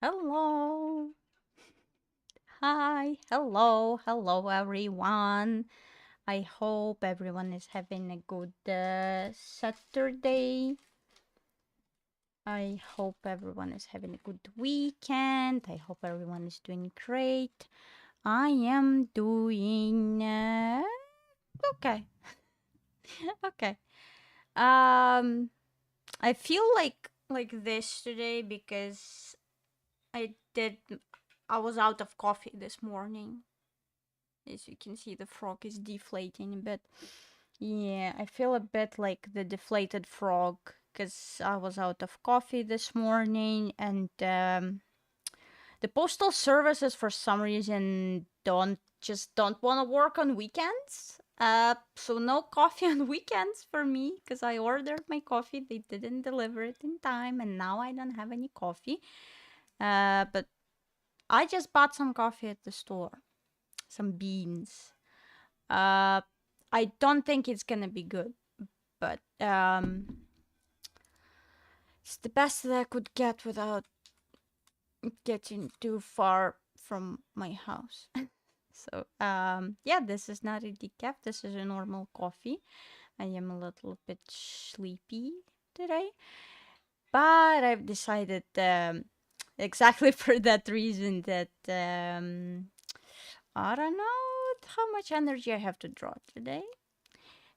Hello. Hi. Hello, everyone. I hope everyone is having a good Saturday. I hope everyone is having a good weekend. I hope everyone is doing great. I am doing okay. Okay. I feel like this today because I did I was out of coffee this morning. As you can see, the frog is deflating a bit. Yeah, I feel a bit like the deflated frog because I was out of coffee this morning, and the postal services for some reason don't want to work on weekends. So no coffee on weekends for me because I ordered my coffee. They didn't deliver it in time, and now I don't have any coffee. But I just bought some coffee at the store, some beans. I don't think it's gonna be good, but it's the best that I could get without getting too far from my house. So yeah, this is not a decaf. This is a normal coffee. I am a little bit sleepy today, but I've decided exactly for that reason that I don't know how much energy I have to draw today.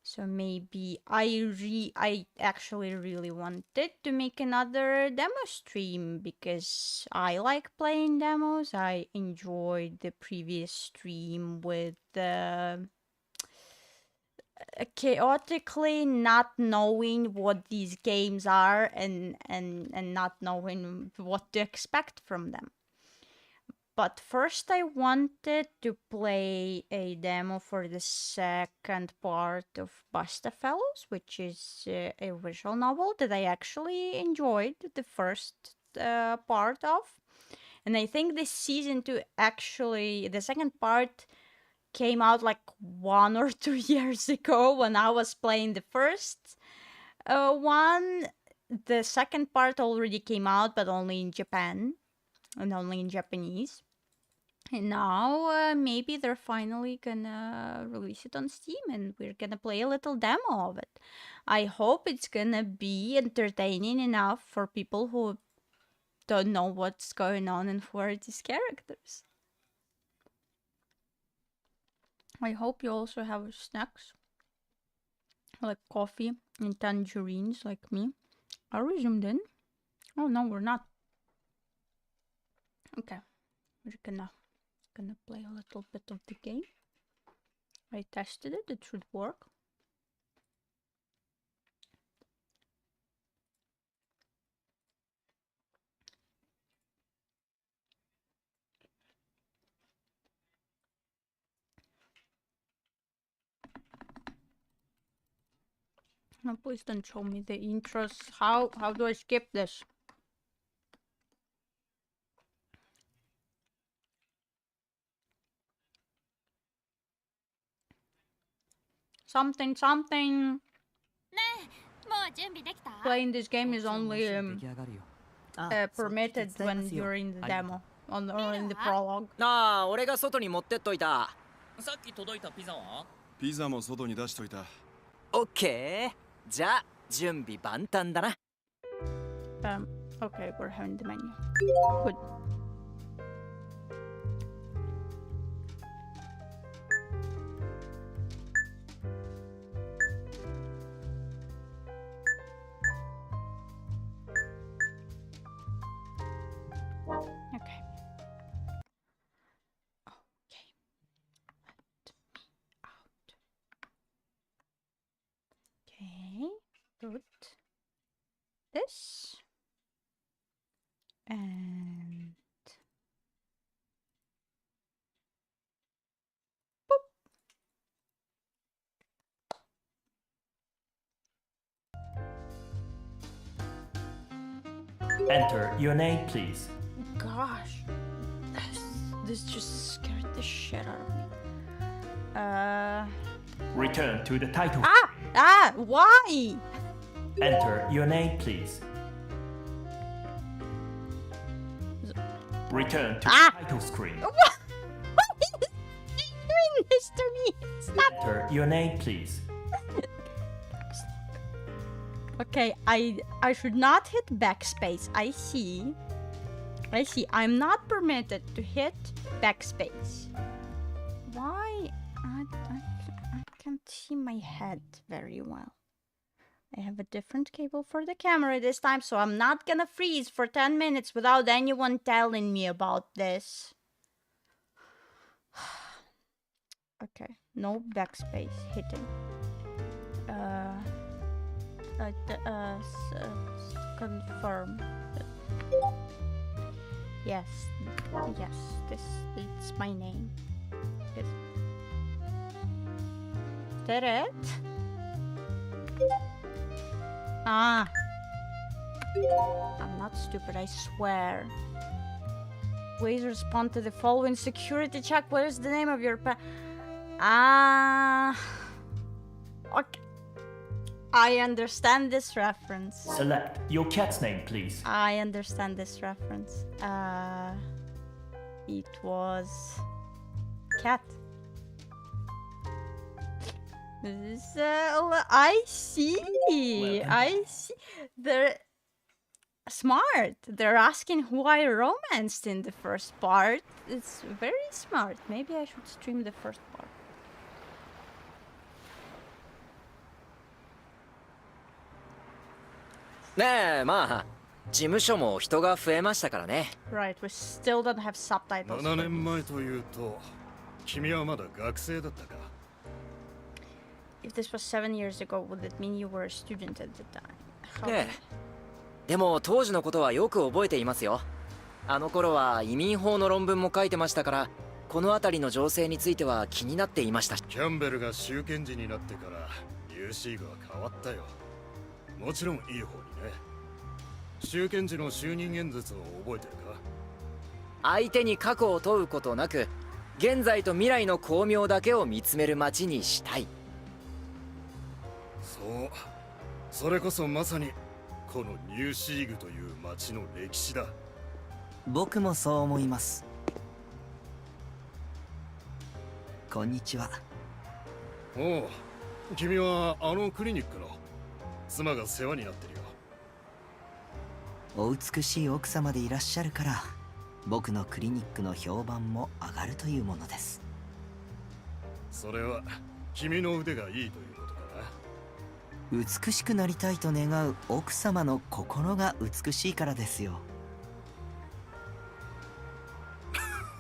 So maybe I actually really wanted to make another demo stream because I like playing demos. I enjoyed the previous stream with chaotically not knowing what these games are and not knowing what to expect from them. But first, I wanted to play a demo for the second part of Bustafellows, which is a visual novel that I actually enjoyed the first part of. And I think this season two, actually, the second part came out like 1 or 2 years ago when I was playing the first one. The second part already came out, but only in Japan and only in Japanese. And now maybe they're finally gonna release it on Steam and we're gonna play a little demo of it. I hope it's gonna be entertaining enough for people who don't know what's going on and who are these characters. I hope you also have snacks like coffee and tangerines like me. Are we zoomed in? Oh no, we're not. Okay, we're gonna play a little bit of the game. I tested it, it should work. No, please don't show me the intros. How do I skip this? Something. Playing this game is only permitted when you're in the demo or in the prologue. ああ、俺が外に持ってっといた。さっき届いたピザは？ピザも外に出しといた。オッケー。じゃあ準備万端だな。Okay, we're having the menu. Good. Okay. Okay. Let me out. Okay. Good. This. And boop. Enter your name, please. Gosh, this just scared the shit out of me. Return to the title. Why? Enter your name, please. Return to Ah! the title screen. What? Why is he doing this to me? Stop. Enter your name, please. Okay, I should not hit backspace. I see. I'm not permitted to hit backspace. Why? I can't see my head very well. I have a different cable for the camera this time, so I'm not gonna freeze for 10 minutes without anyone telling me about this. Okay, no backspace hitting. Confirm. Yes, it's my name. Is that it? Ah. I'm not stupid, I swear. Please respond to the following security check. What is the name of your okay. I understand this reference. Select your cat's name, please. I understand this reference. It was cat. I see. I see. They're smart. They're asking who I romanced in the first part. It's very smart. Maybe I should stream the first part.ねえ、まあ事務所も人が増えましたからね。 Right, we still don't have subtitles. 7年前というと君はまだ学生だったか。 If this was 7 years ago, would it mean you were a student at the time? How ねえ、でも当時のことはよく覚えていますよ。あの頃は移民法の論文も書いてましたから、この辺りの情勢については気になっていました。キャンベルが州検事になってからユーシーグは変わったよ。もちろんいい方にね。州検事の就任演説を覚えてるか？相手に過去を問うことなく、現在と未来の巧妙だけを見つめる街にしたい。そう、それこそまさにこのニューシーグという街の歴史だ。僕もそう思います。こんにちは。おう、君はあのクリニックの妻が世話になってるよ。お美しい奥様でいらっしゃるから僕のクリニックの評判も上がるというものです。それは君の腕がいいということかな。美しくなりたいと願う奥様の心が美しいからですよ。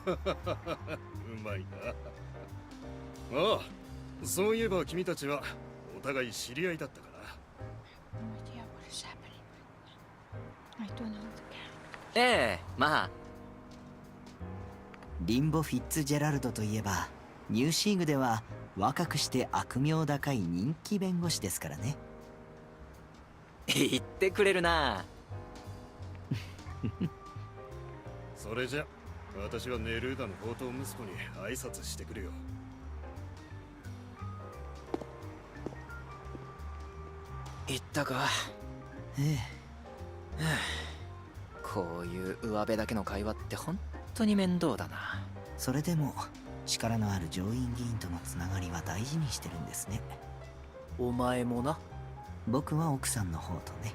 うまいな。ああ、そういえば君たちはお互い知り合いだったかな。ええ、まあリンボ・フィッツジェラルドといえばニューシーグでは若くして悪名高い人気弁護士ですからね。言ってくれるな。それじゃ私はネルーダの宝刀息子に挨拶してくるよ。言ったか。ええ。こういう上辺だけの会話って本当に面倒だな。それでも力のある上院議員とのつながりは大事にしてるんですね。お前もな。僕は奥さんの方とね。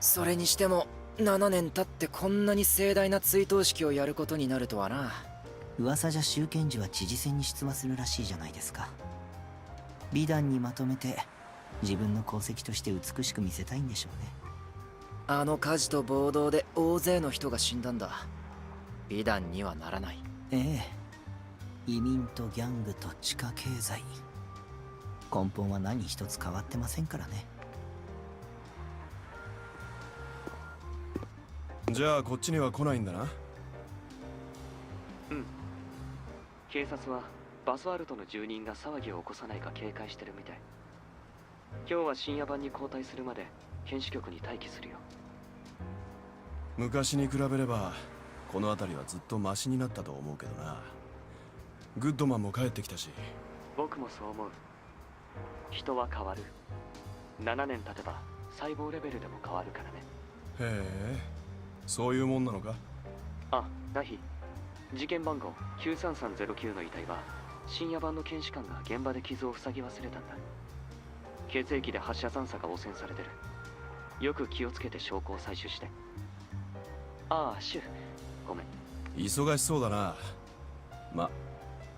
それにしても7年経ってこんなに盛大な追悼式をやることになるとはな。噂じゃ州検事は知事選に出馬するらしいじゃないですか。美談にまとめて自分の功績として美しく見せたいんでしょうね。あの火事と暴動で大勢の人が死んだんだ。美談にはならない。ええ。移民とギャングと地下経済、根本は何一つ変わってませんからね。じゃあこっちには来ないんだな。うん。警察はバスワルトの住人が騒ぎを起こさないか警戒してるみたい。今日は深夜版に交代するまで検視局に待機するよ。昔に比べればこの辺りはずっとマシになったと思うけどな。グッドマンも帰ってきたし。僕もそう思う。人は変わる。7年経てば細胞レベルでも変わるからね。へえ、そういうもんなのか。あ、ナヒ。事件番号93309の遺体は深夜版の検視官が現場で傷を塞ぎ忘れたんだ。血液で発射残渣が汚染されてる。よく気をつけて証拠を採取して。ああ、シュごめん。忙しそうだな。ま、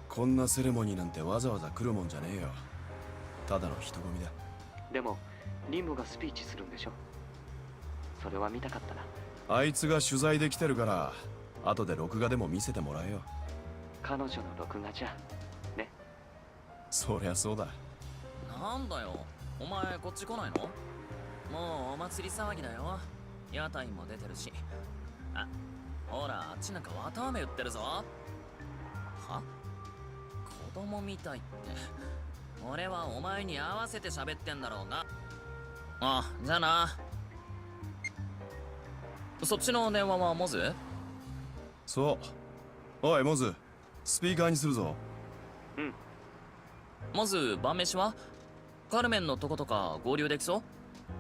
こんなセレモニーなんてわざわざ来るもんじゃねえよ。ただの人混みだ。でもリンボがスピーチするんでしょ。それは見たかったな。あいつが取材できてるから後で録画でも見せてもらえよ。彼女の録画じゃね。そりゃそうだ。なんだよ、お前こっち来ないの？もうお祭り騒ぎだよ。屋台も出てるし。あ、ほらあっちなんか綿あめ売ってるぞ。は？子供みたいって。俺はお前に合わせて喋ってんだろうが。あ、じゃあな。そっちの電話はモズ？そう。おいモズ、スピーカーにするぞ。うん。モズ、晩飯は？カルメンのとことか合流できそ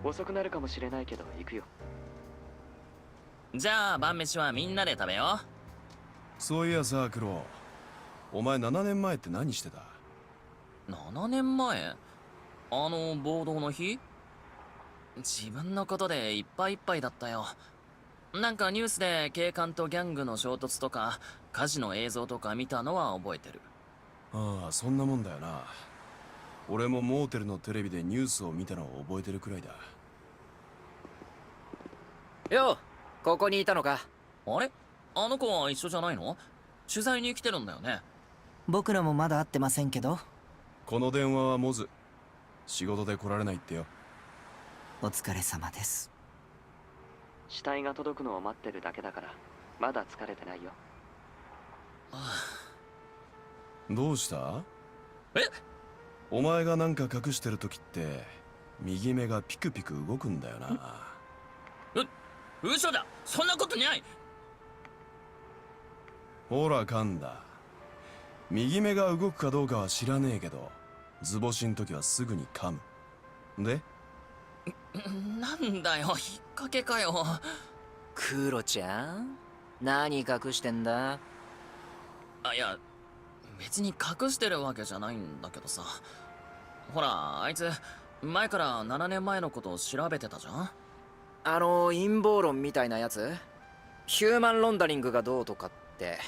遅くなるかもしれないけど行くよ。う？じゃあ晩飯はみんなで食べよそういやさ、クロ、お前7年前って何してた？う。7年前？あの暴動の日？自分のことでいっぱいいっぱいだったよ。なんかニュースで警官とギャングの衝突とか火事の映像とか見たのは覚えてる。ああ、そんなもんだよな。俺もモーテルのテレビでニュースを見たのを覚えてるくらいだ。よう、ここにいたのか。あれ？あの子は一緒じゃないの？取材に来てるんだよね。僕らもまだ会ってませんけど。この電話はモズ。仕事で来られないってよ。お疲れ様です。死体が届くのを待ってるだけだからまだ疲れてないよ。どうした？え？お前がなんか隠してる時って右目がピクピク動くんだよな。嘘だ、そんなことない。ほら噛んだ。右目が動くかどうかは知らねえけど図星ん時はすぐに噛む。でなんだよ、引っ掛けかよ。クロちゃん、何隠してんだ？あ、いや別に隠してるわけじゃないんだけどさ。ほらあいつ前から7年前のことを調べてたじゃん。陰謀論みたいなやつ？ヒューマンロンダリングがどうとかって。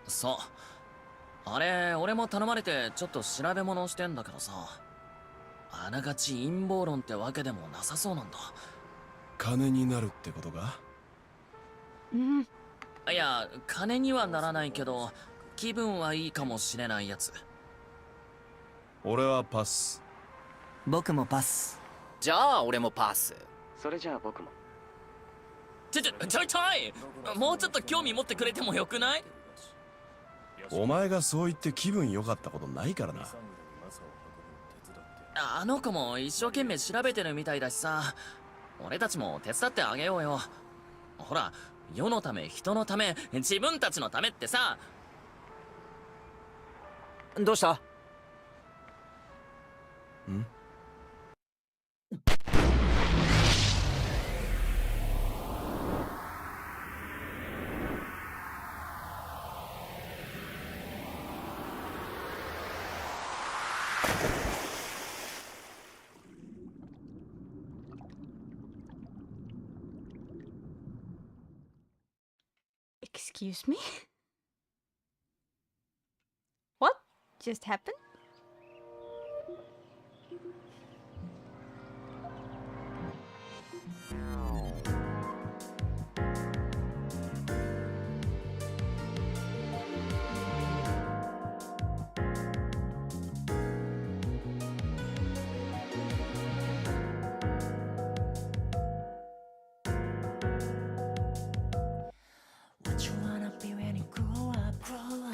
そう、あれ俺も頼まれてちょっと調べ物をしてんだけどさ、あながち陰謀論ってわけでもなさそうなんだ。金になるってことか？うん。いや、金にはならないけど気分はいいかもしれないやつ。俺はパス。僕もパス。じゃあ俺もパス。それじゃあ僕も。ちょい、もうちょっと興味持ってくれてもよくない？お前がそう言って気分良かったことないからな。あの子も一生懸命調べてるみたいだしさ、俺たちも手伝ってあげようよ。ほら、世のため人のため自分たちのためってさ。どうした？んExcuse me? What just happened?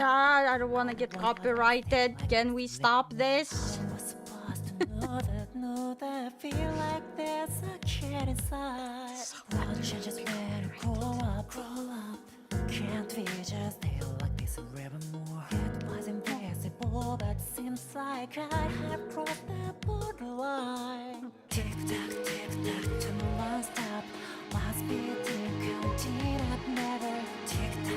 I don't want to get copyrighted. Can we stop this? Can't we just stay like this forevermore? It was impossible, but seems like I have crossed the borderline. Tick tock, to my last stop. Must be to counting up never. Tick tock.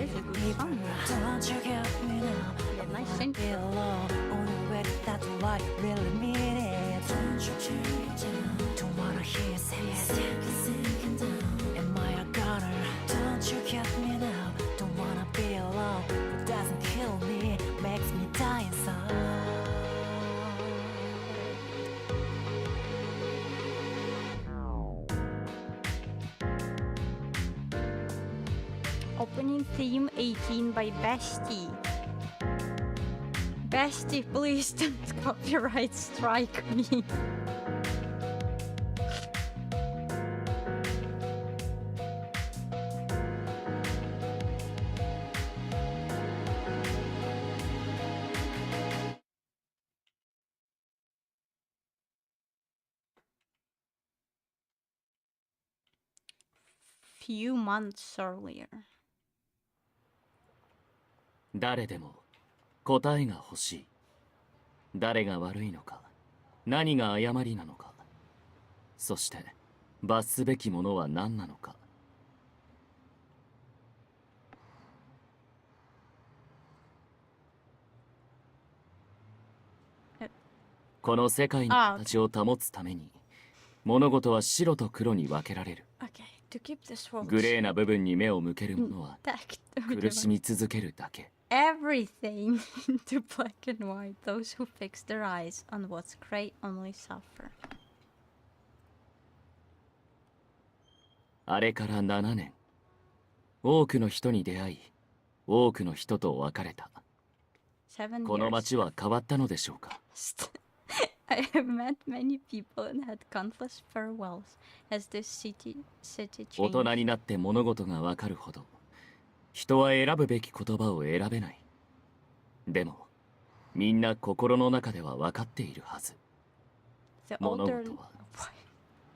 is a good song. Don't you get me now? Yeah, nice Wanna synth. be alone. Only way that's why I really mean it. Don't you change it. Don't wanna hear you say it. Sinking down. Am I a goner? Don't you get me now? Don't wanna be alone. It doesn't kill me, makes me die inside. Opening theme 18 by Bestie. Bestie, please don't copyright strike me. Few months earlier. 誰でも答えが欲しい。誰が悪いのか、何が誤りなのか、そして罰すべきものは何なのか。この世界の形を保つために、物事は白と黒に分けられる。Okay, to keep this focus. グレーな部分に目を向ける者は 苦しみ続けるだけ。Everything into black and white. Those who fix their eyes on what's gray only suffer. あれから7年。多くの人に出会い、多くの人と別れた。7この years 街は変わったのでしょうか。 I have met many people and had countless farewells as this city 大 changed. 人になって物事がわかるほど、人は選ぶべき言葉を選べない。でも、みんな心の中では分かっているはず。 The 物 older 事は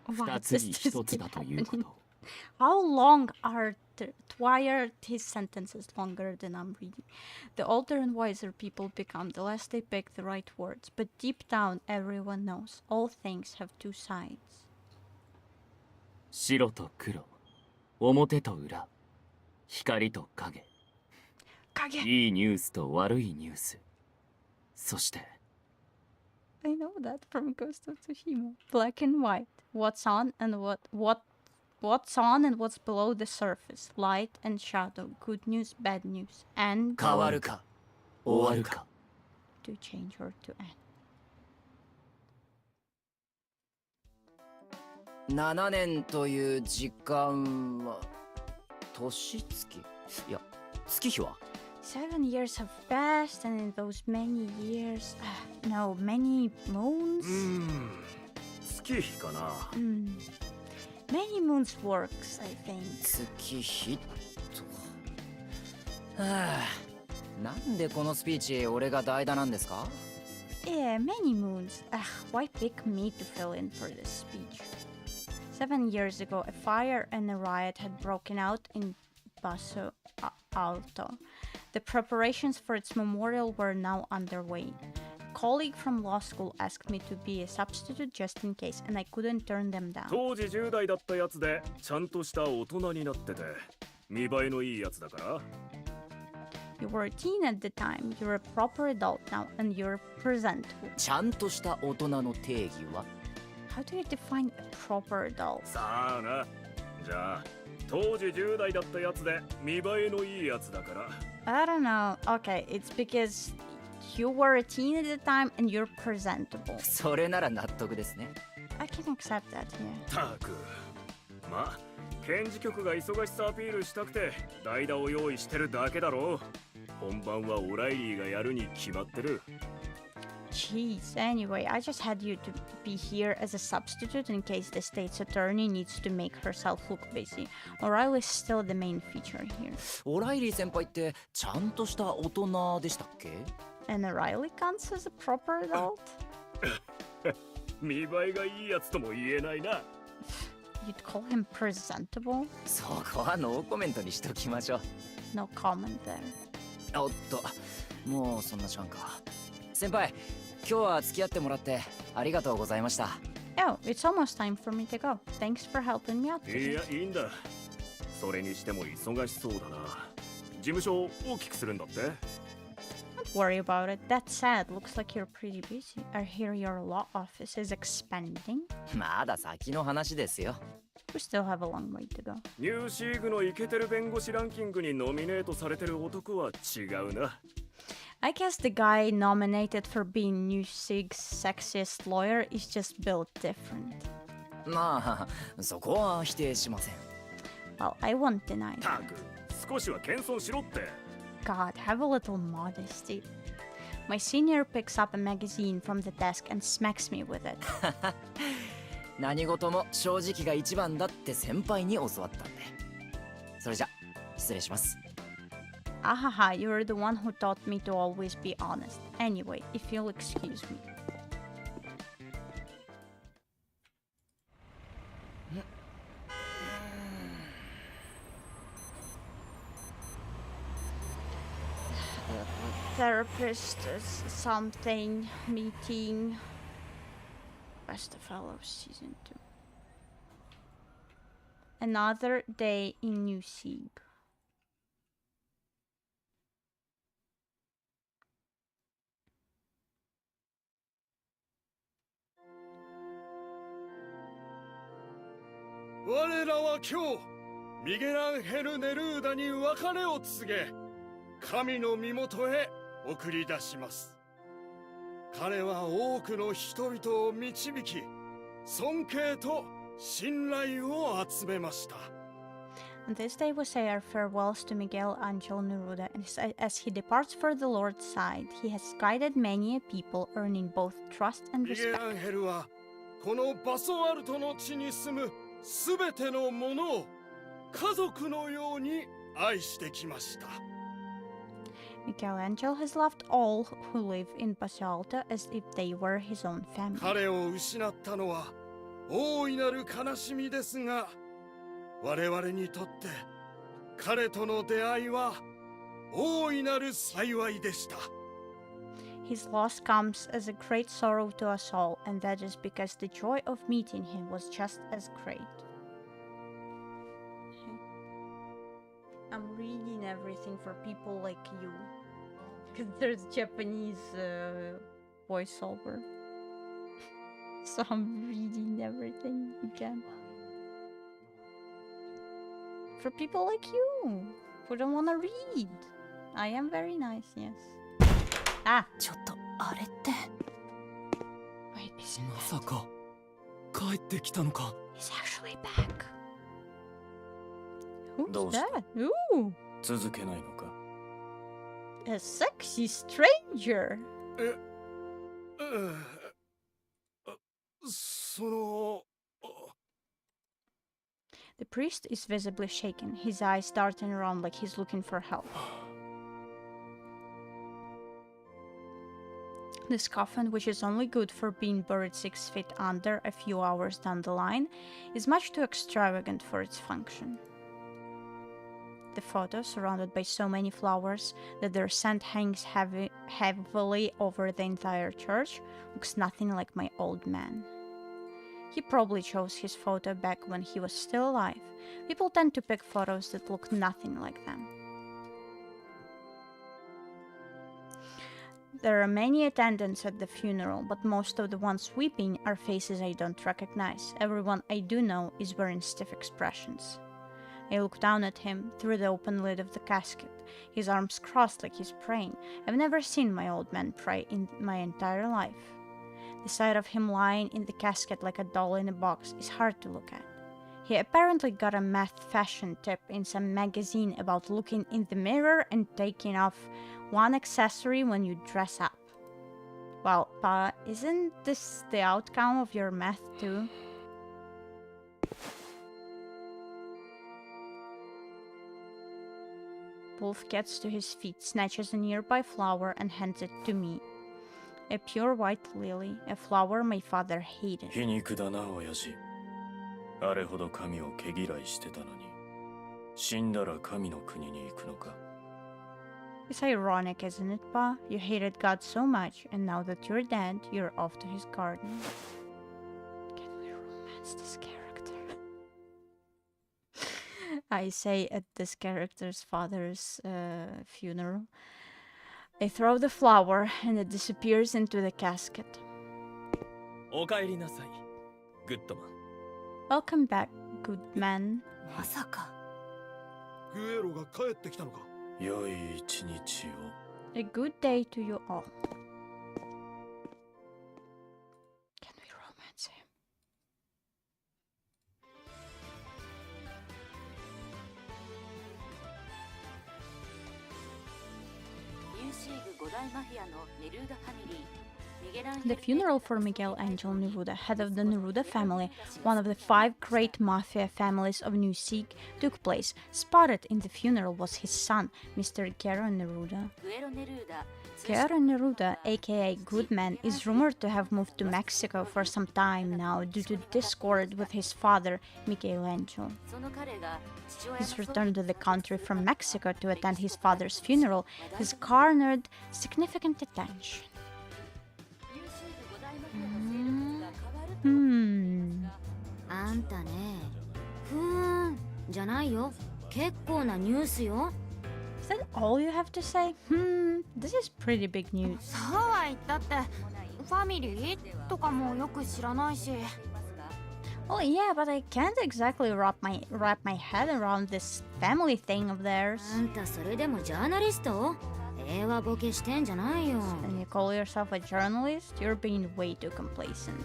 Why 二つ does に this 一つ keep だというこ happening? と。 How long are why are his sentences longer than I'm reading? The older and wiser people become, the less they pick the right words. But deep down, everyone knows all things have two sides. 白と黒、表と裏、光と影。いいニュースと悪いニュース。そして、 I know that from Ghost of Tsushima. Black and white. What's on and what's on and what's below the surface. Light and shadow. Good news, bad news. And 変わるか終わるか。 to change or to end. 7年という時間は年月いや月日は 7 years have passed, and in those many years, no, many moons. 月日かな。 Many moons works, I think. 月日とはあなんでこのスピーチ俺が代打なんですか Yeah, many moons. Why pick me to fill in for this speech? 7 years ago, a fire and a riot had broken out in Basso Alto. The preparations for its memorial were now underway. A colleague from law school asked me to be a substitute just in case, and I couldn't turn them down. 当時10代だったやつでちゃんとした大人になってて見栄えのいいやつだから。 You were a teen at the time, you're a proper adult now, and you're presentable. ちゃんとした大人の定義は How do you define a proper adult? さあな。じゃあ当時10代だったやつで見栄えのいいやつだから。 I don't know. Okay, it's because you were a teen at the time and you're presentable. それなら納得ですね I can accept that, yeah. たくまあ検事局が忙しさアピールしたくて代打を用意してるだけだろう。本番はオライリーがやるに決まってる。 Jeez, anyway, I just had you to be here as a substitute in case the state's attorney needs to make herself look busy. O'Reilly's still the main feature here. オライリー先輩ってちゃんとした大人でしたっけ And O'Reilly counts as a proper adult? 見栄えがいいやつとも言えないな。 You'd call him presentable? そこはノーコメントにしときましょう No comment there. おっともうそんな時間か先輩今日は付き合ってもらってありがとうございました Oh, it's almost time for me to go. Thanks for helping me out い today. やいいんだ。それにしても忙しそうだな。務所を大きくするんだって。 Don't worry about it. That said, looks like you're pretty busy. I hear your law office is expanding. まだ先の話ですよ。 We still have a long way to go. ニューシーグのイケてる弁護士ランキングにノミネートされてる男は違うな。 I guess the guy nominated for being New Sig's sexiest lawyer is just built different. まあそこは否定しません。 Well, I won't deny た that. く少しは謙遜しろって。 God, have a little modesty. My senior picks up a magazine from the desk and smacks me with it. 何事も正直が一番だって先輩に教わったんで。それじゃ失礼します。 Ahaha, you're the one who taught me to always be honest. Anyway, if you'll excuse me. Therapist something meeting. Bustafellows season 2. Another day in New Sig.「我らは今日ミゲランヘル・ネルーダに別れを告げ、神の身元へ送り出します。彼は多くの人々を導き、尊敬と信頼を集めました。 On this day we say our farewells to Miguel Angel Neruda, and as he departs for the Lord's side, he has guided many a people, earning both trust and ミゲラ respect. ンヘルはこのバソアルトの地に住むすべてのものを家族のように愛してきました。 Michelangelo has loved all who live in Basalta as if they were his own family. 彼を失ったのは大いなる悲しみですが、我々にとって彼との出会いは大いなる幸いでした。 His loss comes as a great sorrow to us all, and that is because the joy of meeting him was just as great. I'm reading everything for people like you, because there's Japanese voiceover. So I'm reading everything again. For people like you, who don't want to read. I am very nice, yes. Ah! ちょっとあれって Wait, is まさか帰ってきたのか。 he's actually back? Who's どうした that? Ooh! 続けないのか。 A sexy stranger! その The priest is visibly shaken, his eyes darting around like he's looking for help. This coffin, which is only good for being buried 6 feet under a few hours down the line, is much too extravagant for its function. The photo, surrounded by so many flowers that their scent hangs heavily over the entire church, looks nothing like my old man. He probably chose his photo back when he was still alive. People tend to pick photos that look nothing like them. There are many attendants at the funeral, but most of the ones weeping are faces I don't recognize. Everyone I do know is wearing stiff expressions. I look down at him through the open lid of the casket, his arms crossed like he's praying. I've never seen my old man pray in my entire life. The sight of him lying in the casket like a doll in a box is hard to look at. He apparently got a math fashion tip in some magazine about looking in the mirror and taking off one accessory when you dress up. Well, but isn't this the outcome of your math too? Wolf gets to his feet, snatches a nearby flower and hands it to me. A pure white lily, a flower my father hated. 皮肉だな親父。あれほど神を毛嫌いしてたのに、死んだら神の国に行くのか。 It's ironic, isn't it, Pa? You hated God so much, and now that you're dead, you're off to his garden. Can we romance this character? I say at this character's father's funeral. I throw the flower and it disappears into the casket. お帰りなさい、グッドマン。Welcome back, good man. まさか。グエロが帰ってきたのか。良い一日を。A good day to you all. Can we romance him? The funeral for Miguel Angel Neruda, head of the Neruda family, one of the 5 great mafia families of New Sikh, took place. Spotted in the funeral was his son, Mr. Guerra Neruda. Guerra Neruda, aka Goodman, is rumored to have moved to Mexico for some time now due to discord with his father, Miguel Angel. His return to the country from Mexico to attend his father's funeral has garnered significant attention. Hmm. あんたね、ふーんじゃないよ。結構なニュースよ。Is that all you have to say? This is pretty big news. そうは言ったって、ファミリーとかもよく知らないし。Well, yeah, but I can't exactly wrap my head around this family thing of theirs. あんたそれでもジャーナリスト？映画ボケしてんじゃないよ。 And you call yourself a journalist? You're being way too complacent.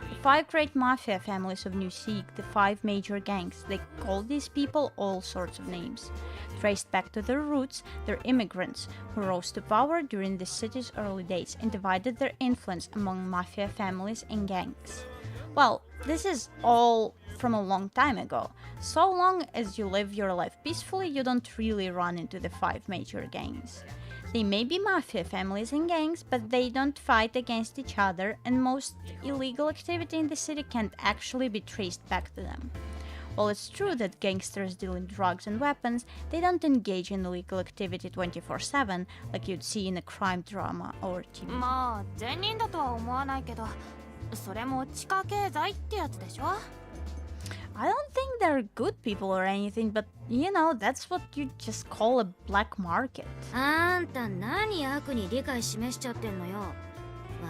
The 5 great mafia families of New Sikh, the 5 major gangs, they call these people all sorts of names. Traced back to their roots, they're immigrants who rose to power during the city's early days and divided their influence among mafia families and gangs. Well, this is all from a long time ago. So long as you live your life peacefully, you don't really run into the 5 major gangs. They may be mafia families and gangs, but they don't fight against each other, and most illegal activity in the city can't actually be traced back to them. While it's true that gangsters deal in drugs and weapons, they don't engage in illegal activity 24/7 like you'd see in a crime drama or TV. まあ善人だとは思わないけど、それも地下経済ってやつでしょ。I don't think they're good people or anything, but you know, that's what you just call a black market. あんた何悪に理解示しちゃってんのよ。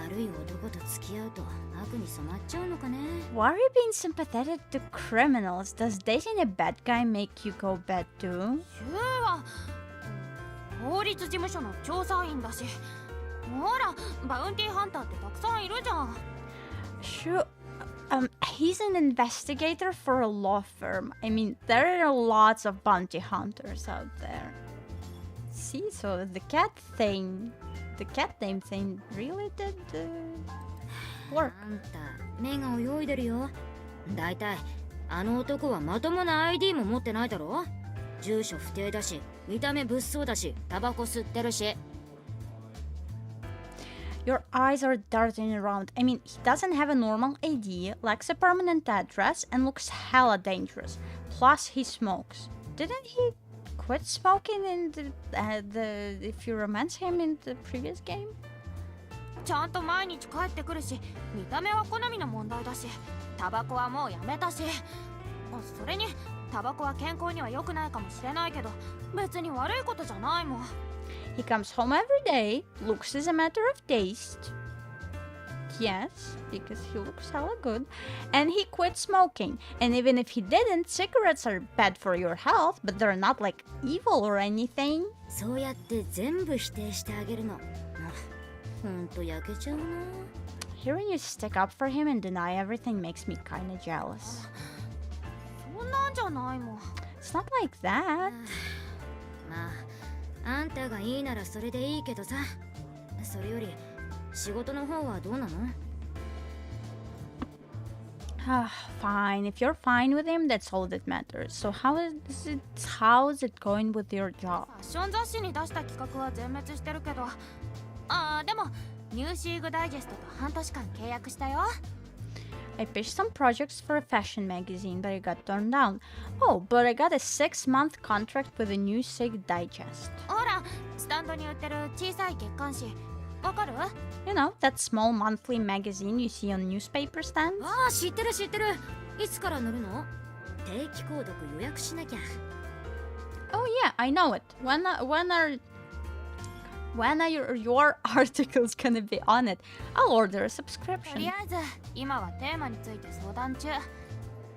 悪い男と付き合うと悪に染まっちゃうのかね。 Why are you being sympathetic to criminals? Does dating a bad guy make you go bad too? シューは法律事務所の調査員だし、ほらバウンティーハンターってたくさんいるじゃん。 Sure. He's an investigator for a law firm. I mean, there are lots of bounty hunters out there. See, so the cat name thing really did work. あんた目が泳いでるよ。だいたいあの男はまともな ID も持ってないだろ。住所不定だし、見た目物騒だし、タバコ吸ってるし。 Your eyes are darting around. I mean, he doesn't have a normal ID, lacks a permanent address, and looks hella dangerous. Plus, he smokes. Didn't he quit smoking in the if you romance him in the previous game? ちゃんと毎日帰ってくるし、見た目は好みの問題だし、タバコはもうやめたし。それにタバコは健康には良くないかもしれないけど、別に悪いことじゃないもん。 He comes home every day. Looks is a matter of taste. Yes, because he looks hella good. And he quit smoking. And even if he didn't, cigarettes are bad for your health, but they're not like evil or anything. そうやって全部否定してあげるの。ほんと焼けちゃうな。 Hearing you stick up for him and deny everything makes me kinda jealous. そんなんじゃないもん。 It's not like that. まあ、あんたがいいならそれでいいけどさ。それより仕事の方はどうなの？ Fine. If you're fine with him, that's all that matters. So how's it going with your job? ファッション雑誌に出した企画は全滅してるけど、でもニューシーグダイジェストと半年間契約したよ。 I pitched some projects for a fashion magazine, but I got turned down. Oh, but I got a 6-month contract with a New Sikh Digest. ほら、スタンドに売ってる小さい月刊誌、わかる？ You know, that small monthly magazine you see on newspaper stands? 知ってる知ってる。いつから塗るの？定期購読予約しなきゃ。 Oh yeah, I know it. When are your articles gonna be on it? I'll order a と subscription. りあえず今はテーマについて相談中。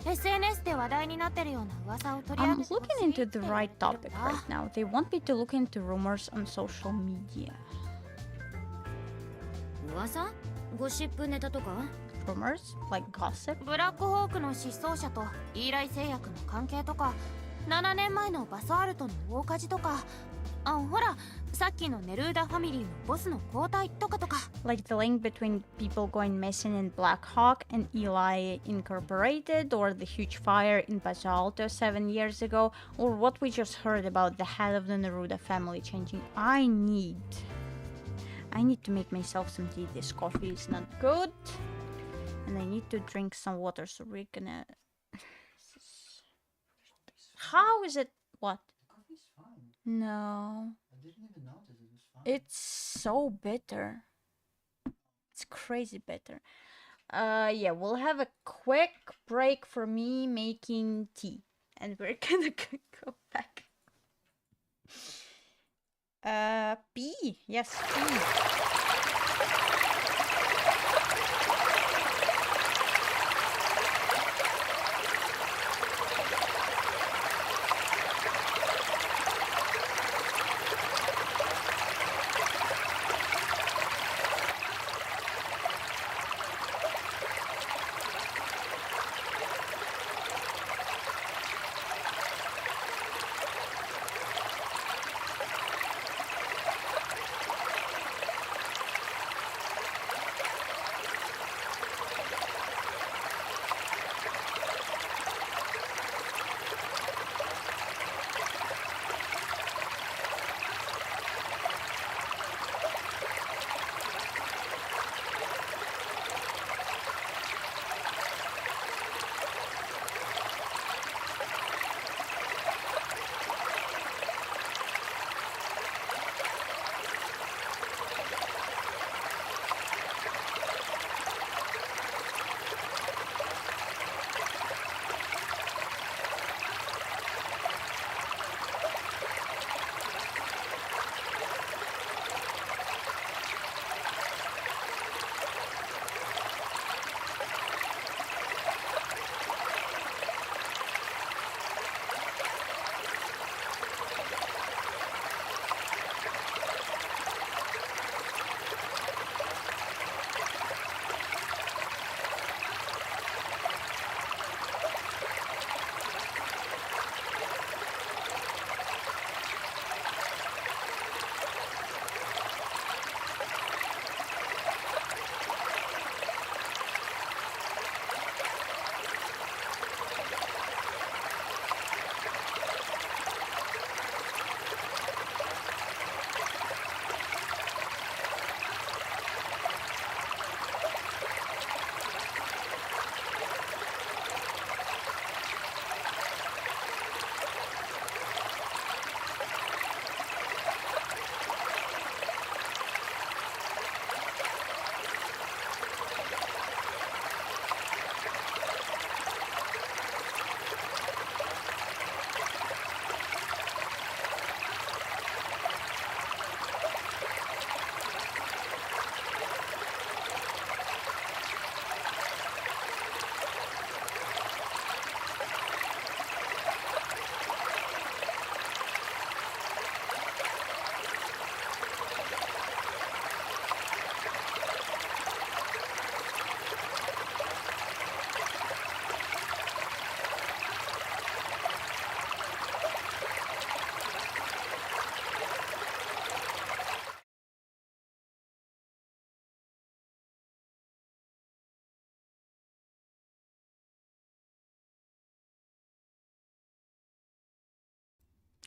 SNS で話題になってるような噂を取り上 I'm げてほ looking しい into って the 言われ right てるん topic だ。 right now. They want me to look into rumors on social media. 噂？ゴシップネタとか？ Rumors? Like gossip? ブラックホークの失踪者とイーライ製薬の関係とか、7年前のバスアルトの大火事とか、あ、ほら、さっきのネルーダファミリーのボスの交代とかとか。 Like the link between people going missing in Black Hawk and Eli Incorporated, or the huge fire in Palo Alto 7 years ago, or what we just heard about the head of the Neruda family changing. I need to make myself some tea. This coffee is not good. And I need to drink some water, so we're gonna... How is it? What? No. It's so bitter. It's crazy bitter. Yeah, we'll have a quick break for me making tea. And we're gonna go back. P. Yes, P.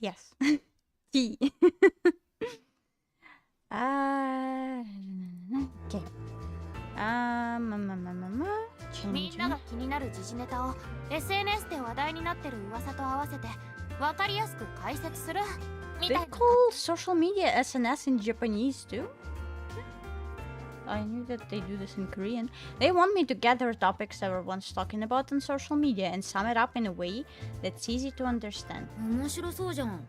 Yes. T. Okay. Change. みんなが気になる時事ネタを SNS で話題になってる噂と合わせて分かりやすく解説するみ They たいな。 call social media SNS in Japanese too? I knew that they do this in Korean. They want me to gather topics everyone's talking about on social media and sum it up in a way that's easy to understand. 面白そうじゃん。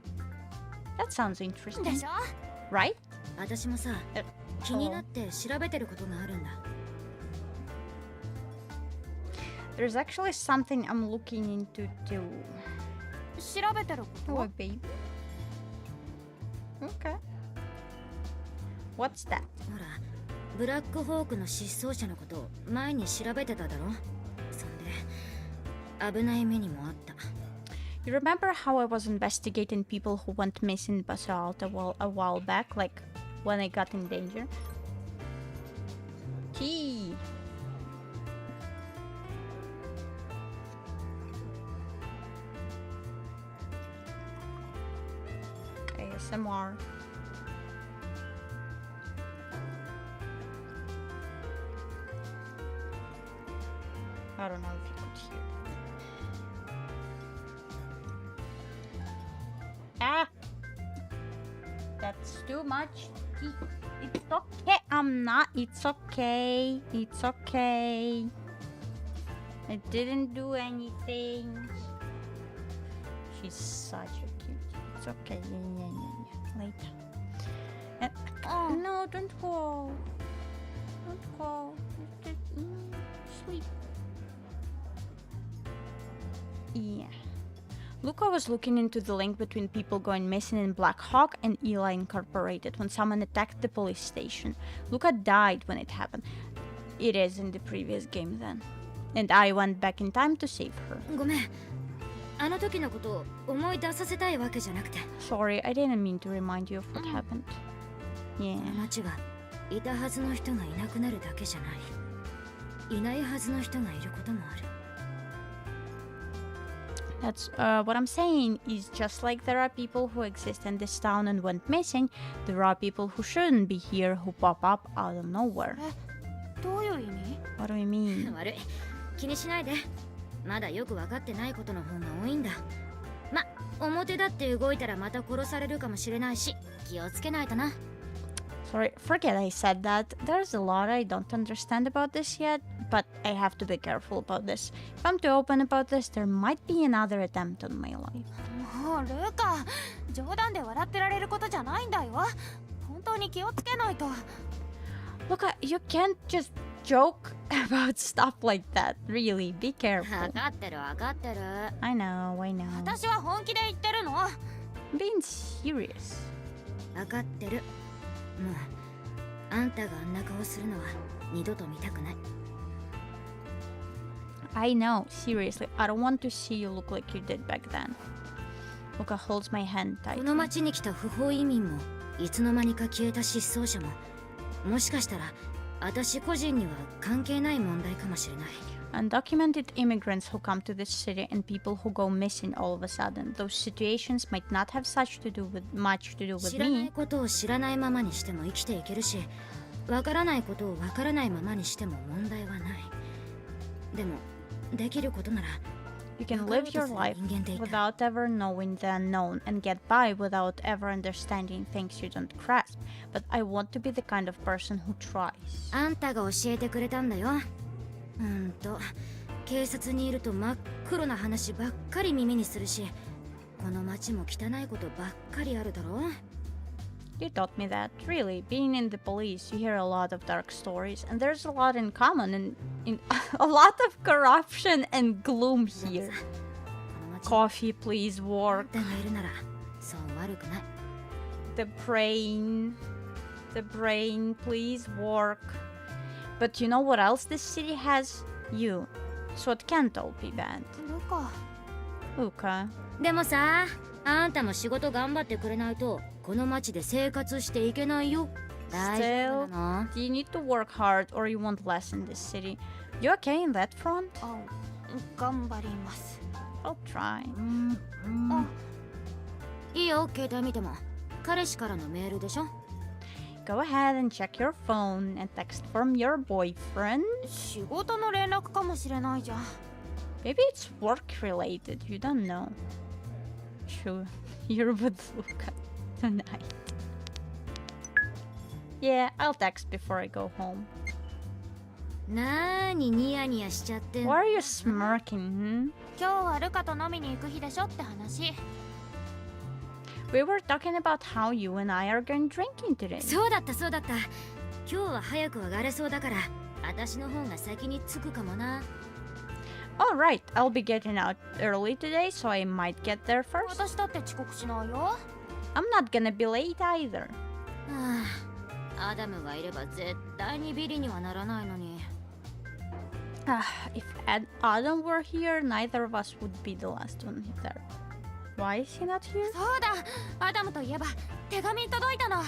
That sounds interesting. でしょ Right? 私もさ、気になって調べてることがあるんだ。There's actually something I'm looking into too. 調べてること Oh, baby. Okay. What's that? ほら、ブラックホークの失踪者のことを前に調べてただろ。そんで危ない目にもあった。 You remember how I was investigating people who went missing in Basalt a while back, like when I got in danger? Key. ASMR. I don't know if you could hear. Ah! That's too much. It's okay. I'm not. It's okay. It's okay. I didn't do anything. She's such a cutie. It's okay. Yeah. Later. No, don't go. Don't go. Sleep. Yeah. Luca was looking into the link between people going missing in Black Hawk and Eli Incorporated when someone attacked the police station. Luca died when it happened. It is in the previous game then. And I went back in time to save her. ごめん。あの時のことを思い出させたいわけじゃなくて。Sorry, I didn't mean to remind you of what happened. こ Yeah. の町がいたはずの人がいなくなるだけじゃない。いないはずの人がいることもある。 That's what I'm saying is just like there are people who exist in this town and went missing, there are people who shouldn't be here who pop up out of nowhere. どういう意味 What do you mean? 悪い。気にしないで。まだよく分かってないことの方が多いんだ。ま、表だって動いたらまた殺されるかもしれないし、気をつけないとな。 Sorry, forget I said that. There's a lot I don't understand about this yet, but I have to be careful about this. If I'm too open about this, there might be another attempt on my life. もうルカ、冗談で笑ってられることじゃないんだよ。本当に気をつけないと。Look, you can't just joke about stuff like that. Really, be careful. 分かってる分かってる。I know. 私は本気で言ってるの。 I'm being serious. 分かってる。もうあんたがあんな顔するのは二度と見たくない。 I know. Seriously, I don't want to see you look like you did back then. Luca holds my hand こ tight. の町に来た不法移民もいつの間にか消えた失踪者ももしかしたら私個人には関係ない問題かもしれない。 Undocumented immigrants who come to this city and people who go missing all of a sudden. Those situations might not have much to do with 知らない me. ことを知らないままにしても生きていけるし、わからないことをわからないままにしても問題はない。でもできることなら You can live your life without ever knowing the unknown and get by without ever understanding things you don't grasp. But I want to be the kind of person who tries. あんたが教えてくれたんだよ。警察にいると真っ黒な話ばっかり耳にするし、この街も汚いことばっかりあるだろ。 You taught me that. Really, being in the police, you hear a lot of dark stories, and there's a lot in common and in a lot of corruption and gloom here. Coffee, please, work. あんたがいるならそう悪くない。 The brain, please work. But you know what else this city has? You. So it can't all be bad. ルカ。 Luca. でもさ、あんたも仕事頑張ってくれないとこの街で生活していけないよ。大丈夫なの？ You need to work hard or you won't last in this city. You okay in that front? 頑張ります。I'll try. いいよ、携帯見ても。彼氏からのメールでしょ？ Go ahead and check your phone and text from your boyfriend. 仕事の連絡かもしれないじゃん。Maybe it's work related. You don't know. Sure, you're with Luca tonight. Yeah, I'll text before I go home. なーにニヤニヤしちゃってんの Why are you smirking, 今日はルカと飲みに行く日でしょって話。 We were talking about how you and I are going drinking today. そうだったそうだった。今日は早く上がれそうだから私の方が先に着くかもな。 Alright, I'll be getting out early today, so I might get there first. 私だって遅刻しないよ。 I'm not gonna be late either. はあ、アダムがいれば絶対にビリにはならないのに。If Adam were here, neither of us would be the last one there. Why is he not here? そうだ、アダムといえば手紙届いたの。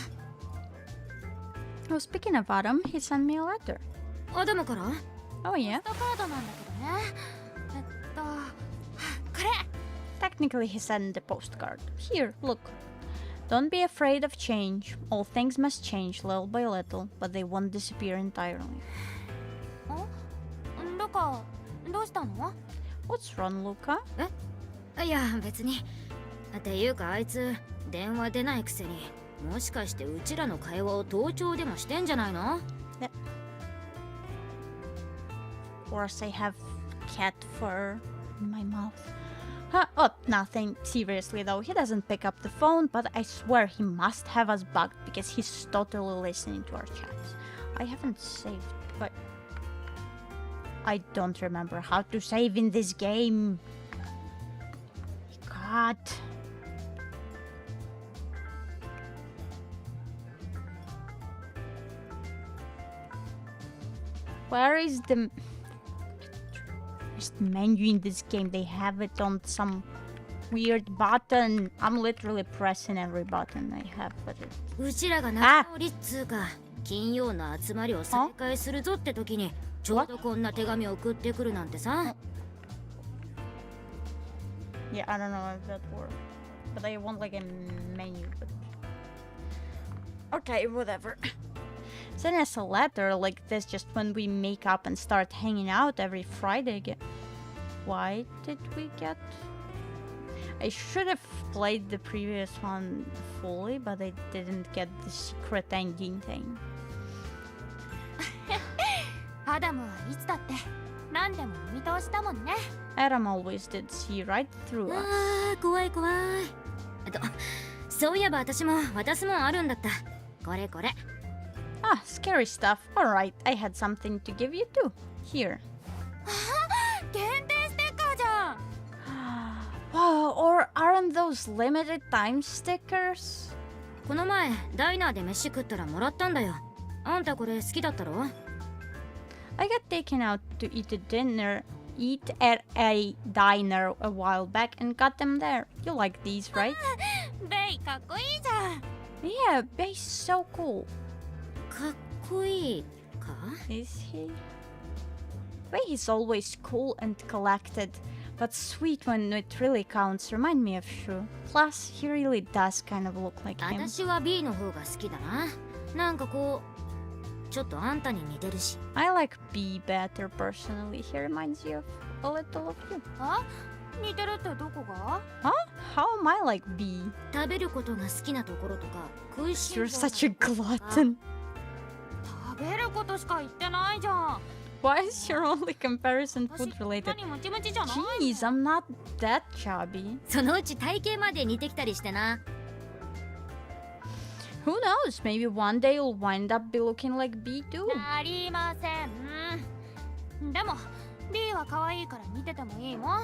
Oh, speaking of Adam, he sent me a letter. アダムから？ Oh yeah? ポストカードなんだけどね。これ。 Technically, he sent the postcard. Here, look. Don't be afraid of change. All things must change little by little, but they won't disappear entirely. ルカ、どうしたの？ What's wrong, Luca? いや別に。っていうかあいつ電話出ないくせにもしかしてうちらの会話を盗聴でもしてんじゃないの？ Of course, I have cat fur in my mouth. Oh, nothing. Seriously though, he doesn't pick up the phone, but I swear he must have us bugged because he's totally listening to our chats. I haven't saved, but I don't remember how to save in this game. God. Where is the menu in this game? They have it on some weird button. I'm literally pressing every button I have, but it... うちらが仲直りっつうか金曜の集まりを再開するぞって時にちょうどこんな手紙を送ってくるなんてさ。 Yeah, I don't know if that works, but I want like a menu. But... Okay, whatever. Send us a letter like this just when we make up and start hanging out every Friday again. Why did we get... I should have played the previous one fully, but I didn't get the secret ending thing. アダムはいつだって何でもお見通しだもんね。 Adam always did see right through us. あー怖い怖い。そういえば私も渡すもんあるんだった。これこれ。 Ah, scary stuff. Alright, I had something to give you too. Here. 限定ステッカーじゃん。 Wow, or aren't those limited time stickers? この前ダイナーで飯食ったらもらったんだよ。あんたこれ好きだったろ？ I got taken out to eat at a diner a while back and got them there. You like these, right? ベイかっこいいじゃん。 Yeah, Bay's so cool. かっこいいか？ Is he? Bay is always cool and collected, but sweet when it really counts. Remind me of Shu. Plus, he really does kind of look like him. 私は B の方が好きだな。なんかこうちょっとあんたに似てるし。 I like B better personally. He reminds you of a little of you. あ？似てるってどこが？ Huh? How am I like B? 食べることが好きなところとか食いしん坊 You're such a glutton. 食べることしか言ってないじゃん。 Why is your only comparison food related? 何ムチムチじゃない？ Jeez, I'm not that chubby. そのうち体型まで似てきたりしてな。 Who knows? Maybe one day you'll wind up be looking like B too. なりません。でも B は可愛いから見ててもいいもん。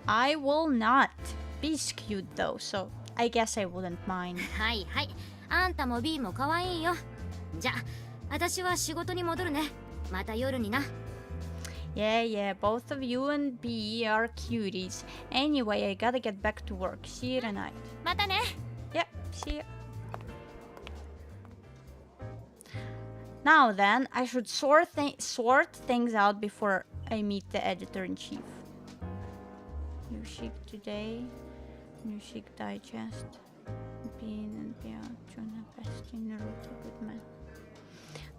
I will not. B's cute though, so I guess I wouldn't mind. はいはい。あんたも B も可愛いよ。じゃあ私は仕事に戻るね。また夜にな。 Yeah, yeah, both of you and B are cuties. Anyway, I gotta get back to work. See you tonight. またね。 Yep, see you. Now then, I should sort things out before I meet the editor-in-chief. New Chic Today, New Chic Digest, Bean and Beyond, Juna, Best in Naruto, Good Man.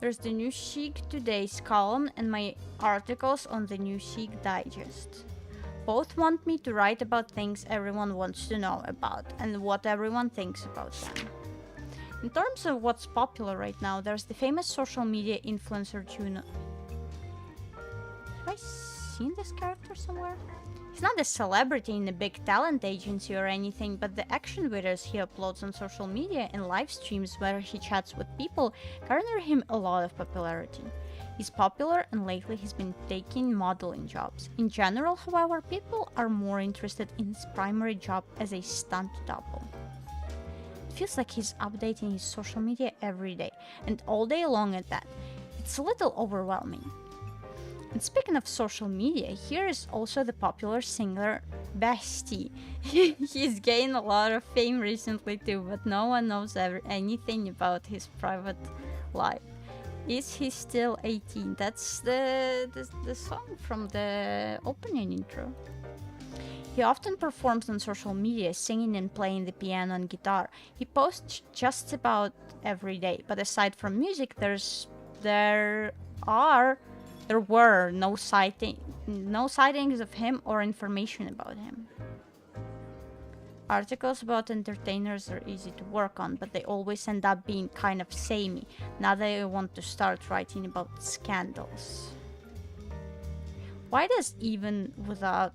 There's the New Chic Today's column and my articles on the New Chic Digest. Both want me to write about things everyone wants to know about and what everyone thinks about them. In terms of what's popular right now, there's the famous social media influencer Juno. Have I seen this character somewhere? He's not a celebrity in a big talent agency or anything, but the action videos he uploads on social media and live streams where he chats with people garner him a lot of popularity. He's popular and lately he's been taking modeling jobs. In general, however, people are more interested in his primary job as a stunt double. It feels like he's updating his social media every day, and all day long at that. It's a little overwhelming. And speaking of social media, here is also the popular singer Bestie. He's gained a lot of fame recently too, but no one knows anything about his private life. Is he still 18? That's the song from the opening intro. He often performs on social media, singing and playing the piano and guitar. He posts just about every day, but aside from music, there were no sightings of him or information about him. Articles about entertainers are easy to work on, but they always end up being kind of samey. Now they want to start writing about scandals. Why does even without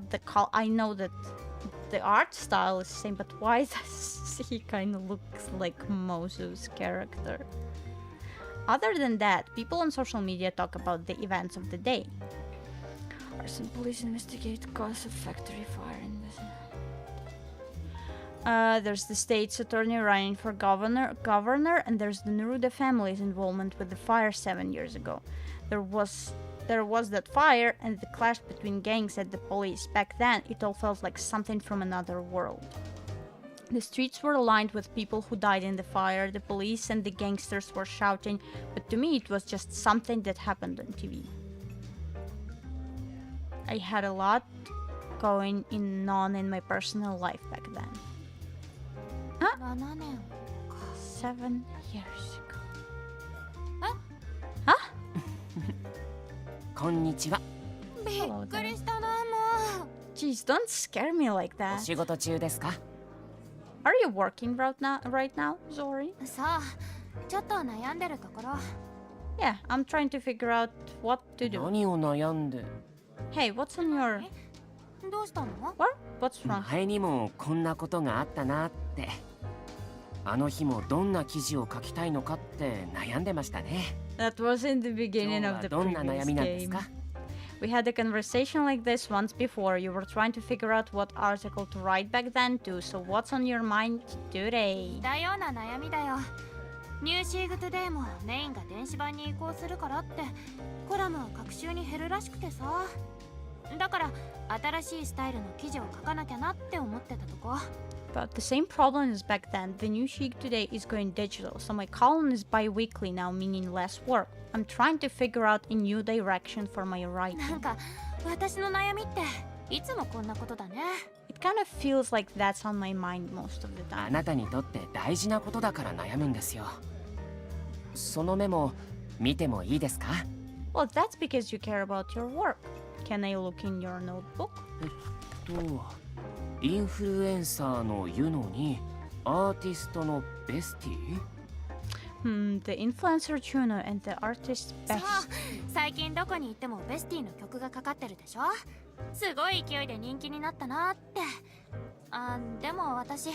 the call, I know that the art style is the same, but why does he kind of look like Mozu's character? Other than that, people on social media talk about the events of the day. Arson police investigate cause of factory fire in this. There's the state's attorney running for governor, and there's the Neruda family's involvement with the fire 7 years ago. There was that fire and the clash between gangs at the police. Back then, it all felt like something from another world. The streets were lined with people who died in the fire, the police and the gangsters were shouting, but to me it was just something that happened on TV. I had a lot going on in my personal life back then. Huh? 7 years ago. Huh? こんにちは。びっくりしたな、もう。 Jeez, don't scare me like お that. 仕事中ですか？ Are you working right now, Zori? そう、ちょっと悩んでるところ。Yeah, I'm trying to figure out what to do. 何を悩んで？ Hey, what's on your... どうしたの？ What? What's wrong? 前にもこんなことがあったなって。あの日もどんな記事を書きたいのかって悩んでましたね。That was in the beginning of the どんな悩 previous みなんです game. か？ We had a conversation like this once before. You were trying to figure out what article to write back then too. So what's on your mind today? だような悩みだよ。ニューシーグトゥデイもメインが電子版に移行するからってコラムは隔週に減るらしくてさ。だから新しいスタイルの記事を書かなきゃなって思ってたとこ。But the same problem as back then. The new Chic today is going digital, so my column is bi-weekly now, meaning less work. I'm trying to figure out a new direction for my なん writing. か私の悩みっていつもこんなことだね。It kind of feels like that's on my mind most of the あ time. なたにとって大事なことだから悩むんですよ。そのメモ見てもいいですか？ Well, that's because you care about your work. Can I look in your notebook? インフルエンサーのユノにアーティストのベスティ？ The influencer Juno and the artist そう Best. 最近どこに行ってもベスティの曲がかかってるでしょ。すごい勢いで人気になったなって。でも私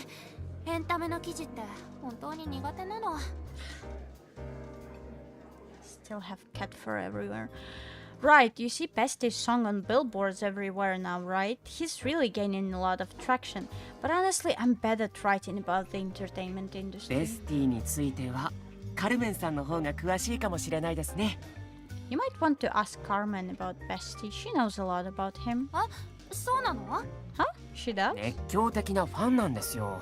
エンタメの記事って本当に苦手なの。 Still have cat fur everywhere. Right, you see Bestie's song on billboards everywhere now, right? He's really gaining a lot of traction. But honestly, I'm bad at writing about the entertainment ベ industry. スティについてはカルメンさんの方が詳しいかもしれないですね。 You might want to ask Carmen about Bestie. She knows a lot about him. そうなの？ Huh? She does? 熱狂的なファンなんですよ。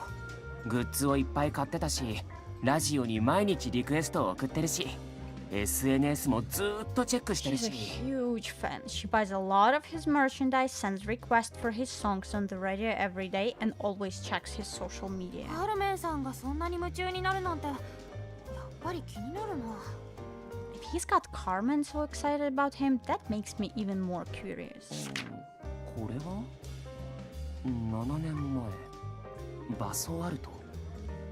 グッズをいっぱい買ってたし、ラジオに毎日リクエストを送ってるし、SNS もずーっとチェックしてる She's a し。 huge fan. She buys a lot of his merchandise, sends requests for his songs on the radio every day, and always checks his social media. カルメンさんがそんなに夢中になるなんてやっぱり気になるな。 If he's got Carmen so excited about him, that makes me even more curious. これは7年前バソアルト。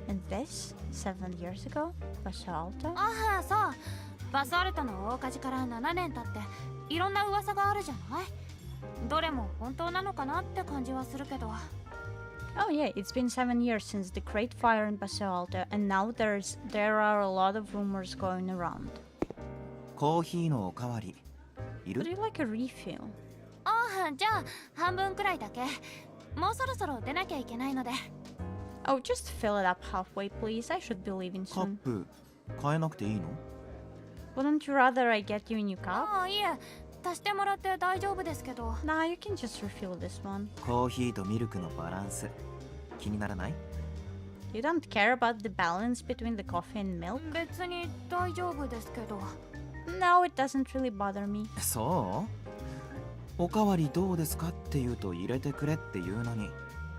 And this, 7 years ago, Basalto? ああ、そう。バサルトの大火事から7年経っていろんな噂があるじゃない。どれも本当なのかなって感じはするけど。Oh yeah, it's been 7 years since the Great Fire in Basalto, and now there are a lot of rumors going around. コーヒーのおかわりいる？ Would you like a refill? ああ、じゃあ半分くらいだけ。もうそろそろ出なきゃいけないので。Oh, just fill it up halfway, please. I should be leaving カッ soon. プ変えなくていいの？ Wouldn't you rather I get you a new cup? ああ、いえ。足してもらって大丈夫ですけど。Nah, you can just refill this one. コーヒーとミルクのバランス気にならない？ You don't care about the balance between the coffee and milk? 別に大丈夫ですけど。No, it doesn't really bother me. そう？おかわりどうですかって言うと入れてくれって言うのに、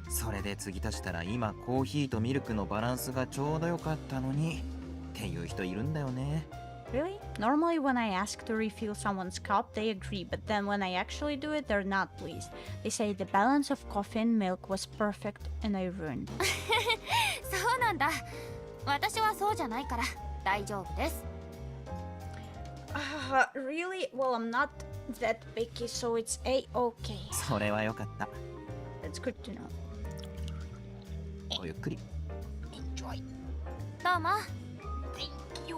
それで継ぎ足したら今コーヒーとミルクのバランスがちょうどよかったのにっていう人いるんだよね。Really? Normally when I ask to refill someone's cup, they agree, but then when I actually do it, they're not pleased. They say the balance of coffee and milk was perfect and I ruined it. そうなんだ。私はそうじゃないから大丈夫です。Really? Well, I'm not that picky, so it's A-okay. それはよかった。That's good to know. ごゆっくり。Enjoy. どうも。Thank you.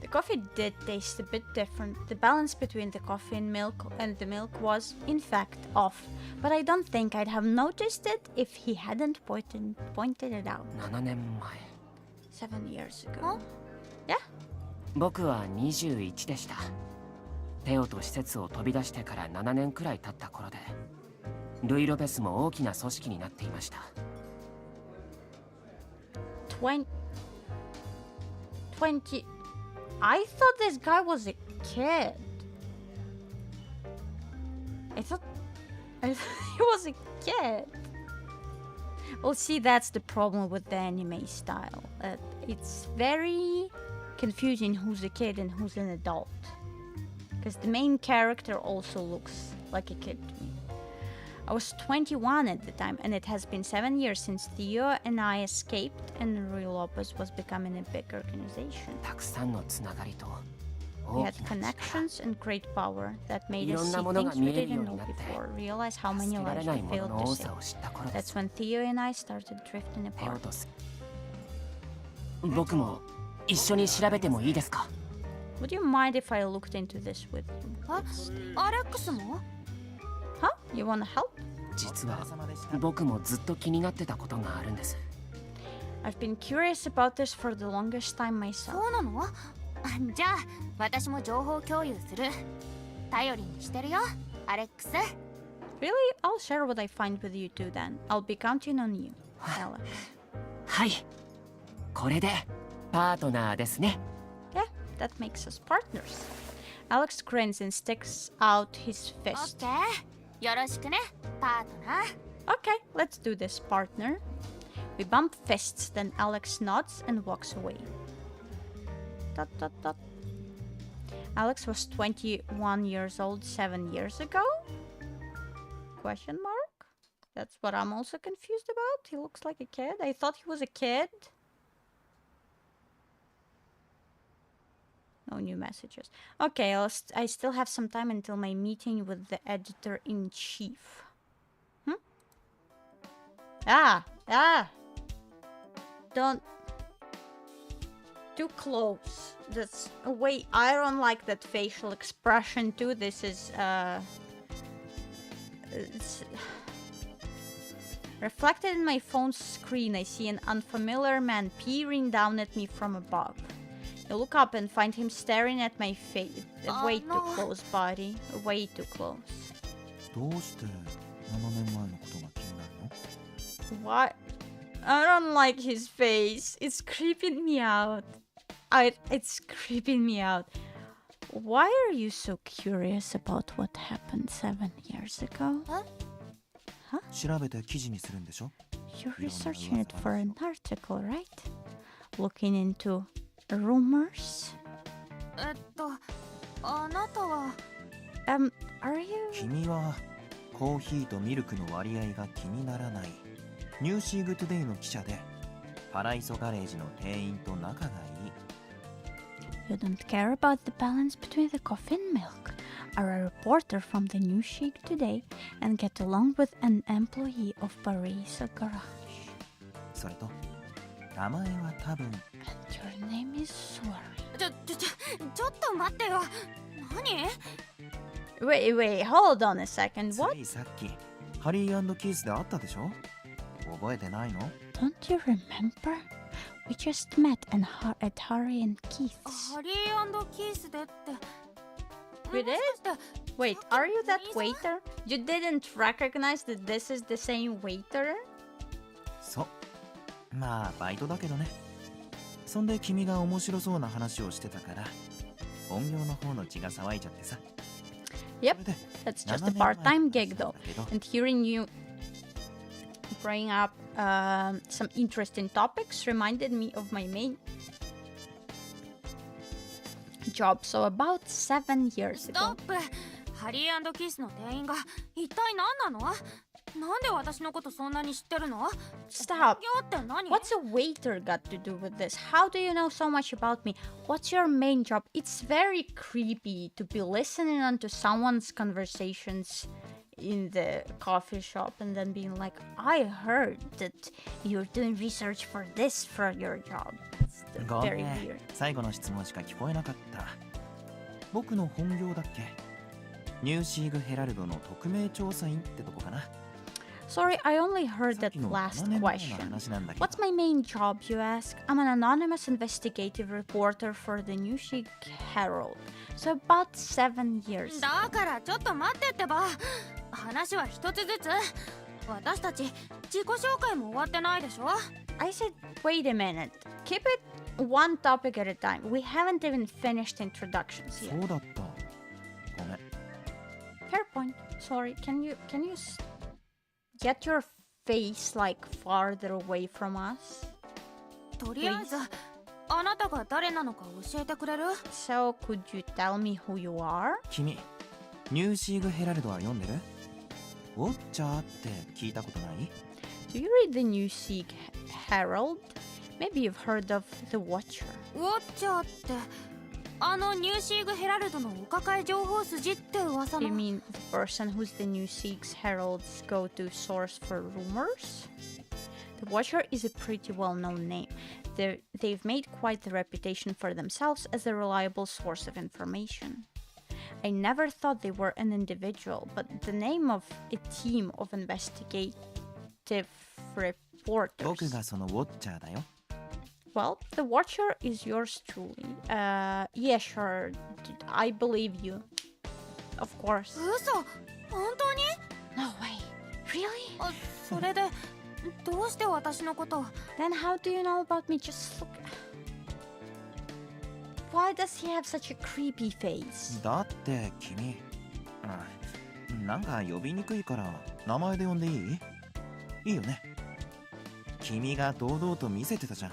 The coffee did taste a bit different. The balance between the coffee and the milk was, in fact, off. But I don't think I'd have noticed it if he hadn't pointed it out. 7年前。 7 years ago. Yeah? 僕は21でした。テオと施設を飛び出してから7年くらい経った頃で、ルイ・ロペスも大きな組織になっていました。20. I thought this guy was a kid. I thought he was a kid. Well, see, that's the problem with the anime style. It's very confusing who's a kid and who's an adult. Because the main character also looks like a kid to me. I was 21 at the time, and it has been 7 years since Theo and I escaped, and Rui Lopez was becoming a big organization. たくさんのつながりと We 大 had きな力。 connections and great power that made い us ろん see なものが things 見 we えるよう didn't に know なって before, realize how 助 many けられ lives な we いもの failed の to 多 save. さを知った頃で That's す。 when Theo and I started drifting テオ apart. と僕も一緒に調べてもいいですか？ Would you mind if I looked into this with you? アレックスも？ Huh? You wanna help? 実は僕もずっと気になってたことがあるんです。 I've been curious about this for the longest time myself. そうなの？じゃあ私も情報共有する。頼りにしてるよ、アレックス。Really? I'll share what I find with you too then. I'll be counting on you, Alex. はい。これでパートナーですね。 Yeah, that makes us partners. Alex grins and sticks out his オッ fist. ケー。よろしくね、パートナー。 Okay, let's do this, partner. We bump fists, then Alex nods and walks away. Dot, dot, dot. Alex was 21 years old 7 years ago? Question mark? That's what I'm also confused about. He looks like a kid. I thought he was a kid. No new messages. Okay, I still have some time until my meeting with the editor-in-chief. Don't. Too close. That's. Wait, I don't like that facial expression too. This is, it's reflected in my phone's screen. I see an unfamiliar man peering down at me from above. I look up and find him staring at my face. Way too close, buddy. Way too close. どうして7年前のことが気になるの？ What? I don't like his face. It's creeping me out. It's creeping me out. Why are you so curious about what happened 7 years ago? 調べて記事にするんでしょ？ You're researching it for an article, right? Looking into rumors? あなたは。Are you? 君はコーヒーとミルクの割合が気にならないニューシーグトゥデイの記者でパライソガレージの店員と仲がいい。 You don't care about the balance between the coffee and milk, are a reporter from the New Chic today, and get along with an employee of Parisa Garage. それと名前は多分 And your name is Sori. ちょっと待ってよ。何？ Wait, hold on a second. つ What? いさっきハリー&キースで会ったでしょ。覚えてないの？ Don't you remember? We just met at Harry and Keith's. ハリー&キースでって。 We did? Wait, are you that waiter? You didn't recognize that this is the same waiter? そう。まあバイトだけどね。そんで君が面白そうな話をしてたから本業の方の血が騒いじゃってさ。 Yep, that's just a part-time gig though. And hearing you bring up some interesting topics reminded me of my main job. So about 7 years スト ago. ップ。ハリー&キースの店員が一体何なの？なんで私のことそんなに知ってるの？ Stop. 業って何？ What's a waiter got to do with this? How do you know so much about me? What's your main job? It's very creepy to be listening onto someone's conversations in the coffee shop and then being like, I heard that you're doing research for this for your job. It's ご very めん weird. 最後の質問しか聞こえなかった。僕の本業だっけ？ニューシーグヘラルドの匿名調査員ってとこかな。 Sorry, I only heard that last question. What's my main job, you ask? I'm an anonymous investigative reporter for the New Chic Herald. So about 7 years. だからちょっと待ってってば。話は一つずつ。私たち自己紹介も終わってないでしょ？ I said, wait a minute. Keep it one topic at a time. We haven't even finished introductions そ yet. うだった。ごめん。 Fair point. Sorry, can you get your face like farther away from us? とりあえずあなたが誰なのか教えてくれる？ So, could you tell me who you are? 君、ニューシーグヘラルドは読んでる？ウォッチャーって聞いたことない？ Do you read the New Chic Herald? Maybe you've heard of The Watcher. ウォッチャーってあのニューシーグヘラルドのお抱え情報筋って噂 You の。 mean the person who's the New Chic's Herald's go-to source for rumors? The Watcher is a pretty well-known name. They've made quite the reputation for themselves as a reliable source of information. I never thought they were an individual, but the name of a team of investigative 僕 reporters. がそのウォッチャーだよ。 Well, the Watcher is yours truly. Yeah, sure. I believe you. Of course. 嘘？本当に？ No way. Really? あ、それでどうして私のことを？ Then how do you know about me? Just look. Why does he have such a creepy face? だって君、なんか呼びにくいから名前で呼んでいい？いいよね。君が堂々と見せてたじゃん。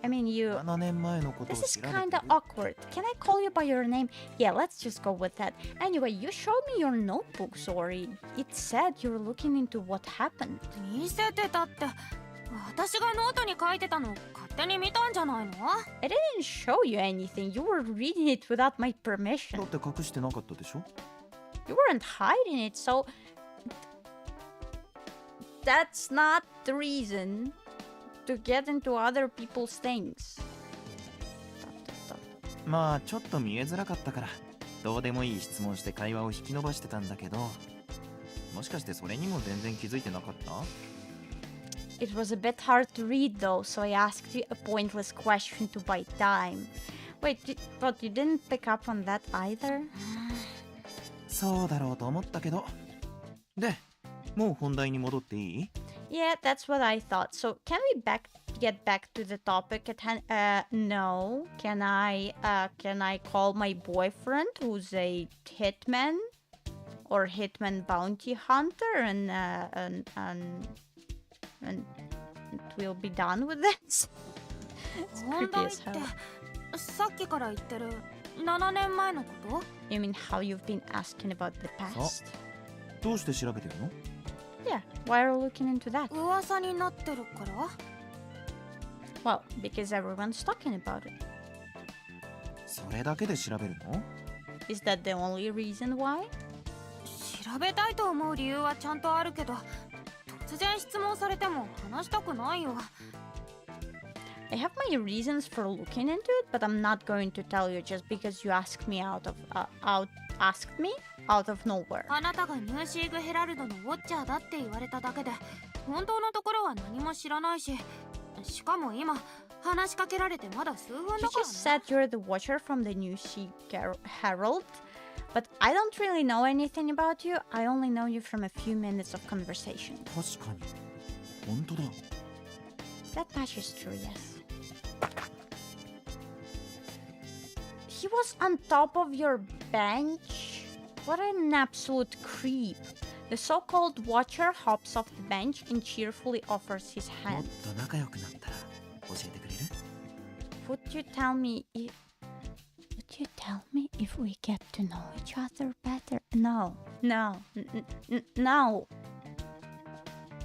I mean, you. 7年前のことを This is 調べて kinda awkward. Can I call you by your name? Yeah, let's just go with that. Anyway, you showed me your notebook, Sorry. It said you're looking into what happened. 見せてたって。私がノートに書いてたの勝手に見たんじゃないの？ I didn't show you anything. You were reading it without my だ permission. って隠してなかったでしょ？ You weren't hiding it, so. That's not the reason to get into other people's things. まあちょっと見えづらかったからどうでもいい質問して会話を引き伸ばしてたんだけど、もしかしてそれにも全然気づいてなかった？ It was a bit hard to read though, so I asked you a pointless question to buy time. Wait, but you didn't pick up on that either? そうだろうと思ったけど。で、もう本題に戻っていい？ Yeah, that's what I thought. So can we get back to the topic at hand? No. Can I call my boyfriend, who's a hitman or hitman bounty hunter, and we'll be done with this? It's 本 creepy 題っ as て hell. さっきから言ってる7年前のこと？ You mean how you've been asking about the past? どうして調べてるの？ Yeah, why are you looking into that? 噂になってるから？ Well, because everyone's talking about it. それだけで調べるの？ Is that the only reason why? 調べたいと思う理由はちゃんとあるけど、突然質問されても話したくないよ。I have my reasons for looking into it, but I'm not going to tell you just because you asked me out of nowhere. あなたがニューシーグヘラルドのウォッチャーだって言われただけで、本当のところは何も知らないし、しかも今話しかけられてまだ数分だ You から just said you're the watcher from the New Sea Herald, but I don't really know anything about you. I only know you from a few minutes of conversation. 確かに。本当だ。 That much is true, yes. He was on top of your bench? What an absolute creep. The so-called watcher hops off the bench and cheerfully offers his もっ hand. と仲良くなったら教えてくれる？ Would you tell me if we get to know each other better? No. No.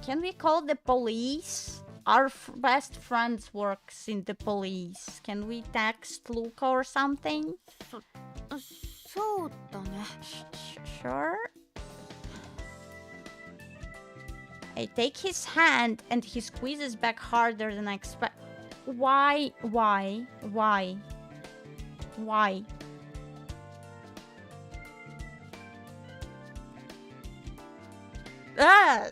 Can we call the police? Our best friend works in the police. Can we text Luca or something? そうだね。Sure. I take his hand and he squeezes back harder than I expect. Why? Ah!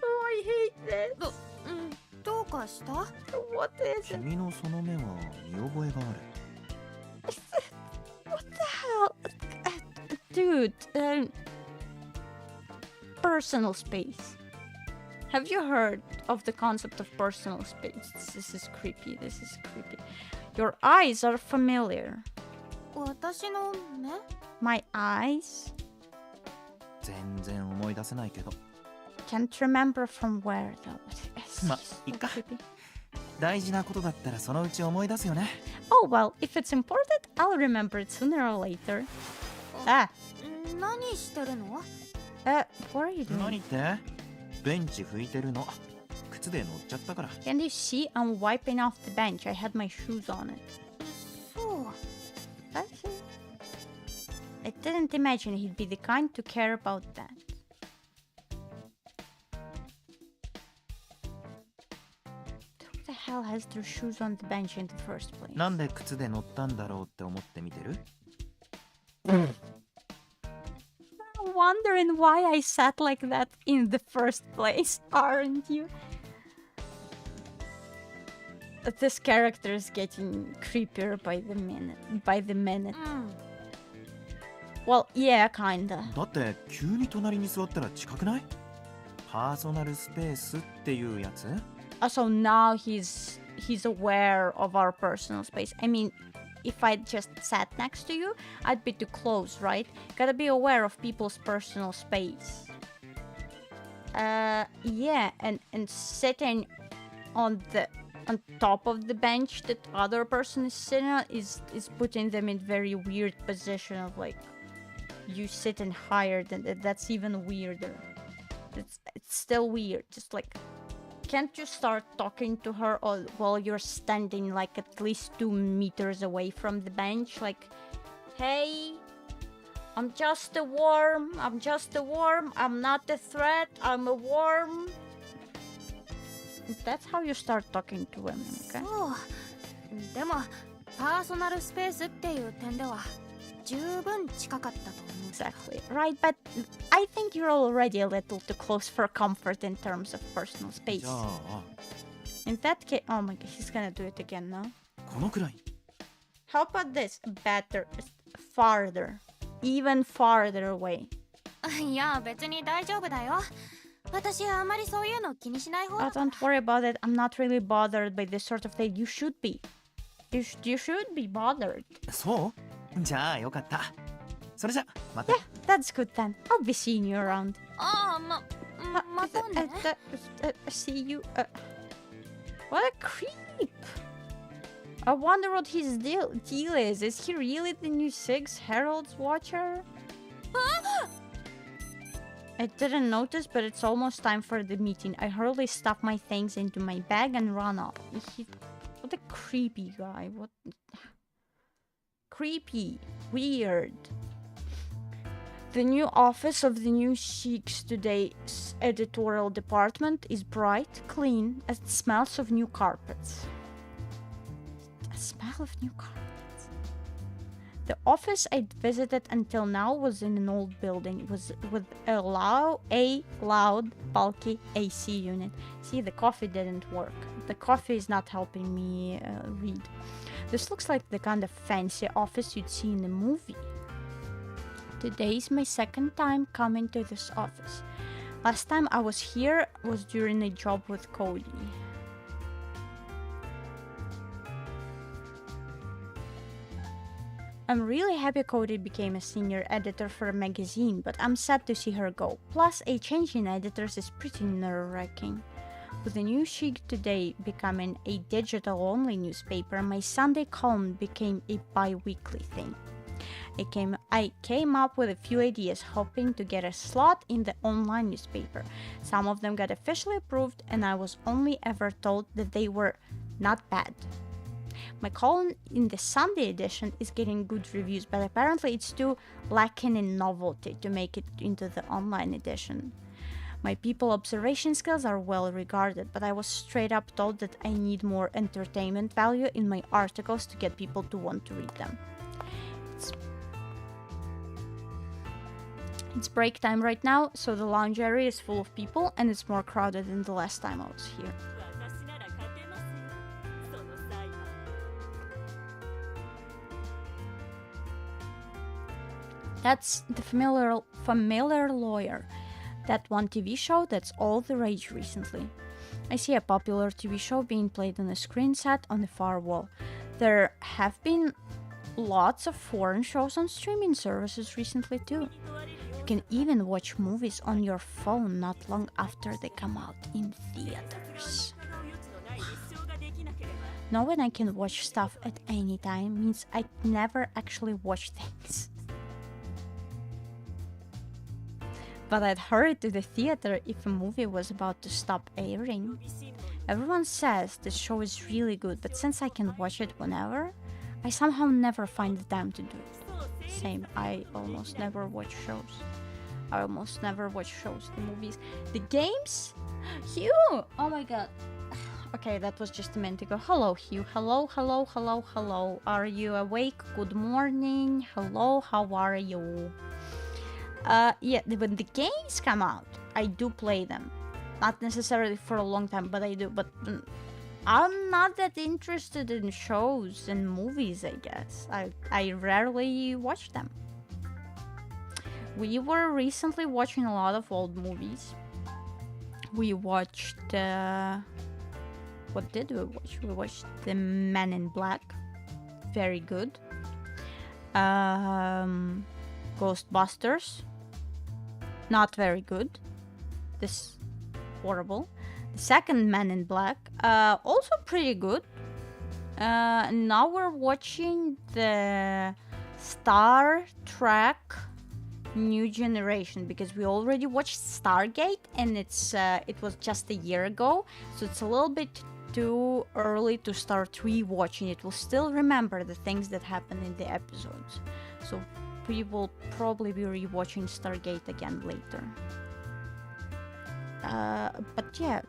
Oh, I hate this. どうかした？ What is it? 君のその目は見覚えがある。 What the hell? Dude, personal space. Have you heard of the concept of personal space? This is creepy. Your eyes are familiar. 私の目？ My eyes? 全然思い出せないけど。 Can't remember from where though. It's ま、 so いっか。 creepy. 大事なことだったらそのうち思い出すよね。 Oh well, if it's important, I'll remember it sooner or later. Ah, 何してるの？ what are you doing? 何って？ベンチ拭いてるの。靴で乗っちゃったから。 Can you see I'm wiping off the bench? I had my shoes on it. そう。 I see. I didn't imagine he'd be the kind to care about that. Who the hell has their shoes on the bench in the first place? なんで靴で乗ったんだろうって思って見てる？ Wondering why I sat like that in the first place, aren't you? This character is getting creepier by the minute. Well, yeah, kinda. だって急に隣に座ったら近くない？パーソナルスペースっていうやつ？ So now he's aware of our personal space. I mean, if I just sat next to you, I'd be too close, right? Gotta be aware of people's personal space. Yeah, and sitting on top of the bench that other person is sitting on is putting them in very weird position of like you sitting higher than that. That's even weirder. It's still weird. Just like, can't you start talking to her while you're standing like at least 2 meters away from the bench? Like, hey, I'm just a worm. I'm not a threat. I'm a worm. That's how you start talking to women, okay? そう。でもパーソナルスペースっていう点では十分近かったと思う。 Exactly. Right, but I think you're already a little too close for comfort in terms of personal space. じゃあ、 In that case, oh my god, he's gonna do it again now. このくらい。 How about this? Better, farther, even farther away. いや別に大丈夫だよ。私あんまりそういうの気にしない方 Oh, だから。 don't worry about it. I'm not really bothered by this sort of thing. You should be. You should be bothered. そう？じゃあよかった。それじゃまた。 Yeah, that's good then. I'll be seeing you around. ああ、またね。See you. What a creep. I wonder what his deal is. Is he really the new Six Heralds Watcher? I didn't notice, but it's almost time for the meeting. I hurriedly stuff my things into my bag and run off. What a creepy guy. What? Creepy. Weird. The new office of the New Sheiks Today's editorial department is bright, clean, and smells of new carpets. A smell of new carpets. The office I'd visited until now was in an old building. It was with a loud, bulky AC unit. See, the coffee didn't work. The coffee is not helping me read. This looks like the kind of fancy office you'd see in a movie. Today is my second time coming to this office. Last time I was here was during a job with Cody. I'm really happy Cody became a senior editor for a magazine, but I'm sad to see her go. Plus, a change in editors is pretty nerve-wracking. With the New Sheik Today becoming a digital-only newspaper, my Sunday column became a bi-weekly thing. I came up with a few ideas, hoping to get a slot in the online newspaper. Some of them got officially approved, and I was only ever told that they were not bad. My column in the Sunday edition is getting good reviews, but apparently it's too lacking in novelty to make it into the online edition. My people observation skills are well regarded, but I was straight up told that I need more entertainment value in my articles to get people to want to read them. It's break time right now, so the lounge area is full of people and it's more crowded than the last time I was here. That's the familiar lawyer. That one TV show that's all the rage recently. I see a popular TV show being played on a screen set on the far wall. There have been lots of foreign shows on streaming services recently too. You can even watch movies on your phone not long after they come out in theaters. Knowing I can watch stuff at any time means I never actually watch things. But I'd hurry to the theater if a movie was about to stop airing. Everyone says the show is really good, but since I can watch it whenever, I somehow never find the time to do it. Same, I almost never watch shows. The movies. The games? Hugh! Oh my god. Okay, that was just a minute ago. Hello, Hugh. Hello. Are you awake? Good morning. Hello, how are you? Yeah, when the games come out, I do play them. Not necessarily for a long time, but I do. But I'm not that interested in shows and movies, I guess. I rarely watch them. We were recently watching a lot of old movies. We watched... what did we watch? We watched The Men in Black. Very good. Ghostbusters. Not very good. This horrible. The second Men in Black, also pretty good. Now we're watching the Star Trek New Generation because we already watched Stargate and it was just a year ago, so it's a little bit too early to start rewatching it. We'll still remember the things that happened in the episodes, so we will probably be rewatching Stargate again later. But yeah,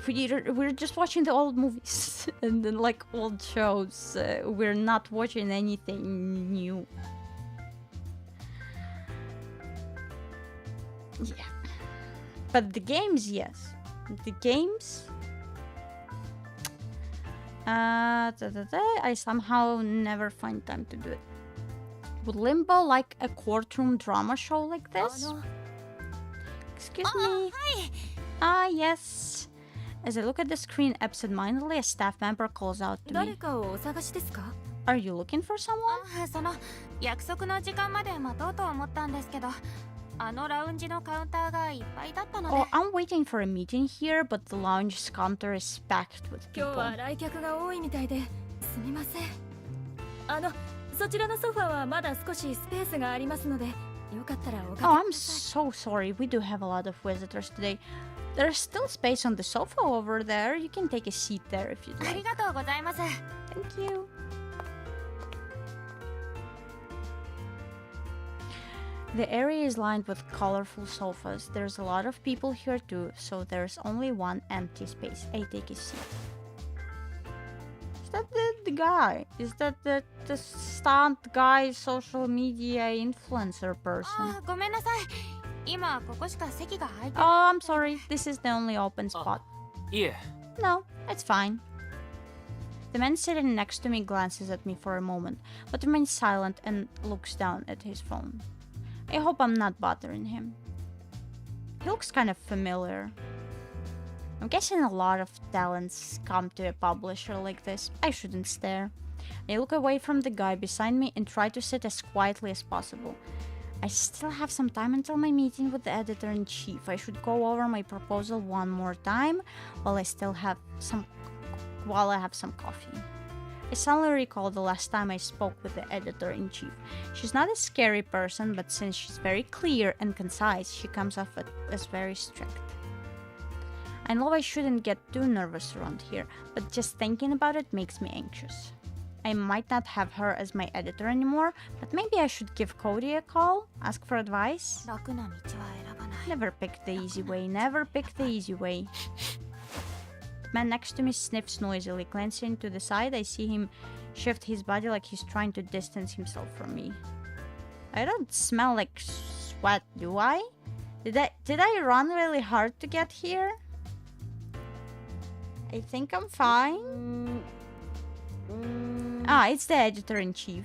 we're just watching the old movies and then like old shows. We're not watching anything new. Yeah, but the games, yes, the games. I somehow never find time to do it. Would Limbo like a courtroom drama show like this? Excuse me. Hi. Ah, yes. As I look at the screen absentmindedly, a staff member calls out to me. Are you looking for someone? その約束の時間まで待とうと思ったんですけど、あのラウンジのカウンターがいっぱいだったので。Oh, I'm waiting for a meeting here, but the lounge's counter is packed with 今日 people. は来客が多いみたいで、すみません。そちらのソファはまだ少しスペースがありますので、よかったらおかけください。 Oh, I'm so sorry. We do have a lot of visitors today. There's still space on the sofa over there. You can take a seat there if you'd あ like. りがとうございます。 Thank you. The area is lined with colorful sofas. There's a lot of people here too, so there's only one empty space. I take a seat. Is that the guy? Is that the stunt guy, social media influencer person? あ、ごめんなさい。今ここしか席が空いて Oh, I'm sorry. This is the only open spot. いえ No, it's fine. The man sitting next to me glances at me for a moment, but remains silent and looks down at his phone. I hope I'm not bothering him. He looks kind of familiar. I'm guessing a lot of talents come to a publisher like this. I shouldn't stare. I look away from the guy beside me and try to sit as quietly as possible. I still have some time until my meeting with the editor-in-chief. I should go over my proposal one more time while I have some coffee. I suddenly recall the last time I spoke with the editor-in-chief. She's not a scary person, but since she's very clear and concise, she comes off as very strict. I know I shouldn't get too nervous around here, but just thinking about it makes me anxious. I might not have her as my editor anymore, but maybe I should give Cody a call, ask for advice. 楽な道は選ばない。 Never pick the easy way, never pick the easy way. The man next to me sniffs noisily. Glancing to the side, I see him shift his body like he's trying to distance himself from me. I don't smell like sweat, do I? Did I run really hard to get here? I think I'm fine. Ah, it's the editor-in-chief.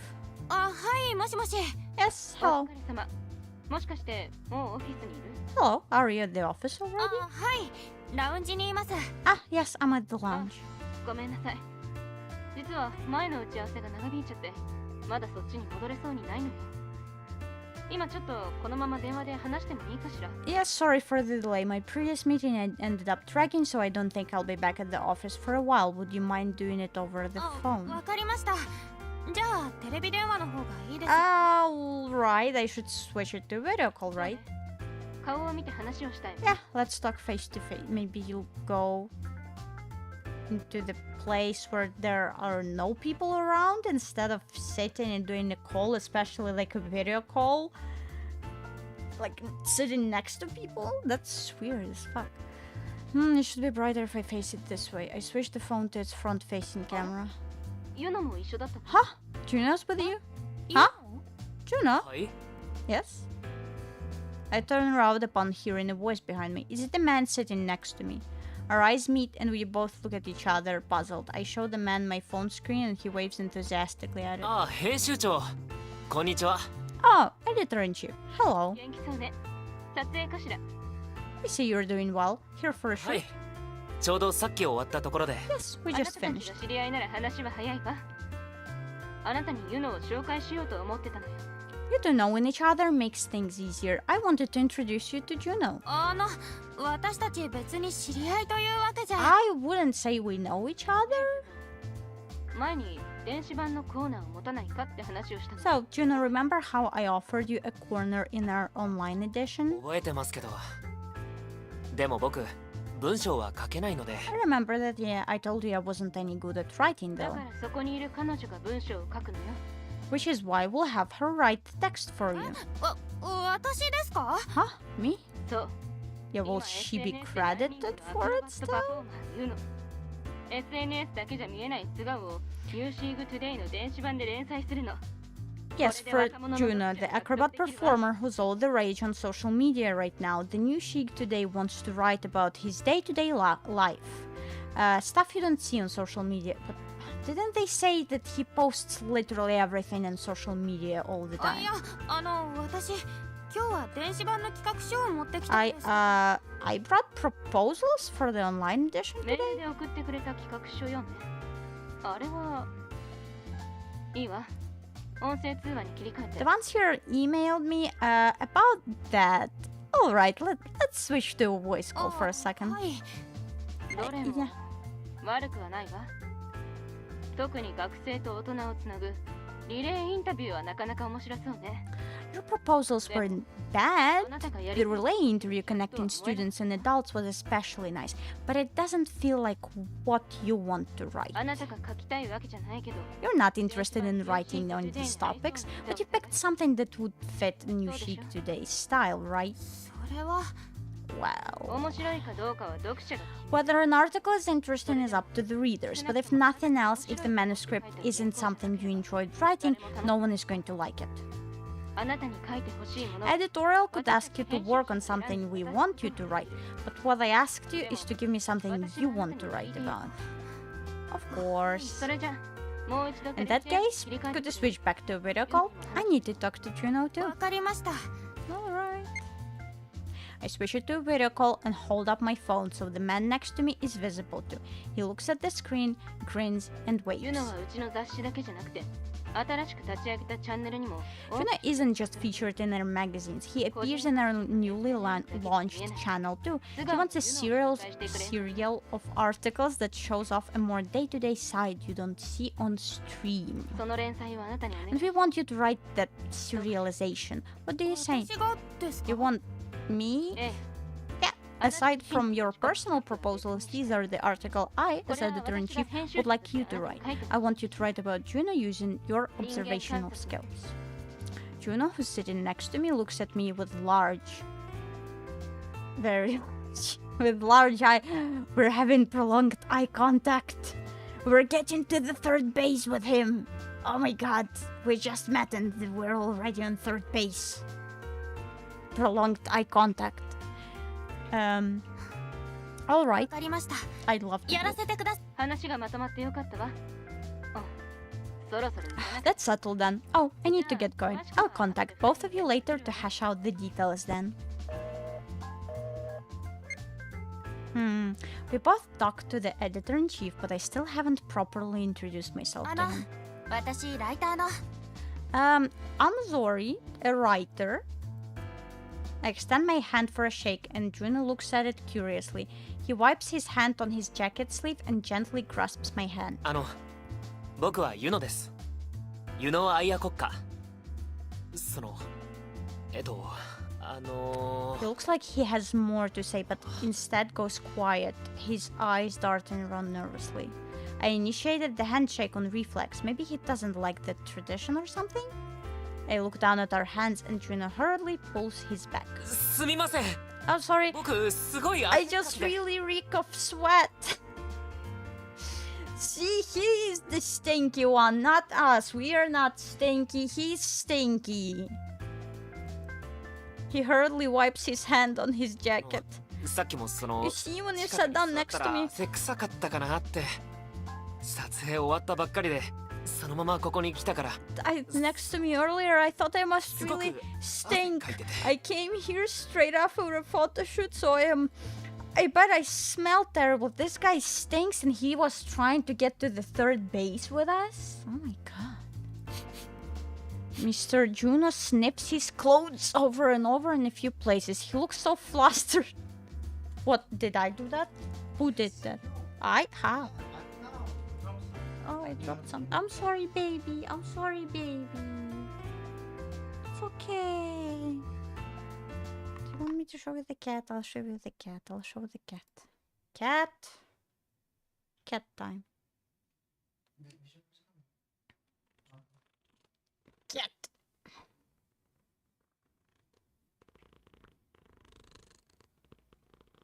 あ、はい、もしもし。 Yes, お hello. 疲れ様。もしかしてもうオフィスにいる？ Hello, are you at the office already? あ、はい。ラウンジにいます。 Ah, yes, I'm at the lounge. ごめんなさい。実は前の打ち合わせが長引いちゃって、まだそっちに戻れそうにないのよ。今ちょっとこのまま電話で話してもいいかしら？ Yes, sorry for the delay. My previous meeting ended up dragging, so I don't think I'll be back at the office for a while. Would you mind doing it over the あ、 phone? わかりました。じゃあテレビ電話の方がいいです。 Alright, I should switch it to video call, right? 顔を見て話をしたい。 Yeah, let's talk face to face. Maybe you'll go into the place where there are no people around instead of sitting and doing a call, especially like a video call. Like sitting next to people? That's weird as fuck. It should be brighter if I face it this way. I switched the phone to its front-facing camera. ユノも一緒だったの？ Huh? Juno's with you? Huh? Juno? はい Yes? I turn around upon hearing a voice behind me. Is it the man sitting next to me? Our eyes meet and we both look at each other, puzzled. I show the man my phone screen and he waves enthusiastically at it. ああ編集長こんにちは Oh, editor-in-chief. Hello. 元気そうね。撮影かしら？ I see you're doing well. Here for a は shoot? いちょうどさっき終わったところで Yes, we あな just たたち finished. が知り合いなら話は早いわ。あなたにユノを紹介しようと思ってたのよ。 You two knowing each other makes things easier. I wanted to introduce you to Juno. 私たち別に知り合いというわけじゃ。I wouldn't say we know each other. 前に電子版のコーナーを持たないかって話をしたの。 So, Juno, remember how I offered you a corner in our online edition? 覚えてますけどでも僕文章は書けないので I remember that, yeah, I told you I wasn't any good at writing だ though. からそこにいる彼女が文章を書くのよ。 Which is why we'll have her write the text for you. 私ですか？ Huh? Me? そう。 Yeah, will she be credited for it still? SNS だけじゃ見えない素顔をニューシーグトゥデイの電子版で連載するの。 Yes, for Juno, the acrobat performer who's all the rage on social media right now, the new Sheik today wants to write about his day-to-day life. Stuff you don't see on social media. But didn't they say that he posts literally everything on social media all the あ、い time? や、私今日は電子版の企画書を持ってきたん I です。 I brought proposals for the online edition メー today. ルで送ってくれた企画書よね。あれはいいわ。音声通話に切り替え The て。 ones here emailed me about that. Alright, let's switch to a voice call for a second. はい。どれも Yeah. 悪くはないわ。特に学生と大人をつなぐリレーインタビューはなかなか面白そうね。 Your proposals weren't bad. The relay interview connecting students and adults was especially nice, but it doesn't feel like what you want to write. あなたが書きたいわけじゃないけど You're not interested in writing on these topics, but you picked something that would fit New Chic today's style, right? それは Well, 面白いかどうかは読者が whether an article is interesting is up to the readers, but if nothing else, if the manuscript isn't something you enjoyed writing, no one is going to like it. あなたに書いてほしいもの Editorial could ask you to work on something we want you to write, but what I asked you is to give me something you want to write about. Of course. それじゃもう一度 In that case, could you switch back to a video call? I need to talk to Juno too. わかりました Alright. I switch it to a video call and hold up my phone so the man next to me is visible too. He looks at the screen, grins, and waves. ユノはうちの雑誌だけじゃなくて新しく立ち上げたチャンネルにも Juno isn't just featured in our magazines, he appears in our newly launched channel too. He wants a serial of articles that shows off a more day-to-day side you don't see on stream. その連載をあなたにお願い And we want you to write that serialization. What do you say? 私がですか You want me? ええ Yeah. Aside from your personal proposals, these are the article I, as editor-in-chief, would like you to write. I want you to write about Juno using your observational skills. Juno, who's sitting next to me, looks at me with with large eye. We're having prolonged eye contact. We're getting to the third base with him. Oh my god, we just met and we're already on third base. Prolonged eye contact. All right. わかりました I'd love to. やらせてください話がまとまってよかったわそろそろ That's settled then. Oh, I need to get going. I'll contact both of you later to hash out the details then. We both talked to the editor-in-chief, but I still haven't properly introduced myself to him. 私ライターの I'm Zori, a writer. I extend my hand for a shake, and Juno looks at it curiously. He wipes his hand on his jacket sleeve and gently grasps my hand. 僕はユノです。ユノアイア国家。He looks like he has more to say, but instead goes quiet. His eyes dart and run nervously. I initiated the handshake on reflex. Maybe he doesn't like the tradition or something? I look down at our hands and Juno hurriedly pulls his back. すみません。 Oh, sorry. 僕すごい I just really reek of sweat. See, he's the stinky one, not us. We are not stinky. He's stinky. He hurriedly wipes his hand on his jacket. さっきも You see when you sat down next to me? 汗臭かったかなって。撮影終わったばっかりで。そのままここに来たから。Next to me earlier, I thought I must really stink. I came here straight after a photo shoot, so I bet I smell terrible. This guy stinks and he was trying to get to the third base with us? Oh my god. Mr. Juno snips his clothes over and over in a few places. He looks so flustered. What, did I do that? Who did that? How? Oh, I dropped some. I'm sorry, baby. I'm sorry, baby. It's okay. Do you want me to show you the cat? I'll show you the cat. I'll show the cat. Cat. Cat time. Cat.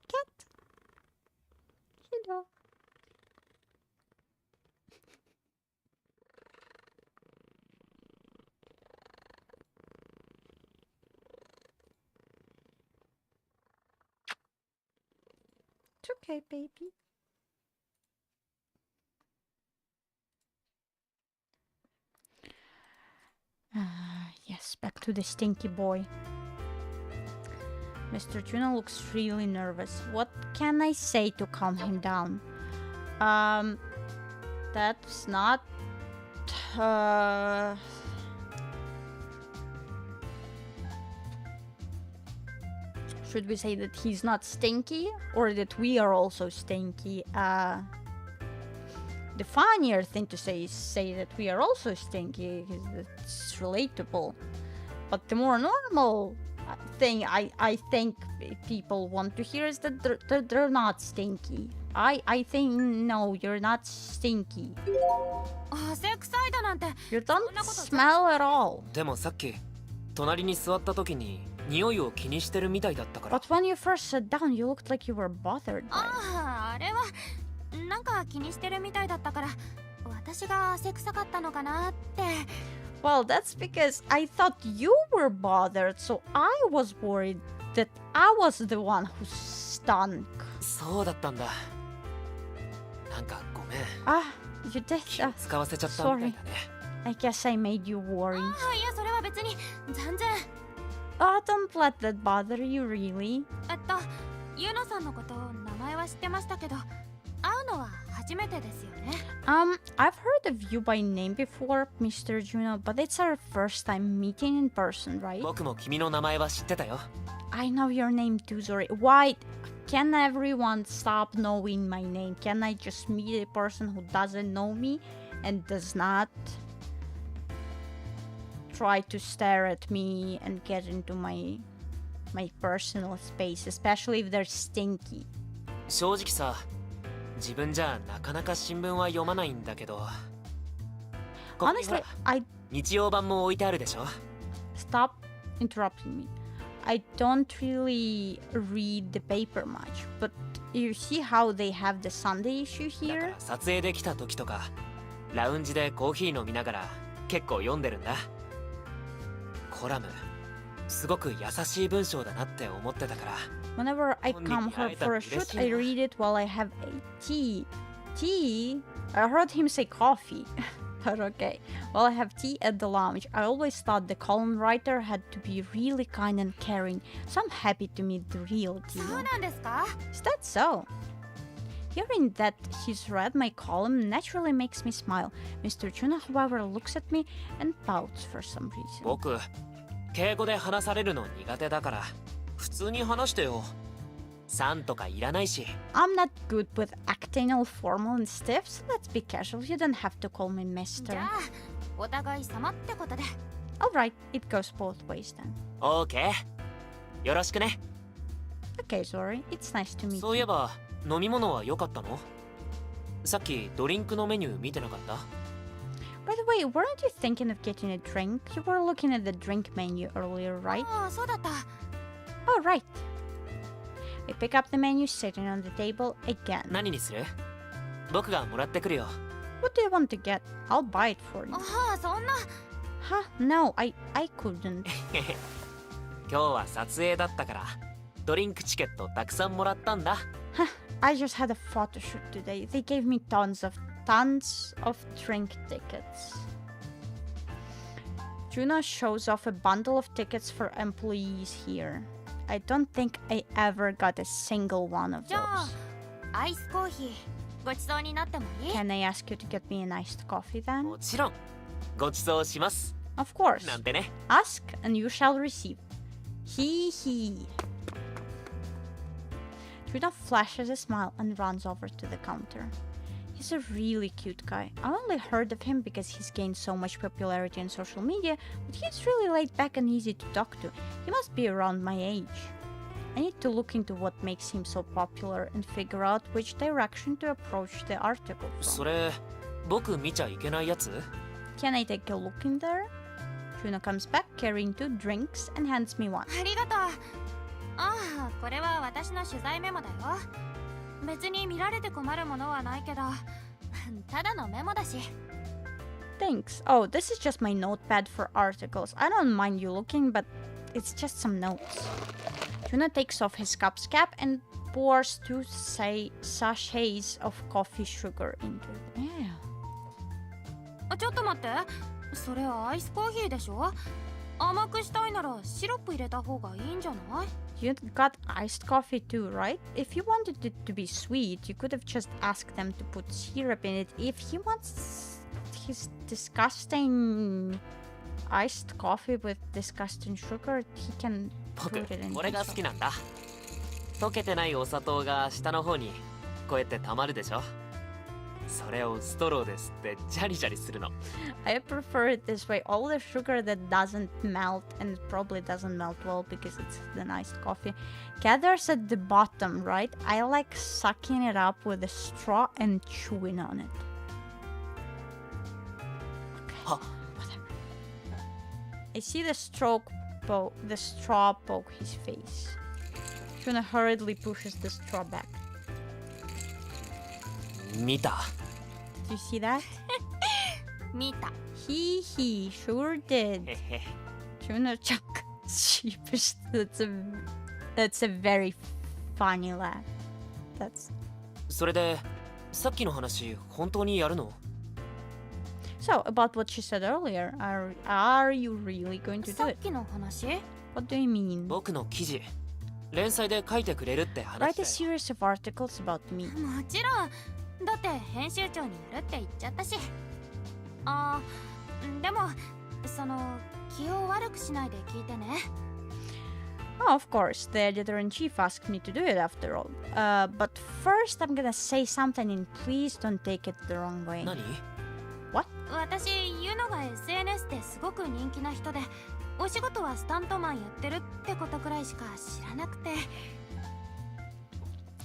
Cat. Hello. It's okay, baby. Yes, back to the stinky boy. Mr. Juno looks really nervous. What can I say to calm him down? That's not... Should we say that he's not stinky? Or that we are also stinky? the funnier thing to say is say that we are also stinky, because it's relatable. But the more normal thing I think people want to hear is that they're not stinky. I think, no, you're not stinky. 汗臭いだなんて You don't smell at all. でもさっき隣に座った時に匂いを気にしてるみたいだったから。 But when you first sat down, you looked like you were bothered by it. あれはなんか気にしてるみたいだったから私が汗臭かったのかなって。 Well, that's because I thought you were bothered, so I was worried that I was the one who stunk. そうだったんだ。なんかごめん。Ah, you did. 使わせちゃったみたいだね。I guess I made you worry. いやそれは別に全然。 Oh, don't let that bother you, really. ユノさんのこと名前は知ってましたけど会うのは初めてですよね。I've heard of you by name before, Mr. Juno, but it's our first time meeting in person, right? 僕も君の名前は知ってたよ。 I know your name too, Zori. Why can everyone stop knowing my name? Can I just meet a person who doesn't know me and does not try to stare at me and get into my personal space, especially if they're stinky? 正直さ、自分じゃなかなか新聞は読まないんだけど。 Honestly, I 日曜版も置いてあるでしょ。 Stop interrupting me. I don't really read the paper much, but you see how they have the Sunday issue だか here? ら撮影できた時とか、ラウンジでコーヒー飲みながら結構読んでるんだ。コラム、すごく優しい文章だなって思ってたから。 Whenever I come home for a shoot, I read it while I have a tea. Tea? I heard him say coffee. But okay. While I have tea at the lounge, I always thought the column writer had to be really kind and caring, so I'm happy to meet the real Tio. そうなんですか? Is that so? Hearing that he's read my column naturally makes me smile. Mr. Tuna, however, looks at me and pouts for some reason. 僕、敬語で話されるの苦手だから、普通に話してよ。さんとかいらないし。 I'm not good with acting all formal and stiff, so let's be casual. You don't have to call me Mr. じゃあお互い様ってことで。 Alright, it goes both ways then. OK。よろしくね。Okay, Zori, it's nice to meet you. そういえば、飲み物は良かったの？さっきドリンクのメニュー見てなかった？ By the way, weren't you thinking of getting a drink? You were looking at the drink menu earlier, right? ああ、そうだった。 Oh, right. We pick up the menu sitting on the table again. 何にする？僕がもらってくるよ。 What do you want to get? I'll buy it for you. ああ、そんな。Huh? No, I couldn't. 今日は撮影だったから、ドリンクチケットたくさんもらったんだ。Huh, I just had a photo shoot today. They gave me tons of drink tickets. Juna shows off a bundle of tickets for employees here. I don't think I ever got a single one of じゃあ those. アイスコーヒーごちそうになってもいい？ Can I ask you to get me an iced coffee then? もちろん、ごちそうします。 Of course. なんてね。 Ask and you shall receive. Hee hee. Juna flashes a smile and runs over to the counter. He's a really cute guy. I only heard of him because he's gained so much popularity on social media, but he's really laid back and easy to talk to. He must be around my age. I need to look into what makes him so popular and figure out which direction to approach the article そ from. れ、僕見ちゃいけないやつ？ Can I take a look in there? Juna comes back carrying 2 drinks and hands me one. ありがとう。ああ、これは私の取材メモだよ。別に見られて困るものはないけど、ただのメモだし。Thanks. Oh, this is just my notepad for articles. I don't mind you looking, but it's just some notes. Juna takes off his cup's cap and pours 2 sachets of coffee sugar into it. Yeah. あ、ちょっと待って。それアイスコーヒーでしょ？甘くしたいならシロップ入れた方がいいんじゃない？ You got iced coffee too, right? If you wanted it to be sweet, you could have just asked them to put syrup in it. If he wants his disgusting iced coffee with disgusting sugar, he can 僕 put it in これが himself. 好きなんだ。溶けてないお砂糖が下の方にこうやってたまるでしょ。それをストローで吸ってジャリジャリするの。 I prefer it this way. All the sugar that doesn't melt, and it probably doesn't melt well because it's the iced coffee, gathers at the bottom, right? I like sucking it up with a straw and chewing on it. Okay, whatever. I see the straw poke his face. Juna hurriedly pushes the straw back. 見た。 Do you see that? 見た。 He sure did. Juna chuck sheepish. That's a very funny laugh. That's それでさっきの話本当にやるの？ so about what she said earlier. Are you really going to do さっ it? きの話？ What do you mean? 僕の記事連載で書いてくれるって話 Write だ a よ。 series of articles about me. もちろん。だって編集長にやるって言っちゃったし。あー、でもその気を悪くしないで聞いてね。Oh, of course, the editor-in-chief asked me to do it after all. But first I'm gonna say something and please don't take it the wrong way. 何？ What? 私ユノが SNS ですごく人気な人で、お仕事はスタントマンやってるってことくらいしか知らなくて。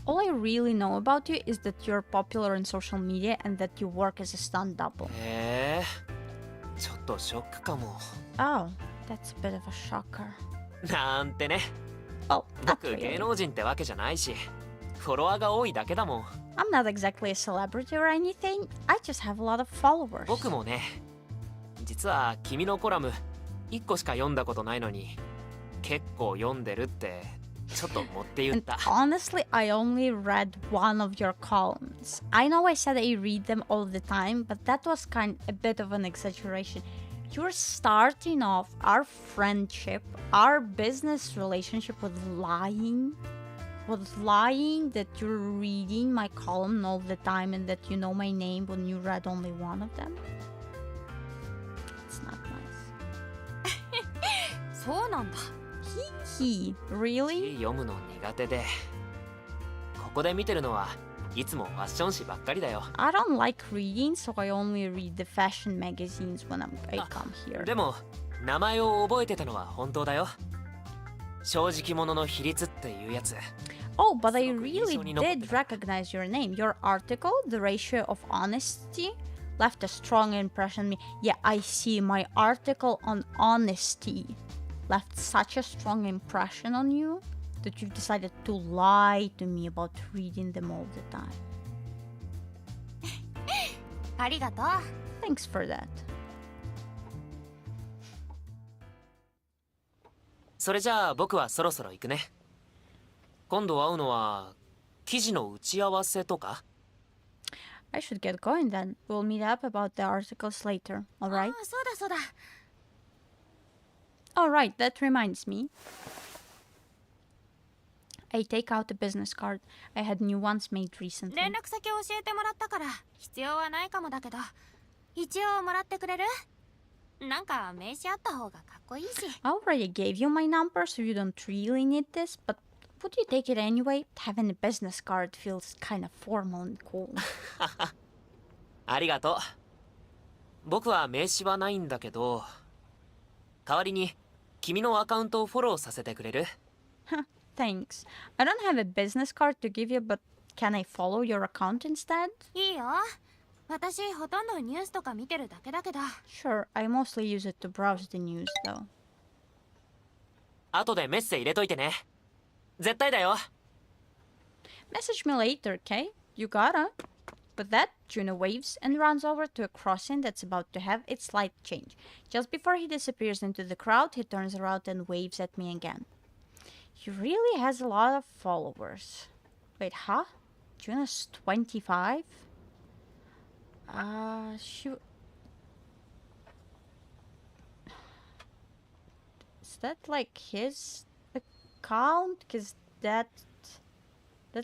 All I really know about you is that you're popular on social media and that you work as a stunt double. ちょっとショックかも。 Oh, that's a bit of a shocker. なんてね。 Well, not 僕芸 really. 能人ってわけじゃないし、フォロワーが多いだけだもん。 I'm not exactly a celebrity or anything. I just have a lot of followers. 僕もね、実は君のコラム1個しか読んだことないのに、結構読んでるってちょっと持って言っ And た。 honestly, I only read one of your columns. I know I said I read them all the time, but that was a bit of an exaggeration. You're starting off our friendship, our business relationship with lying that you're reading my column all the time and that you know my name when you read only one of them. It's not nice. そうなんだ。Really? 読むの苦手で、ここで見てるのはいつもファッション誌ばっかりだよ。 I don't like reading, so I only read the fashion magazines when I come here. でも名前を覚えてたのは本当だよ。正直者の比率っていうやつ。 Oh, but I really did recognize your name. Your article, The Ratio of Honesty, left a strong impression on me. Yeah, I see. My article on honesty left such a strong impression on you that you've decided to lie to me about reading them all the time. ありがとう。 Thanks for that. それじゃあ僕はそろそろ行くね。今度会うのは記事の打ち合わせとか？ I should get going then. We'll meet up about the articles later, alright? あ、そうだそうだ。 Alright, that reminds me. I take out a business card. I had new ones made recently. 連絡先教えてもらったから必要はないかもだけど、一応もらってくれる？なんか名刺あった方がかっこいいし。 I already gave you my number, so you don't really need this, but would you take it anyway? Having a business card feels kind of formal and cool. ありがとう。僕は名刺はないんだけど、代わりに君のアカウントをフォローさせてくれる？ Thanks. I don't have a business card to give you, but can I follow your account instead? いいよ。私ほとんどニュースとか見てるだけだけど。 Sure, I mostly use it to browse the news, though. 後でメッセ入れといてね。絶対だよ。 Message me later, okay? You gotta. With that, Juno waves and runs over to a crossing that's about to have its light change. Just before he disappears into the crowd, he turns around and waves at me again. He really has a lot of followers. Wait, huh? Juno's 25? Is that like his account? Because that's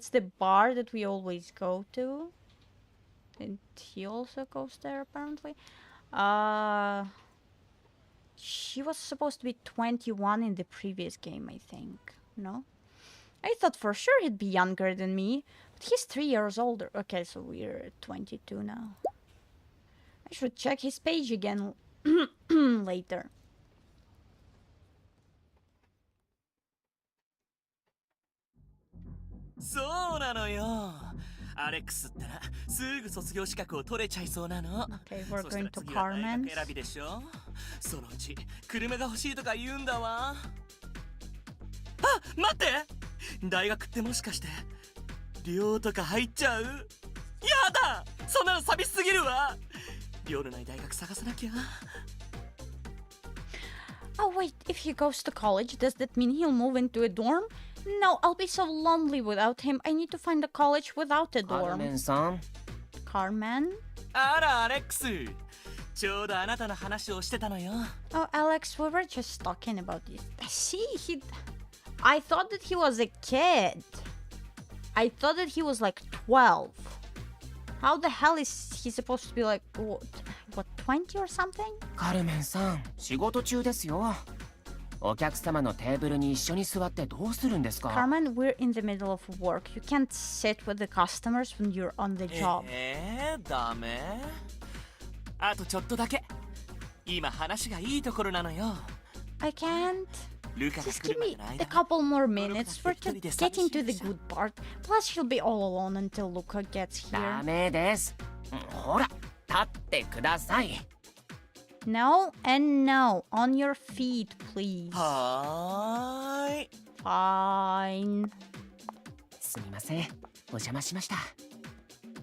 the bar that we always go to. And he also goes there apparently. She was supposed to be 21 in the previous game, I think. No? I thought for sure he'd be younger than me, But he's 3 years older. Okay, so we're 22 now. I should check his page again later. そうなのよ。アレックスってな、すぐ卒業資格を取れちゃいそうなの。Okay, we're そしたら going to 次は大学 Carmen's. 選びでしょ。そのうち車が欲しいとか言うんだわ。あ、待って。大学ってもしかして寮とか入っちゃう？やだ。そんなの寂しすぎるわ。寮のない大学探さなきゃ。Oh wait, if he goes to college, does that mean he'll move into a dorm? No, I'll be so lonely without him. I need to find a college without a カルメ dorm. ンさん Carmen? あらアレックス。ちょうどあなたの話をしてたのよ。Oh, Alex, we were just talking about this. See, I thought that he was a kid. I thought that he was like 12. How the hell is he supposed to be like, what 20 or something? カルメンさん、仕事中ですよ。お客様のテーブルに一緒に座ってどうするんですか？ Carmen, we're in the middle of work. You can't sit with the customers when you're on the job. ダメ。あとちょっとだけ。今話がいいところなのよ。I can't. ルカが Just 来 give るま me での a 間。 couple more minutes for to get into the good part. Plus, she'll be all alone until Luca gets ダ here. メです。ほら、立ってください。No and no. On your feet, please. はーい。Fine. すみません、お邪魔しました。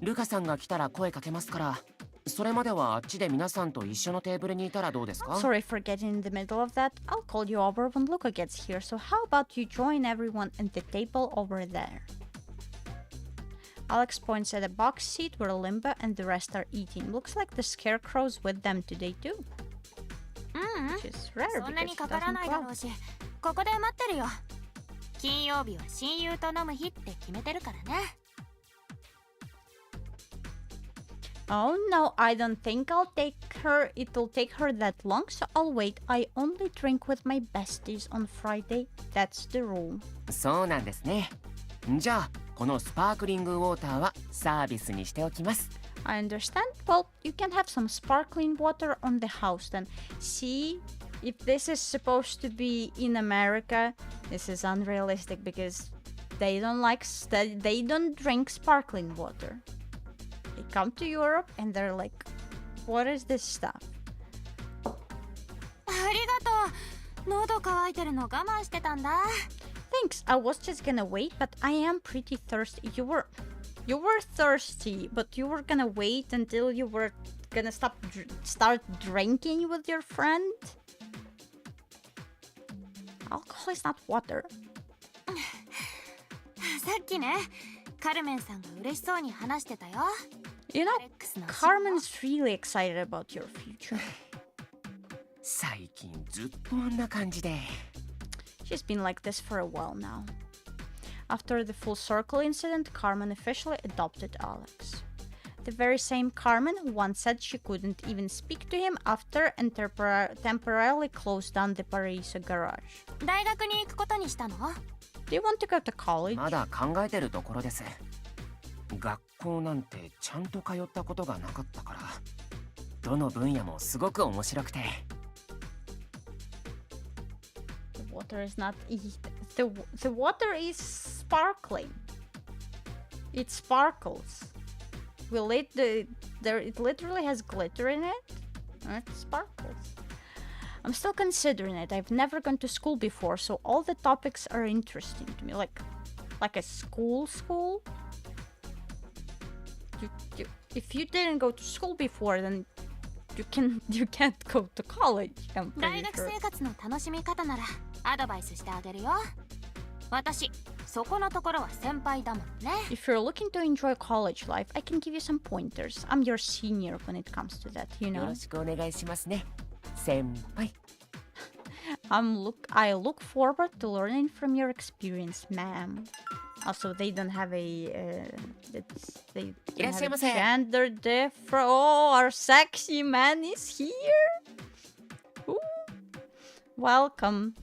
ルカさんが来たら声かけますから、それまではあっちで皆さんと一緒のテーブルにいたらどうですか？ Sorry for getting in the middle of that. I'll call you over when Luca gets here. So how about you join everyone at the table over there? Alex points at a box seat where Limba and the rest are eating. Looks like the scarecrow's with them today too. う Which is rare ん、そんな because に she かから doesn't ないだろ go. うし、ここで待ってるよ。金曜日は親友と飲む日って決めてるからね。Oh no, I don't think it'll take her that long, so I'll wait. I only drink with my besties on Friday. That's the rule. そうなんですね。じゃあ、このスパークリングウォーターはサービスにしておきます。I understand. Well, you can have some sparkling water on the house then. See, if this is supposed to be in America, this is unrealistic because they don't drink sparkling water. They come to Europe and they're like, what is this stuff? ありがとう。喉乾いてるの我慢してたんだ。Thanks. I was just gonna wait, but I am pretty thirsty. You were thirsty, but you were gonna wait until you were gonna start drinking with your friend? Alcohol is not water. さっきね、カルメンさんが嬉しそうに話してたよ。You know, Carmen's really excited about your future. 最近ずっとあんな感じで。She's been like this for a while now. After the full circle incident, Carmen officially adopted Alex. The very same Carmen who once said she couldn't even speak to him after and temporarily closed down the Paraiso garage. 大学に行くことにしたの？ Do you want to go to college? まだ考えてるところです。学校なんてちゃんと通ったことがなかったから、どの分野もすごく面白くて。The water is not the water is sparkling. It sparkles. It literally has glitter in it. And it sparkles. I'm still considering it. I've never gone to school before, so all the topics are interesting to me. Like a school. If you didn't go to school before, then you can't go to college. I'm 大 pretty 学 sure. 生活の楽しみ方ならアドバイスしてあげるよ。私、そこのところは先輩だもんね。If you're looking to enjoy college life, I can give you some pointers. I'm your senior when it comes to that, you よ know. ろしくお願いしますね、先輩。I look forward to learning from your experience, ma'am. Also, they don't have they don't have a gender difference. Oh, our sexy man is here. Ooh. Welcome.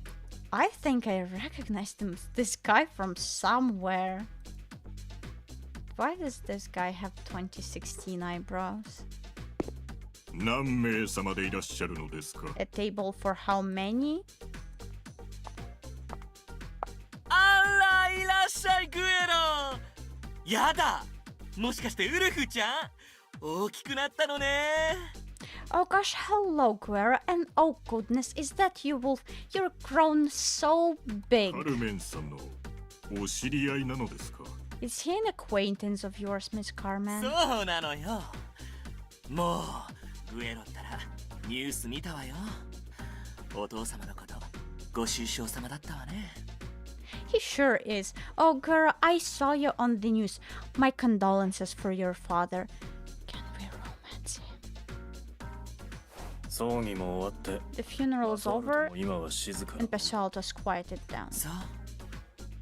I think I recognized this guy from somewhere. Why does this guy have 2016 eyebrows? 何名様でいらっしゃるのですか？ A table for how many? あらいらっしゃいグエロ。やだ、もしかしてウルフちゃん大きくなったのね。 Oh gosh, hello, Guerra, and oh goodness, is that you, Wolf? You're grown so big. カルメンさんのお知り合いなのですか？ Is he an acquaintance of yours, Miss Carmen? そうなのよ。もうグエロったらニュース見たわよ。お父様のことご愁傷様だったわね。 He sure is. Oh, Guerra, I saw you on the news. My condolences for your father. Can we romance him? 葬儀も終わって The funeral's over, 今は静か and Basalto's quieted down. そう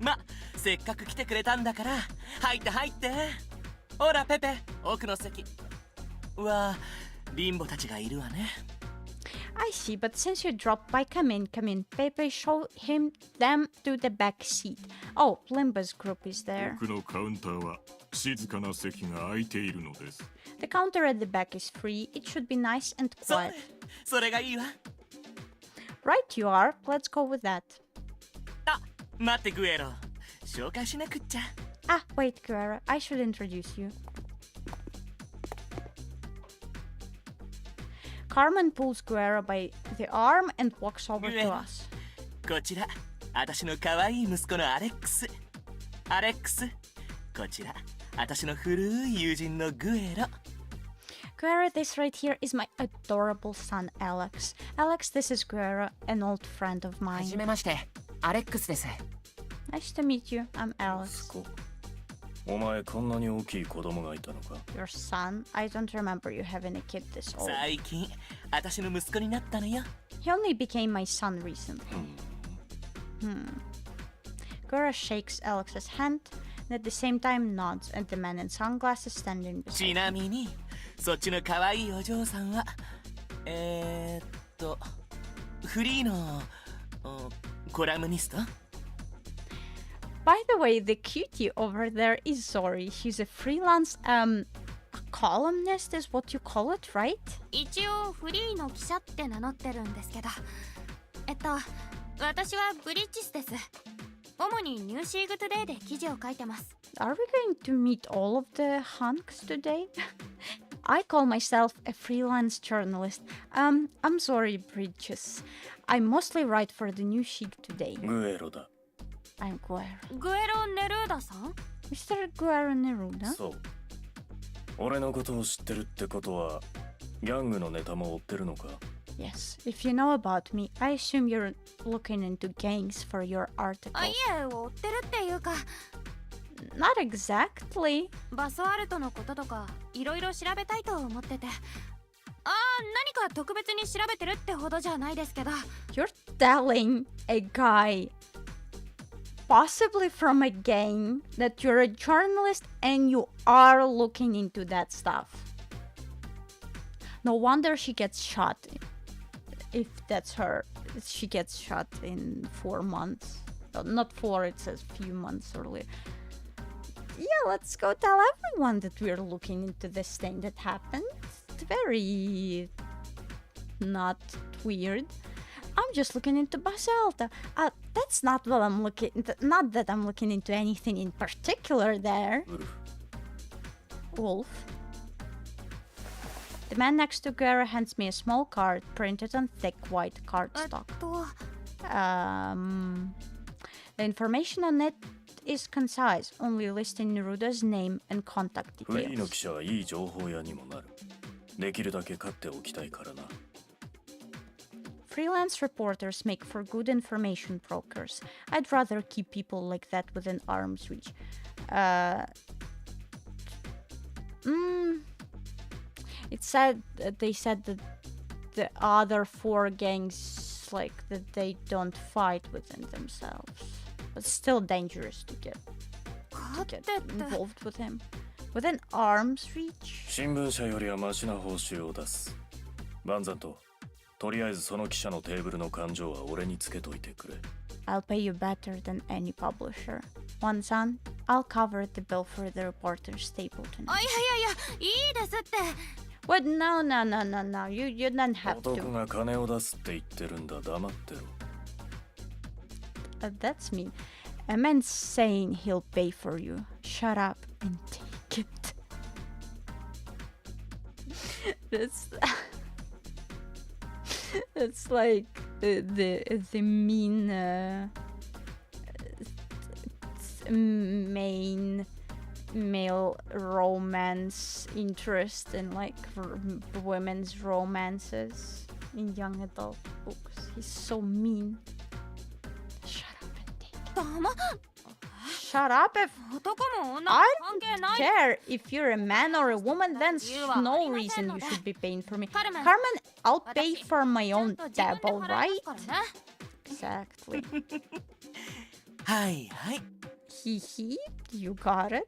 ま、せっかく来てくれたんだから入って入って。ほらペペ、奥の席。うわ、リンボたちがいるわね。 I see, but since you dropped by, come in, come in. Pepe, show them to the back seat. Oh, Limba's group is there. 奥のカウンターは静かな席が空いているのです。 The counter at the back is free. It should be nice and quiet. それがいいわ。 Right you are. Let's go with that. あ、待ってグエロ。紹介しなくっちゃ。 Ah, wait, Guerra. I should introduce you. Carmen pulls Guerra by the arm and walks over to us. こちら、私の可愛い息子のアレックス。アレックス、こちら、私の古い友人のグエロ。 Guerra, this right here is my adorable son, Alex. Alex, this is Guerra, an old friend of は mine. じめまして、アレックスです。 Nice to meet you. I'm Alex. お前こんなに大きい子供がいたのか？ Your son? I don't remember you having a kid this old. 最近、私の息子になったのよ。 He only became my son recently. Guerra shakes Alex's hand and at the same time nods at the man in sunglasses standing beside ち him. なみに、そっちの可愛いお嬢さんは、フリーのコラムニスト？ By the way, the cutie over there is Zori. She's a freelance, a columnist is what you call it, right? 一応フリーの記者って名乗ってるんですけど、私はブリッジスです。主にニューシーグトゥデイで記事を書いてます。 Are we going to meet all of the hunks today? I call myself a freelance journalist. I'm sorry, Bridges. I mostly write for the New Sheik today. グエロだ。I'm Guerra. グエロ・ネルーダさん？ Mr. Guerra Neruda? そう。俺のことを知ってるってことは、ギャングのネタも追ってるのか？ Yes. If you know about me, I assume you're looking into gangs for your あ、 article. いえ、追ってるっていうか、 Not exactly. バスアルトのこととかいろいろ調べたいと思ってて。何か特別に調べてるってほどじゃないですけど。 You're telling a guy, possibly from a gang, that you're a journalist and you are looking into that stuff. No wonder she gets shot. If that's her, she gets shot in 4 months. Not 4, it says few months earlier. Yeah, let's go tell everyone that we're looking into this thing that happened. It's very not weird. I'm just looking into Basalta. That's not what I'm looking. Not that I'm looking into anything in particular there. Wolf. The man next to Guerra hands me a small card printed on thick white cardstock. The information on it is concise, only listing Neruda's name and contact フリーの details. 記者はいい情報屋にもなる。できるだけ勝っておきたいからな。Freelance reporters make for good information brokers. I'd rather keep people like that within arm's reach. It said they said that the other 4 gangs, like, that they don't fight within themselves, but still dangerous to get involved with him. Within arm's reach. 新聞社よりはマシな報酬を出す。バンザンと、とりあえずその記者のテーブルの勘定は俺につけといてくれ。 I'll pay you better than any publisher. Wanzan, I'll cover the bill for the reporter's table あ、 tonight. いやいいですって。 What? No, no, no, no, no. You don't have 男 to. が金を出すって言ってるんだ。黙ってろ。 That's mean. A man's saying he'll pay for you. Shut up and take it. That's that's like the mean main male romance interest in like women's romances in young adult books. He's so mean. Shut up and take it. だま、 Shut up if 男も女も I 関係 don't ない。 care if you're a man or a woman. Then no reason you should be paying for me. Carmen, I'll pay for my own tab, alright? Exactly. はいはい。 Hee, you got it.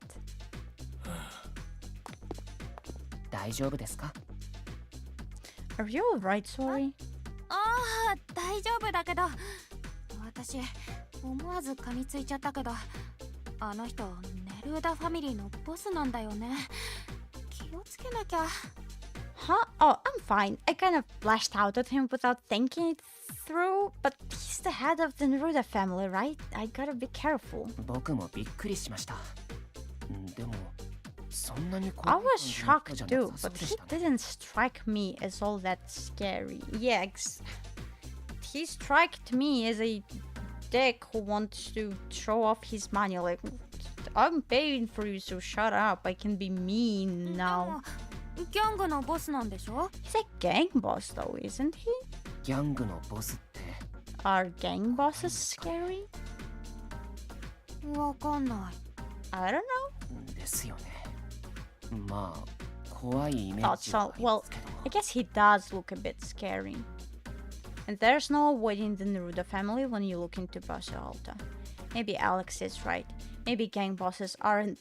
大丈夫ですか？ Are you alright, sorry? ああ、大丈夫だけど、私思わず噛みついちゃったけど、あの人ネルーダファミリーのボスなんだよね。気をつけなきゃ。 Huh? Oh, I'm fine. I kind of lashed out at him without thinking it through, but he's the head of the Neruda family, right? I gotta be careful. 僕もびっくりしました。でもそんなに I 怖い was 感じ shocked の人じゃな too, さそう but で he したね。 didn't strike me as all that scary. Yeah, he struck me as a dick who wants to show off his money. Like, I'm paying for you, so shut up. I can be mean now. ギャングのボスなんでしょ？ He's a gang boss, though, isn't he? ギャングのボスって Are gang bosses scary? わかんない。 I don't know. ですよね。まあ怖いイメ Thought ージは so. あり Well, ますけど。 I guess he does look a bit scary. And there's no avoiding the Neruda family when you look into Bustafellows. Maybe Alex is right. Maybe gang bosses aren't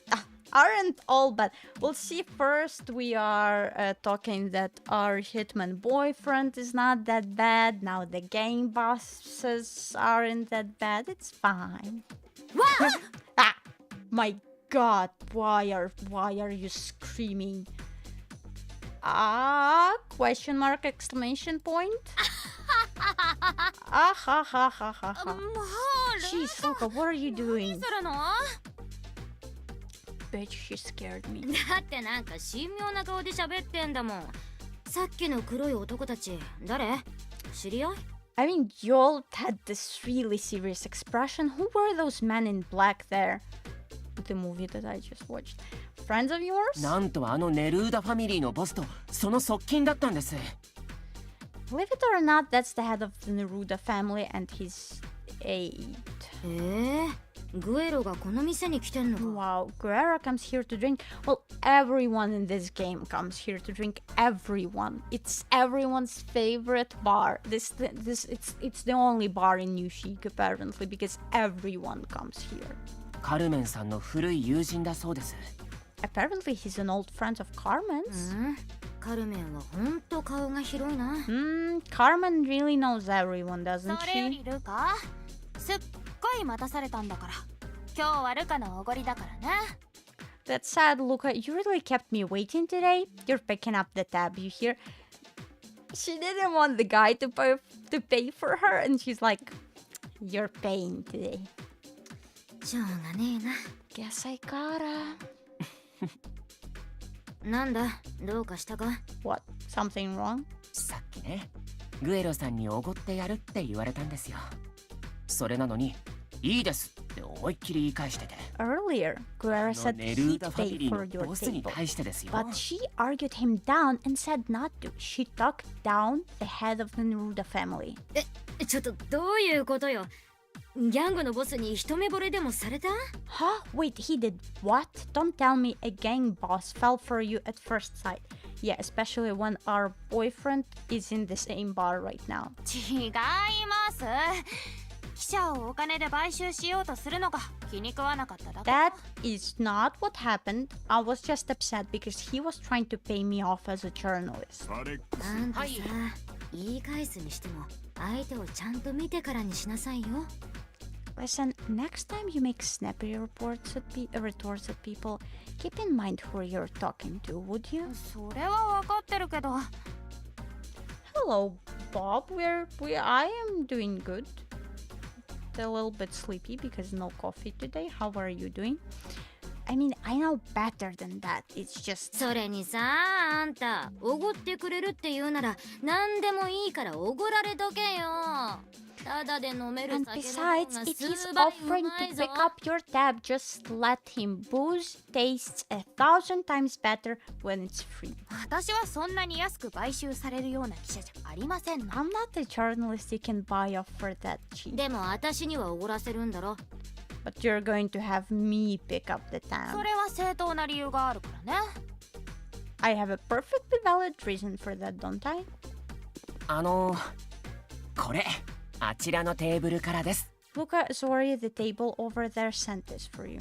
all bad. We'll see. First, we are talking that our hitman boyfriend is not that bad. Now the gang bosses aren't that bad. It's fine. Ah, my God! Why are you screaming? Question mark, exclamation point? Ah, ha, ha, ha, ha, ha. もう Jeez, Luca, what are you 何 doing? するの？ Bitch, she scared me. だってなんか神妙な顔で喋ってんだもん。さっきの黒い男たち誰？知り合い？ I mean, you all had this really serious expression. Who were those men in black there? The movie that I just watched. Friends of yours? なんとあのネルーダファミリーのボスとその側近だったんです。 Believe it or not, that's the head of the Neruda family and his aide. グエロがこの店に来てんのか。 Wow, Guerra comes here to drink. Well, everyone in this game comes here to drink. Everyone. It's everyone's favorite bar. It's the only bar in New Chic apparently because everyone comes here. カルメンさんの古い友人だそうです。 Apparently, he's an old friend of Carmen's. カルメンはほんと顔が広いな。Carmen really knows everyone, そ doesn't れよ she? りルカ、すっごい待たされたんだから。今日はルカのおごりだからね。 That sad, Luca. You really kept me waiting today. You're picking up the tab, you hear? She didn't want the guy to pay for her, and she's like, "You're paying today." しょうがねえな。 Guess I gotta. なんだ、どうかしたか？ What? Something wrong? さっきね、グエロさんにおごってやるって言われたんですよ。それなのに、いいですって思いっきり言い返してて。 Earlier, Guerra said ネルー he'd ダファミ pay リー for の your ボスに table. 対してですよ。 But she argued him down and said not to. She talked down the head of the Neruda family. ちょっとどういうことよ。ギャングのボスに一目惚れでもされた？ Huh? Wait, he did what? Don't tell me a gang boss fell for you at first sight. Yeah, especially when our boyfriend is in the same bar right now. 違います。記者をお金で買収しようとするのが気に食わなかっただけ。 That is not what happened. I was just upset because he was trying to pay me off as a journalist. あんたさ、言い返すにしても相手をちゃんと見てからにしなさいよ。Listen, next time you make snappy retorts at people, keep in mind who you're talking to, would you? それは分かってるけど。 Hello, Bob. I am doing good. A little bit sleepy because no coffee today. How are you doing? I mean, I know better than that. It's just. それにさ、あんた、おごってくれるって言うなら、何でもいいからおごられとけよ。ただで飲める And 酒の方 besides, が if 数 he's 倍う offering まい to ぞ。 pick up your tab, just let him. Booze tastes 1,000 times better when it's free. 私はそんなに安く買収されるような記者じゃありませんの。 I'm not a journalist you can buy off for that cheap. でも私にはおごらせるんだろ。 But you're going to have me pick up the そ tab. れは正当な理由があるからね。 I have a perfectly valid reason for that, don't I? これあちらのテーブルからです。 Luca, Zori, the table over there sent this for you.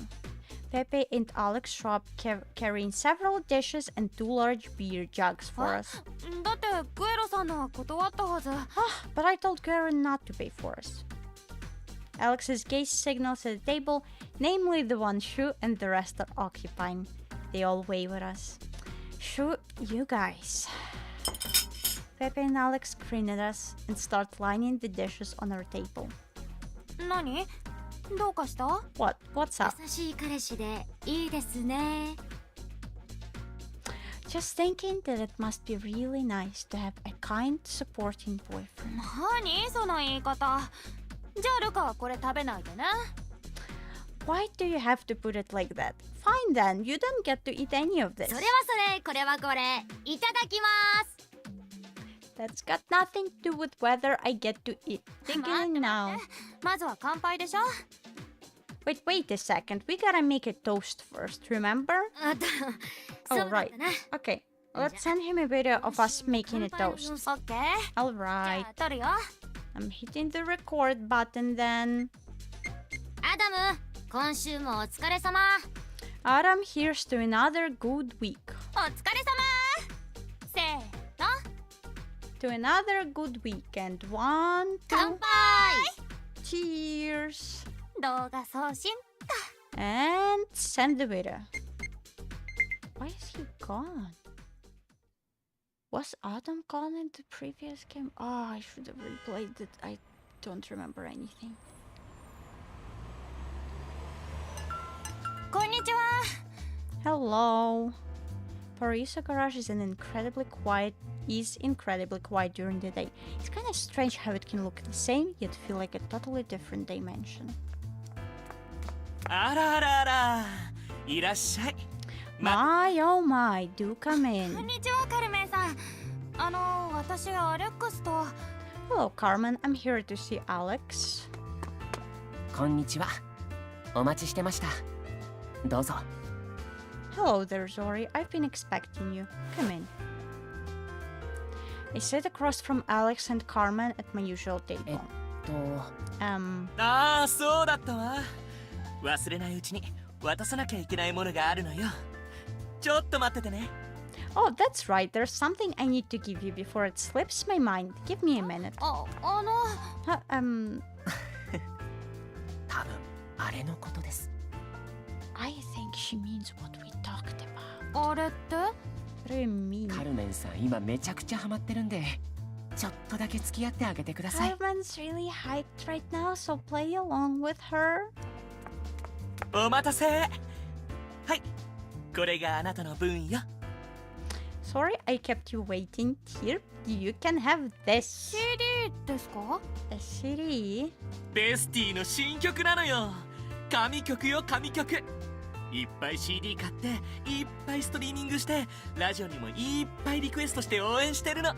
Pepe and Alex show up carrying several dishes and 2 large beer jugs for us. だってグエロさんのは断ったはず。 But I told Guerra not to pay for us. Alex's gaze signals at the table, namely the one Shu and the rest are occupying. They all wave at us. Shu, you guys. Pepe and Alex grin at us and start lining the dishes on our table. 何？どうかした？ What's up? 優しい彼氏でいいですね。 Just thinking that it must be really nice to have a kind, supporting boyfriend. 何その言い方。じゃあルカはこれ食べないでね。 Why do you have to put it like that? Fine then, you don't get to eat any of this. それはそれ、これはこれ。いただきます。 That's got nothing to do with whether I get to eat. Thinking it now. まずは乾杯でしょ。 Wait a second. We gotta make a toast first, remember? あと、 Oh, そうだっ right. たな。 Okay, let's send him a video of us making a toast. オッケー。 Alright. じゃあ撮るよ。 I'm hitting the record button then. アダム、今週もお疲れ様。 Adam, here's to another good week. お疲れ様。せーの。 To another good weekend. 1, 2, 乾杯。 cheers. 動画送信。 And send the video. Why is he gone? Was Adam gone in the previous game? Oh, I should have replayed it. I don't remember anything. こんにちは。 Hello. Parisa Garage is incredibly quiet during the day. It's kind of strange how it can look the same yet feel like a totally different dimension. あらあらあら、いらっしゃい。My oh my, do come こん in. にちはカルメンさん。私アレックスと。 Hello, Carmen. I'm here to see Alex. こんにちは。お待ちしてました。どうぞ。 Hello there, Zori. I've been expecting you. Come in. I sit across from Alex and Carmen at my usual table. ああ、そうだったわ。忘れないうちに渡さなきゃいけないものがあるのよ。ちょっと待っててね。 Oh, that's right. There's something I need to give you before it slips my mind. Give me a minute. あの。多分あれのことです。 I think she means what we talked about. あれって？ What do you mean? カルメンさん今めちゃくちゃハマってるんで、ちょっとだけ付き合ってあげてください。 Carmen's really hyped right now, so play along with her. お待たせ。はい、これがあなたの分よ。 Sorry, I kept you waiting. Here, you can have this. CD ですか？ A CD? ベスティの新曲なのよ。神曲よ、神曲。いっぱい CD 買っていっぱいストリーミングしてラジオにもいっぱいリクエストして応援してるの。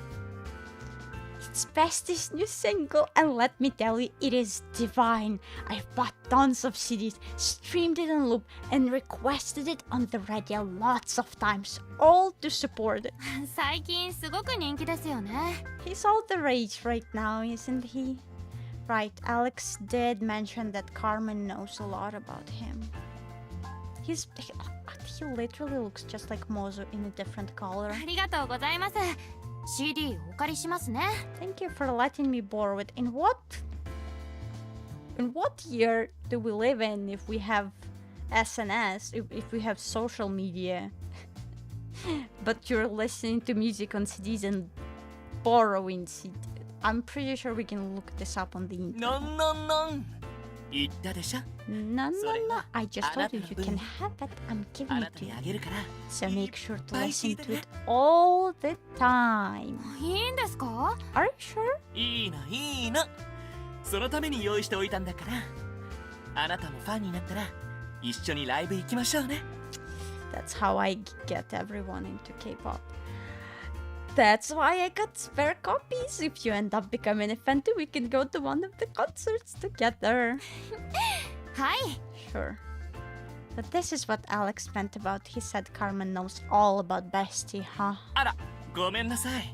It's Bestie's new single, and let me tell you, it is divine. I've bought tons of CDs, streamed it on loop, and requested it on the radio lots of times, all to support it. 最近すごく人気ですよね。 He's all the rage right now, isn't he? Right, Alex did mention that Carmen knows a lot about him. He literally looks just like Mozo in a different color. ありがとうございます。CD お借りしますね。 Thank you for letting me borrow it. In what In what year do we live in if we have SNS, if we have social media, but you're listening to music on CDs and borrowing CDs? I'm pretty sure we can look this up on the internet. No. 言ったでしょ No, I just told you you can have it. I'm giving it to you. So make sure to listen to it all the time. いいんですか? Are you sure? いいのそのために用意しておいたんだからあなたもファンになったら一緒にライブ行きましょうね That's how I get everyone into K-pop. That's why I got spare copies. If you end up becoming a fan too, we can go to one of the concerts together. はい Sure. But this is what Alex meant about he said Carmen knows all about Bestie, huh? あらごめんなさい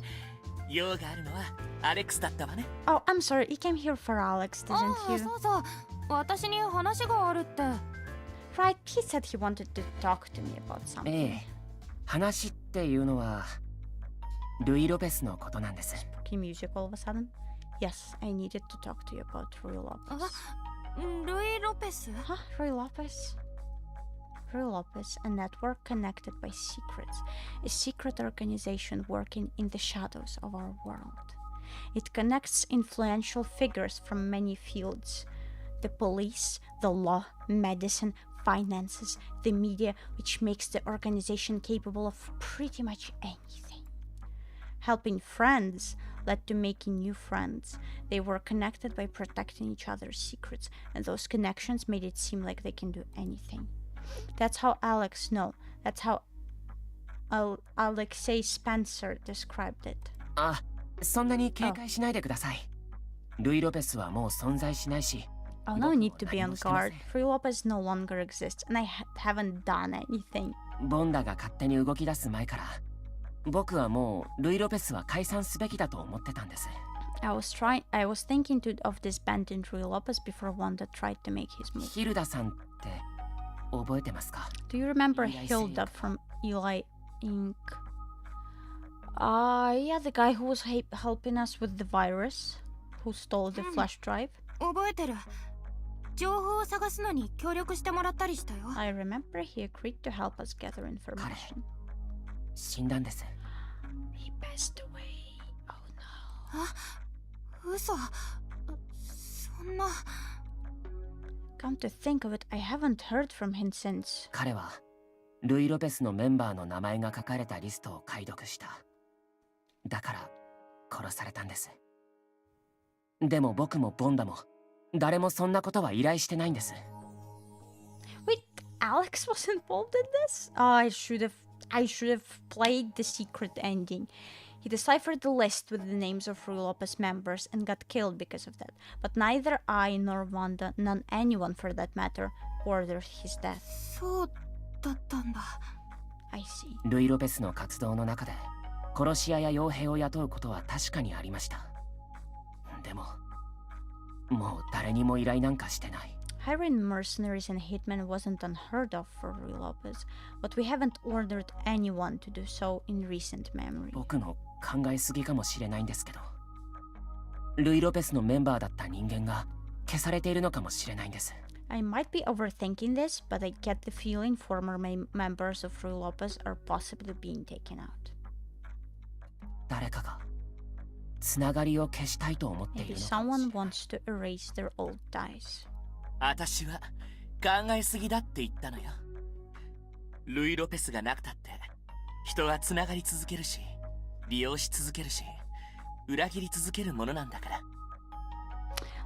用があるのはアレックスだったわね Oh, I'm sorry. You came here for Alex, didn't あ you? そうそう私に話があるって Right, he said he wanted to talk to me about something. ええ、話っていうのはルイ・ロペスのことなんです。Spooky music all of a sudden? Yes, I needed to talk to you about Rui Lopez. ルイ・ロペス Huh? Rui Lopez? Rui Lopez, a network connected by secrets. A secret organization working in the shadows of our world. It connects influential figures from many fields. The police, the law, medicine, finances, the media, which makes the organization capable of pretty much anything. Helping friends led to making new friends. They were connected by protecting each other's secrets, and those connections made it seem like they can do anything. That's how that's how Alexei Spencer described it. あ、そんなに警戒しないでください。ルイ・ロペスはもう存在しないし。Oh, no need to be on guard. Rui Lopez no longer exists, and I haven't done anything. ボンダが勝手に動き出す前から、僕はもうルイ・ロペスは解散すべきだと思ってたんです。I was thinking of disbanding Rui Lopez before Wanda tried to make his move. ヒルダさんって覚えてますか? Do you remember Hilda from Eli Inc? Yeah, the guy who was helping us with the virus, who stole the flash drive. 覚えてる情報を探すのに協力してもらったりしたよ I remember he agreed to help us gather information. 死んだんです。He passed away. Oh no. あ、嘘そんな Come to think of it, I haven't heard from him since. 彼はルイ・ロペスのメンバーの名前が書かれたリストを解読した。だから殺されたんです。でも僕もボンダも誰もそんなことは依頼してないんです。Wait, Alex was involved in this? Oh, I should have played the secret ending. He deciphered the list with the names of Rui Lopez members and got killed because of that. But neither I nor Wanda, none anyone for that matter, ordered his death. そうだったんだ I see. ルイ・ロペスの活動の中で殺し屋や傭兵を雇うことは確かにありました。でももう誰にも依頼なんかしてない。Hiring mercenaries and hitmen wasn't unheard of for Rui Lopez, but we haven't ordered anyone to do so in recent memory. 僕の考えすぎかもしれないんですけど、ルイ・ロペスのメンバーだった人間が消されているのかもしれないんです。I might be overthinking this, but I get the feeling former members of Rui Lopez are possibly being taken out. 誰かがつながりを消したいと思っている Maybe のかもしれ someone ない。 wants to erase their old ties. 私は考えすぎだって言ったのよルイ・ロペスがなくたって人はつながり続けるし利用し続けるし裏切り続けるものなんだから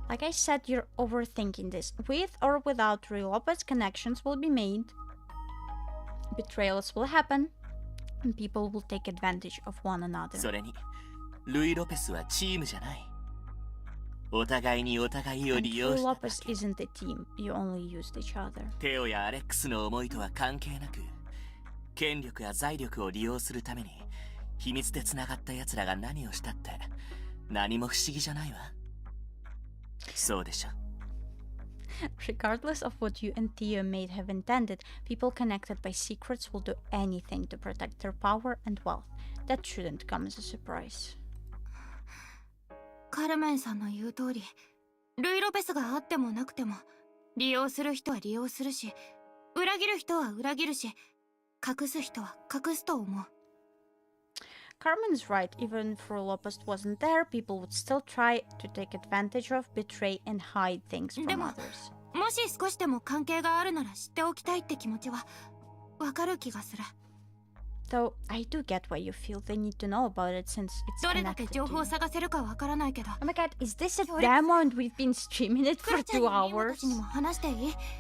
Like I said, you're overthinking this. With or without Rui Lopez, connections will be made, betrayals will happen, and people will take advantage of one another. それにルイ・ロペスはチームじゃないお互いにお互いを And 利用 Rui した Lopez isn't a team. You only used each other. テオやアレックスの思いとは関係なく権力や財力を利用するために秘密でつながった奴らが何をしたって何も不思議じゃないわそうでしょ Regardless of what you and Theo may have intended, people connected by secrets will do anything to protect their power and wealth. That shouldn't come as a surprise. カルメンさんの言う通りルイ・ロペスがあってもなくても利用する人は利用するし、裏切る人は裏切るし、隠す人は隠すと思う。 Carmen's right. Even if Lopez wasn't there, people would still try to take advantage of, betray, and hide things from でも others. もし少しでも関係があるなら知っておきたいって気持ちはわかる気がする。 Though I do get why you feel they need to know about it since it's どれだけ connected 情 to 報 you. を探せるかわからないけど。 Oh my god, is this a demo and we've been streaming it for 2 hours? にも話していい？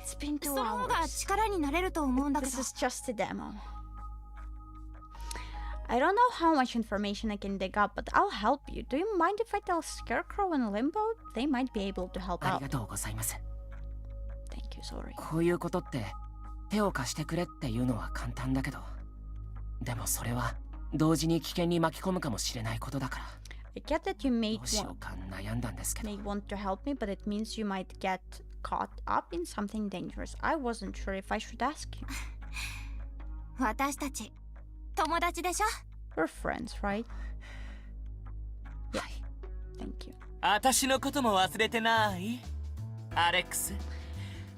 It's been 2その方が hours. 力になれると思うんだけ This ど。 is just a demo. I don't know how much information I can dig up, but I'll help you. Do you mind if I tell Scarecrow and Limbo? They might be able to help あ out. りがとうございます。 Thank you, sorry. こういうことって手を貸してくれっていうのは簡単だけど、でもそれは同時に危険に巻き込むかもしれないことだから。 I get that you どうしようか悩んだんですけど。 may want to help me, but it means you might get caught up in something dangerous. I wasn't sure if I should ask you. 私たち友達でしょ？ We're friends, right? Yeah. Thank you. 私のことも忘れてないアレックス。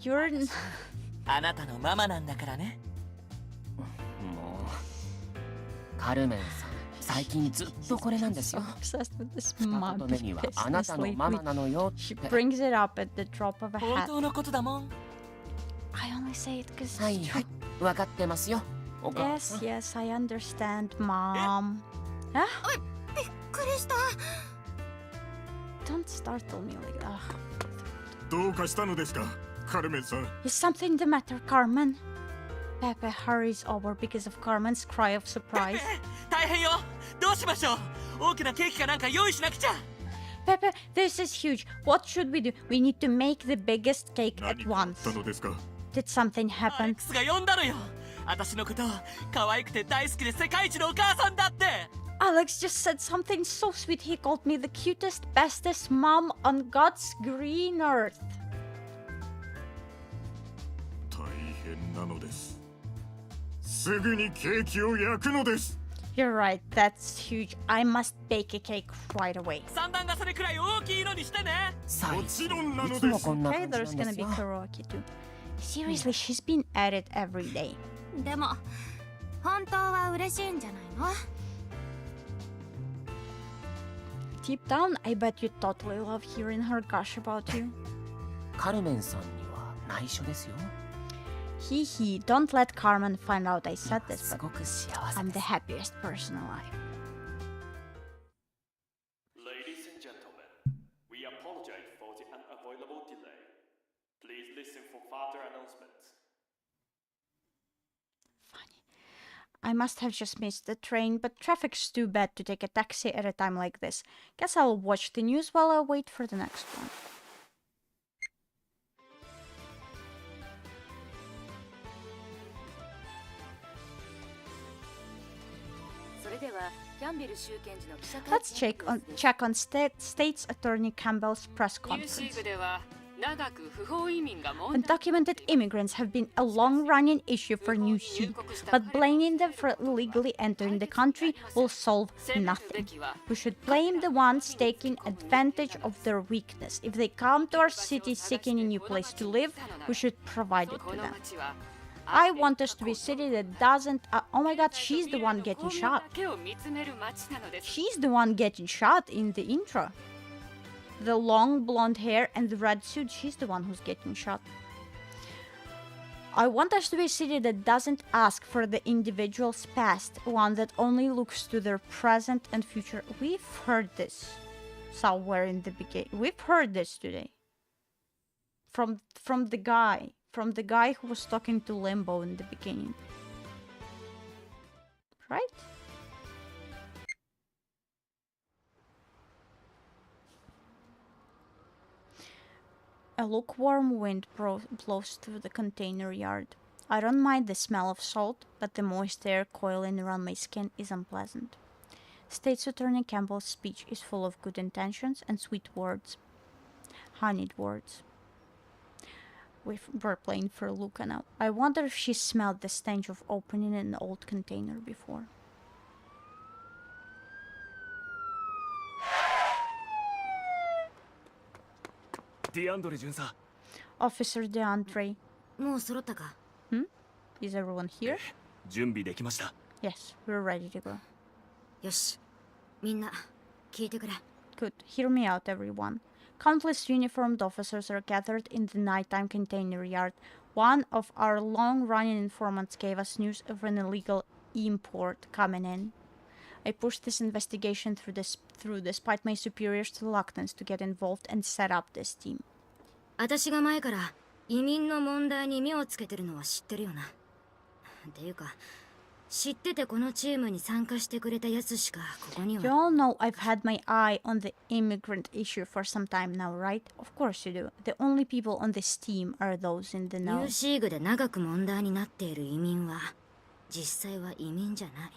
You're あなたのママなんだからね。もうカルメンさん、最近ずっとこれなんですよ。 obsessed with this 二 mom 言目にはあな business たのママ lately. なのよっ She て。 brings it up at the drop of a 本 hat. 当のことだもん。I only say it because はい it's は true. い、分かってますよ。お母さ Yes, ん。 yes, I understand, Mom. Huh? びっくりした。 Don't startle me like that. どうかしたのですか、カルメンさん。 Is something the matter, Carmen? Pepe hurries over because of Carmen's cry of surprise. 大変よ。どうしましょう。大きなケーキかなんか用意しなくちゃ。 Pepe, this is huge. What should we do? We need to make the biggest cake at 何があっ once. たのですか。 Did something アレ happen? ックスが呼んだのよ。私のこと可愛くて大好きで世界一のお母さんだって。 Alex just said something so sweet. He called me the cutest, bestest mom on God's green earth. 大変なのです。すぐにケーキを焼くのです。 You're right, that's huge. I must bake a cake right away. 三段重ねくらい大きいのにしてね。もちろんなのいつです。もこんな Okay, 感じな there's んで gonna す be よ。 karaoke too. Seriously, she's been at it every day. でも本当は嬉しいんじゃないの？ Deep down, I bet you totally love hearing her gush about you. カルメンさんには内緒ですよ。 Hee hee, don't let Carmen find out I said this, す but ごく幸せ I'm で the す。 happiest person alive. Ladies and gentlemen, we apologize for the unavoidable delay. Please listen for further announcements. I must have just missed the train, but traffic's too bad to take a taxi at a time like this. Guess I'll watch the news while I wait for the next one. Let's check on State's Attorney Campbell's press conference. Undocumented immigrants have been a long-running issue for New Sea, but blaming them for illegally entering the country will solve nothing. We should blame the ones taking advantage of their weakness. If they come to our city seeking a new place to live, we should provide it to them. I want us to be a city that doesn't... oh my god, she's the one getting shot. She's the one getting shot in the intro. The long blonde hair and the red suit, she's the one who's getting shot. I want us to be a city that doesn't ask for the individual's past, one that only looks to their present and future. We've heard this somewhere in the beginning. We've heard this today. From the guy who was talking to Limbo in the beginning. Right? A lukewarm wind blows through the container yard. I don't mind the smell of salt, but the moist air coiling around my skin is unpleasant. State's Attorney Campbell's speech is full of good intentions and sweet words. Honeyed words. We're playing for Luca now. I wonder if she smelled the stench of opening an old container before. Officer DeAndre. もう揃ったか？ Is everyone here? 準備できました。 Yes, we're ready to go. よし、みんな聞いてくれ。 Good. Hear me out, everyone. Countless uniformed officers are gathered in the nighttime container yard. One of our long-running informants gave us news of an illegal import coming in. I pushed this investigation through despite my superiors' reluctance to get involved and set up this team. 私が前から移民の問題に目をつけてるのは知ってるよな。っていうか、知っててこのチームに参加してくれたやつしかここには。 You all know I've had my eye on the immigrant issue for some time now, right? Of course you do. The only people on this team are those in the ニ know. ューシーグで長く問題になっている移民は実際は移民じゃない。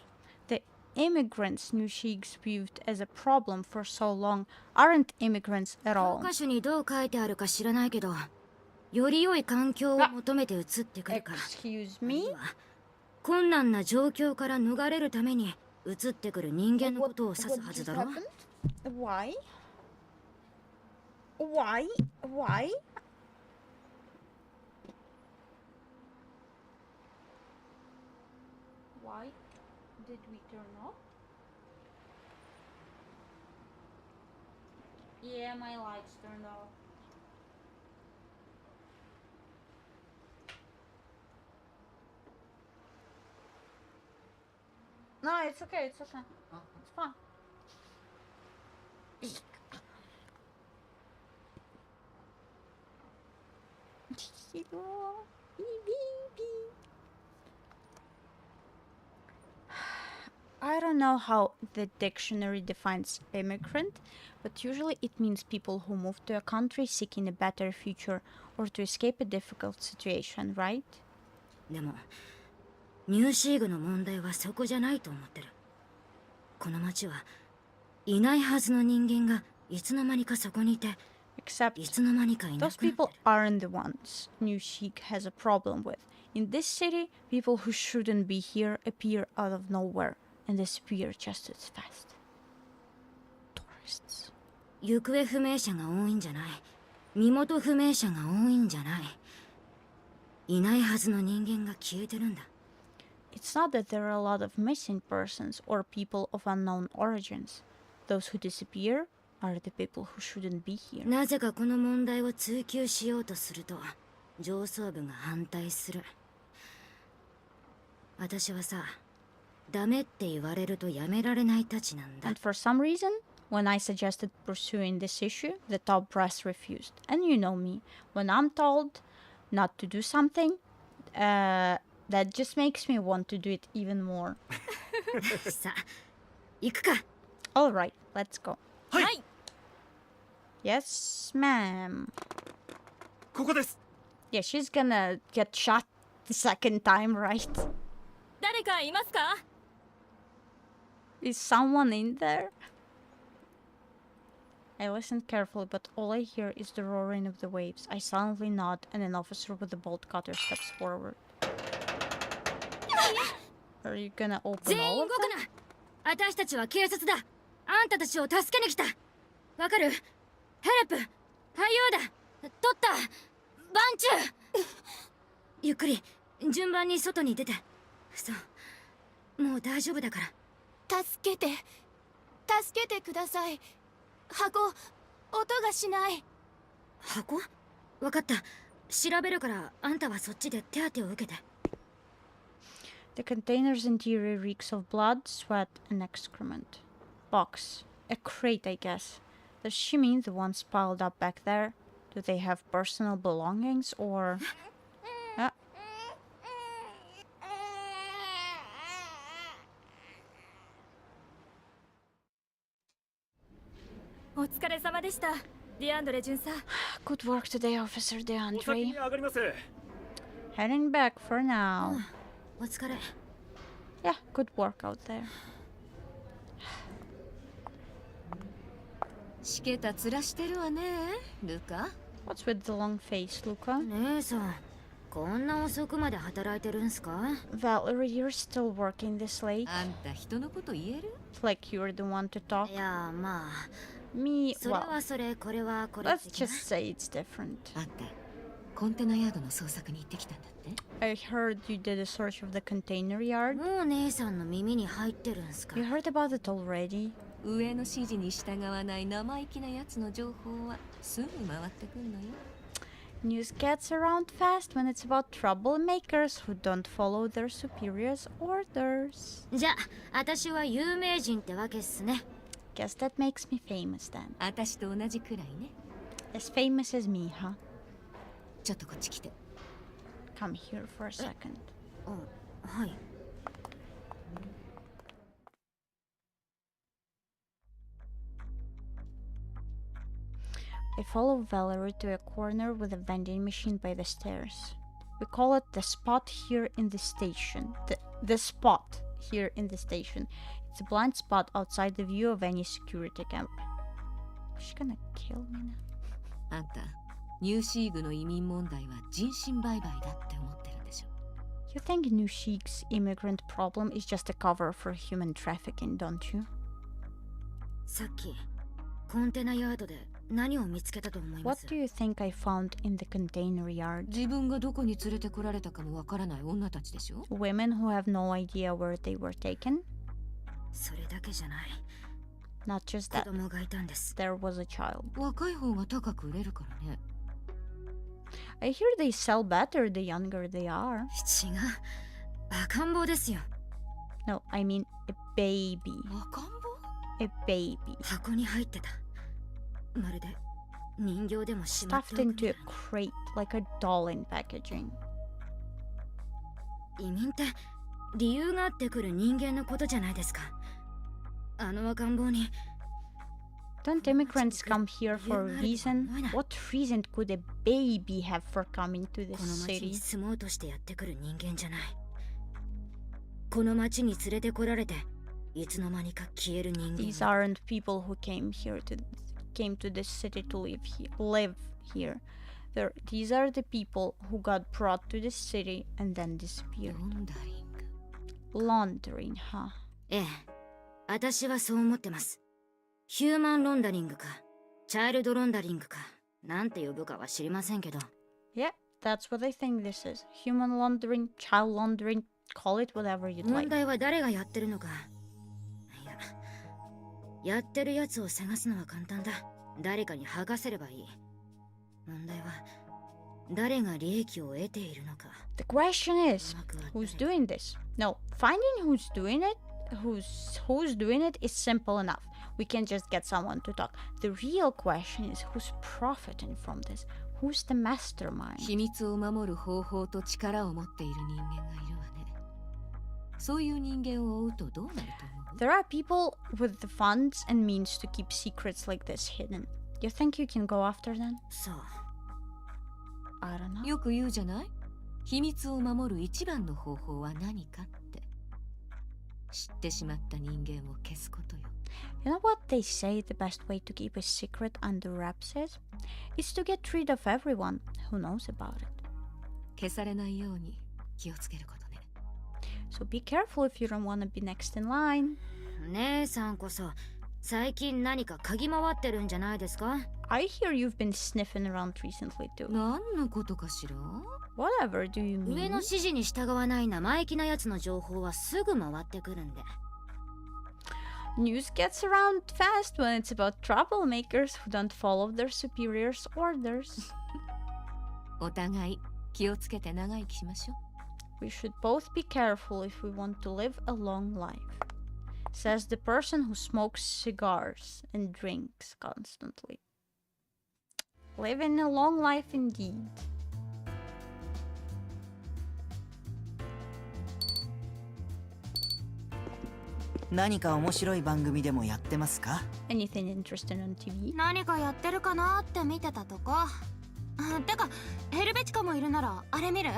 The immigrants New Sheiks viewed as a problem for so long aren't immigrants at 教 all. 科書にどう書いてあるか知らないけど、より良い環境を求めて移ってくるから。 Excuse me? 困難な状況から逃れるために移ってくる人間のことを指すはずだろ。 Why? Why? Why? Why did we turn off? Yeah, my lights turned off. No, it's okay, it's okay. It's fine. I don't know how the dictionary defines immigrant, but usually it means people who move to a country seeking a better future or to escape a difficult situation, right? でもニューシーグの問題はそこじゃないと思ってる。この町はいないはずの人間がいつの間にかそこにいて、 Except いつの間にかいな those くなって people aren't the ones New Sheik has a problem with. In this city, people who shouldn't be here appear out of nowhere and disappear just as fast. Tourists. 行方不明者が多いんじゃない。身元不明者が多いんじゃない。いないはずの人間が消えてるんだ。 It's not that there are a lot of missing persons or people of unknown origins. Those who disappear are the people who shouldn't be here. なぜかこの問題を追求しようとすると上層部が反対する。私はさ、ダメって言われるとやめられないたちなんだ。 And for some reason, when I suggested pursuing this issue, the top brass refused. And you know me, when I'm told not to do something, that just makes me want to do it even more. さあ、行くか。 All right, let's go. はい。 Yes, ma'am. ここです。 Yeah, she's gonna get shot the second time, right? 誰かいますか？ Is someone in there? I listened carefully, but all I hear is the roaring of the waves. I silently nod, and an officer with a bolt cutter steps forward. Are you gonna open 全員 all 動 of く them? な。私たちは警察だ。あんたたちを助けに来た。わかる？ヘルプ、俳優だ。取った。バンチュー。ゆっくり順番に外に出て。そう、もう大丈夫だから。助けてください。箱、音がしない。箱？わかった。調べるからあんたはそっちで手当てを受けて。 The container's interior reeks of blood, sweat, and excrement. Box. A crate, I guess. Does she mean the ones piled up back there? Do they have personal belongings or... Ah. お疲れ様でした。ディアンドレ巡査。Good work today, Officer お先 DeAndre. に上がります。 Heading back for now. お疲れ。 Yeah, good work out there. しけた面してるわね、ルカ。 What's with the long face, Luca? 姉さん、こんな遅くまで働いてるんすか？ Valerie, you're still working this late? あんた人のこと言える？ Like you're the one to talk. いや、まあ、Me, それ well, はそれ、これはこれ let's 的な。 just say it's different. あんたコンテナヤードの捜索に行ってきたんだって？ I heard you did a search of the container yard. もう姉さんの耳に入ってるんすか？ You heard about it already. 上の指示に従わない生意気なやつの情報はすぐ回ってくんのよ。News gets around fast when it's about troublemakers who don't follow their superiors' orders. じゃあ、私は有名人ってわけっすね。 Guess that makes me famous then. 私と同じくらいね。 As famous as me, huh? ちょっとこっち来て。 Come here for a second. はい。I follow Valerie to a corner with a vending machine by the stairs. We call it the spot here in the station. The spot here in the station. It's a blind spot outside the view of any security camera. She's gonna kill me now. あんた、ニューシーグの移民問題は人身売買だって思ってるんでしょ。 You think New Sheik's immigrant problem is just a cover for human trafficking, don't you? さっきコンテナヤードで何を見つけたと思いま What す？ do you think I found in the container yard? 自分がどこに連れてこられたかもわからない女たちでしょ。 Women who have no idea where they were taken? それだけじゃない。 Not just 子 that. 供がいたんです。 There was a child. 若い方が高く売れるからね。I hear they sell better the younger they are. 違う。赤ん坊ですよ。 No, I mean a baby. 赤ん坊？ A baby. 箱に入ってた。まるで人形でもしまってお Stuffed くみた into い a crate like a doll in packaging. 移民って理由があってくる人間のことじゃないですか。あの赤ん坊に。 Don't immigrants come here for a reason? What reason could a baby have for coming to こ this の町に city? 住もうとしてやってくる人間じゃない。この町に連れてこられていつの間にか消える人間。 These aren't people who came to this city to live here. These are the people who got brought to this city and then disappeared. Laundering, huh? ええ、私はそう思ってます。ヒューマンロンダリングか、チャイルドロンダリングか、なんて呼ぶかは知りませんけど。Yeah, that's what I think this is. Human laundering, child laundering, call it whatever you'd 問 like. 題は誰がやってるのか。いや、やってるやつを探すのは簡単だ。誰かに剥がせればいい。問題は誰が利益を得ているのか。 The question is, who's doing this? No, finding who's doing it is simple enough. We can just get someone to talk. The real question is who's profiting from this? Who's the mastermind? 秘密を守る方法と力を持っている人間がいるわね。そういう人間を追うとどうなると思う？ There are people with the funds and means to keep secrets like this hidden. You think you can go after them? そう。I don't know. よく言うじゃない？秘密を守る一番の方法は何かって。知ってしまった人間を消すことよ。You know what they say the best way to keep a secret under wraps is? It's to get rid of everyone who knows about it. 消されないように気をつけることね。So be careful if you don't want to be next in line. 姉さんこそ最近何か嗅ぎ回ってるんじゃないですか？ I hear you've been sniffing around recently too. 何のことかしら？ Whatever do you 上 mean? の指示に従わない生意気なやつの情報はすぐ回ってくるんで。News gets around fast when it's about troublemakers who don't follow their superiors' orders. お互い気をつけて長生きしましょう。 We should both be careful if we want to live a long life, says the person who smokes cigars and drinks constantly. Living a long life indeed. 何か面白い番組でもやってますか？ Anything interesting on TV? 何かやってるかなって見てたとこ。てかヘルベチカもいるならあれ見る？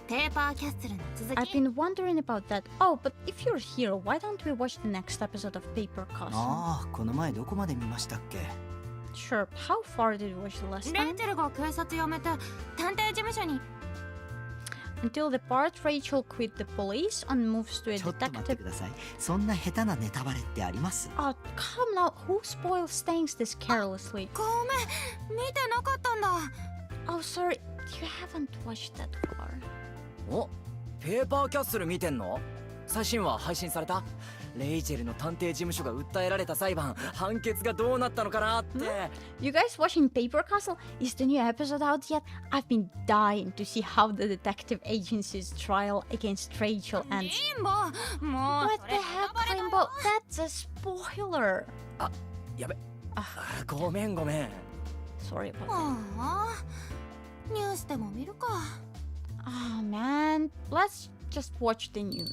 ペーパーキャッスルの続 I've き。 been wondering about that. Oh, but if you're here, why don't we watch the next episode of Paper Castle? ああ、この前どこまで見ましたっけ？ Sure. How far did we watch the last レ time? イチェルが警察辞めて探偵事務所に。Until the part Rachel quit the police and moves to a ちょっと待って detective. ください。そんな下手なネタバレってあります？ Oh, come now. Who spoils things this carelessly? ごめん、見てなかったんだ。 Oh, sorry. You haven't watched that far. お、ペーパーキャッスル見てんの？最新話配信された？レイチェルの探偵事務所が訴えられた裁判、判決がどうなったのかなって。You guys watching Paper Castle? Is the new episode out yet? I've been dying to see how the detective agency's trial against Rachel ends. リンボ、もう What the heck, Limbo? That's a spoiler. あ、やべ。ごめんごめん。Sorry about that. ああ、ニュースでも見るか。 Oh man, let's just watch the news.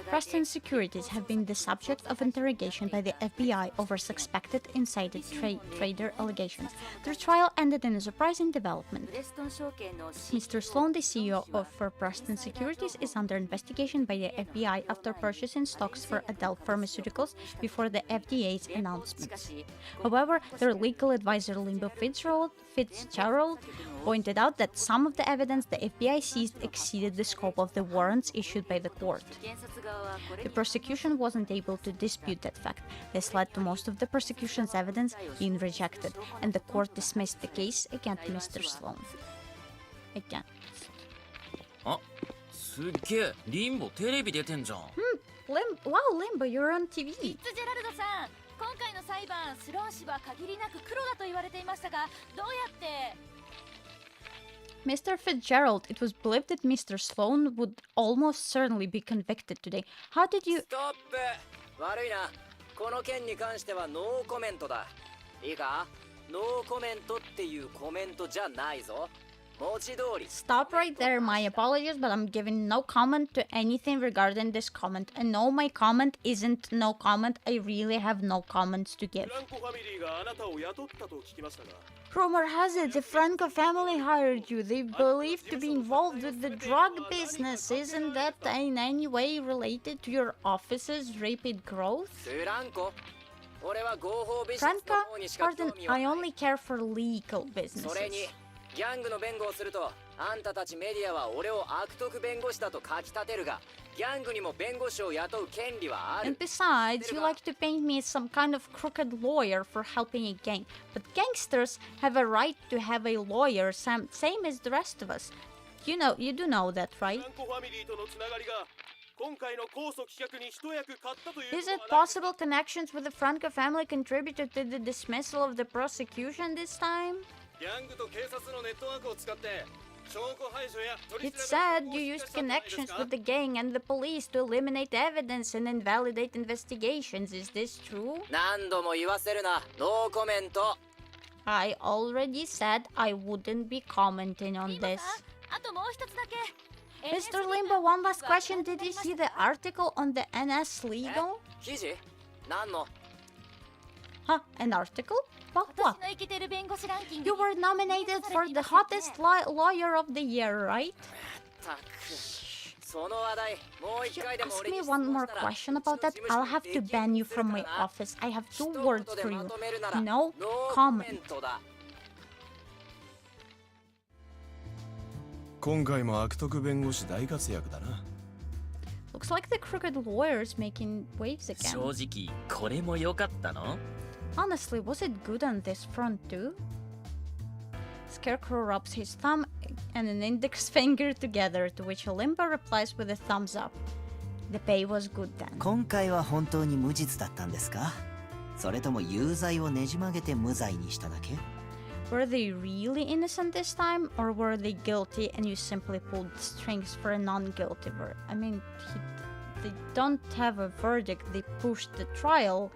Preston Securities have been the subject of interrogation by the FBI over suspected insider trader allegations. Their trial ended in a surprising development. Mr. Sloan, the CEO of Preston Securities, is under investigation by the FBI after purchasing stocks for Adele Pharmaceuticals before the FDA's announcements. However, their legal advisor Limbo Fitzgerald pointed out that some of the evidence the FBI seized exceeded the scope of the warrants issued by the court. The prosecution wasn't able to dispute that fact. This led to most of the prosecution's evidence being rejected, and the court dismissed the case against Mr. Sloan. Again. あ、すっげえ、リンボテレビ出てんじゃん。Wow, Limbo, you're on TV. フィッツジェラルドさん、今回の裁判、スローン氏は限りなく黒だと言われていましたが、どうやって Mr. Fitzgerald, it was believed that Mr. Sloan would almost certainly be convicted today. How did you... ストップ。悪いな。この件に関してはノーコメントだ。いいか？ノーコメントっていうコメントじゃないぞ。文字通り。 Stop right there. My apologies, but I'm giving no comment to anything regarding this comment. And no, my comment isn't no comment. I really have no comments to give. フランコファミリーがあなたを雇ったと聞きましたが。 Rumor has it the Franco family hired you. They believe to be involved with the drug business. Isn't that in any way related to your office's rapid growth? フランコ。俺は合法ビジネス Franco, の方にしか興 pardon, 味は I ない。 only care for legal それに businesses. ギャングの弁護をするとあんたたちメディアは俺を悪徳弁護士だと書き立てるがギャングにも弁護士を雇う権利はある。 And besides, you like to paint me as some kind of crooked lawyer for helping a gang. But gangsters have a right to have a lawyer, same as the rest of us. You do know that, right? フランコファミリーとのつながりが今回の控訴棄却に一役買ったという。 Is it possible connections with the Franco family contributed to the dismissal of the prosecution this time? ギャングと警察のネットワークを使って証拠排除や取り It 調べ said you used connections with the gang and the police to eliminate evidence and invalidate investigations. Is this true? 何度も言わせるな。ノーコメント。 I already said I wouldn't be commenting on this. あともう一つだけ Mr. Limbo, one last question. Did you see the article on the NS Legal? 記事？何の？ Huh? An article? About what? 私のイケてる弁護士ランキング You were nominated for the hottest lawyer of the year, right? たく。その話題もう一回でも Ask 俺 me に質 one 問 more したら question about that. I'll have to ban you from my office. I have two words for you. No comment. 今回も悪徳弁護士大活躍だな。 Looks like the crooked lawyer's making waves 正 again. 直これも良かったの？ Honestly, was it good on this front too? Scarecrow rubs his thumb and an index finger together, to which Olimpa replies with a thumbs up. The pay was good then. 今回は本当に無実だったんですか？それとも有罪をねじ曲げて無罪にしただけ？ Were they really innocent this time, or were they guilty and you simply pulled strings for a non-guilty verdict? I mean, they don't have a verdict. They pushed the trial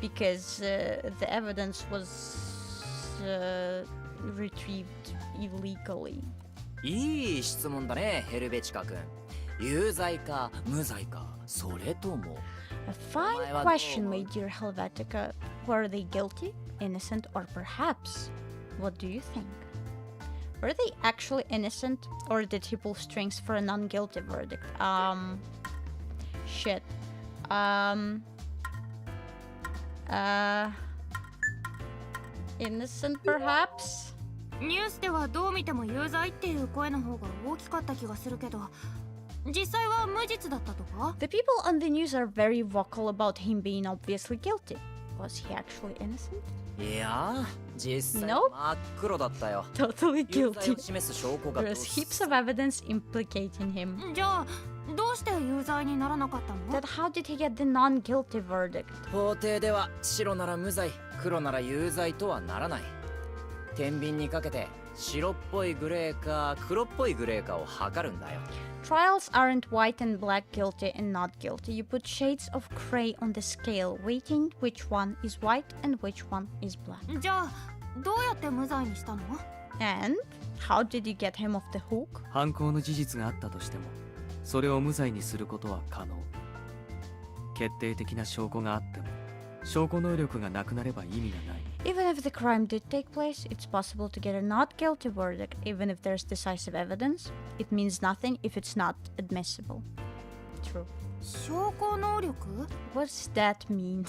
because the evidence was retrieved illegally. いい質問だね、ヘルベチカ君。有罪か無罪か、それとも。 A fine question, my dear Helvetica. Were they guilty, innocent, or perhaps? What do you think? Were they actually innocent, or did he pull strings for a non-guilty verdict? Shit. Innocent, perhaps? ニュースではどう見ても有罪っていう声の方が大きかった気がするけど、実際は無実だったとか？ The people on the news are very vocal about him being obviously guilty. Was he actually innocent? いや、実際 Nope. 真っ黒だったよ。 Totally 有罪 guilty. を示す証拠が There's heaps of evidence implicating him. じゃあどうして有罪にならなかったの？ Then how did he get the non-guilty verdict? 法廷では白なら無罪、黒なら有罪とはならない。天秤にかけて白っぽいグレーか黒っぽいグレーかを測るんだよ。Trials aren't white and black, guilty and not guilty. You put shades of gray on the scale, weighting which one is white and which one is black. じゃあどうやって無罪にしたの？ And how did you get him off the hook? 犯行の事実があったとしても、それを無罪にすることは可能。決定的な証拠があっても、証拠能力がなくなれば意味がない。Even if the crime did take place, it's possible to get a not guilty verdict. Even if there's decisive evidence, it means nothing if it's not admissible. True. 証拠能力？ What does that mean?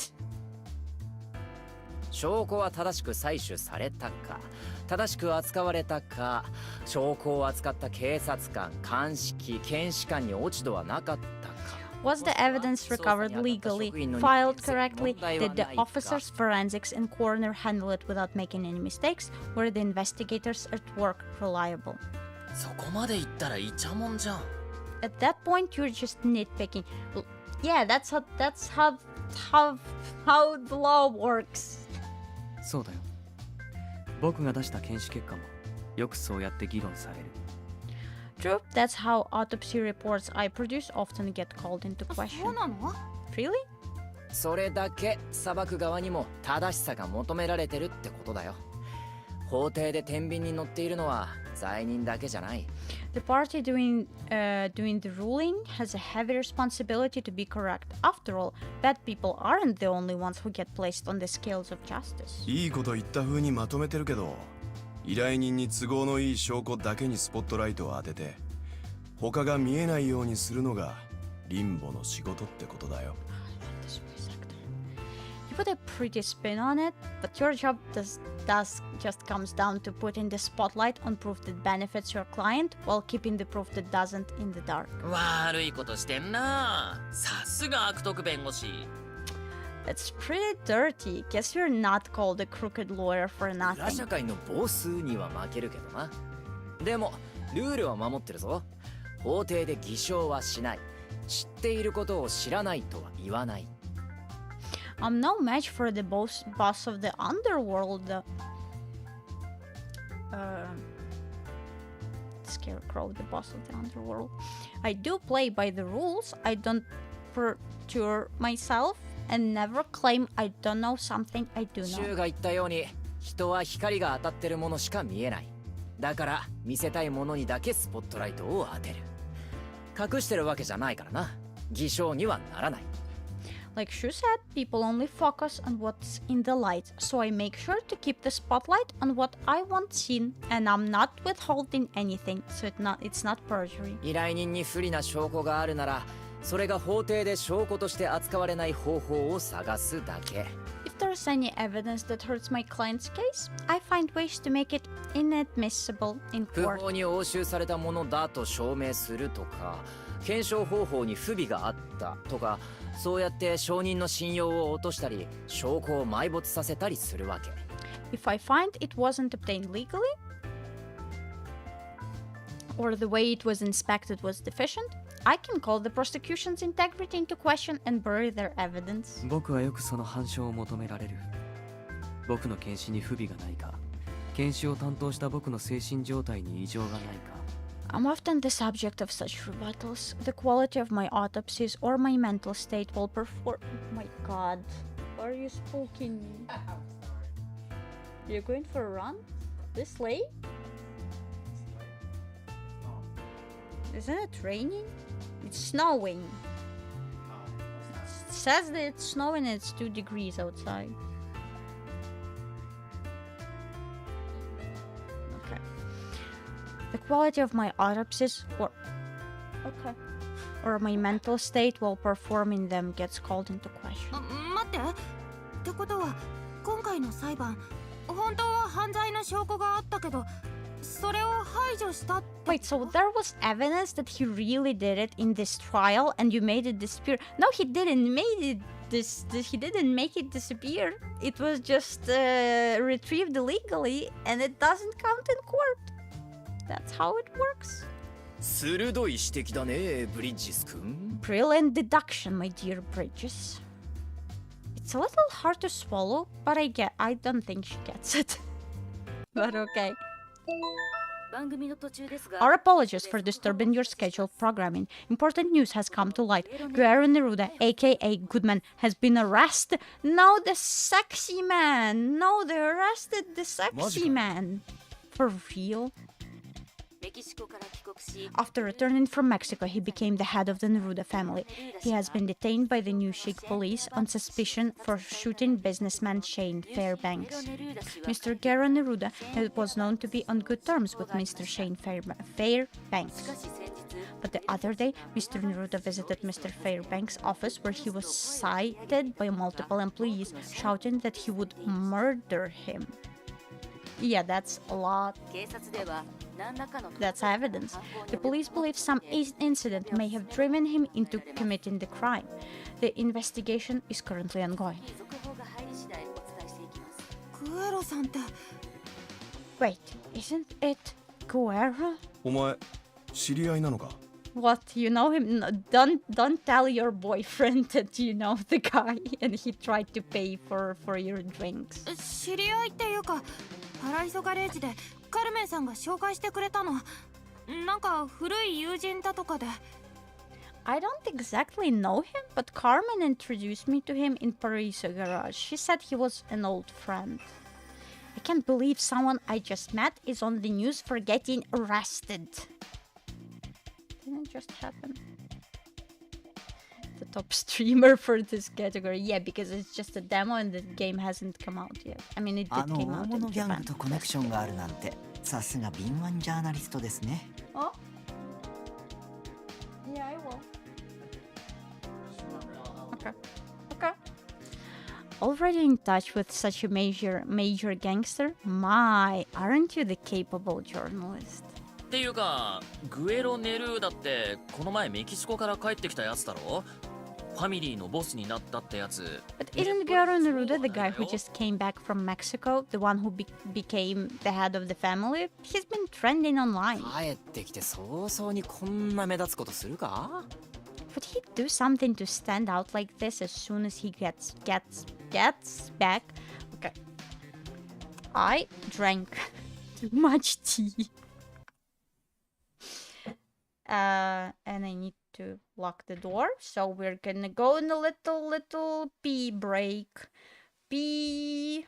証拠は正しく採取されたか、正しく扱われたか、証拠を扱った警察官、鑑識、検視官に落ち度はなかったか。Was the evidence recovered legally, filed correctly? Did the officers, forensics, and coroner handle it without making any mistakes? Were the investigators at work reliable? そこまで言ったらイチャモンじゃん。 At that point, you're just nitpicking. Yeah, that's how the law works. そうだよ。僕が出した検視結果もよくそうやって議論される。True, that's how autopsy reports I produce often get called into question. そうなの？ Really? それだけ裁く側にも正しさが求められてるってことだよ。法廷で天秤に乗っているのは罪人だけじゃない。The party doing the ruling has a heavy responsibility to be correct. After all, bad people aren't the only ones who get placed on the scales of justice. いいこと言った風にまとめてるけど、依頼人に都合のいい証拠だけにスポットライトを当てて、他が見えないようにするのがリンボの仕事ってことだよ。You put a pretty spin on it, but your job just comes down to putting the spotlight on proof that benefits your client while keeping the proof that doesn't in the dark. 悪いことしてんな。さすが悪徳弁護士。It's pretty dirty. Guess you're not called a crooked lawyer for 裏 nothing. 社会のボスには負けるけどな。でもルールは守ってるぞ。法廷で偽証はしない。知っていることを知らないとは言わない。I'm no match for the boss of the underworld. Scarecrow, the boss of the underworld. I do play by the rules. I don't perjure myself and never claim I don't know something I do シュ know. ーが言ったように、人は光が当たってるものしか見えない。だから見せたいものにだけスポットライトを当てる。隠してるわけじゃないからな。偽証にはならない。Like Shu said, people only focus on what's in the light, so I make sure to keep the spotlight on what I want seen, and I'm not withholding anything, so it's not perjury. 依頼人に不利な証拠があるなら、それが法廷で証拠として扱われない方法を探すだけ。If there's any evidence that hurts my client's case, I find ways to make it inadmissible in 不 court. 法に押収されたものだと証明するとか、検証方法に不備があったとか、そうやって証人の信用を落としたり、証拠を埋没させたりするわけ。If I find it wasn't obtained legally, or the way it was inspected was deficient, I can call the prosecution's integrity into question and bury their evidence. 僕はよくその反証を求められる。僕の検視に不備がないか、検視を担当した僕の精神状態に異常がないか。I'm often the subject of such rebuttals. The quality of my autopsies or my mental state will perform. Oh my god. Why are you spooking me? You're going for a run? This late? Isn't it raining? It's snowing. It says that it's snowing and it's 2 degrees outside. Okay. The quality of my autopsies or my mental state while performing them gets called into question. 待って。ってことは今回の裁判、本当は犯罪の証拠があったけど、それを排除したって。Wait, so there was evidence that he really did it in this trial and you made it disappear? No, he didn't he didn't make it disappear. It was just retrieved illegally and it doesn't count in court. That's how it works. 鋭い指摘だね、ブリッジス君。Brilliant deduction, my dear Bridges. It's a little hard to swallow, but I don't think she gets it. But okay. Our apologies for disturbing your scheduled programming. Important news has come to light. Guerrero Neruda, aka Goodman, has been arrested. No, the sexy man. No, they arrested the sexy man. For real? After returning from Mexico, he became the head of the Neruda family. He has been detained by the New Sheik police on suspicion for shooting businessman Shane Fairbanks. Mr. Guerrero Neruda was known to be on good terms with Mr. Shane Fairbanks. But the other day, Mr. Neruda visited Mr. Fairbanks' office where he was cited by multiple employees, shouting that he would murder him. Yeah, that's a lot. That's evidence. The police believe some incident may have driven him into committing the crime. The investigation is currently ongoing. Wait, isn't it Guerrero? お前、知り合いなのか? What, you know him? No, don't tell your boyfriend that you know the guy and he tried to pay for your drinks. 知り合いっていうか、パライソガレージでカルメンさんが紹介してくれたの。なんか古い友人だとかで。I don't exactly know him, but Carmen introduced me to him in Paraiso Garage. She said he was an old friend. I can't believe someone I just met is on the news for getting arrested. Didn't it just happen? The top streamer for this category. Yeah, because it's just a demo and the game hasn't come out yet. I mean, it did came out in Japan. とコネクションがあるなんて、さすが敏腕ジャーナリストですね。Oh? Yeah, I will. Okay. Okay. Already in touch with such a major gangster? My, aren't you the capable journalist? っていうか、グエロ・ネルーダってこの前メキシコから帰ってきたやつだろ？ファミリーのボスになったってやつ。But isn't Guerrero Neruda the guy who just came back from Mexico, the one who became the head of the family? He's been trending online. 帰ってきて早々にこんな目立つことするか？ Would he do something to stand out like this as soon as he gets back? Okay. I drank too much tea. And I need to lock the door, so we're gonna go in a little pee break. Pee.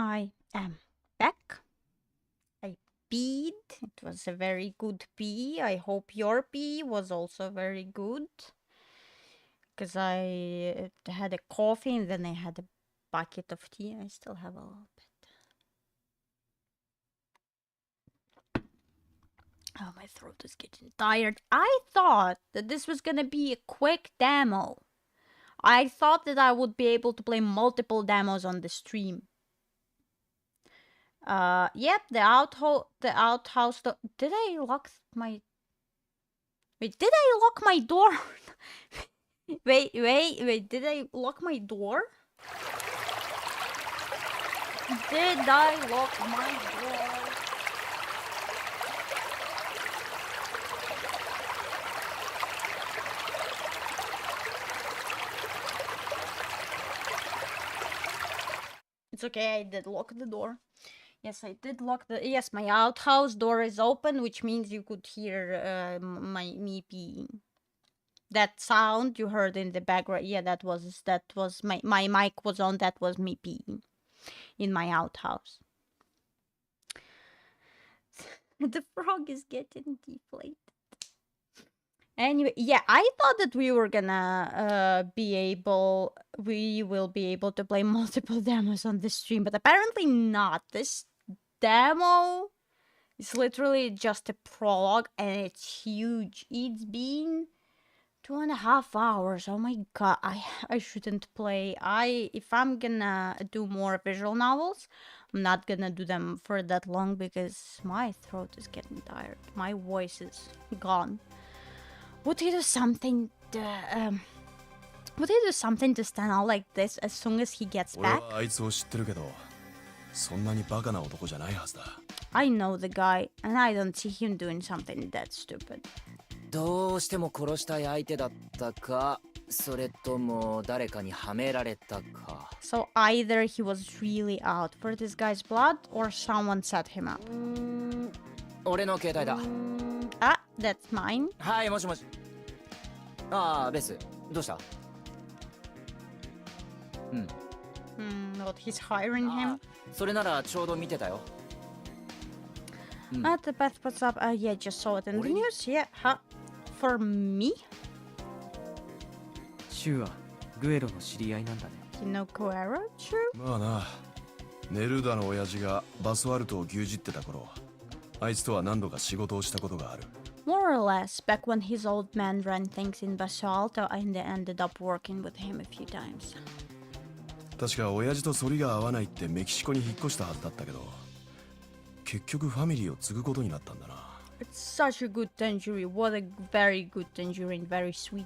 I am back. I peed. It was a very good pee. I hope your pee was also very good. Because I had a coffee and then I had a bucket of tea. I still have a little bit. Oh, my throat is getting tired. I thought that this was gonna be a quick demo. I thought that I would be able to play multiple demos on the stream. Yep, the outhouse. Did I lock my? Wait, did I lock my door? wait. Did I lock my door? Did I lock my door? It's okay, I did lock the door. Yes, I did lock the... Yes, my outhouse door is open, which means you could hear me peeing. That sound you heard in the background, yeah, that was my mic was on, that was me peeing in my outhouse. The frog is getting deflated. Anyway, yeah, I thought that we were gonna we will be able to play multiple demos on the stream, but apparently not. This demo is literally just a prologue and it's huge. It's been 2.5 hours. Oh my god, I shouldn't play. If I'm gonna do more visual novels, I'm not gonna do them for that long because my throat is getting tired. My voice is gone. Would he do something to stand out like this as soon as he gets 俺 back? はあいつを知ってるけど、そんなにバカな男じゃないはずだ。 I know the guy, and I don't see him doing something that stupid. どうしても殺したい相手だったか、それとも誰かにはめられたか。 So either he was really out for this guy's blood, or someone set him up. 俺の携帯だ。 Ah, that's mine. はい、もしもし。ああ、ベス、どうした？うん。What, he's hiring him? それならちょうど見てたよ。The Beth, what's up? Yeah, just saw it in the news. Yeah, for me? シュウはグエロの知り合いなんだね。 You know Guerrero? True. まあな、ネルーダの親父がバスワルトを牛耳ってた頃、あいつとは何度か仕事をしたことがある。 More or less, back when his old man ran things in Basalto, I ended up working with him a few times. 確か親父と反りが合わないってメキシコに引っ越したはずだったけど、結局ファミリーを継ぐことになったんだな。 It's such a good tangerine. What a very good tangerine. Very sweet.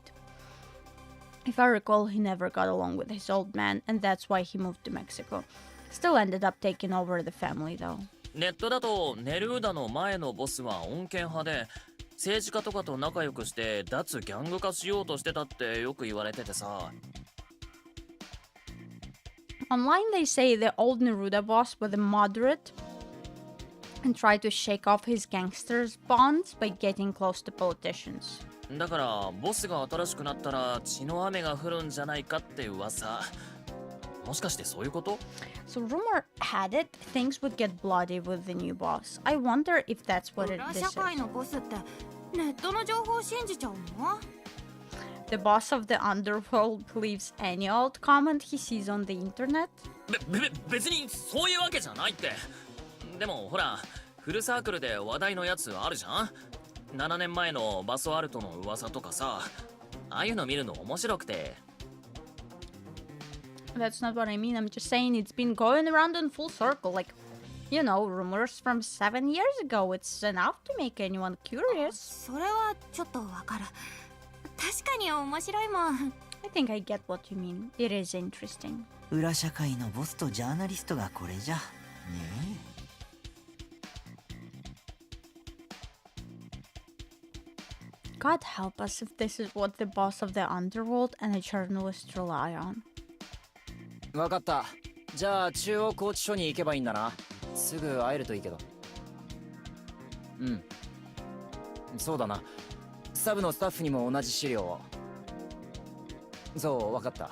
If I recall, he never got along with his old man, and that's why he moved to Mexico. Still ended up taking over the family, though. ネットだとネルーダの前のボスは穏健派で政治家とかと仲良くして脱ギャング化しようとしてたってよく言われててさ。 Online, they say the old Neruda boss was a moderate and tried to shake off his gangsters' bonds by getting close to politicians. だからボスが新しくなったら血の雨が降るんじゃないかって噂。もしかしてそういうこと？ So rumor had it things would get bloody with the new boss. I wonder if that's what this 社会 is. のボスってネットの情報を信じちゃうの？ The boss of the underworld believes any old comment he sees on the internet. 別にそういうわけじゃないって。でもほらフルサークルで話題のやつあるじゃん。7年前のバスワルトの噂とかさ、ああいうの見るの面白くて。 That's not what I mean. I'm just saying it's been going around in full circle. Like, you know, rumors from 7 years ago. It's enough to make anyone curious. それはちょっとわかる。確かに面白いもん。 I think I get what you mean. It is interesting. 裏社会のボスとジャーナリストがこれじゃねえ。 God help us if this is what the boss of the underworld and a journalist rely on. わかった。じゃあ中央拘置所に行けばいいんだな。すぐ会えるといいけど。うん。そうだな。サブのスタッフにも同じ資料を。そう、わかった。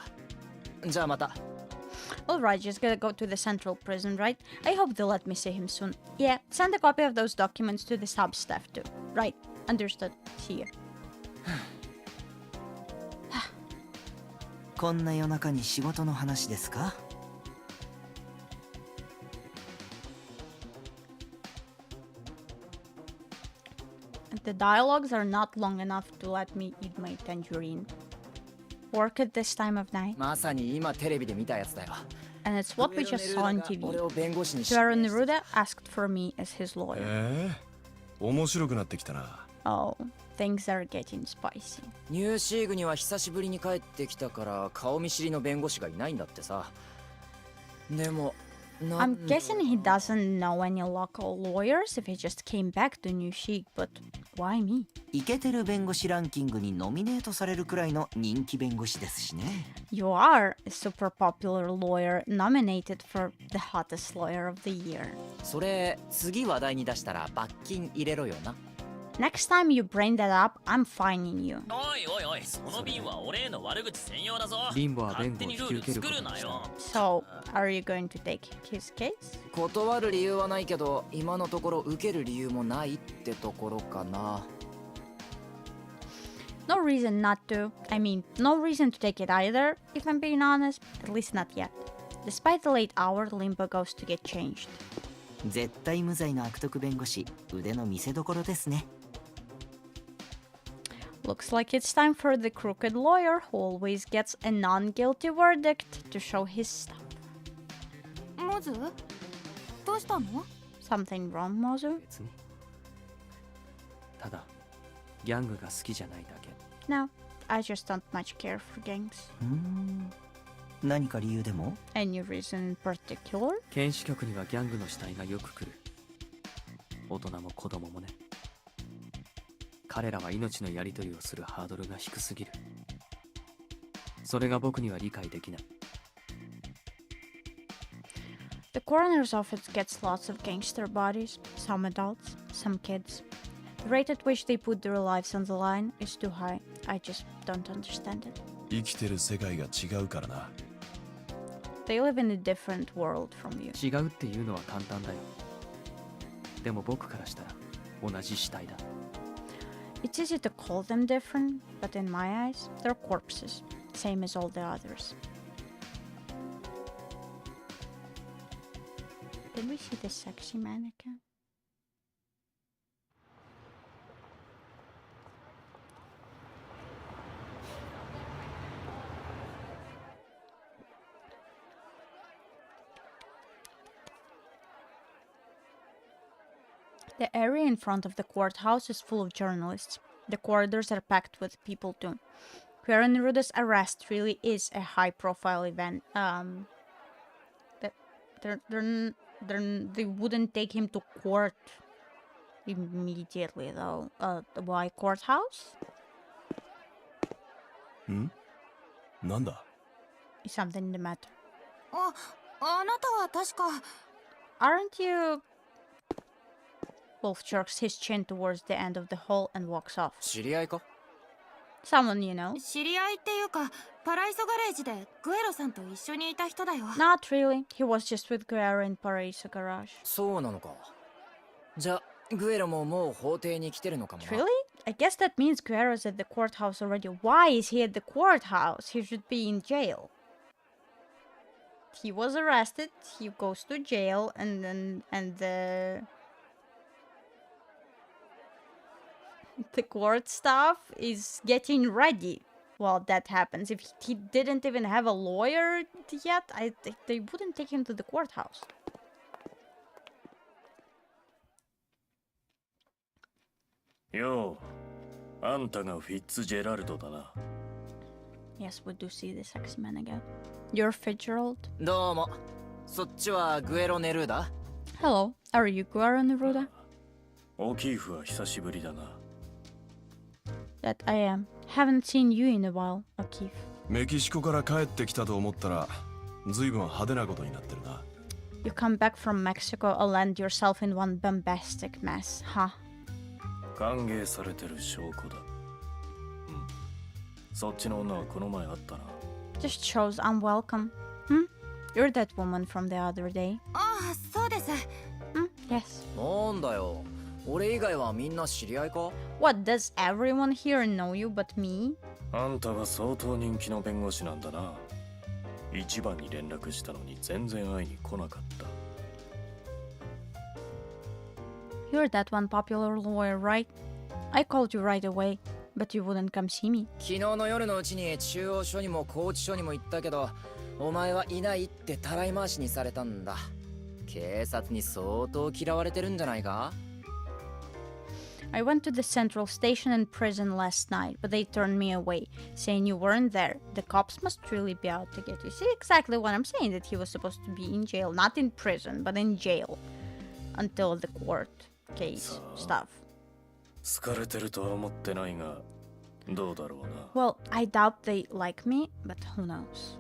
じゃあまた。Alright, just gotta go to the central prison, right? I hope they'll let me see him soon. Yeah, send a copy of those documents to the sub staff too. Right, understood. See you. こんな夜中に仕事の話ですか？ The dialogues are not long enough to let me eat my tangerine. Work at this time of night. まさに今テレビで見たやつだよ。 And it's what we just saw on TV. 俺を弁護士に Guerrero Neruda asked for me as his lawyer. 面白くなってきたな。 Oh, things are getting spicy. ニューシーグには久しぶりに帰ってきたから顔見知りの弁護士がいないんだってさ。でも I'm guessing he doesn't know any local lawyers if he just came back to New Sheik, but why me? イケてる弁護士ランキングにノミネートされるくらいの人気弁護士ですしね。 You are a super popular lawyer nominated for the hottest lawyer of the year. それ次話題に出したら罰金入れろよな。 Next time you bring that up, I'm fining you. おいおいおい、その瓶は俺への悪口専用だぞ。リンボは弁護を勝手にルール作るなよ。 So, are you going to take his case? 断る理由はないけど、今のところ受ける理由もないってところかな。 No reason not to. I mean, no reason to take it either, if I'm being honest. At least not yet. Despite the late hour, Limbo goes to get changed. 絶対無罪の悪徳弁護士、腕の見せ所ですね。 Looks like it's time for the crooked lawyer who always gets a non-guilty verdict to show his stuff. モズ？どうしたの？ Something wrong, Mozu? 別に。ただ、ギャングが好きじゃないだけ。 No, I just don't much care for gangs. 何か理由でも？ Any reason in particular? 検視局にはギャングの死体がよく来る。大人も子供もね。彼らは命のやり取りをするハードルが低すぎる。それが僕には理解できない。The coroner's office gets lots of gangster bodies, some adults, some kids. The rate at which they put their lives on the line is too high. I just don't understand it. 生きてる世界が違うからな。 They live in a different world from you. 違うっていうのは簡単だよ。でも僕からしたら同じ死体だ。It's easy to call them different, but in my eyes, they're corpses, same as all the others. Did we see the sexy mannequin? The area in front of the courthouse is full of journalists. The corridors are packed with people too. Guerrero Neruda's arrest really is a high-profile event. They wouldn't take him to court immediately though. Why courthouse? なんだ？ Is something the matter? あなたは確か。 Aren't you? Wolf jerks his chin towards the end of the hall and walks off. 知り合いか？ Someone you know? 知り合いっていうか、パライソガレージでグエロさんと一緒にいた人だよ。 Not really. He was just with Guerrero in Paraiso garage. そうなのか。じゃあグエロももう法廷に来てるのかもな。 Really? I guess that means Guerrero's at the courthouse already. Why is he at the courthouse? He should be in jail. He was arrested. He goes to jail, and the court staff is getting ready while that happens. If he didn't even have a lawyer yet, I think they wouldn't take him to the courthouse. Yo, あんたがフィッツジェラルドだな。 Yes, we do see the sexy man again. You're Fitzgerald? どうも。そっちはグエロネルーダ？ Hello, are you Guerrero Neruda? オキーフは久しぶりだな。 That I am. Haven't seen you in a while, O'Keefe. メキシコから帰ってきたと思ったら、ずいぶん派手なことになってるな。You come back from Mexico and land yourself in one bombastic mess, huh? 歓迎されてる証拠だ。そっちの女はこの前あったな。 Just shows I'm welcome. Hmm? You're that woman from the other day. ああ、そうです。Yes. なんだよ。俺以外はみんな知り合いか？ What, does everyone here know you but me? あんたは相当人気の弁護士なんだな。一番に連絡したのに全然会いに来なかった。You're that one popular lawyer, right? I called you right away, but you wouldn't come see me. 昨日の夜のうちに中央署にも拘置所にも行ったけど、お前はいないってたらい回しにされたんだ。警察に相当嫌われてるんじゃないか？ I went to the central station and prison last night, but they turned me away, saying you weren't there. The cops must really be out to get you. See exactly what I'm saying, that he was supposed to be in jail, not in prison, but in jail, until the court case stuff. 疲れてるとは思ってないが、どうだろうな。Well, I doubt they like me, but who knows?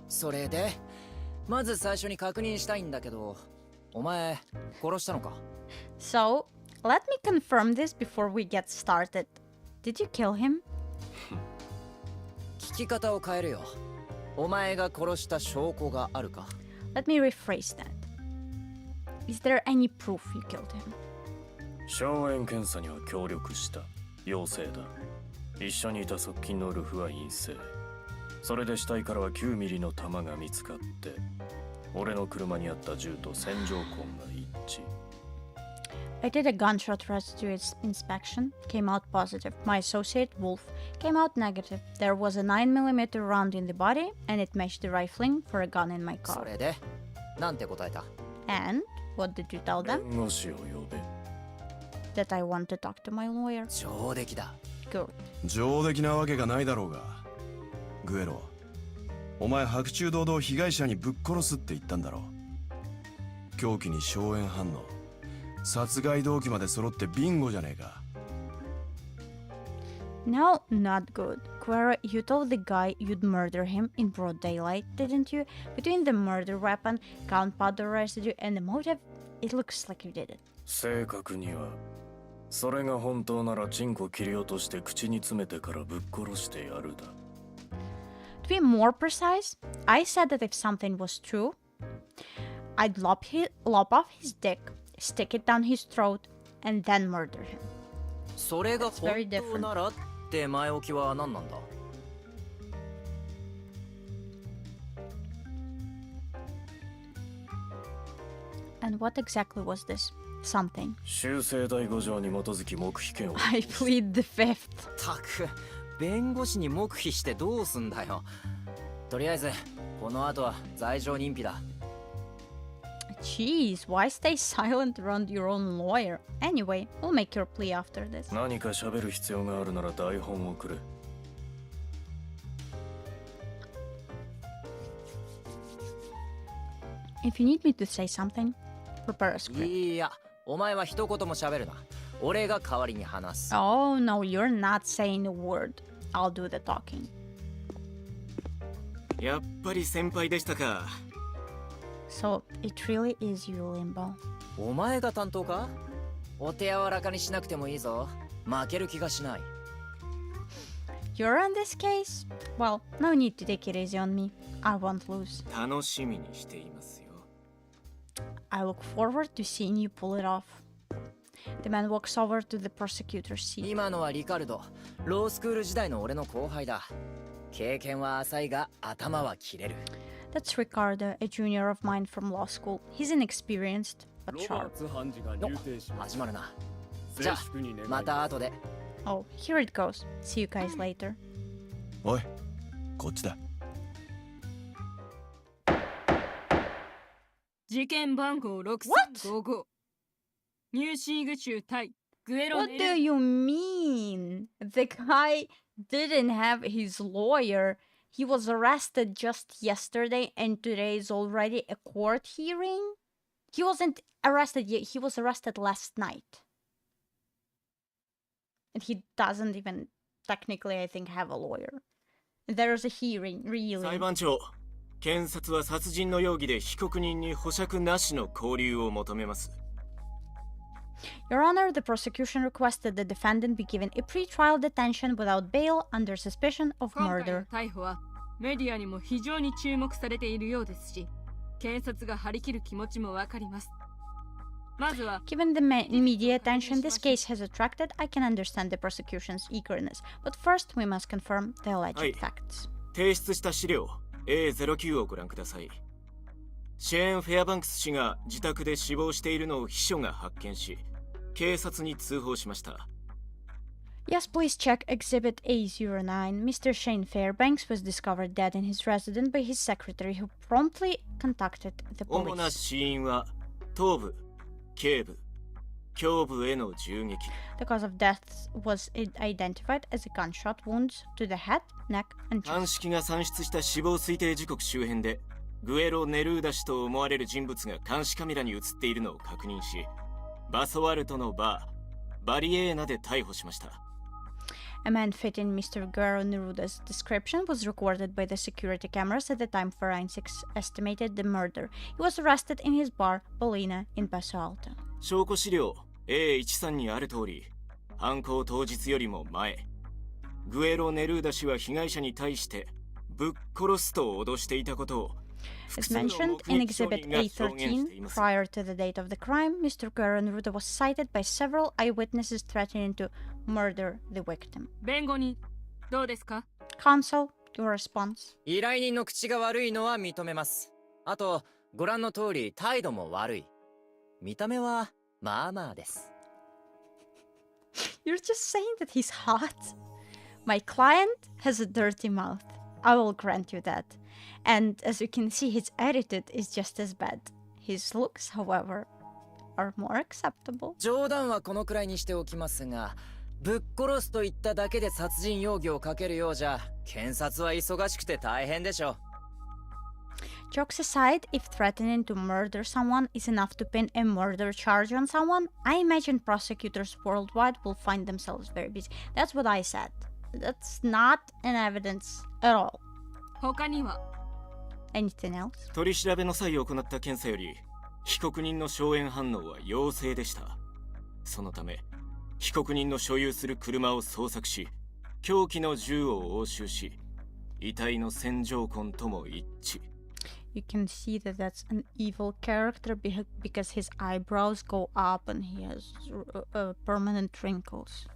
それで、まず最初に確認したいんだけど、お前殺したのか？ So, let me confirm this before we get started. Did you kill him? 聞き方を変えるよ。お前が殺した証拠があるか？ Let me rephrase that. Is there any proof you killed him? 硝煙検査には協力した。陽性だ。一緒にいた側近のルフは陰性。それで死体からは9ミリの弾が見つかって、俺の車にあった銃と線条痕が一致。I did a gunshot residue inspection, came out positive. My associate Wolf came out negative. There was a 9mm round in the body, and it matched the rifling for a gun in my car. それで、なんて答えた？ And what did you tell them? 弁護士を呼べ。That I want to talk to my lawyer. 上出来だ。Good. 上出来なわけがないだろうが。グエロ、お前白昼堂々被害者にぶっ殺すって言ったんだろ。凶器に硝煙反応、殺害動機まで揃ってビンゴじゃねえか。No, not good. Quera, you told the guy you'd murder him in broad daylight, didn't you? Between the murder weapon, gunpowder residue, and the motive, it looks like you did it. 正確には、それが本当ならチンコ切り落として口に詰めてからぶっ殺してやるだ。To be more precise, I said that if something was true, I'd lop off his dick, stick it down his throat, and then murder him. それが本当ならって前置きは何なんだ？ And what exactly was this? Something. 修正第5条に基づき黙秘権を。I plead the fifth. たく、弁護士に黙秘してどうすんだよ。とりあえず、この後は罪状認否だ。Jeez, why stay silent around your own lawyer? Anyway, we'll make your plea after this. 何か喋る必要があるなら台本をくれ。If you need me to say something, prepare a script. いや、お前は一言も喋るな。俺が代わりに話す。Oh no, you're not saying a word. I'll do the talking. やっぱり先輩でしたか。So, it really is you, Limbo. お前が担当か？お手柔らかにしなくてもいいぞ。負ける気がしない。You're on this case? Well, no need to take it easy on me. I won't lose. 楽しみにしていますよ。I look forward to seeing you pull it off. The man walks over to the prosecutor's seat. 今のはリカルド。ロースクール時代の俺の後輩だ。経験は浅いが頭は切れる。That's Ricardo, a junior of mine from law school. He's inexperienced, but sharp. 始まるな。じゃあ、また後で。Oh, here it goes. See you guys later. おい、こっちだ。事件番号6355。ニューシーグ州対グエロ What do you mean? The guy didn't have his lawyer. He was arrested just yesterday, and today is already a court hearing? He wasn't arrested yet, he was arrested last night. And he doesn't even technically, I think, have a lawyer. There's a hearing, really. 裁判長、検察は殺人の容疑で被告人に保釈なしの勾留を求めます。Your Honor, the prosecution requested the defendant be given a pre-trial detention without bail under suspicion of 今回の murder. 逮捕はメディアにも非常に注目されているようですし、検察が張り切る気持ちもわかります。まずは Given the media attention this case has attracted, I can understand the prosecution's eagerness. But first, we must confirm the alleged facts. 提出した資料 A09 をご覧ください。シェーン・フェアバンクス氏が自宅で死亡しているのを秘書が発見し、警察に通報しました。Yes, please check Exhibit A09. Mr. Shane Fairbanks was discovered dead in his residence by his secretary, who promptly contacted the 主な police. 死因は頭部、頸部、胸部への銃撃。The cause of death was identified as gunshot wounds to the head, neck, and 鑑 chest. 識が算出した死亡推定時刻周辺で、グエロ・ネルーダ氏と思われる人物が監視カメラに映っているのを確認し、バソワルトのバー、バリエーナで逮捕しました。A man fitting Mr. Guerrero Neruda's description was recorded by the security cameras at the time forensics estimated the murder. He was arrested in his bar, Bolina, in Paso Alto. 証拠資料 A13 にある通り、犯行当日よりも前、グエロ・ネルーダ氏は被害者に対してぶっ殺すと脅していたことを、 As mentioned in Exhibit A13, prior to the date of the crime, Mr. Guerrero Neruda was cited by several eyewitnesses threatening to murder the victim. 弁護人、どうですか？ Counsel, your response. 依頼人の口が悪いのは認めます。あと、ご覧の通り態度も悪い。見た目はまあまあです。You're just saying that he's hot. My client has a dirty mouth. I will grant you that. And as you can see, his attitude is just as bad. His looks, however, are more acceptable. 冗談はこのくらいにしておきますが、ぶっ殺すと言っただけで殺人容疑をかけるようじゃ、検察は忙しくて大変でしょ。Jokes aside, if threatening to murder someone is enough to pin a murder charge on someone, I imagine prosecutors worldwide will find themselves very busy. That's what I said. That's not an evidence at all. 他には Anything else? 取り調べの際行った検査より、被告人の硝煙反応は陽性でした。そのため、被告人の所有する車を捜索し、凶器の銃を押収し、遺体の線条痕とも一致。You can see that that's an evil character because his eyebrows go up and he has permanent wrinkles.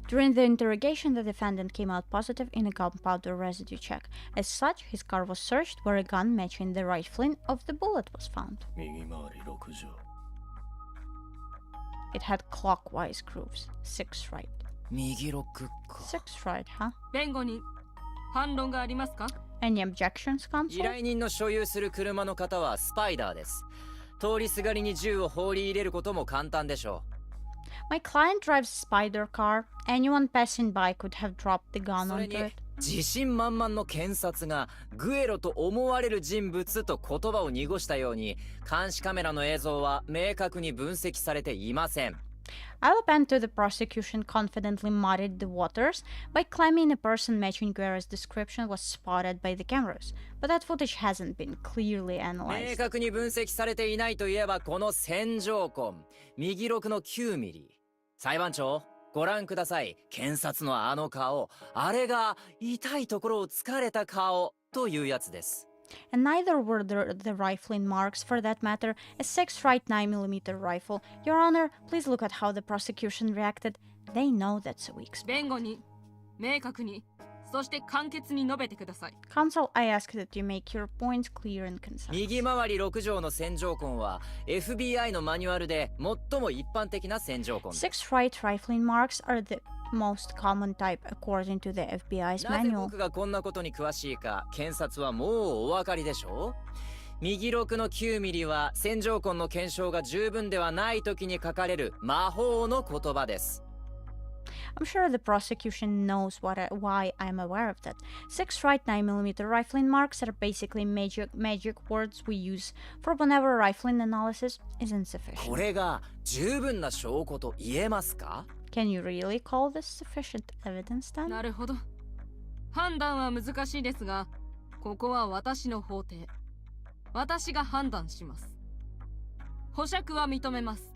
During the interrogation, the defendant came out positive in a gunpowder residue check. As such, his car was searched where a gun matching the rifling of the bullet was found. 右回り6畳。It had clockwise grooves, 6 right. 右6か。6 right, huh? 弁護人、反論がありますか？ Any objections, 依 counsel? 頼人の所有する車の方はスパイダーです。通りすがりに銃を放り入れることも簡単でしょう。My client drives a spider car. Anyone passing by could have dropped the gun それ onto に it. 自信満々の検察がグエロと思われる人物と言葉を濁したように、監視カメラの映像は明確に分析されていません。I'll append to the prosecution confidently muddied the waters by claiming a person matching Guerra's description was spotted by the cameras, but that footage hasn't been clearly 明 analyzed. 確に分析されていないといえばこの線条痕、右6の9ミリ。裁判長、ご覧ください。検察のあの顔、あれが痛いところを突かれた顔というやつです。And neither were the rifling marks, for that matter, a 6 right 9mm rifle. Your Honor, please look at how the prosecution reacted. They know that's a weak spot. 弁護人、明確に、そして簡潔に述べてください。Counsel, I ask that you make your points clear and concise. 右回り6条の線条痕は FBI のマニュアルで最も一般的な線条痕です。 6 right rifling marks are the most common type according to the FBI's なぜ manual. 僕がこんなことに詳しいか検察はもうお分かりでしょう。右6の9ミリは線条痕の検証が十分ではない時に書かれる魔法の言葉です。I'm sure the prosecution knows why I'm aware of that. 6 right 9mm rifling marks are basically magic words we use for whenever rifling analysis is insufficient. これが十分な証拠と言えますか？ Can you really call this sufficient evidence then? なるほど。判断は難しいですが、ここは私の法廷。私が判断します。保釈は認めます。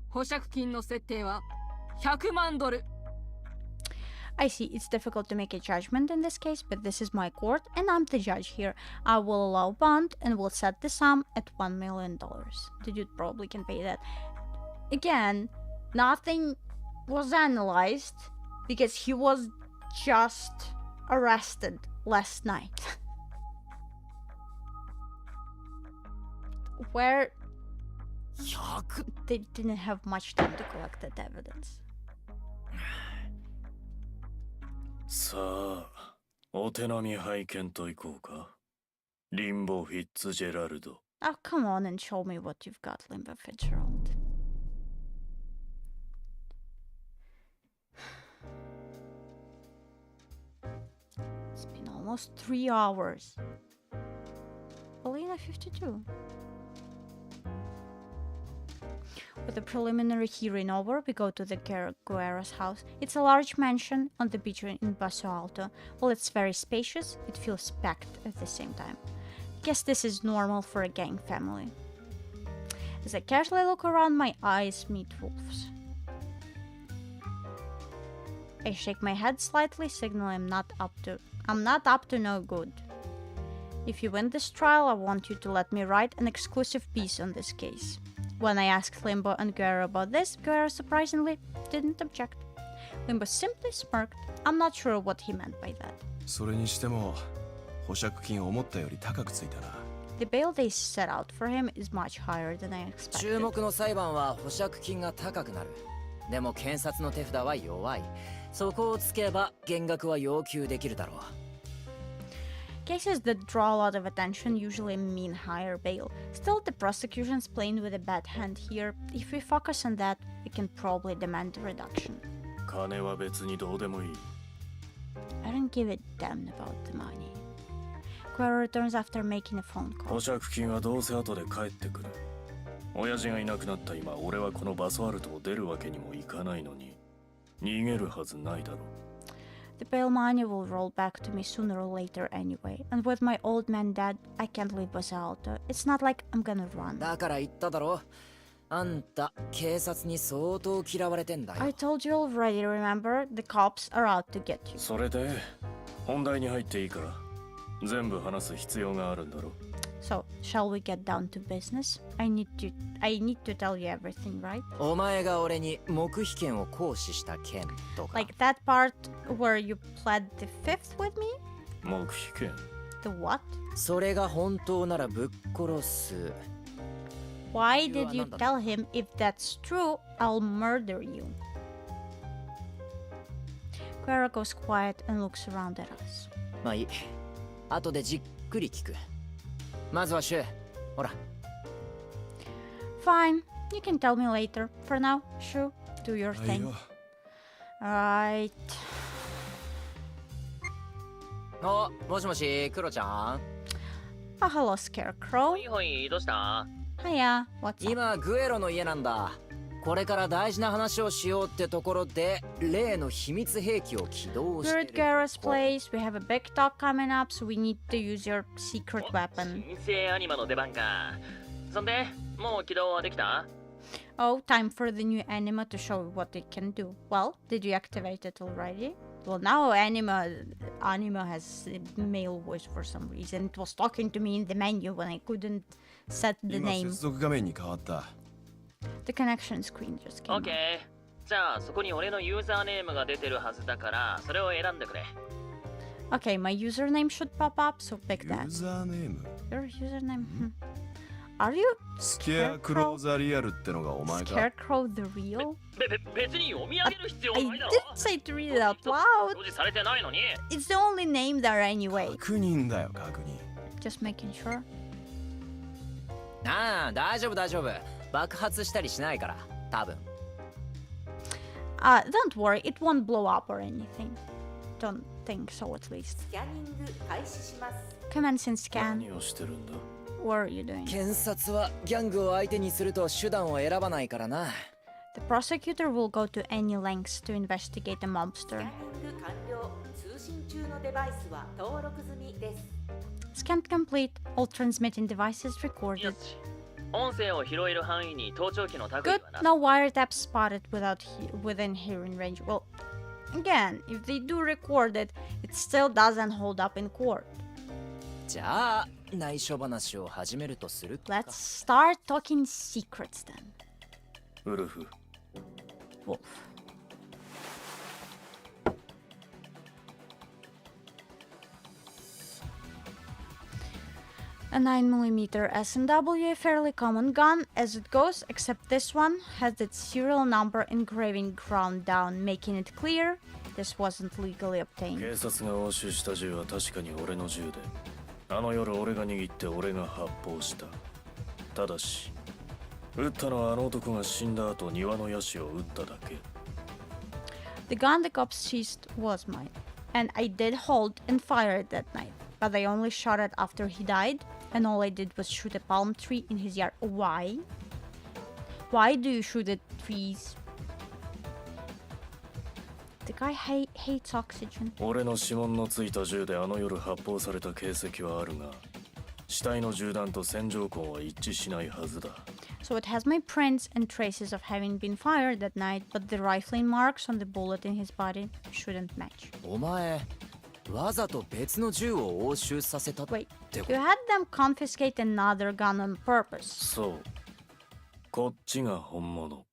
保釈金の設定は$100万。I see it's difficult to make a judgment in this case, but this is my court and I'm the judge here. I will allow bond and will set the sum at $1 million. The dude probably can pay that. Again, nothing was analyzed because he was just arrested last night. Where they didn't have much time to collect that evidence. さあ、お手並み拝見といこうか。リンボ・フィッツジェラルド。Oh, come on and show me what you've got, Limbo Fitzgerald. It's been almost 3 hours. Paulina 52. With the preliminary hearing over, we go to the Guerra's house. It's a large mansion on the beach in Basso Alto. While it's very spacious, it feels packed at the same time. Guess this is normal for a gang family. As I casually look around, my eyes meet Wolf's. I shake my head slightly, signaling I'm not up to no good. If you win this trial, I want you to let me write an exclusive piece on this case. When I asked Limbo and Guerra about this, Guerra surprisingly didn't object. Limbo simply smirked. I'm not sure what he meant by that. それにしても保釈金思ったより高くついたな。The bail they set out for him is much higher than I expected. 注目の裁判は保釈金が高くなる。でも検察の手札は弱い。そこをつけば減額は要求できるだろう。Cases that draw a lot of attention usually mean higher bail. Still, the prosecution's playing with a bad hand here. If we focus on that, we can probably demand a reduction. 金は別にどうでもいい。I don't give a damn about the money. Guerra returns after making a phone call. 保釈金はどうせ後で帰ってくる。親父がいなくなった今、俺はこのバソアルトを出るわけにもいかないのに、逃げるはずないだろう。The bail money will roll back to me sooner or later anyway, and with my old man dead, I can't leave Basalto. It's not like I'm gonna run. だから言っただろ。あんた警察に相当嫌われてんだよ。I told you already, remember? The cops are out to get you. それで本題に入っていいから。全部話す必要があるんだろ。So, shall we get down to business? I need to tell you everything, right? お前が俺に黙秘権を行使した件とか。Like that part where you pled the fifth with me? 黙秘権 The what? それが本当ならぶっ殺す。Why did you tell him if that's true, I'll murder you? Guerra goes quiet and looks around at us. まあいい。後でじっくり聞く。まずはシュウ、ほら。Fine, you can tell me later. For now, Shu, do your thing. Right. あ、もしもし、クロちゃん。Oh, hello, Scarecrow. はいはい、どうした？ Hiya, what's up? 今、グエロの家なんだ。これから大事な話をしようってところで、例の秘密兵器を起動して We're る。at Guerra's place. We have a big talk coming up, so we need to use your secret weapon. 新生アニマの出番か。そんで、もう起動はできた？ Oh, time for the new anima to show what it can do. Well, did you activate it already? Well, now anima has a male voice for some reason. It was talking to me in the menu when I couldn't set the 今 name. 接続画面に変わった。The connection screen just came up. OK。じゃあそこに俺のユーザーネームが出てるはずだから、それを選んでくれ。Okay, my username should pop up, so pick that. ユーザーネーム Your username? Are you スケアクローザリアルってのがお前か。 Scarecrow the real? 別に読み上げる必要 I ないだろ。 didn't say to read it out loud. 表示されてないのに。It's the only name there anyway. 確認だよ、確認。Just making sure. ああ、大丈夫大丈夫。爆発したりしないから、多分。Don't worry, it won't blow up or anything. Don't think so, at least. スキャニング開始します。 Commence and scan. 何をしてるんだ。 What are you doing? 検察はギャングを相手にすると手段を選ばないからな。The prosecutor will go to any lengths to investigate a mobster. スキャニング完了。通信中のデバイスは登録済みです。 Scan complete. All transmitting devices recorded. 音声を拾える範囲に盗聴器の類 Good. はな。No wiretaps spotted within hearing range. Well, again, if they do record it, it still doesn't hold up in court. じゃあ内緒話を始めるとするか。 Let's start talking secrets then. ウルフ。 Wolf. A 9mm S&W, a fairly common gun as it goes, except this one has its serial number engraving ground down, making it clear this wasn't legally obtained. 警察が押収した銃は確かに俺の銃で、あの夜俺が握って俺が発砲した。ただし、撃ったのはあの男が死んだ後庭のヤシを撃っただけ。 The gun the cops seized was mine, and I did hold and fire it that night, but I only shot it after he died, and all I did was shoot a palm tree in his yard. Why? Why do you shoot at trees? The guy hates oxygen. 俺の指紋のついた銃であの夜発砲された形跡はあるが、死体の銃弾と線条痕は一致しないはずだ。 So it has my prints and traces of having been fired that night, but the rifling marks on the bullet in his body shouldn't match. お前わざと別の銃を押収させたってこと？ You had them confiscate another gun on purpose. そう。こっちが本物。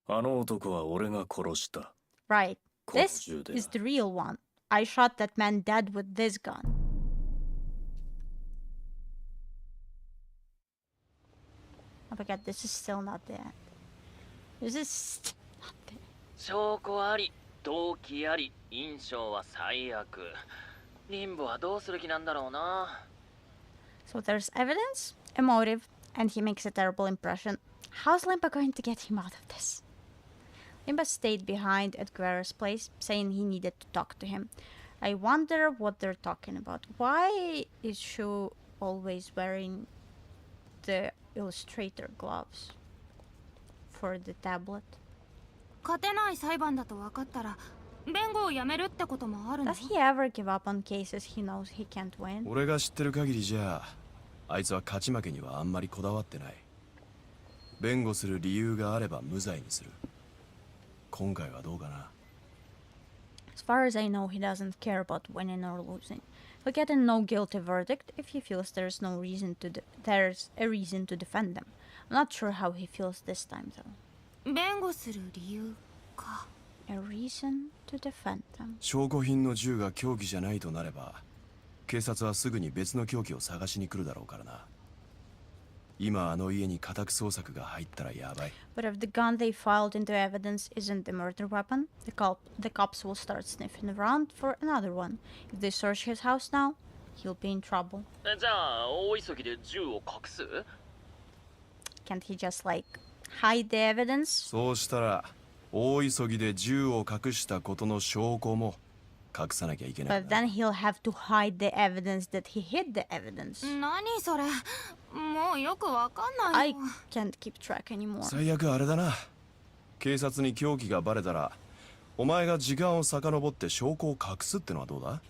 あの男は俺が殺した。 Right. This is the real one. I shot that man dead with this gun. Oh my god, this is still not the end. This is still not the end. 証拠あり、動機あり、印象は最悪。リンボはどうする気なんだろうな。 So there's evidence, a motive, and he makes a terrible impression. How's Limba going to get him out of this? Limba stayed behind at Guerra's place, saying he needed to talk to him. I wonder what they're talking about. Why is Shu always wearing the illustrator gloves for the tablet? 勝てない裁判だと分かったら弁護をやめるってこともあるの？ Does he ever give up on cases he knows he can't win? 俺が知ってる限りじゃあいつは勝ち負けにはあんまりこだわってない。弁護する理由があれば無罪にする。今回はどうかな。 As far as I know, he doesn't care about winning or losing. He'll get a no guilty verdict if he feels there's a reason to defend them. I'm not sure how he feels this time though. 弁護する理由か。 A reason to defend them. 証拠品の銃が凶器じゃないとなれば、警察はすぐに別の凶器を探しに来るだろうからな。今あの家に家宅捜索が入ったらやばい。 But if the gun they filed into evidence isn't the murder weapon, the cops will start sniffing around for another one. If they search his house now, he'll be in trouble. じゃあ大急ぎで銃を隠す？ Can't he just like hide the evidence? そうしたら大急ぎで銃を隠したことの証拠も隠さなきゃいけない。 But then he'll have to hide the evidence that he hid the evidence. 何それ？もうよくわかんないよ。 I can't keep track anymore. 最悪あれだな。警察に凶器がバレたら、お前が時間を遡って証拠を隠すってのはどうだ？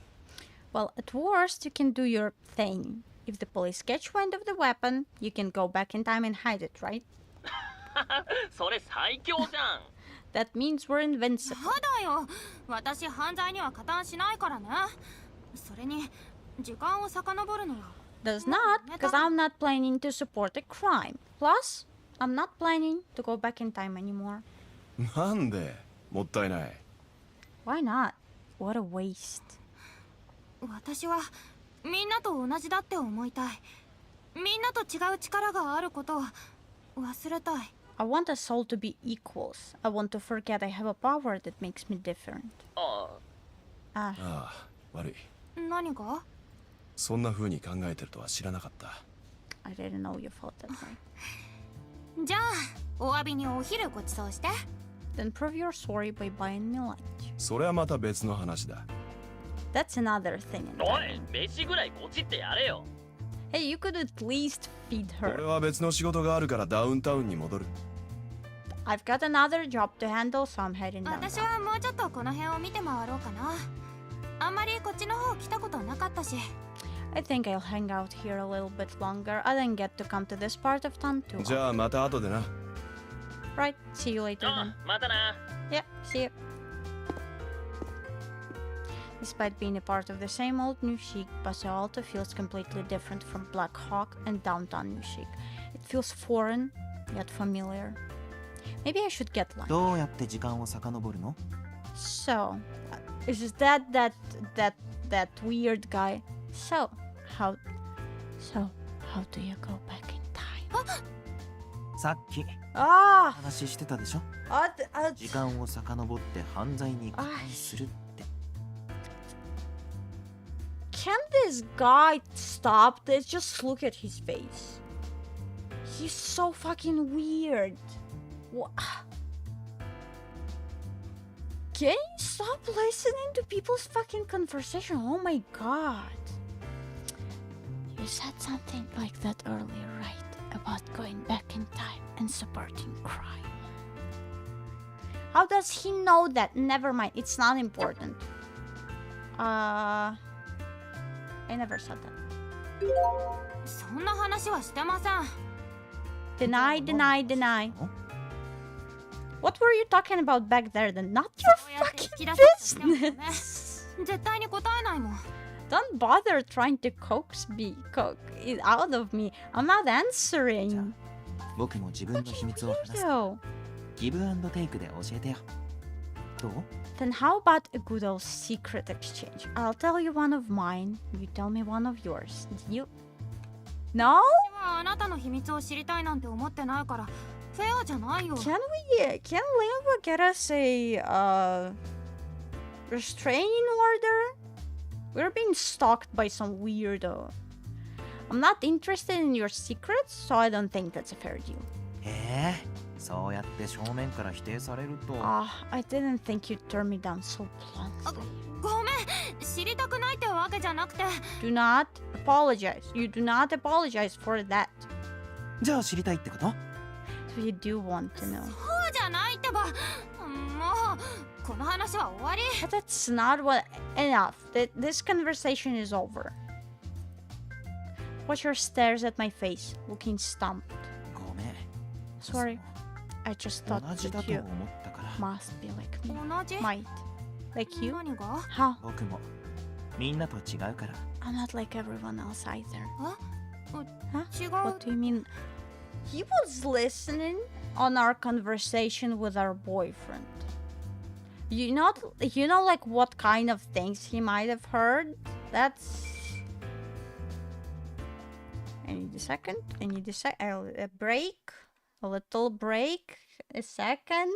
Well, at worst, you can do your thing. If the police catch wind of the weapon, you can go back in time and hide it, right? それ最強じゃん。 That means we're invincible. そうだよ。私犯罪には加担しないからね。それに時間を遡るのは。 Does not, because I'm not planning to support a crime. Plus, I'm not planning to go back in time anymore. なんで？もったいない。 Why not? What a waste. 私はみんなと同じだって思いたい。みんなと違う力があることを忘れたい。 I want us all to be equals. I want to forget I have a power that makes me different. あああ、悪い。何が？そんな風に考えてるとは知らなかった。 I didn't know you felt that way. じゃあ、お詫びにお昼ごちそうして。 Then prove you're sorry by buying me lunch. それはまた別の話だ。 That's another thing. おい、飯ぐらいこちってやれよ。 Hey, you could at least feed 俺 her. は別の仕事があるからダウンタウンに戻る。 I've got another job to handle, so I'm heading down. 私はもうちょっとこの辺を見て回ろうかな。あんまりこっちの方来たことなかったし。 I think I'll hang out here a little bit longer. I didn't get to come to this part of town too. じゃあまた後でな。 Right, see you later then. またな。 Yeah, see you. Despite being a part of the same old New Chic, Paseo Alto feels completely different from Black Hawk and downtown New Chic. It feels foreign, yet familiar. Maybe I should get lunch. どうやって時間を遡るの？ So, is that weird guy? So how do you go back in time? さっき Ah! 話してたでしょ？ Ah! 時間を遡って犯罪に加担するって。Can this guy stop this? Just look at his face. He's so fucking weird. What? Can you stop listening to people's fucking conversation? Oh my god. You said something like that earlier, right? About going back in time and supporting crime. How does he know that? Never mind. It's not important. I never said that. そんな話はしてません。 Deny. What were you talking about back there then? Not your fucking business. 絶対に答えないもん。 Don't bother trying to coax it out of me. I'm not answering. 僕も自分の秘密を話す。 So, ギブアンドテイクで教えてよ。どう？ then how about a good old secret exchange? I'll tell you one of mine, you tell me one of yours. You... No? あなたの秘密を知りたいなんて思ってないから、フェアじゃないよ。Can Lingua get us a restraining order? We're being stalked by some weirdo. I'm not interested in your secrets, so I don't think that's a fair deal. そうやって正面から否定されると。I didn't think you'd turn me down so bluntly. ごめん、知りたくないってわけじゃなくて。Do not apologize. You do not apologize for that. じゃあ知りたいってこと？ So you do want to know. そうじゃないってば。もうこの話は終わり。But that's not what... Enough. This conversation is over. Watch your stares at my face, looking stumped. ごめん。Sorry. I just thought 同じだ that と you 思ったから。 must be like me. 同じ Might. Like you? 何が？ How? 僕もみんなと違うから。 I'm not like everyone else either. 違う。 What do you mean? He was listening on our conversation with our boyfriend. You know like what kind of things he might have heard? That's... I need a second. A break. A little break. A second.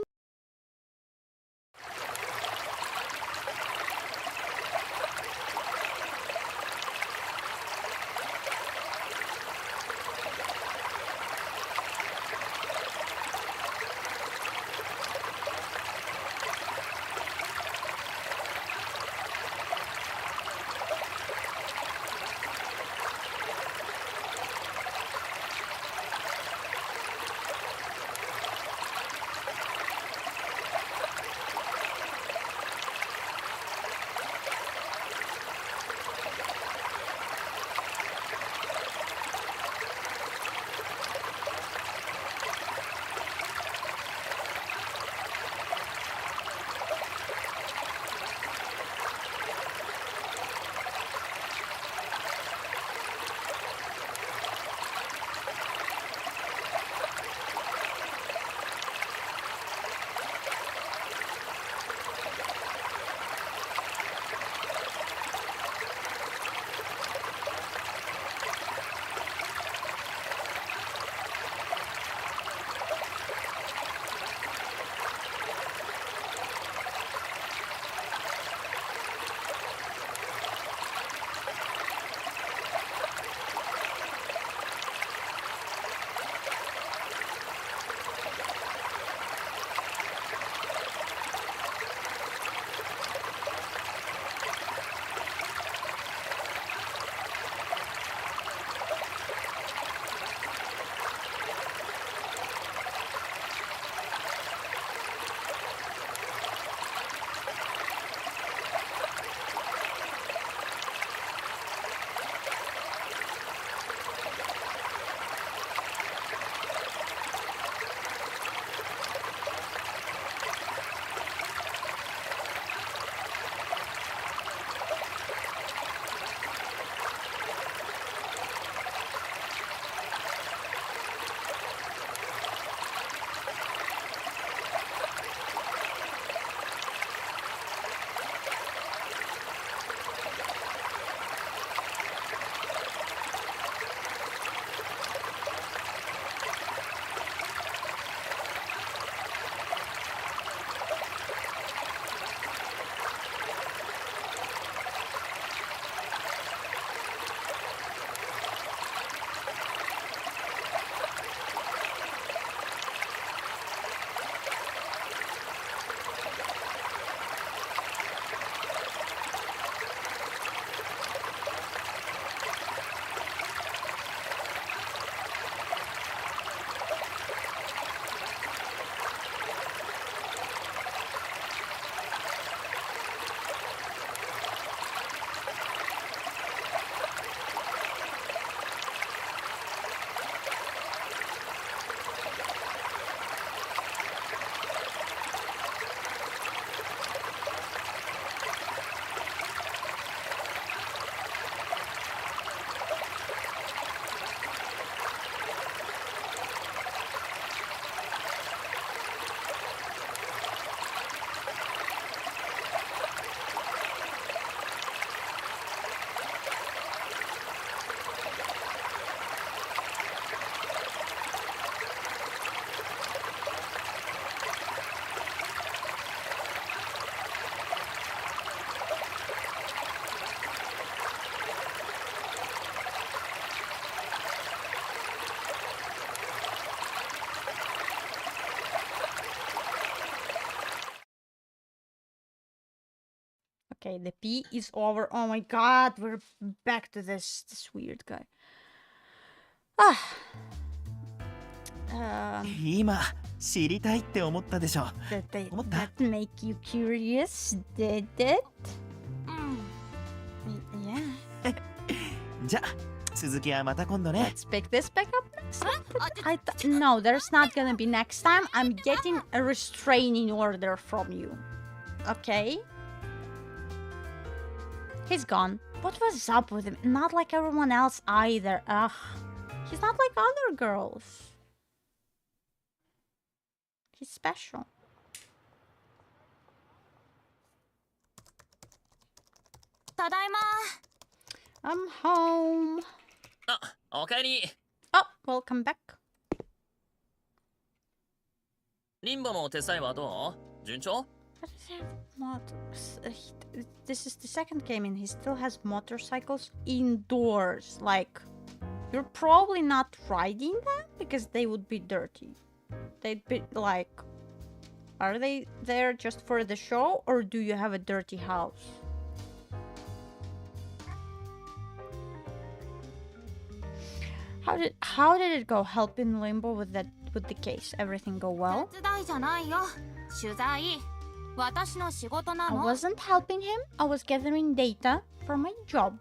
Okay, the P is over. Oh my god, we're back to this weird guy.今知りたいって思ったでしょ。 That make you curious, did it? Yeah. じゃあ続きはまた今度ね。 Let's pick this back up next time. No, there's not gonna be next time. I'm getting a restraining order from you. Okay? He's gone. What was up with him? Not like everyone else either. Ugh. He's not like other girls. He's special. Tadaima. I'm home. おかえり。 Oh, welcome back. リンボの手伝いはどう？順調？ What does he have this is the second game and he still has motorcycles indoors. Like, you're probably not riding them because they would be dirty. They'd be like, are they there just for the show or do you have a dirty house? How did it go helping Limbo with the case? Everything go well? 手伝いじゃないよ。取材。私の仕事な I の。 wasn't helping him. I was gathering data for my job.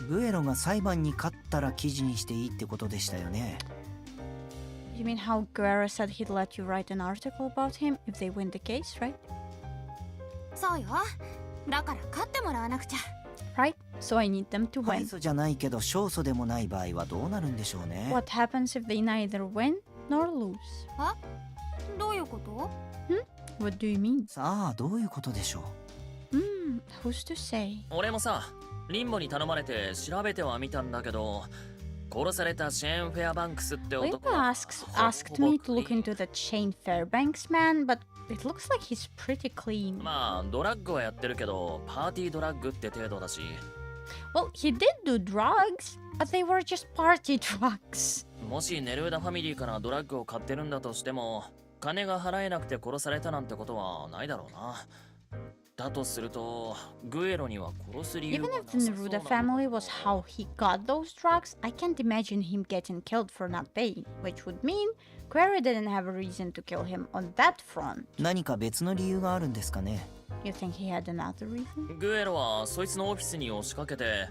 グエロが裁判に勝ったら記事にしていいってことでしたよね。 You mean how Guerra said he'd let you write an article about him if they win the case, right? そうよ。だから勝ってもらわなくちゃ。 Right? So I need them to 敗 win. 訴じゃないけど勝訴でもない場合はどうなるんでしょうね。 What happens if they neither win nor lose? あ？どういうこと？ What do you mean? さあどういうことでしょう。Who's to say? 俺もさ、リンボに頼まれて調べてはみたんだけど、殺されたシェーン・フェアバンクスって男 Limbo は asked me to look into the Shane Fairbanks man, but it looks like he's pretty clean. まあドラッグはやってるけど、パーティードラッグって程度だし。 Well, he did do drugs, but they were just party drugs. もしネルーダファミリーからドラッグを買ってるんだとしても、金が払えなくて殺されたなんてことはないだろうな。だとすると、グエロには殺す理由 Even は if the Neruda family was how he got those drugs, I can't imagine him getting killed for not paying, which would mean Query didn't have a reason to kill him on that front. 何か別の理由があるんですかね。 You think he had another reason? グエロはそいつのオフィスに押しかけて、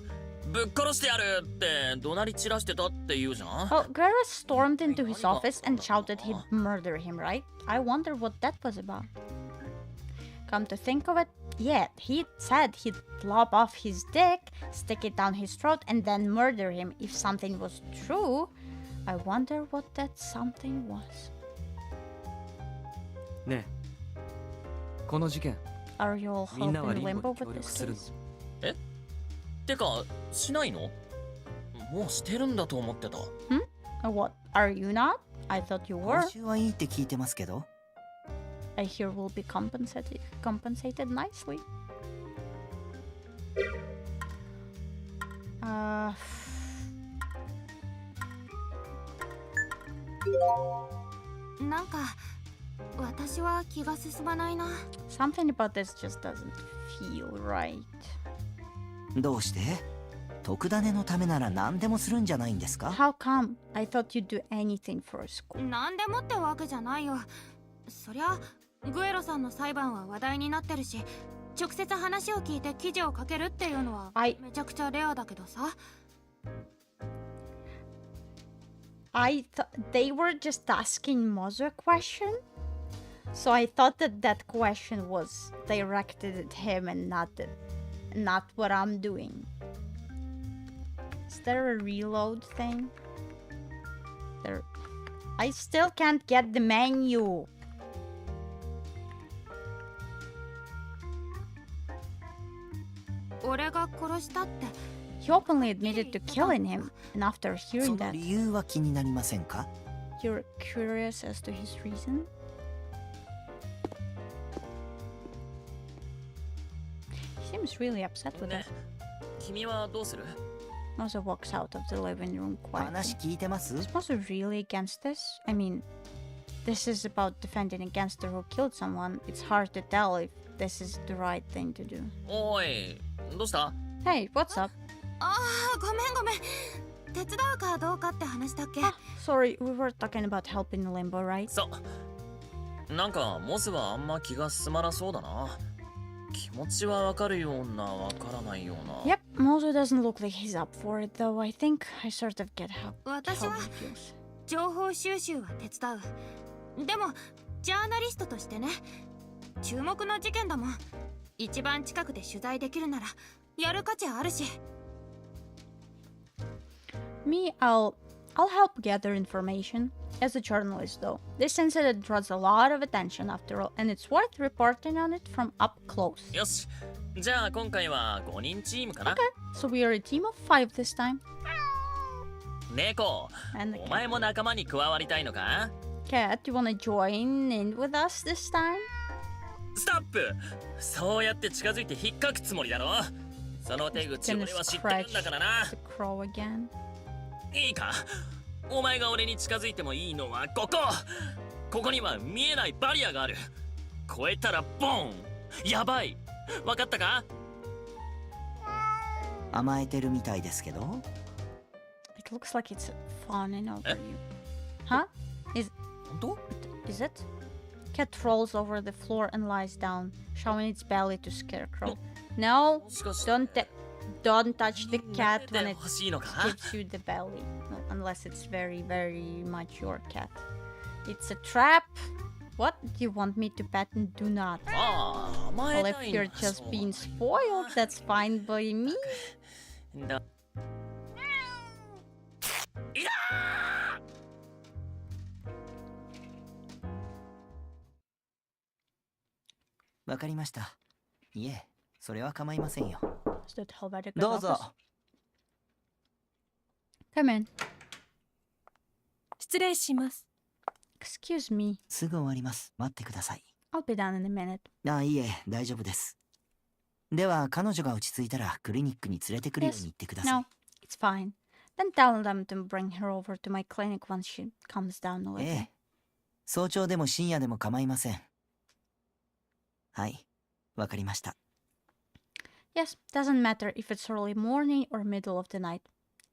ぶっ殺してやるって怒鳴り散らしてたって言うじゃん。 Well, Guerra stormed into his office and shouted he'd murder him, right? I wonder what that was about. Come to think of it, yeah, he said he'd lop off his dick, stick it down his throat, and then murder him. If something was true, I wonder what that something was. ねえ、この事件 Are you all みんなは helping リンボ Limbo に協 with 力 this するの？ case? え？てか、しないの？もうしてるんだと思ってた。What? Are you not? I thought you 報 were. 酬はいいって聞いてますけど。 I hear we'll be compensated nicely. Uh, なんか私は気が進まないな。 something about this just doesn't feel right. どうして？特ダネのためなら何でもするんじゃないんですか？ How come? I thought you'd do anything for a school. なんでもってわけじゃないよ。そりゃグエロさんの裁判は話題になってるし、直接話を聞いて記事を書けるっていうのはめちゃくちゃレアだけどさ。I thought they were just asking Mozo a question, so I thought that question was directed at him and not what I'm doing. Is there a reload thing? There. I still can't get the menu. He openly admitted to killing him, and after そ hearing の that, 理由は気になりませんか？ you're curious as to his reason? He seems really upset with us. 君はどうする？ Mozo walks out of the living room quietly. 話聞いてます？ Is Mozo really against this? I mean, this is about defending a gangster who killed someone. It's hard to tell this is the right thing to do. おい、どうした？ Hey, what's up? ああ、ごめんごめん。手伝うかどうかって話だっけ？ Sorry, we were talking about helping Limbo, right? そう。なんかモスはあんま気が進まなそうだな。気持ちはわかるような、わからないような。Yep, Mozo doesn't look like he's up for it, though. I think I sort of get how 私は he feels. 情報収集は手伝う。でもジャーナリストとしてね、注目の事件だもん。一番近くで取材できるならやる価値あるし。Me, I'll help gather information. As a journalist, though, this incident draws a lot of attention after all, and it's worth reporting on it from up close. よし。じゃあ今回は5人チームかな。Okay, so we are a team of 5 this time. 猫、 And the お前も仲間に加わりたいのか？ cat, you wanna join in with us this time? ストップ！そうやって近づいて引っかくつもりだろ。その手口 Gonna 俺は知ってる scratch んだからな。 the crow again. いいか？お前が俺に近づいてもいいのはここ。ここには見えないバリアがある。越えたらボン！やばい。わかったか？甘えてるみたいですけど。It looks like it's fawning over you. Huh? Is it? Cat rolls over the floor and lies down, showing its belly to Scarecrow. No, don't touch the cat when it gives you the belly. No, unless it's very, very much your cat. It's a trap. What? Do you want me to pet and do not? Well, if you're just being spoiled, that's fine by me. わかりました。いえ、それは構いませんよ。Bustafellows どうぞ。Come in. 失礼します。Excuse me. すぐ終わります。待ってください。I'll be down in a minute. いいえ、大丈夫です。では、彼女が落ち着いたらクリニックに連れてくるように言ってください。No, it's fine. Then tell them to bring her over to my clinic once she comes down a little. ええ。早朝でも深夜でも構いません。はい、わかりました。Yes, doesn't matter if it's early morning or middle of the night.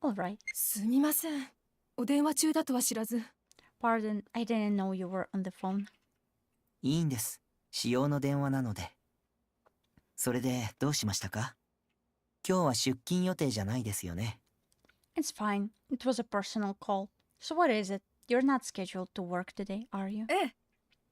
All right. すみません。お電話中だとは知らず。Pardon, I didn't know you were on the phone. いいんです。私用の電話なので。それでどうしましたか？今日は出勤予定じゃないですよね。It's fine. It was a personal call. So what is it? You're not scheduled to work today, are you? ええ。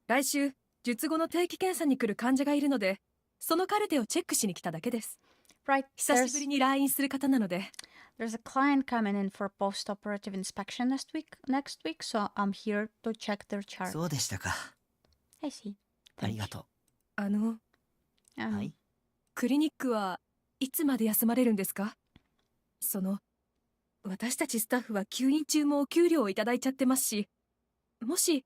来週、術後の定期検査に来る患者がいるので、そのカルテをチェックしに来ただけです。Right. 久しぶりに来院する方なので。There's a client coming in for post-operative inspection next week, so I'm here to check their chart. そうでしたか。I see. ありがとう。はい。クリニックはいつまで休まれるんですか？私たちスタッフは休院中もお給料をいただいちゃってますし、もし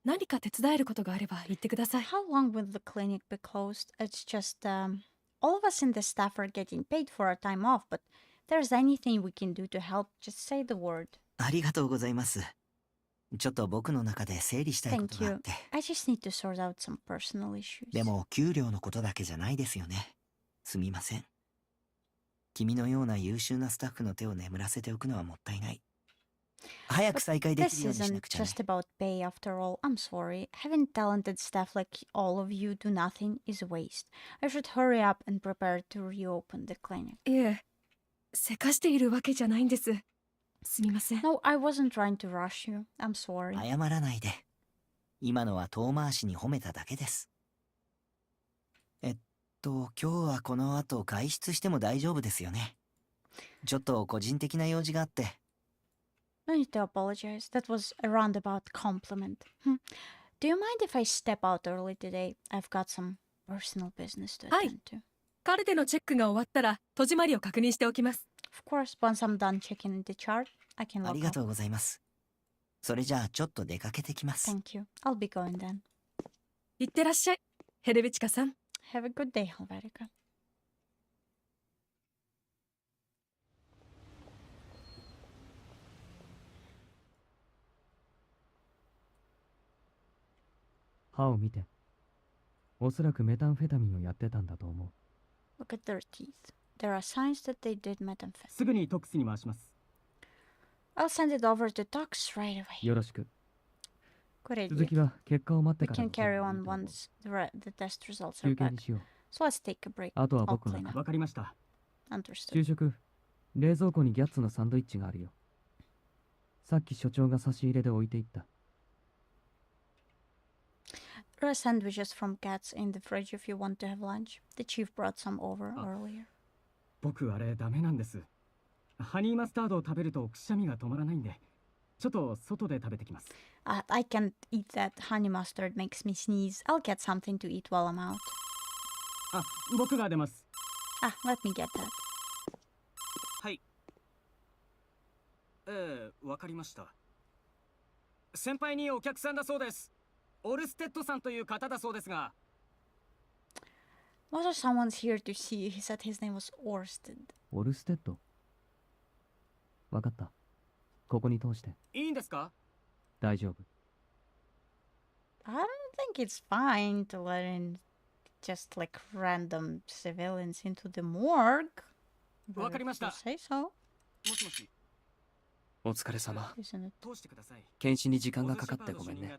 何か手伝えることがあれば言ってください。How long will the clinic be closed? It's just, all of us in the staff are getting paid for our time off, but if there's anything we can do to help, just say the word. ありがとうございます。ちょっと僕の中で整理したいこと Thank があっ you. て。I just need to sort out some personal issues. でも給料のことだけじゃないですよね。すみません。君のような優秀なスタッフの手を眠らせておくのはもったいない。早く再開できる This ようにしな isn't くちゃね。 just about pay after all. I'm sorry. Having talented staff like all of you do nothing is a waste. I should hurry up and prepare to reopen the clinic. いえ、せかしているわけじゃないんです。すみません。No, I wasn't trying to rush you. I'm sorry. 謝らないで。今のは遠回しに褒めただけです。今日はこの後外出しても大丈夫ですよね。ちょっと個人的な用事があって。No need to apologize. That was a roundabout compliment. Do you mind if I step out early today? I've got some personal business to はい attend to. カルテのチェックが終わったら戸締まりを確認しておきます。Of course, once I'm done checking the chart, I can あ log りが out. とうございます。それじゃあちょっと出かけてきます。 Thank you. I'll be going then. いってらっしゃい、ヘレベチカさん。Have a good day, Helvetica. 歯を見て。おそらくメタンフェタミンをやってたんだと思う。 Look at their teeth. There are signs that they did methamphetamine. すぐにトックスに回します。 I'll send it over to Tox right away. よろしく。 Good 続 idea. きは結果を待って We から can の方 carry がいい on と思う。 once the test results 休 are 憩 back. にしよう。 So let's take a break. あとは I'll 僕が clean up. わかりました。 Understood. 昼食、冷蔵庫にギャッツのサンドイッチがあるよ。さっき所長が差し入れで置いていった。 There are sandwiches from Cats in the fridge if you want to have lunch. The chief brought some over earlier. 僕あれダメなんです。ハニーマスタードを食べるとくしゃみが止まらないんで、ちょっと外で食べてきます。I can't eat that. Honey mustard makes me sneeze. I'll get something to eat while I'm out. あ、僕が出ます。Let me get that. はい。わかりました。先輩にお客さんだそうです。オルステッドさんという方だそうですが。Was there someone's here to see? He said his name was Orsted. オルステッド。わかった。ここに通して。いいんですか？大丈夫。I don't think it's fine to let in just like random civilians into the morgue. わかりました。Say so. もしもし。お疲れ様。Isn't it? 通してください。検視に時間がかかってごめんね。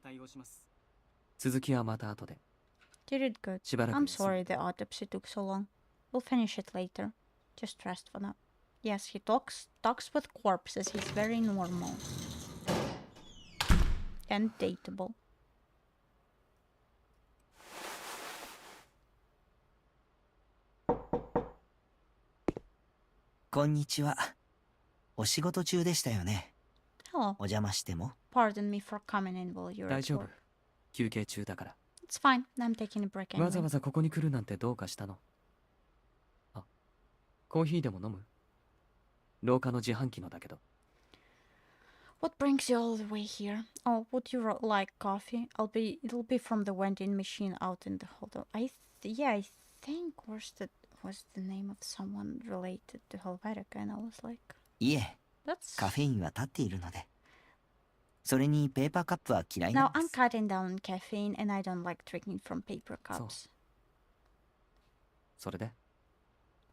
続きはまた後で。Did it good. しばらく I'm 休む。 sorry the autopsy took so long. We'll finish it later. Just rest for now. Yes, he talks with corpses. He's very normal. And dateable. こんにちは。お仕事中でしたよね。 Hello. お邪魔しても。 Pardon me for coming in while you're 大 at 丈夫 work. 休憩中だから。 It's fine. I'm taking a break わざ anyway. わざここに来るなんてどうかしたの？あ、コーヒーでも飲む？廊下の自販機のだけど。 What brings you all the way here? Oh, would you like coffee? It'll be from the vending machine out in the hall. I think Worsted was the name of someone related to Helvetica, and I was like, いえ、 that's カフェインは立っているので。それにペーパーカップは嫌いな Now んで I'm す。 cutting down caffeine, and I don't like drinking from paper cups. それで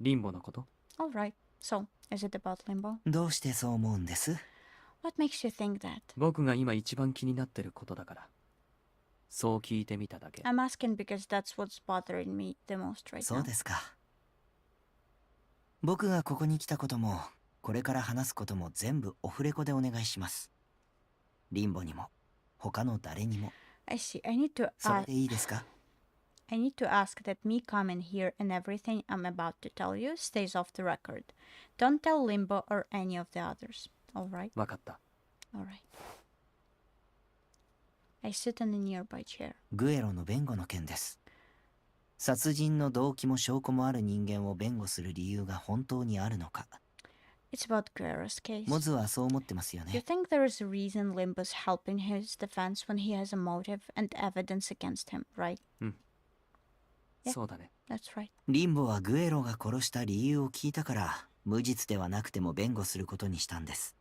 リンボのこと？ All right. So, is it about Limbo? どうしてそう思うんです？ What makes you think that? 僕が今一番気になってることだから。そう聞いてみただけ。 I'm asking because that's what's bothering me the most right そう now. ですか。僕がここに来たことも、これから話すことも全部オフレコでお願いします。リンボにも、他の誰にも。 I see. I need to それ ask. でいいですか？ I need to ask that me come in here and everything I'm about to tell you stays off the record. Don't tell Limbo or any of the others. All right? わかった。 All right. I sit in a nearby chair. グエロの弁護の件です。殺人の動機も証拠もある人間を弁護する理由が本当にあるのか。 It's about Guerra's case. モズはそう思ってますよ You ね。 think there is a reason Limbo's helping his defense when he has a motive and evidence against him, right? そうだね。 That's right. リンボはグエロが殺した理由を聞いたから、無実ではなくても弁護することにしたんです。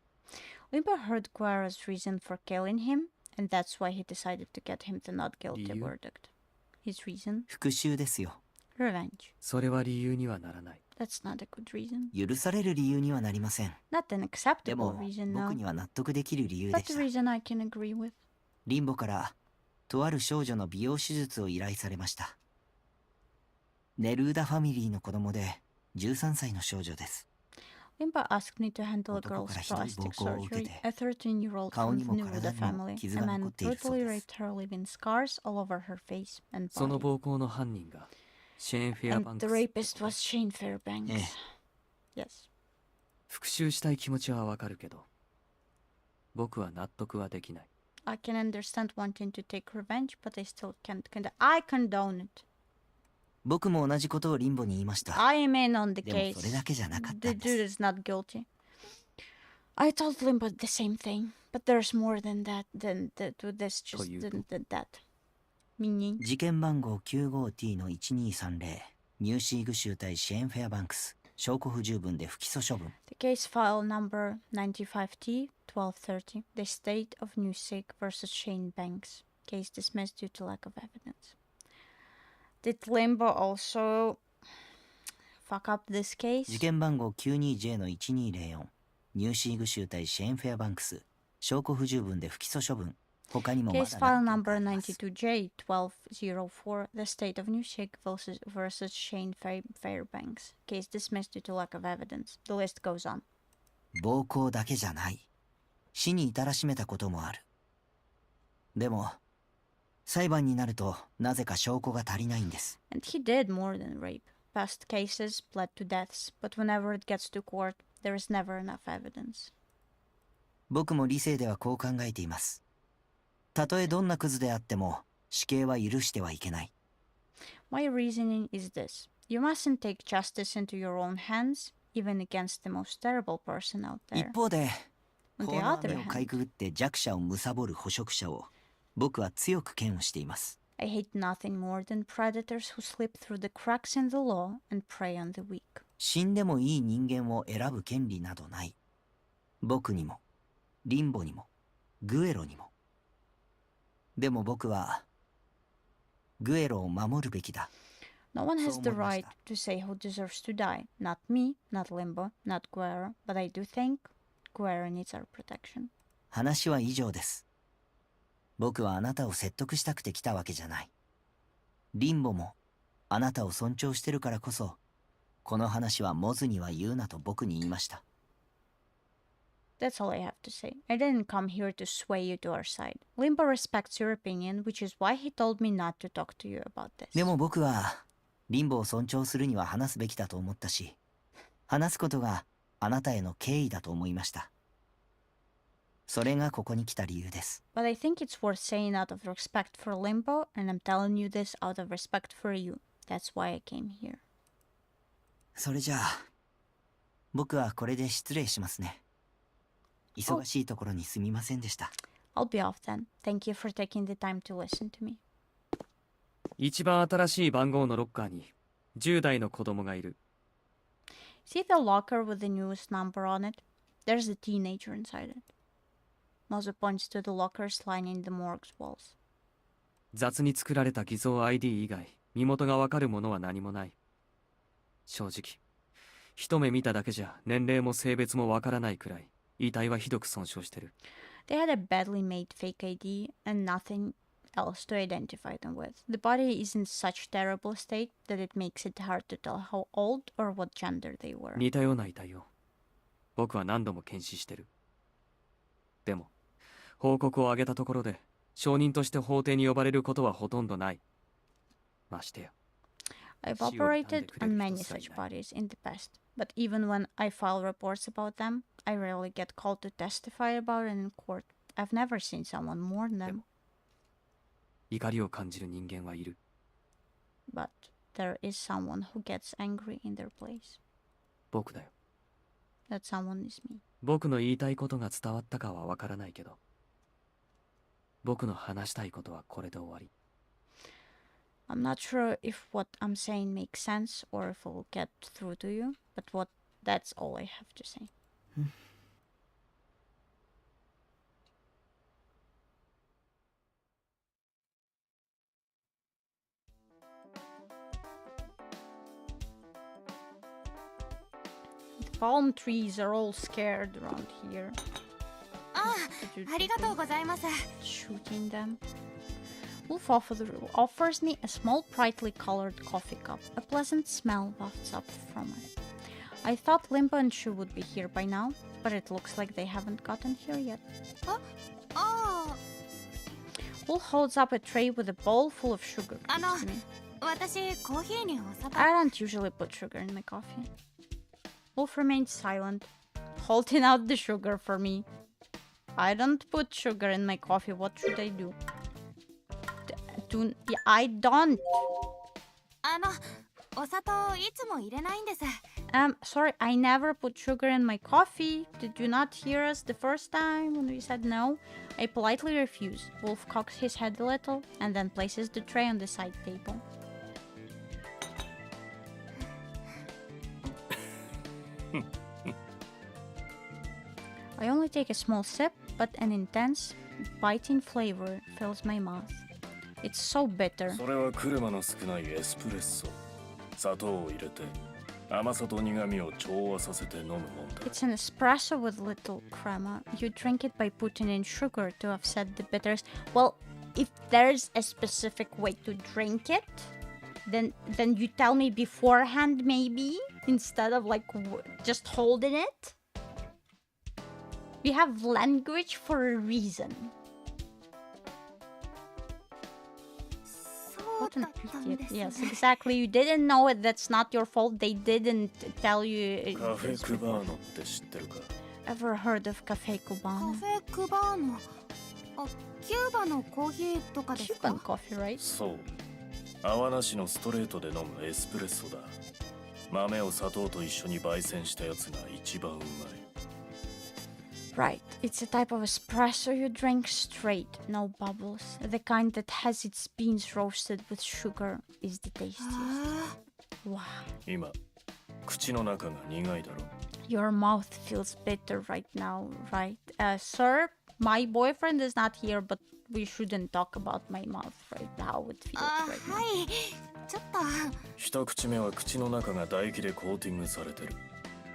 Limbo heard Guerra's reason for killing him, and that's why he decided to get him the not guilty 理由？ verdict. His reason? 復讐ですよ。 Revenge. それは理由にはならない。 That's not a good reason. 許される理由にはなりません。 Not an で acceptable も、 reason, 僕 no. には納得できる理由で But し a た。 reason I can agree with. リンボから、とある少女の美容手術を依頼されました。ネルーダファミリーの子供で、13歳の少女です。 Limbo asked me to handle a 男 girl's からひどい plastic 暴行を受け surgery. て、 A 13-year-old 顔 from にも Neruda 体にも family. 傷 A が残 man っているそう brutally です raped her, leaving scars all over her face and その body. 暴行の犯人がシェーン・フェアバン And ク the ス。 rapist was Shane Fairbanks. ええ。 Yes. 復讐したい気持ちはわかるけど、僕は納得はできない。 I can understand wanting to take revenge, but I still can't. I condone it. 僕も同じことをリンボに言いました。 I am in on the でも case. それだけじゃなかった The んで dude す。 is not guilty. I told Limbo the same thing, but there's more than that. Than to this, just than that. Meaning. 事件番号 95T の1230、ニューシーグ州対シェーン・フェアバンクス、証拠不十分で不起訴処分。 The case file number 95T 1230. The state of Newsig versus Shane Banks. Case dismissed due to lack of evidence. Did Limbo also fuck up this case? 事件番号 92J の1204ニューシーグ州対シェーン・フェアバンクス証拠不十分で不起訴処分他にもま Case だ file number 92J1204, the state of New Sheik versus Shane Fairbanks. Case dismissed due to lack of evidence. The list goes on. 暴行だけじゃない死に至らしめたこともあるでも裁判になるとなぜか証拠が足りないんです And he did more than rape. Past cases led to deaths, but whenever it gets to court, there is never enough evidence. 僕も理性ではこう考えていますたとえどんなクズであっても死刑は許してはいけない My reasoning is this. You mustn't take justice into your own hands, even against the most terrible person out 一 there. 方で On 法 the の other 網をかい hand, くぐって弱者を貪る捕食者を僕は強く嫌悪しています I hate nothing more than predators who slip through the cracks in the law and prey on the weak. 死んでもいい人間を選ぶ権利などない僕にもリンボにもグエロにもでも僕はグエロを守るべきだ No one has the そう思いまし right た to say who deserves to die. Not me, not Limbo, not Guerra, but I do think Guerra needs our protection. 話は以上です僕はあなたを説得したくて来たわけじゃないリンボもあなたを尊重してるからこそこの話はモズには言うなと僕に言いました That's all I have to say. I didn't come here to sway you to our side. Limbo respects your opinion, which is why he told me not to talk to you about this. でも僕はリンボを尊重するには話すべきだと思ったし話すことがあなたへの敬意だと思いましたそれがここに来た理由です But I think it's worth saying out of respect for Limbo, and I'm telling you this out of respect for you. That's why I came here. それじゃあ僕はこれで失礼しますね忙しいところにすみませんでした I'll be off then. Thank you for taking the time to listen to me. 一番新しい番号のロッカーに10代の子供がいる See the locker with the newest number on it? There's a teenager inside it. Mozu points to the lockers lining the morgue's walls. 雑に作られた偽造 ID 以外身元がわかるものは何もない正直一目見ただけじゃ年齢も性別もわからないくらい遺体はひどく損傷してる They had a badly made fake ID and nothing else to identify them with. The body is in such terrible state that it makes it hard to tell how old or what gender they were. 似たような遺体を僕は何度も検視してるでも報告を上げたところで証人として法廷に呼ばれることはほとんどないましてや I've operated on many such bodies in the past, but even when I file reports about them, I rarely get called to testify about it in court. I've never seen someone mourn them. 怒りを感じる人間はいる But there is someone who gets angry in their place. 僕だよ That someone is me. 僕の言いたいことが伝わったかはわからないけど僕の話したいことはこれで終わり I'm not sure if what I'm saying makes sense or if it'll get through to you, but that's all I have to say. The palm trees are all scared around here. ああ、ありがとうございます。 Shooting them. Wolf offers me a small brightly colored coffee cup. A pleasant smell wafts up from it. I thought Limbo and Shu would be here by now, but it looks like they haven't gotten here yet. Wolf holds up a tray with a bowl full of sugar cubes to me. 私、コーヒーにお砂糖。 I don't usually put sugar in my coffee. Wolf remains silent, holding out the sugar for me. I don't put sugar in my coffee. What should I do? I don't. お砂糖いつも入れないんです。Sorry, I never put sugar in my coffee. Did you not hear us the first time when we said no? I politely refuse. Wolf cocks his head a little and then places the tray on the side table. I only take a small sip, but an intense, biting flavor fills my mouth. It's so bitter. それはクルマの少ないエスプレッソ。砂糖を入れて甘さと苦味を調和させて飲むもんだ。 It's an espresso with little crema. You drink it by putting in sugar to offset the bitters. Well, if there's a specific way to drink it, then you tell me beforehand, maybe, instead of like just holding it. We have language for a reason. What an idiot. Yes, exactly. You didn't know it. That's not your fault. They didn't tell you. カフェクバーノって知ってるか？ Ever heard of Cafe カ Cubano? フェクバーノ。あ、キューバのコーヒーとかですか？ Cuban coffee, right? そう。泡なしのストレートで飲むエスプレッソだ。豆を砂糖と一緒に焙煎したやつが一番うまい。 Right, it's a type of espresso you drink straight, no bubbles. The kind that has its beans roasted with sugar is the tastiest. Wow. 今、口の中が苦いだろ。 Your mouth feels bitter right now, right? Sir, my boyfriend is not here, but we shouldn't talk about my mouth right now. It feels right now. はい、ちょっと。一口目は口の中が唾液でコーティングされてる。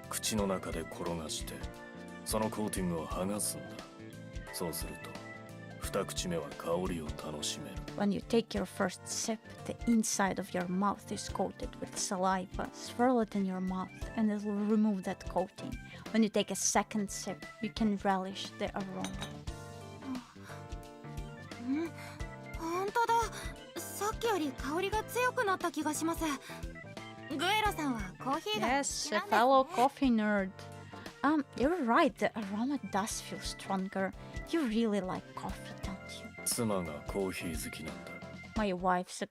口の中で転がして、そのコーティングを剥がすんだ。そうすると、二口目は香りを楽しめる。 When you take your first sip, the inside of your mouth is coated with saliva. Swirl it in your mouth, and it will remove that coating. When you take a second sip, you can relish the aroma. 本当だ。さっきより香りが強くなった気がします。グエロさんはコーヒーが Yes, a fellow coffee nerd. You're right. The aroma does feel stronger. You really like coffee, don't you? 妻がコーヒー好きなんだ。 My wife's a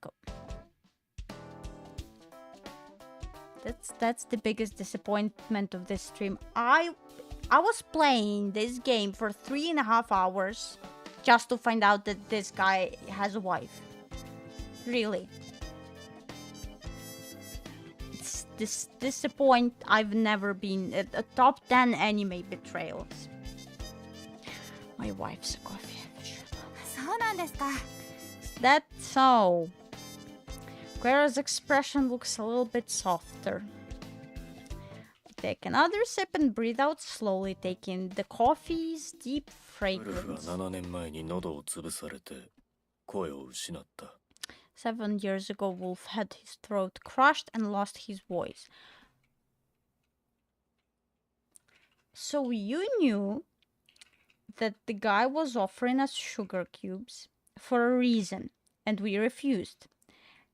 That's the biggest disappointment of this stream. I was playing this game for 3.5 hours just to find out that this guy has a wife. Really. It's this disappoint I've never been at a top 10 anime betrayals. My wife's a coffee average. そうなんですか。 That's so. Guerra's expression looks a little bit softer. Take another sip and breathe out slowly, taking the coffee's deep ウルフは fragrance. 7年前に喉を潰されて声を失った。 7 years ago, Wolf had his throat crushed and lost his voice. So you knew that the guy was offering us sugar cubes for a reason, and we refused.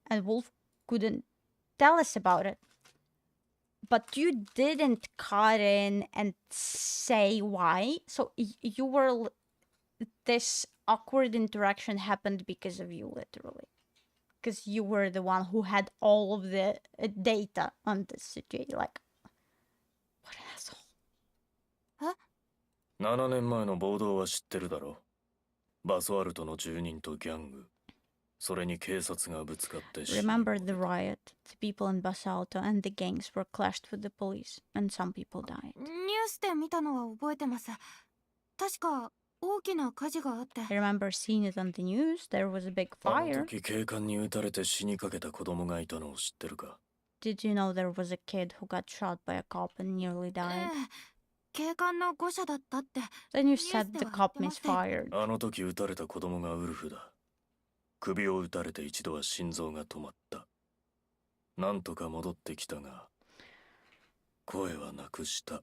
And Wolf couldn't tell us about it. But you didn't cut in and say why. So you were... This awkward interaction happened because of you, literally. Because you were the one who had all of the data on this situation. Like, what an asshole. 7年前の暴動は知ってるだろう。バソアルトの住人とギャング。それに警察がぶつかって死 Remember the riot. The people in Basalto and the gangs were clashed with the police, and some people died. ニュースで見たのは覚えてます。確か大きな火事があって。 I remember seeing it on the news. There was a big あの fire. 時警官に撃たれて死にかけた子供がいたのを知ってるか？ Did you know there was a kid who got shot by a cop and nearly died? 警官の誤射だったって。 Then you said the cop misfired. あの時撃たれた子供がウルフだ。首を撃たれて一度は心臓が止まった。なんとか戻ってきたが、声はなくした。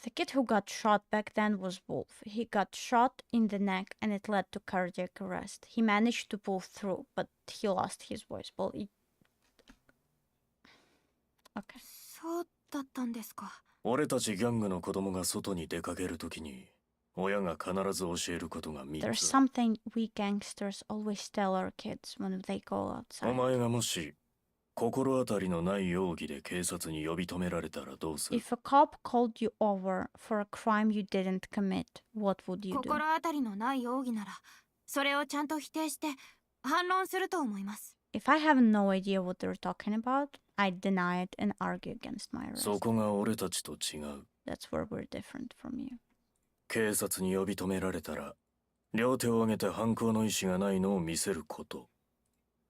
The kid who got shot back then was Wolf. He got shot in the neck and it led to cardiac arrest. He managed to pull through, but he lost his voice. Well, Okay. そうだったんですか。俺たちギャングの子供が外に出かけるときに、親が必ず教えることが3 There's つ。 something we gangsters always tell our kids when they go お outside. 前がもし心当たりのない容疑で警察に呼び止められたらどうする？ If a cop called you over for a crime you didn't commit, what would you do? 心当たりのない容疑なら、それをちゃんと否定して反論すると思います。 If I have no idea what they're talking about, I'd deny it and argue against my arrest. そこが俺たちと違う。 That's where we're different from you. 警察に呼び止められたら、両手を挙げて犯行の意思がないのを見せること。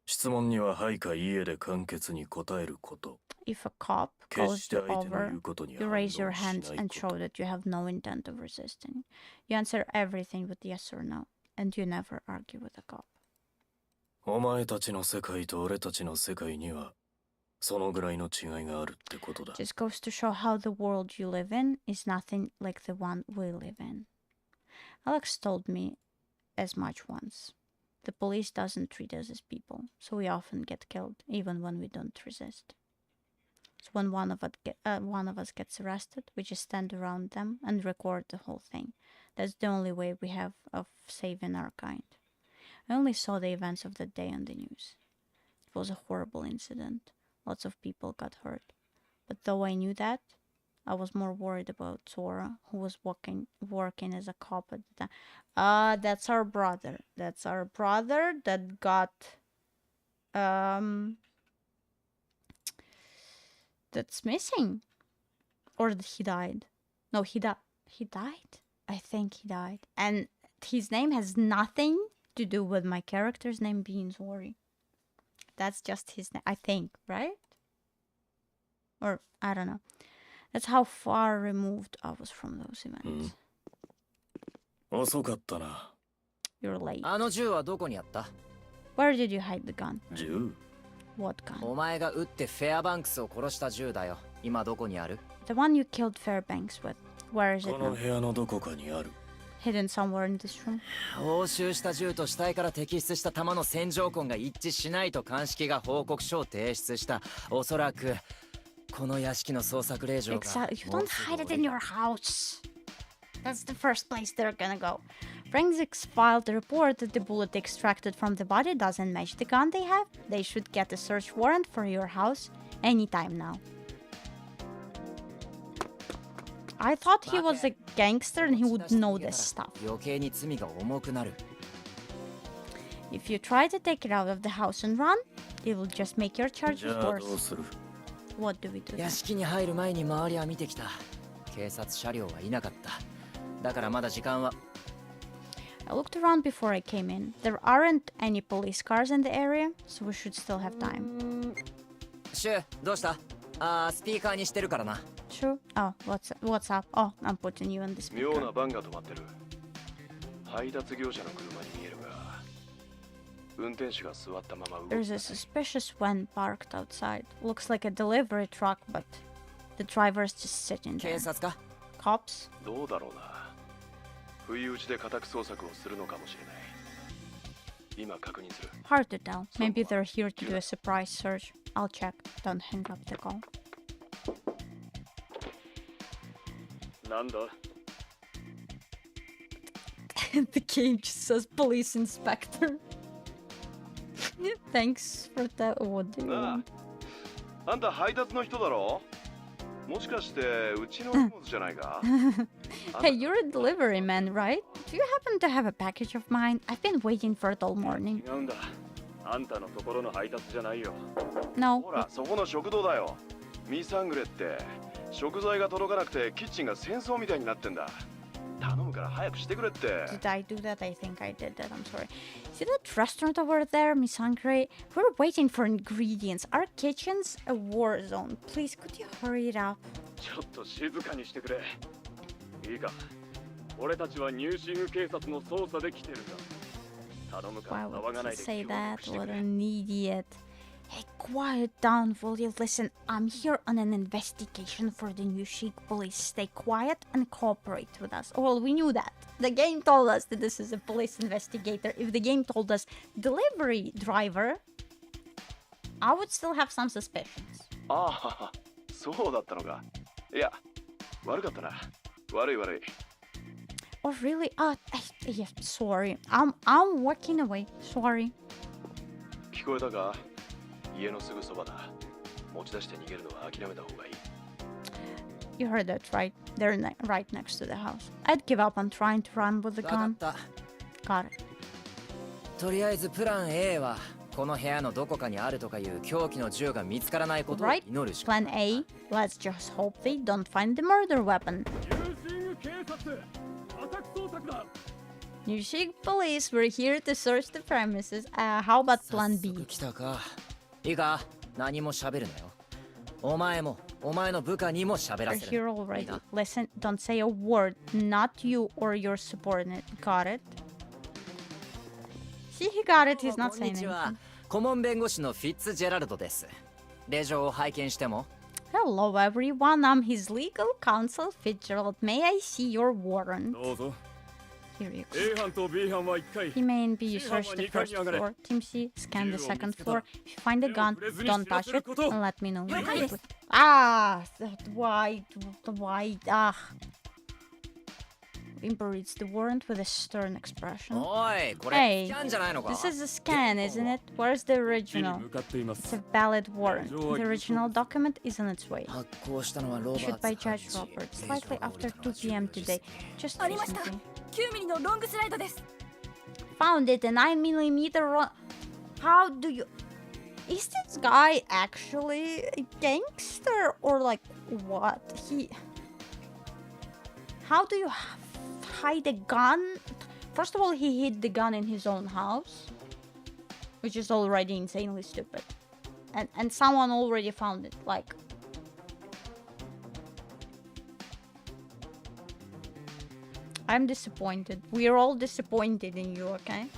質問にははいかいいえで簡潔に答えること。 If a cop 決 calls して you 相手の over, 言うことに you 反 raise your 応し hands ない and こ show that you have no intent of resisting. You answer everything with yes or no, and you never argue with a cop. と。お前たちの世界と俺たちの世界にはそのぐらいの違いがあるってことだ。 Just goes to show how the world you live in is nothing like the one we live in. Alex told me as much once. The police doesn't treat us as people, so we often get killed, even when we don't resist. So when one of us gets arrested, we just stand around them and record the whole thing. That's the only way we have of saving our kind. I only saw the events of the day on the news. It was a horrible incident. Lots of people got hurt. But though I knew that, I was more worried about Sora, who was working as a cop at the time. That's our brother. That's our brother that got that's missing. Or he died. No, he died. He died? I think he died. And his name has nothing to do with my character's name being Zori. That's just his name, I think, right? Or, I don't know. That's how far removed I was from those events. 遅かったな。 You're late. あの銃はどこにあった？ Where did you hide the gun? 銃？ What gun? お前が撃ってフェアバンクスを殺した銃だよ。今どこにある？ The one you killed Fairbanks with. Where is it この now? 部屋のどこかにある。 Hidden somewhere in this room. 押収した銃と死体から摘出した弾の線条痕が一致しないと鑑識が報告書を提出した。おそらくこの屋敷の捜索令状が。 Exactly. You don't hide it in your house. That's the first place they're gonna go. Forensics filed a report that the bullet extracted from the body doesn't match the gun they have. They should get a search warrant for your house anytime now. I thought he was a gangster and he would know this stuff. 余計に罪が重くなる。 If you try to take it out of the house and run, it will just make your じゃ charges あど worse. うする？ What do we do 屋 then? 敷に入る前に周りは見てきた。警察車両はいなかった。だからまだ時間は。 I looked around before I came in. There aren't any police cars in the area, so we should still have time. シュ、どうした？スピーカーにしてるからな。Sure. Oh, what's up? Oh, I'm putting you on the 妙 speaker. なバンが止まってる。配達業者の車に見えるが、運転手が座ったまま動く。 There's a suspicious van parked outside. Looks like a delivery truck, but the driver's just sitting there. 警察か？ Cops? どうだろうな。不意打ちで家宅捜索をするのかもしれない。今確認する。 Hard to tell. Maybe they're here to do a surprise search. I'll check. Don't hang up the call. なんだ？ The game just says police inspector. Thanks for that. What do you な want? あ、あんた配達の人だろ？もしかしてうちの荷物じゃないか？ Hey, you're a delivery man, right? Do you happen to have a package of mine? I've been waiting for it all morning. 違うんだ。あんたのところの配達じゃないよ。 No. ほら、そこの食堂だよ。ミサングレって食材が届かなくてキッチンが戦争みたいになってんだ。頼むから早くしてくれって。 Did I do that? I think I did that. I'm sorry. See that restaurant over there, Miss Hungry? We're waiting for ingredients. Our kitchen's a war zone. Please, could you hurry it up? ちょっと静かにしてくれ。いいか。俺たちはニューシング警察の捜査で来てるんだ。頼むか Why ら騒 would がな he いで say 協力 that? してく What れ。 an idiot. Hey, quiet down, will you? Listen, I'm here on an investigation for the New Chic police. Stay quiet and cooperate with us. Well, we knew that. The game told us that this is a police investigator. If the game told us delivery driver, I would still have some suspicions. ああ、そうだったのか。いや、悪かったな。悪い悪い。 Oh, really? Yeah, sorry. I'm walking away. Sorry. 聞こえたか？家のすぐそばだ。持ち出して逃げるのは諦めた方がいい。 You heard that, right? They're right next to the house. I'd give up on trying to run with the わか gun. った。 Got it. とりあえずプラン A はこの部屋のどこかにあるとかいう凶器の銃が見つからないことを Right? 祈るしか。 Plan A. Let's just hope they don't find the murder weapon. ニューシング警察、家宅捜索だ。New Sheik police were here to search the premises. How about plan B? 来たか。いいか、何も喋るなよ。お前も、お前の部下にも喋ら We're せ here る。 already. Listen, don't say a word. Not you or your subordinate. Got it? See, he got it. He's not こん saying にちは。 anything. 顧問弁護士のフィッツジェラルドです。令状を拝見しても。 Hello, everyone. I'm his legal counsel, Fitzgerald. May I see your warrant? どうぞ。 Here you go. A 班と B 班は1階。 He may and B, you C 班 search は the 2階 first に上がれ。 floor. Team C, scan the 銃を見 second つけた floor. If you find a 手を gun, 触れずに don't 知ら touch せる it こと。 and let me know. 了解です。 Ah, why? Imper reads the warrant with a stern expression. おい、これ Hey, スキャンじゃないのか。 this is a scan, isn't it? Where's the 木に original? 向かっていま It's す。 a valid warrant. The original document is on its way. 発行したのはロバー Issued ツ by Judge Robert, slightly after 2 p.m. today. Just ありました recently. 9ミリのロングスライドです Found it, a 9mm How do you... Is this guy actually a gangster or like what? How do you hide a gun? First of all, he hid the gun in his own house, which is already insanely stupid. And someone already found it, like... I'm disappointed. We're all disappointed in you, okay?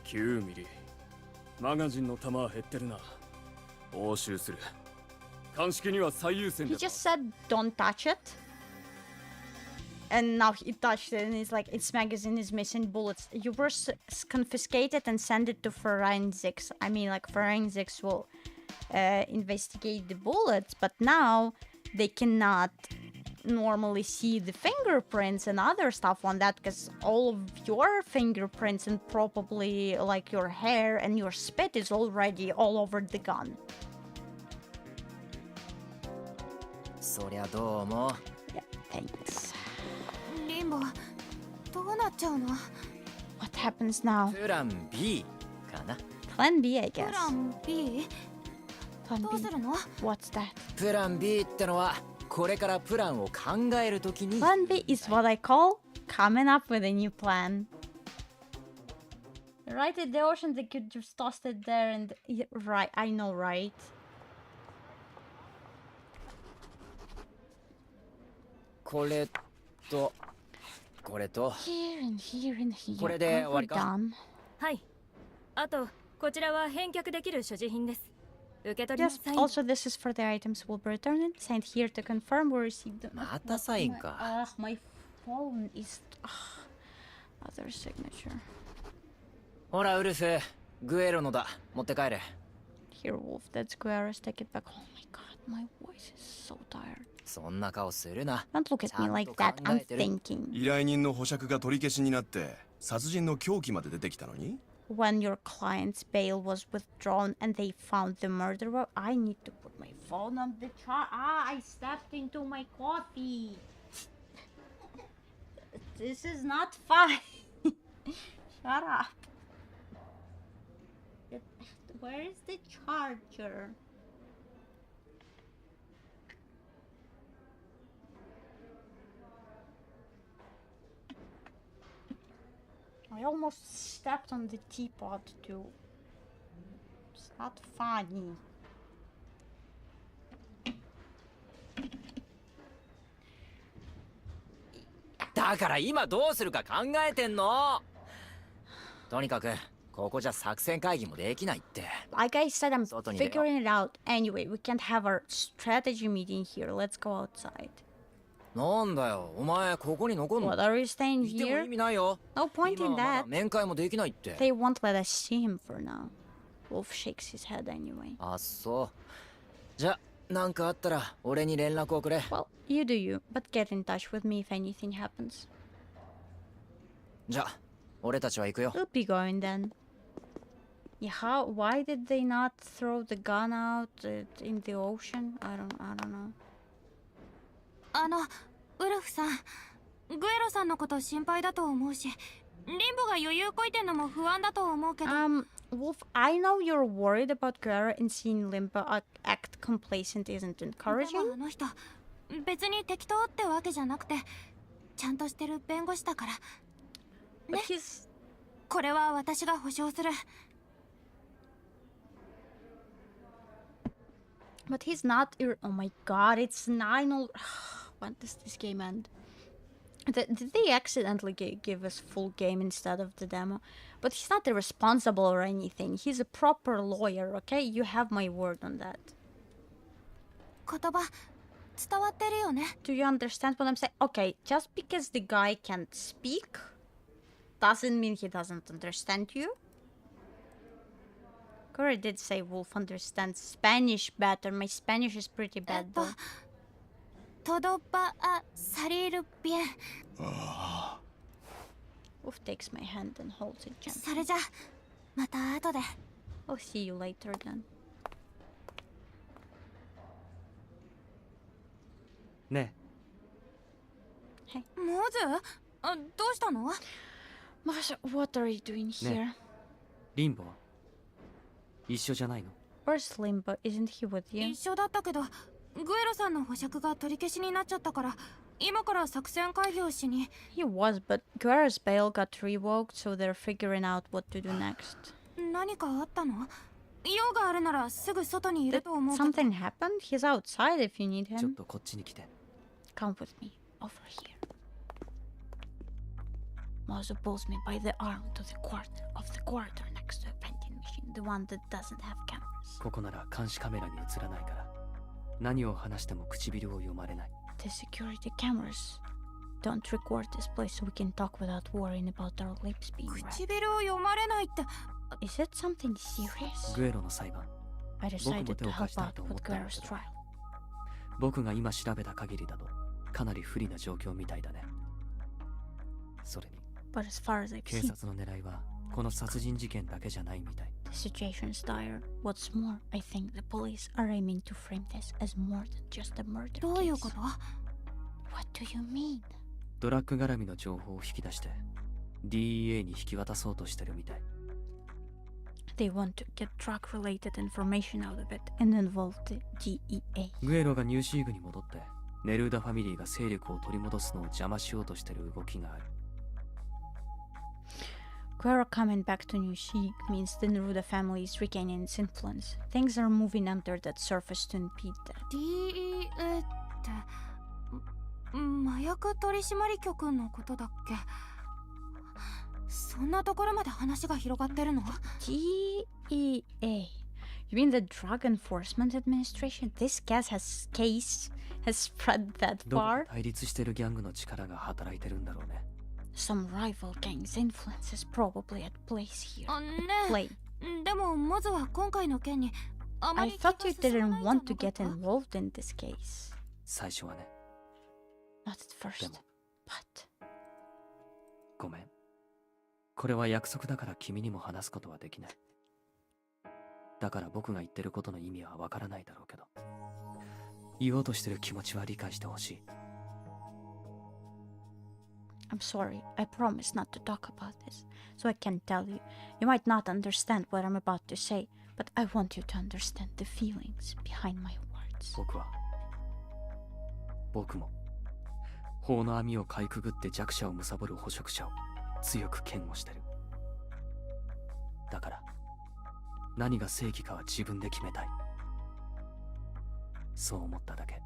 9ミリ。マガジンの弾は減ってるな。押収する。鑑識には最優先 He だぞ。 just said, don't touch it. And now he touched it and he's like, its magazine is missing bullets. You were confiscated and send it to forensics. I mean, like, forensics will investigate the bullets, but now they cannot normally see the fingerprints and other stuff on that because all of your fingerprints and probably like your hair and your spit is already all over the gun. そりゃどうも。 Yeah, thanks. リンボどうなっちゃうの？ What happens now? プラン B かな。 Plan B, I プ guess. ラン B？ Plan どう B. するの？ What's that? プラン B ってのはこれからプランを考えるときに。 Plan B is what I call coming up with a new plan. Right at the ocean, they could just toss it there and... Yeah, right, I know, right? これとこれと Here and here and here. これで終わり We're か。 done. はいあとこちらは返却できる所持品です受け取りの Yes, サイン also this is for the items we'll be returning. Signed here to confirm we received them. またサインか。 My phone is... other signature. ほらウルフ、グエロのだ。持って帰れ。 Here, Wolf, that's Guerra's. Take it back. Oh my god, my voice is so tired. そんな顔するな。 Don't look at me like that. I'm thinking. 依頼人の保釈が取り消しになって殺人の凶器まで出てきたのに When your client's bail was withdrawn and they found the murderer, I need to put my phone on the chart. I stepped into my coffee. This is not fun. Shut up. Where is the charger? I almost stepped on the teapot too. It's not funny.「だから今どうするか考えてんの。とにかくここじゃ作戦会議もできないって。 Like I said, I'm 外に出よう。 figuring it out. Anyway, we can't have our strategy meeting here. Let's go outside. なんだよ、お前ここに残んの。 What are you staying いても here? 意味ないよ。 No point 今 in はまだ that. 面会もできないって。 They won't let us see him for now. Wolf shakes his head anyway. あ、そう。じゃ、なんかあったら俺に連絡をくれ。 Well, you do you, but get in touch with me if anything happens. じゃ、俺たちは行くよ。 We'll be going then. Yeah, why did they not throw the gun out in the ocean? I don't know. ウルフさん、グエロさんのこと心配だと思うし、リンボが余裕こいてんのも不安だと思うけど。Wolf, I know you're worried about Guerra and seeing Limbo act complacent isn't でも encouraging. あの人、別に適当ってわけじゃなくて、ちゃんとしてる弁護士だから。ね。これは私が保証する。But he's not. Oh my god, it's 9 all. When does this game end? Did they accidentally give us full game instead of the demo? But he's not irresponsible or anything. He's a proper lawyer, okay? You have my word on that. 言葉伝わってるよね。Do you understand what I'm saying? Okay, just because the guy can't speak doesn't mean he doesn't understand you. Corey did say Wolf understands Spanish better. My Spanish is pretty bad though. トドバアサリルビエン。Wolf takes my hand and holds it gently. それじゃまた後で。I'll see you later then. ねえ。モズ？あ、どうしたの？Moz, what are you doing here? ねリンボは一緒じゃないの？ Where's Limbo? Isn't he with you? 一緒だったけど、グエロさんの保釈が取り消しになっちゃったから、今から作戦会議をしに。He was, but Guerra's bail got revoked, so they're figuring out what to do next. 何かあったの？用があるならすぐ外にいると思うけど。Something happened? He's outside if you need him. ちょっとこっちに来て。Come with me, over here. Mozu pulls me by the arm to the corner of the corridor next to a vending machine, the one that doesn't have cameras. ここなら監視カメラに映らないから、何を話しても唇を読まれない。The security cameras don't record this place so we can talk without worrying about our lips being read. 唇を読まれないって。Is it something serious? グエロの裁判。I 僕も decided 手 to を貸 help したい out と思 with ったんだ Guerra's けど、 trial. 僕が今調べた限りだとかなり不利な状況みたいだね。それに、But as far as I've 警 seen, 察の狙いはこの殺人事件だけじゃないみたい。 the situation's dire. What's more, I think the police are aiming to frame this as more than just a murder どういう case. こと？ What do you mean? ドラッグ絡みの情報を引き出して DEA に引き渡そうとしてるみたい。They want to get drug-related information out of it and involve the DEA. グエロがニューシーグに戻ってネルーダファミリーが勢力を取り戻すのを邪魔しようとしてる動きがある。Guerra coming back to New Sheik means the Neruda family is regaining its influence. Things are moving under that surface to impede that. DEA って麻薬取締局のことだっけ？そんなところまで話が広がってるの？ DEA? You mean the Drug Enforcement Administration? This case has spread that どこか far? 対立してるギャングの力が働いてるんだろうね。Some rival gang's influence is probably at place here. あ、ね Play. え。でもモズは今回の件にあま I り気が thought you 進まない didn't んじゃ want な to かっ get た？ involved in this case. 最初はね。 Not at first. でも But ごめん。これは約束だから君にも話すことはできない。だから僕が言ってることの意味はわからないだろうけど、言おうとしてる気持ちは理解してほしい。I'm sorry. I promise not to talk about this, so I can tell you. You might not understand what I'm about to say, but I want you to understand the feelings behind my words. 僕も法の網をかいくぐって弱者を貪る捕食者を強く嫌悪してる。だから何が正義かは自分で決めたい。そう思っただけ。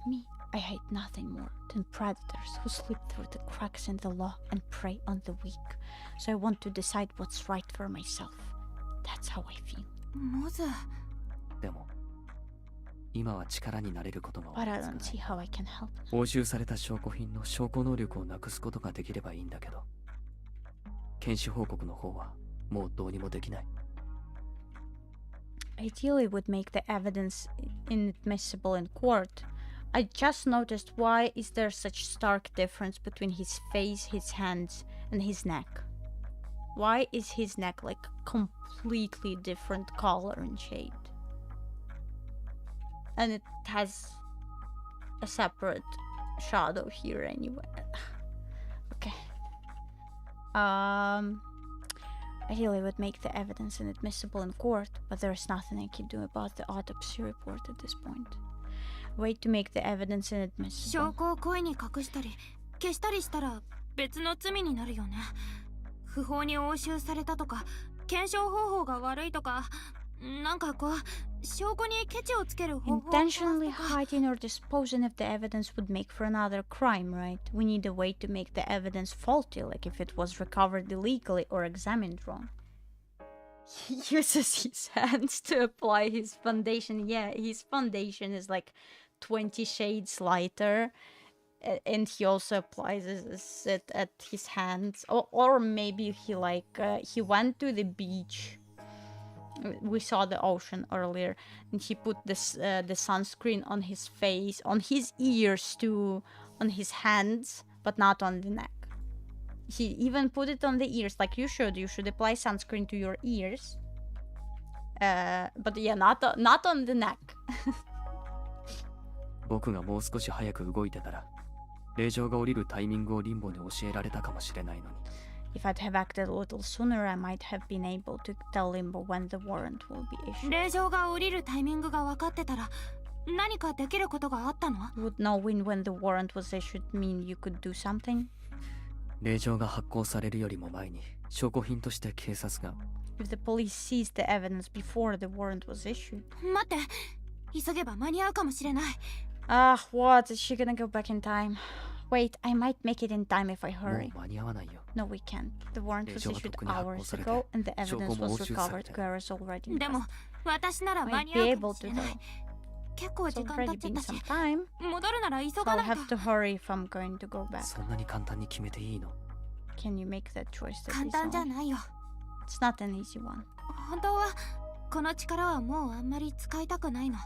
Me, I hate nothing more than predators who slip through the cracks in the law and prey on the weak. So I want to decide what's right for myself. That's how I feel. モズ。でも今は力になれることが But I 少 don't ない。 see how I can help. 押収された証拠品の証拠能力をなくすことができればいいんだけど、検視報告の方はもうどうにもできない。 Ideally, it would make the evidence inadmissible in court. I just noticed, why is there such stark difference between his face, his hands, and his neck? Why is his neck like completely different color and shade? And it has a separate shadow here anyway. Okay. Ideally, it would make the evidence inadmissible in court, but there is nothing I can do about the autopsy report at this point. Way to make the evidence 証 inadmissible. 拠を故意に隠したり消したりしたら別の罪になるよね。不法に押収されたとか検証方法が悪いとか、なんかこう証拠にケチをつける方法。 Intentionally hiding or disposing of the evidence would make for another crime, right? We need a way to make the evidence faulty, like if it was recovered illegally or examined wrong. He uses his hands to apply his foundation. Yeah, his foundation is like 20 shades lighter. And he also applies it at his hands. Or maybe he he went to the beach. We saw the ocean earlier, and he put this the sunscreen on his face, on his ears too, on his hands, but not on the neck. He even put it on the ears, like you should. You should apply sunscreen to your ears. But yeah, not on the neck. 僕がもう少し早く動いてたら、令状が降りるタイミングをリンボに教えられたかもしれないのに。If I'd have acted a little sooner, I might have been able to tell Limbo when the warrant will be issued. 令状が降りるタイミングが分かってたら何かできることがあったの？ Would knowing when the warrant was issued mean you could do something? 令状が発行されるよりも前に証拠品として警察が。 If the police seized the evidence before the warrant was issued. 待って、急げば間に合うかもしれない。What? Is she gonna go back in time? Wait, I might make it in time if I も hurry. う間に合わないよ。 No, we can't. The warrant was 令状がとっ issued くに発行 hours されて、 ago, and the 証拠 evidence も was 押収され recovered. て。 Clara's already でも passed. 私なら間 Might に be 合うかも able し to れない。 though. 結構 It's 時間経 already っちゃっ been たし some time. 戻るなら急 So が I'll ない have と。 to hurry if I'm going to go back. そんなに簡単に決めていいの？ Can you make that choice that 簡 is 単じゃ on? ないよ。 It's not an easy one. 本当はこの力はもうあんまり使いたくないの。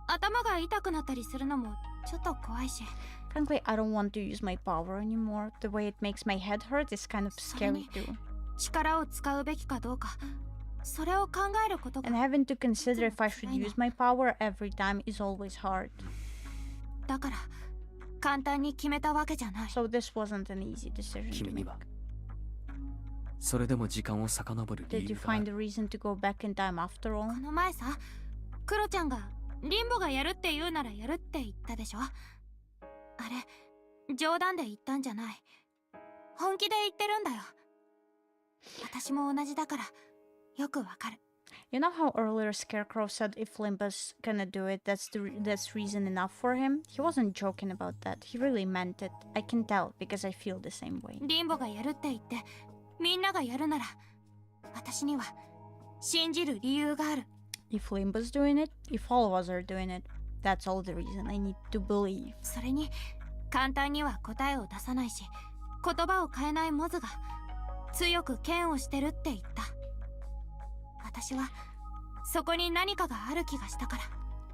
頭が痛くなったりするのもちょっと怖いし。 Frankly, I don't want to use my power anymore. The way it makes my head hurt is kind of scary too. 力を使うべきかどうか、それを考えることが。 And having to consider if I should use my power every time is always hard. だから簡単に決めたわけじゃない。 So this wasn't an easy decision to 君に make. はそれでも時間を遡る理 Did you 由があ find る。 a reason to go back in time after all? この前さ、クロちゃんがリンボがやるって言うならやるって言ったでしょ。あれ冗談で言ったんじゃない。本気で言ってるんだよ。私も同じだからよくわかる。 You know how earlier Scarecrow said if Limba's gonna do it, that's reason enough for him? He wasn't joking about that. He really meant it. I can tell because I feel the same way. リンボがやるって言ってみんながやるなら私には信じる理由がある。 If Limba's doing it, if all of us are doing it, that's all the reason I need to believe. それに簡単には答えを出さないし言葉を変えないモズが強く剣をしてるって言った。私はそこに何かがある気がしたから。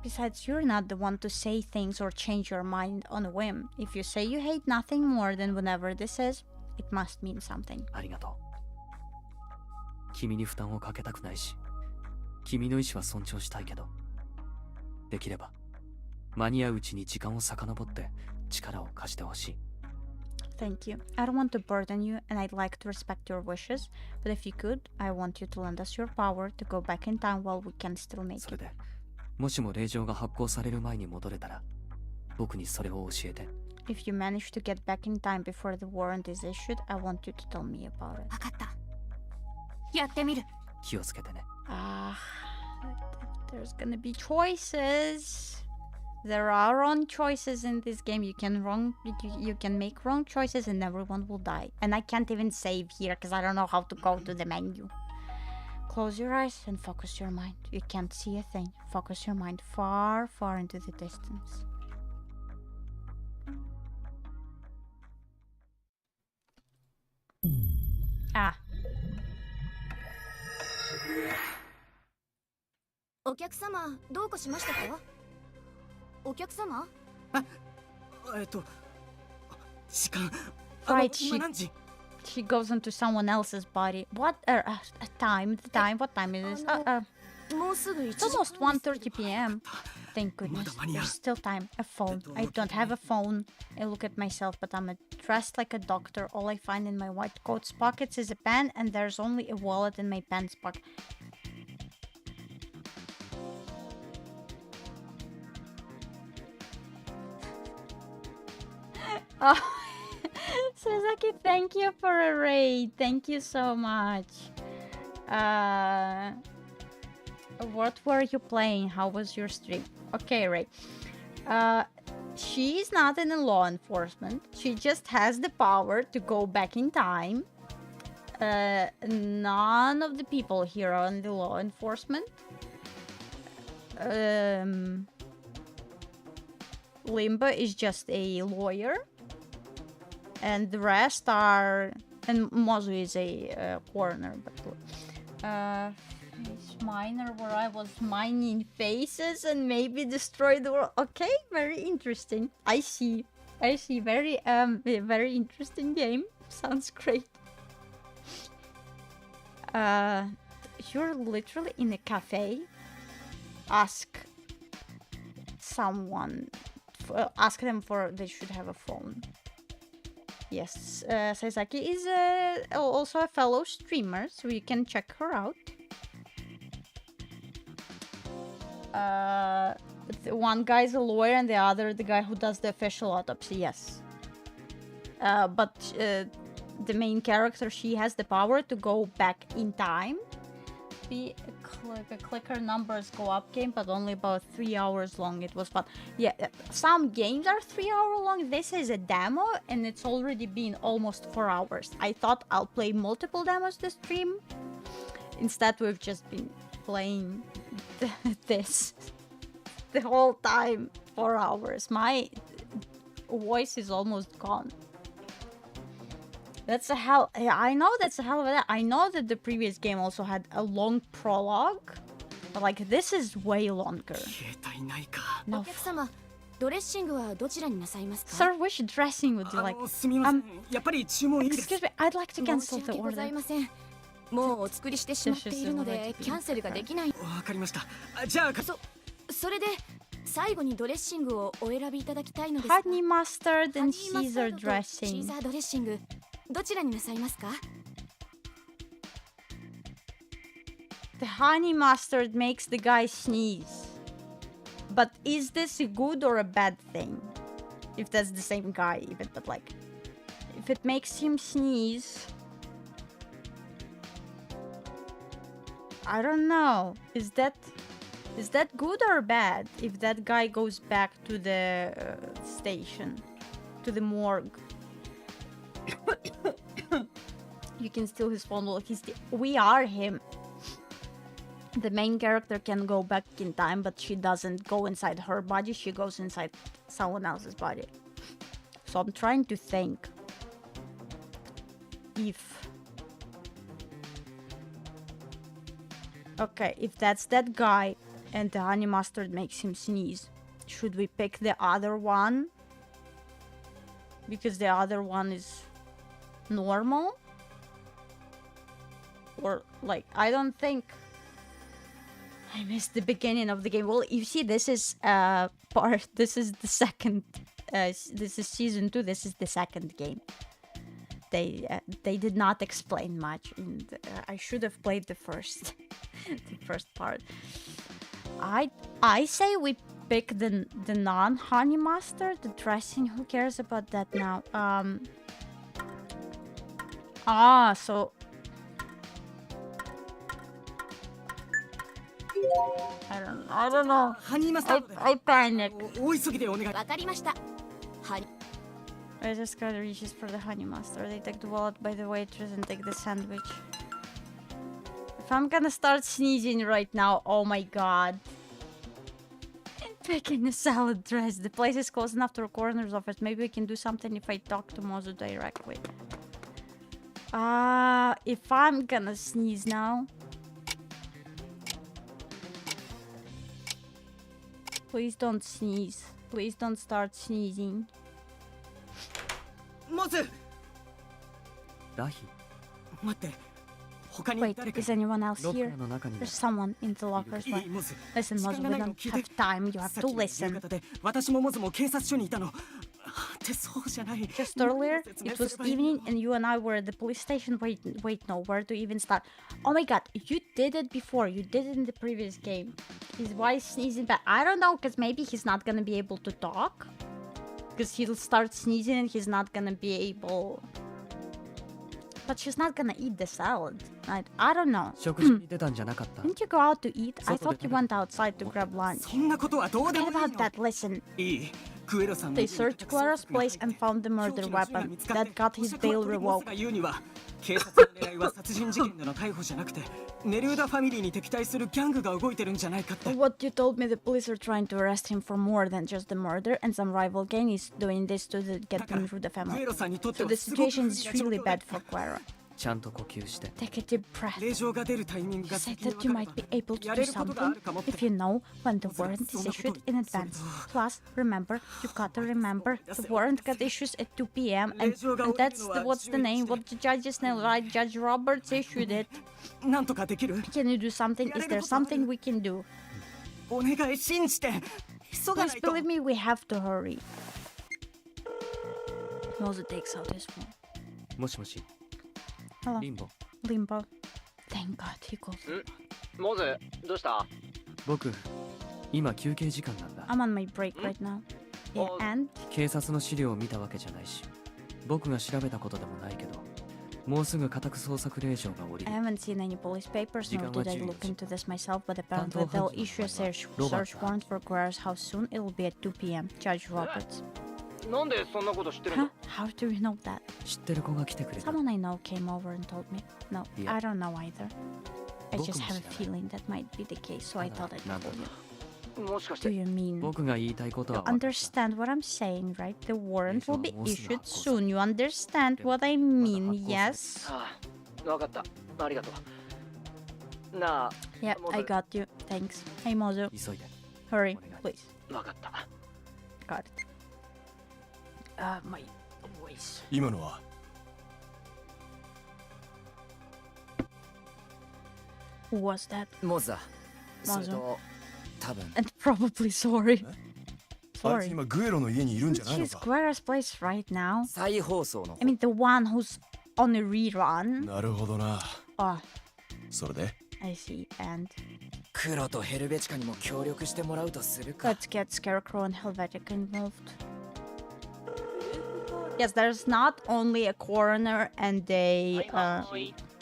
Besides, you're not the one to say things or change your mind on a whim. If you say you hate nothing more than whenever this is, it must mean something. ありがとう。君に負担をかけたくないし、君の意思は尊重したいけど、できれば間に合ううちに時間を遡って力を貸してほしい。 Thank you. I don't want to burden you, and I'd like to respect your wishes, but if you could, I want you to lend us your power to go back in time while we can still make それ it. で、もしも令状が発行される前に戻れたら、僕にそれを教えて。 If you manage to get back in time before the warrant is issued, I want you to tell me about it. 分かった。やってみる。気をつけてね。There's gonna be choices. There are wrong choices in this game. You can make wrong choices and everyone will die. And I can't even save here because I don't know how to go to the menu. Close your eyes and focus your mind. You can't see a thing. Focus your mind far, far into the distance. Ah. お客様どうかしましたか？お客様？時間。Right, she goes into someone else's body. What? Time? The time? What time is this? もうすぐ1 It's almost 1:30 p.m. Thank goodness. There's still time. A phone. I don't have a phone. I look at myself, but I'm dressed like a doctor. All I find in my white coat's pockets is a pen, and there's only a wallet in my pants pocket. Oh, Sasaki, thank you for a raid. Thank you so much. What were you playing? How was your stream? Okay, Ray. She's not in law enforcement. She just has the power to go back in time. None of the people here are in the law enforcement. Limba is just a lawyer. And the rest are... And Mozu is a coroner. But, it's miner where I was mining faces and maybe destroy the world. Okay, very interesting. I see. Very, very interesting game. Sounds great. You're literally in a cafe. Ask someone. Ask them for... They should have a phone. Yes, Sasaki is also a fellow streamer, so you can check her out. One guy's a lawyer and the other the guy who does the official autopsy, yes. But the main character, she has the power to go back in time. Be a clicker numbers go up game, but only about 3 hours long. It was fun. Yeah, some games are 3 hours long. This is a demo and it's already been almost 4 hours. I thought I'll play multiple demos this stream. Instead, we've just been playing this the whole time. 4 hours. My voice is almost gone. That's a hell... I know that's a hell of a... I know that the previous game also had a long prologue. But like, this is way longer. No. Sir, which dressing would you like? Excuse me, I'd like to cancel the order. もうお作りしてしまっているのでキャンセルができない。わかりました。じゃあそれで最後にドレッシングをお選びいただきたいのですが。Honey mustard and Caesar dressing。シーザードレッシングどちらになさいますか？ The honey mustard makes the guy sneeze. But is this a good or a bad thing? If that's the same guy even, but like... If it makes him sneeze... I don't know. Is that good or bad? If that guy goes back to the station, to the morgue, you can steal his phone. Well, we are him. The main character can go back in time, but she doesn't go inside her body. She goes inside someone else's body. So I'm trying to think if... Okay, if that's that guy and the honey mustard makes him sneeze, should we pick the other one? Because the other one is normal? Or, like, I don't think... I missed the beginning of the game. Well, you see, this is this is the second... this is season 2, this is the second game. They did not explain much, and I should have played the first... the first part. I say we pick the non-honey mustard, the dressing. Who cares about that now? So I don't know. I panic. I just got reaches for the honey mustard. They take the wallet by the waitress and take the sandwich. If I'm gonna start sneezing right now, oh my god. Picking a salad dress. The place is close enough to a coroner's office. Maybe we can do something if I talk to Mozu directly. If I'm gonna sneeze now. Please don't sneeze. Please don't start sneezing. Mozu! Wait, is anyone else here? There's someone in the lockers. Listen, Mozu, we don't have time. You have to listen. Just earlier, it was evening and you and I were at the police station. Wait, no, where to even start? Oh my god, you did it before. You did it in the previous game. Why is sneezing back? I don't know, because maybe he's not gonna be able to talk. Because he'll start sneezing and he's not gonna be able. But she's not gonna eat the salad. I don't know. 食事に出たんじゃなかった Didn't you go out to eat? I thought you went outside to grab lunch. そんなことはどうでもいい What の about that? Listen. いいクエロさんの They searched Clara's place and found the murder weapon. That got his bail revoked. 言うには警察の狙いは殺人事件での逮捕じゃなくてネルーダファミリーに敵対するギャングが動いてるんじゃないかって What you told me, the police are trying to arrest him for more than just the murder, and some rival gang is doing this to get them through the family. So the situation is really bad for Clara. ちゃんと呼吸して Take a deep breath. 令状が出るタイミング You が said 先に that you might be able to do something if you know when the warrant is issued in advance. Plus, remember, you gotta remember, the warrant got issued at 2 p.m. and that's what's the name? What the judge's name? Right? Judge Roberts issued it. なんとかできる Can you do something? Is there something we can do? お願い信じて急がな Please いと believe me, we have to hurry. Mozu takes out his phone. もしもし Hello. リンボ Limbo. Thank God he called. モズどうした？僕今休憩時間なんだ I'm on my break right now. Yeah, and 警察の資料を見たわけじゃないし僕が調べたことでもないけどもうすぐ家宅捜索令状が下り I る haven't seen any police papers, nor 時間は did I 14 look into this myself, but apparently 担当 they'll 判事の issue a 名前は search warrant for Clara's house soon. It'll be at 2 p.m. Judge Roberts. なんでそんなこと知ってる Huh? の？ How do you know that? 知ってる子が来てくれた Someone I know came over and told me. No, Yeah. I don't know either. I just have a 僕も知らない。 feeling that might be the case, so I thought I'd なんだ call you. もしかし Do て you mean 僕が言いたいことは you 分かった understand what I'm saying, right? The warrant will be 令状はもうすぐ issued 発行される。 soon. You understand what I mean, yes? ああ、わかった。ありがとう。なあ、 Yeah, I got you. Thanks. Hey, Mozu. 急いで Hurry, please. わかった。 Got it. My voice. 今のは Who was that? モズだ。それモと多分 And probably sorry. あいつ Sorry. 今グエロの家にいるんじゃないの She's か Clara's place right now. 再放送の I mean, the one who's on a rerun. なるほどな Oh, それで I see. And 黒とヘルベチカにも協力してもらうとするか。 let's get Scarecrow and Helvetica involved. Yes, there's not only a coroner and a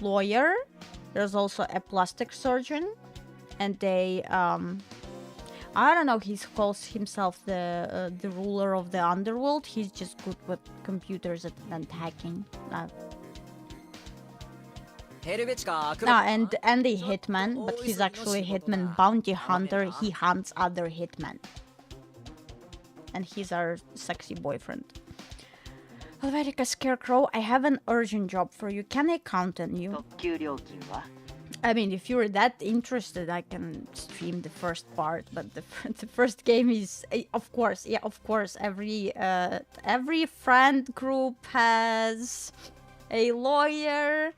lawyer. There's also a plastic surgeon and a I don't know. He calls himself the ruler of the underworld. He's just good with computers and hacking. ヘルベチカ、黒。 And a hitman, but he's actually a hitman bounty hunter. He hunts other hitmen. And he's our sexy boyfriend. Helvetica Scarecrow, I have an urgent job for you. Can I count on you? 特急料金は I mean, if you're that interested, I can stream the first part, but the first game is, of course, yeah, of course. Every friend group has a lawyer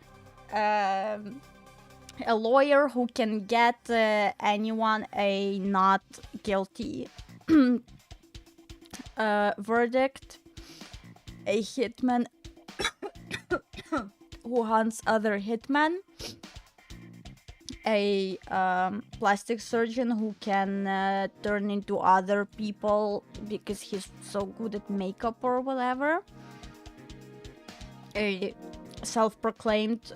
who can get anyone a not guilty verdict, a hitman who hunts other hitmen, a plastic surgeon who can turn into other people because he's so good at makeup or whatever, a self-proclaimed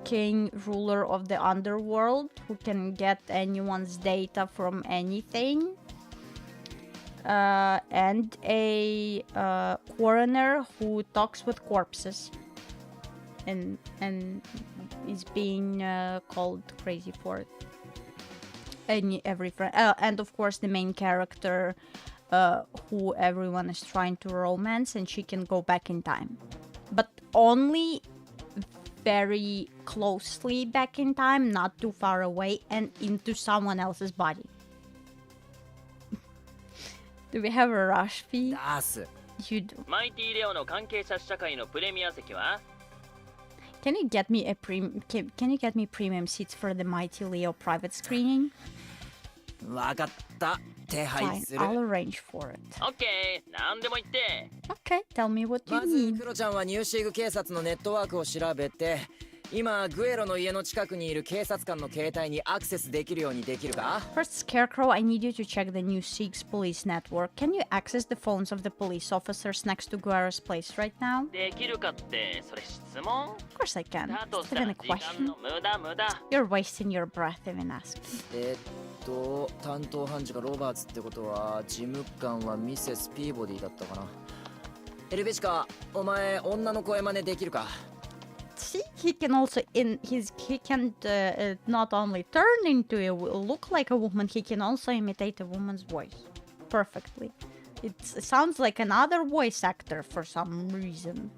king ruler of the underworld who can get anyone's data from anything, and a coroner who talks with corpses and is being called crazy for it. Every friend, and of course the main character who everyone is trying to romance, and she can go back in time, but only very closely back in time, not too far away, and into someone else's body. Do we have a rush fee? 出す。 You do. マイティレオの関係者試写会のプレミア席は Can you get me can you get me premium seats for the Mighty Leo private screening? わかった。手配 Fine, する。 I'll arrange for it. オッケー、なんでも言って。 Okay, tell me what you まず need. クロちゃんはニューシーグ警察のネットワークを調べて、今グエロの家の近くにいる警察官の携帯にアクセスできるようにできるか？ First, Scarecrow, I need you to check the new Six police network. Can you access the phones of the police officers next to Guerra's place right now? できるかってそれ質問？ Of course I can. だと Is した that even ら a 時間 question? の無駄無駄。 You're wasting your breath even asking. 担当判事がロバーツってことは事務官はミセス・ピーボディだったかな。エルベチカ、お前女の声真似できるか？ See, he can also he can not only turn into look like a woman, he can also imitate a woman's voice perfectly. It sounds like another voice actor for some reason.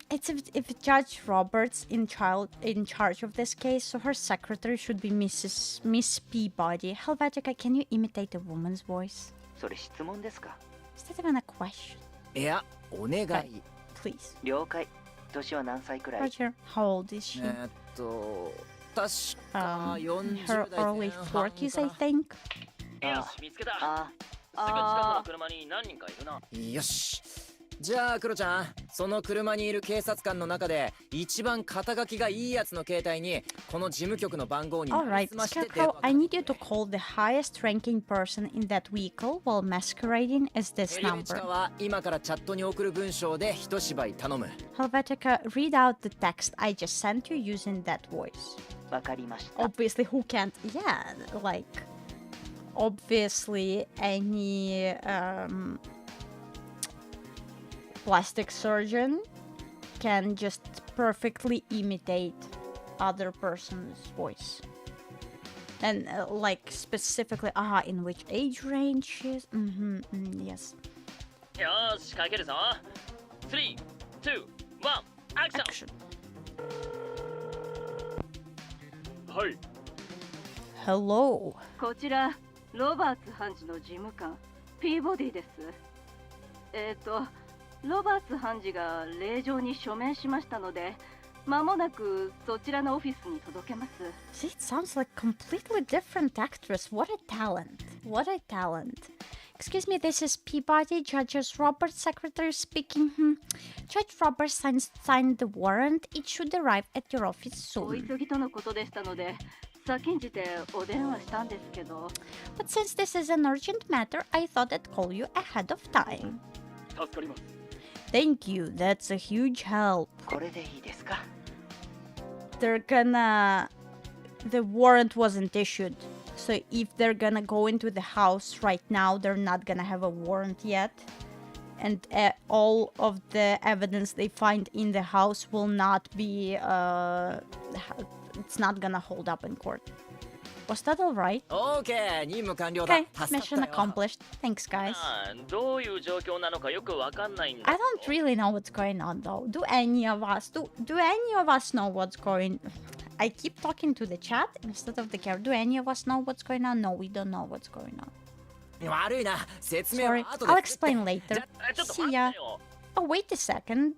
It's if Judge Roberts in charge of this case, so her secretary should be Miss Peabody. Helvetica, can you imitate a woman's voice? それ質問ですか？ Is that even a question? いや、お願い。Please. 了解。年は何歳くらい？ Roger, how old is she? 確か40 Her 代 early 前半 40s, I think. よし、見つけた。すぐ近くの車に何人かいるな。よし。じゃあクロちゃん、その車にいる警察官の中で一番肩書きがいいやつの携帯にこの事務局の番号に Alright, Scarecrow, I need you to call the highest ranking person in that vehicle while masquerading as this エルベチ number. カは今からチャットに送る文章で一芝居頼む。 Helvetica, read out the text I just sent you using that voice. わかりました。 Obviously, who can't? Yeah, like obviously any plastic surgeon can just perfectly imitate other person's voice. And like specifically, in which age range she is? Yes. よし、かけるぞ。3、2、1、アクション。はい。Hello. こちらロバーツ判事の事務官ピーボディです。ロバーツ判事が令状に署名しましたので、間もなくそちらのオフィスに届けます。See, it sounds like completely different actress. What a talent. What a talent. Excuse me, this is Peabody, Judge Roberts, secretary speaking. Judge Roberts signed the warrant. It should arrive at your office お soon. 急ぎとのことでしたので、先んじてお電話したんですけど。But since this is an urgent matter, I thought I'd call you ahead of time. 助かります。 Thank you. That's a huge help. これでいいですか？ They're gonna... The warrant wasn't issued. So if they're gonna go into the house right now, they're not gonna have a warrant yet. And all of the evidence they find in the house will not be... it's not gonna hold up in court. Was that alright? OK! 任務完了だ。 Okay, mission accomplished. Thanks, guys. どういう状況なのかよくわかんないんだ。 I don't really know what's going on though. Do any of us know what's going? I keep talking to the chat instead of the camera. Do any of us know what's going on? No, we don't know what's going on. 悪いな。説明は Sorry, 後で I'll explain later. ちょっと See 待 ya. ってよ。 Oh, wait a second.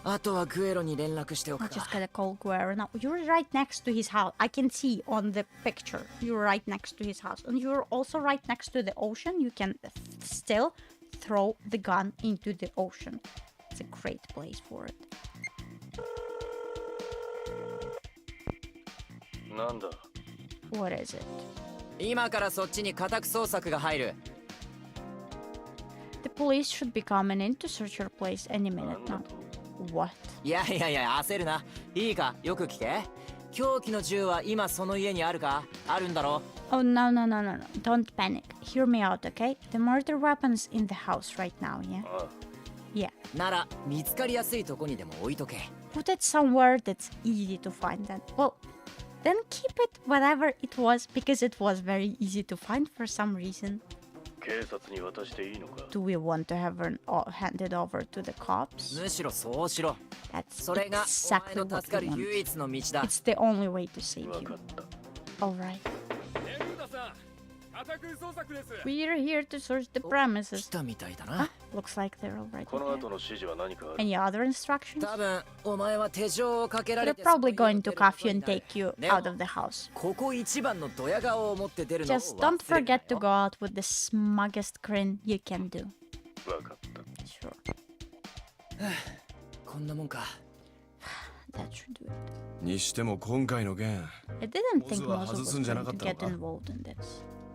あとはグエロに連絡してお I く just か。 gotta call Guerrero now. You're right next to his house. I can see on the picture. You're right next to his house. And you're also right next to the ocean. You can still throw the gun into the ocean. It's a great place for it. なんだ What is it? 今からそっちに家宅捜索が入る。 The police should be coming in to search your place any minute now. What? いや焦るな。いいか、よく聞け。凶器の銃は今その家にあるか？あるんだろ？ Oh, no. Don't panic. Hear me out, okay? The murder weapon's in the house right now, yeah? Yeah. なら見つかりやすいとこにでも置いとけ。 Put it somewhere that's easy to find then. Well, then keep it whatever it was because it was very easy to find for some reason. 警察に渡していいのか Do we want to have her handed over to the cops? むしろそうしろ。 That's それが exactly お前の what 助か we る want. 唯一の道だ。 It's the only way to save you. 分かった Alright. ネルーダさん、家宅捜索です。 We're here to search the premises. 来たみたいだな。 Looks like they're already この there. 後の指示は何かある Any other instructions? 多分お前は手錠をかけられ They're て probably going to cuff you and take you ね out of the house. ここ一番のドヤ顔を持って出るのを Just don't 忘れるな forget to go out with the smuggest grin you can do. 分かった Sure. こんなもんか。That should do it. にしても今回の件 I didn't think モズは Mozu 外 was すんじゃな going か to ったの get か involved in this.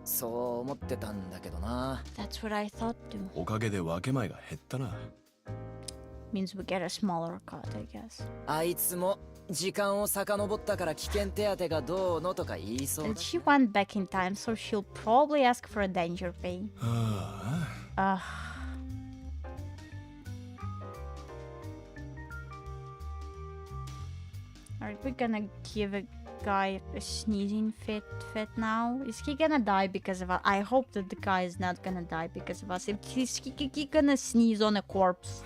そう思ってたんだけどな。 That's what I thought too. おかげで分け前が減ったな。 Means we get a smaller cut, I guess. あいつも時間を遡ったから危険手当がどうのとか言いそう And だ。 she went back in time, so she'll probably ask for a danger pay. はあ。Are we gonna give a guy a sneezing fit now? Is he gonna die because of us? I hope that the guy is not gonna die because of us. If he's he gonna sneeze on a corpse.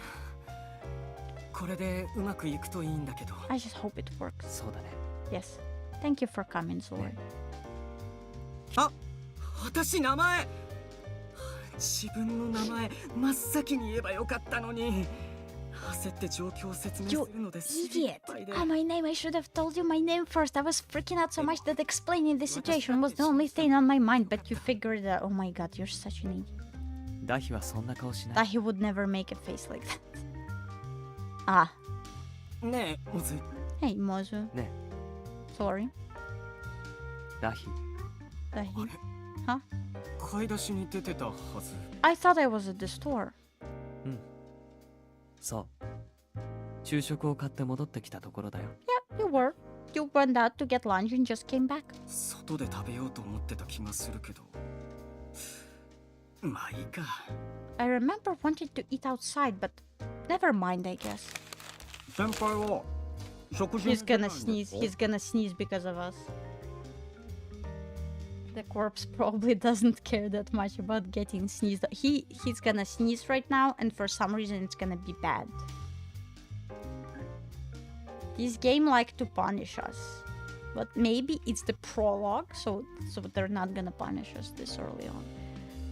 これでうまくいくといいんだけど。 I just hope it works. そうだね。 Yes. Thank you for coming, Zori. あ、私名前。自分の名前真っ先に言えばよかったのに。焦って状況を説明するのです。 Idiot! My name, I should have told you my name first. I was freaking out so much that explaining the situation was the only thing on my mind, but you figured that. Oh my god, you're such an idiot. ダヒはそんな顔しない。 That he would never make a face like that. Ah. ねえ、モズ。 Hey, Mozu. ね Sorry. ダヒ。 That he. Huh? 買い出しに出てたはず。 I thought I was at the store. そう。昼食を買って戻ってきたところだよ。 Yeah, you were. You went out to get lunch and just came back. 外で食べようと思ってた気がするけど。まあいいか。 I remember wanting to eat outside, but never mind, I guess. 先輩は食事 He's gonna sneeze. He's gonna sneeze because of us. The corpse probably doesn't care that much about getting sneezed. He's gonna sneeze right now, and for some reason it's gonna be bad. This game like to punish us, but maybe it's the prologue, so they're not gonna punish us this early on.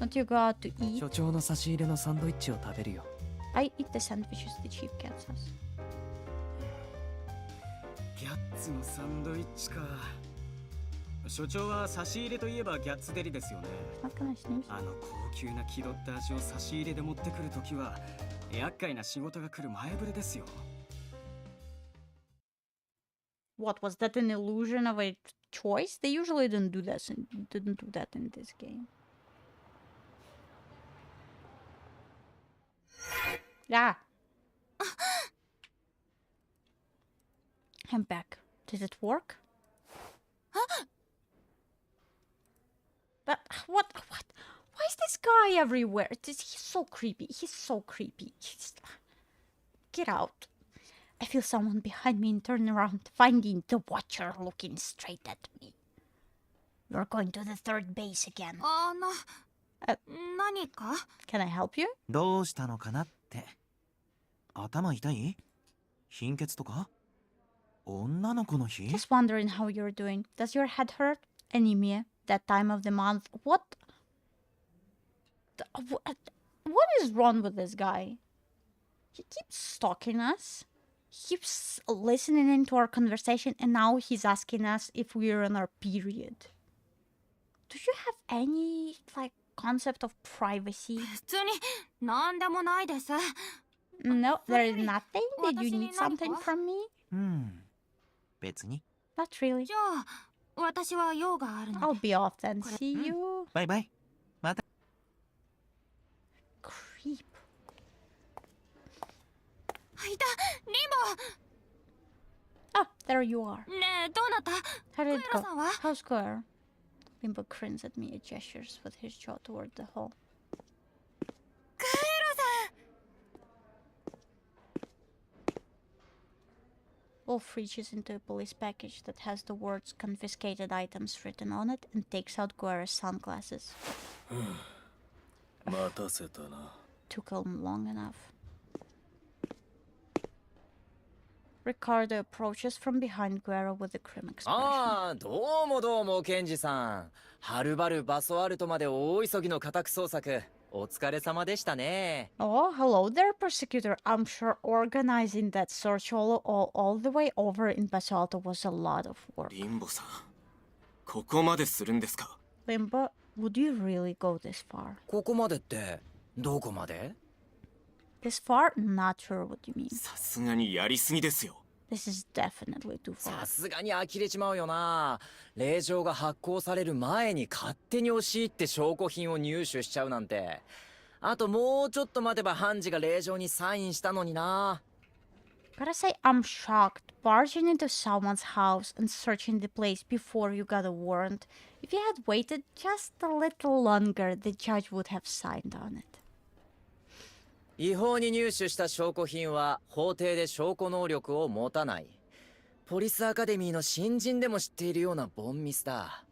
Don't you go out to eat? 所長の差し入れのサンドイッチを食べるよ。 I eat the sandwiches the chief gets us. ギャッツのサンドイッチか。所長は差し入れといえばギャッツデリですよね。How can I sneeze? あの高級な気取った味を差し入れで持ってくるときは厄介な仕事が来る前触れですよ。What was that an illusion of a choice? They usually didn't do this and didn't do that in this game. Yeah. I'm back. Did it work? But what? Why is this guy everywhere? He's so creepy. He's so creepy. Get out. I feel someone behind me and turn around, finding the Watcher looking straight at me. You're going to the third base again. Can I help you? どうしたのかなって。頭痛い？貧血とか？女の子の日？ Just wondering how you're doing. Does your head hurt? Anemia? That time of the month? What is wrong with this guy? He keeps stalking us. He keeps listening into our conversation, and now he's asking us if we're on our period. Do you have any, like, concept of privacy? No, there is nothing. Did you need something from me? 別に。 Not really. I'll be off then. See you. バイバイ。また。 Creep. Oh, there you are. How did it go? How's Square? Limbo grins at me and gestures with his jaw toward the hall. Wolf reaches into a police package that has the words confiscated items written on it and takes out Guerra's sunglasses. 待たせたな。 Took him long enough. Ricardo approaches from behind Guerra with a grim expression. ああ、どうもどうも、ケンジさん。はるばるバソアルトまで大急ぎの家宅捜索。お疲れ様でしたね。 Oh, hello there, Persecutor. I'm sure organizing that search all the way over in Basalto was a lot of work. リンボさん、ここまでするんですか？ Limbo, would you really go this far? ここまでって、どこまで？ This far? Not sure what you mean. さすがにやりすぎですよ。This is definitely too far. さすがに呆れちまうよな。令状が発行される前に勝手に押し入って証拠品を入手しちゃうなんて。あともうちょっと待てば判事が令状にサインしたのにな。Gotta say, I'm shocked. Barging into someone's house and searching the place before you got a warrant. If you had waited just a little longer, the judge would have signed on it. 違法に入手した証拠品は法廷で証拠能力を持たない。ポリスアカデミーの新人でも知っているようなボンミスだ。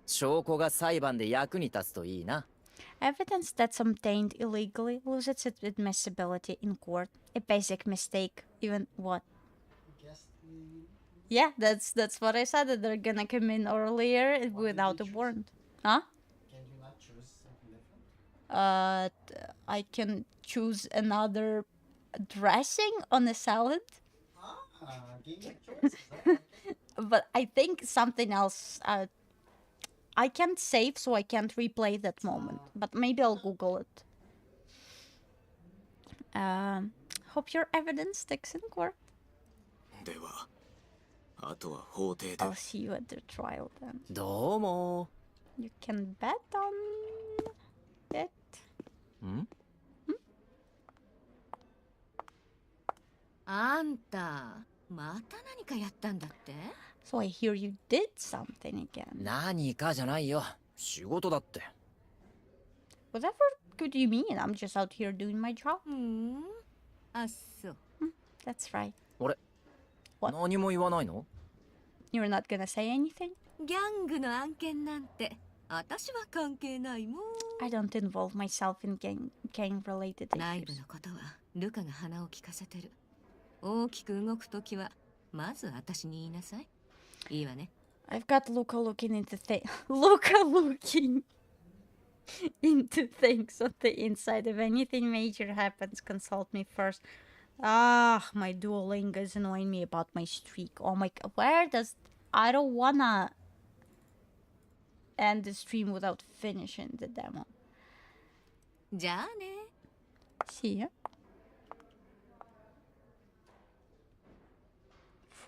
証拠が裁判で役に立つといいな。Evidence that's obtained illegally loses its admissibility in court. A basic mistake, even what? Yeah, that's what I said, that they're gonna come in earlier without a warrant. Huh? Can you not choose something different? I can choose another dressing on a salad. Game of choices. Okay. But I think something else. I can't save, so I can't replay that moment. But maybe I'll Google it. Hope your evidence sticks in court. では、あとは法廷で。 I'll see you at the trial then. どうも。 You can bet on it. ん？あんた、また何かやったんだって？ So I hear you did something again. 何かじゃないよ。仕事だって。Whatever could you mean? I'm just out here doing my job. あ、そう。That's right. あれ？何も言わないの？ You're not gonna say anything? ギャングの案件なんて、私は関係ないもん。I don't involve myself in gang-related issues. 内部のことはルカが鼻を利かせてる。大きく動くときは、まず私に言いなさい。いいわね。I've got Luca looking into Luca looking into things on the inside. If anything major happens, consult me first. Ah, my Duolingo is annoying me about my streak. Oh my god, where does... I don't wanna end the stream without finishing the demo. じゃあね。See ya.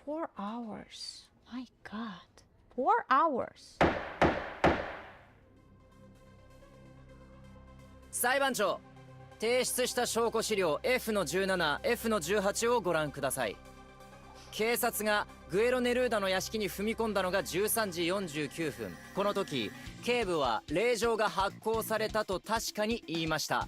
4 hours. My god. 4 hours. 裁判長、提出した証拠資料 F の17、F の18をご覧ください。警察がグエロネルーダの屋敷に踏み込んだのが13時49分。この時、警部は令状が発行されたと確かに言いました。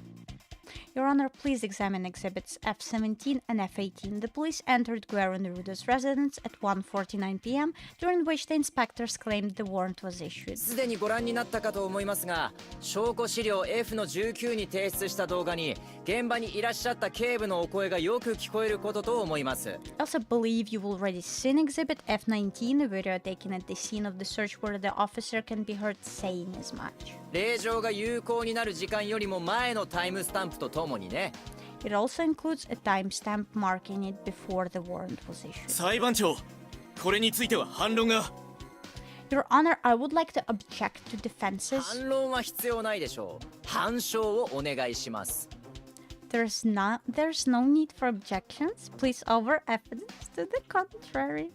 Your Honor, please examine exhibits F-17 and F-18. The police entered Guerrero Neruda's residence at 1:49 p.m., during which the inspectors claimed the warrant was issued. すでにご覧になったかと思いますが、証拠資料 F の19に提出した動画に、現場にいらっしゃった警部のお声がよく聞こえることと思います。I also believe you've already seen exhibit F-19, the video taken at the scene of the search where the officer can be heard saying as much. 令状が有効になる時間よりも前のタイムスタンプとともにね。It also includes a timestamp marking it before the warrant was issued. 裁判長、これについては反論が。Your Honor, I would like to object to defenses. 反論は必要ないでしょう。反証をお願いします。There's no need for objections. Please offer evidence to the contrary.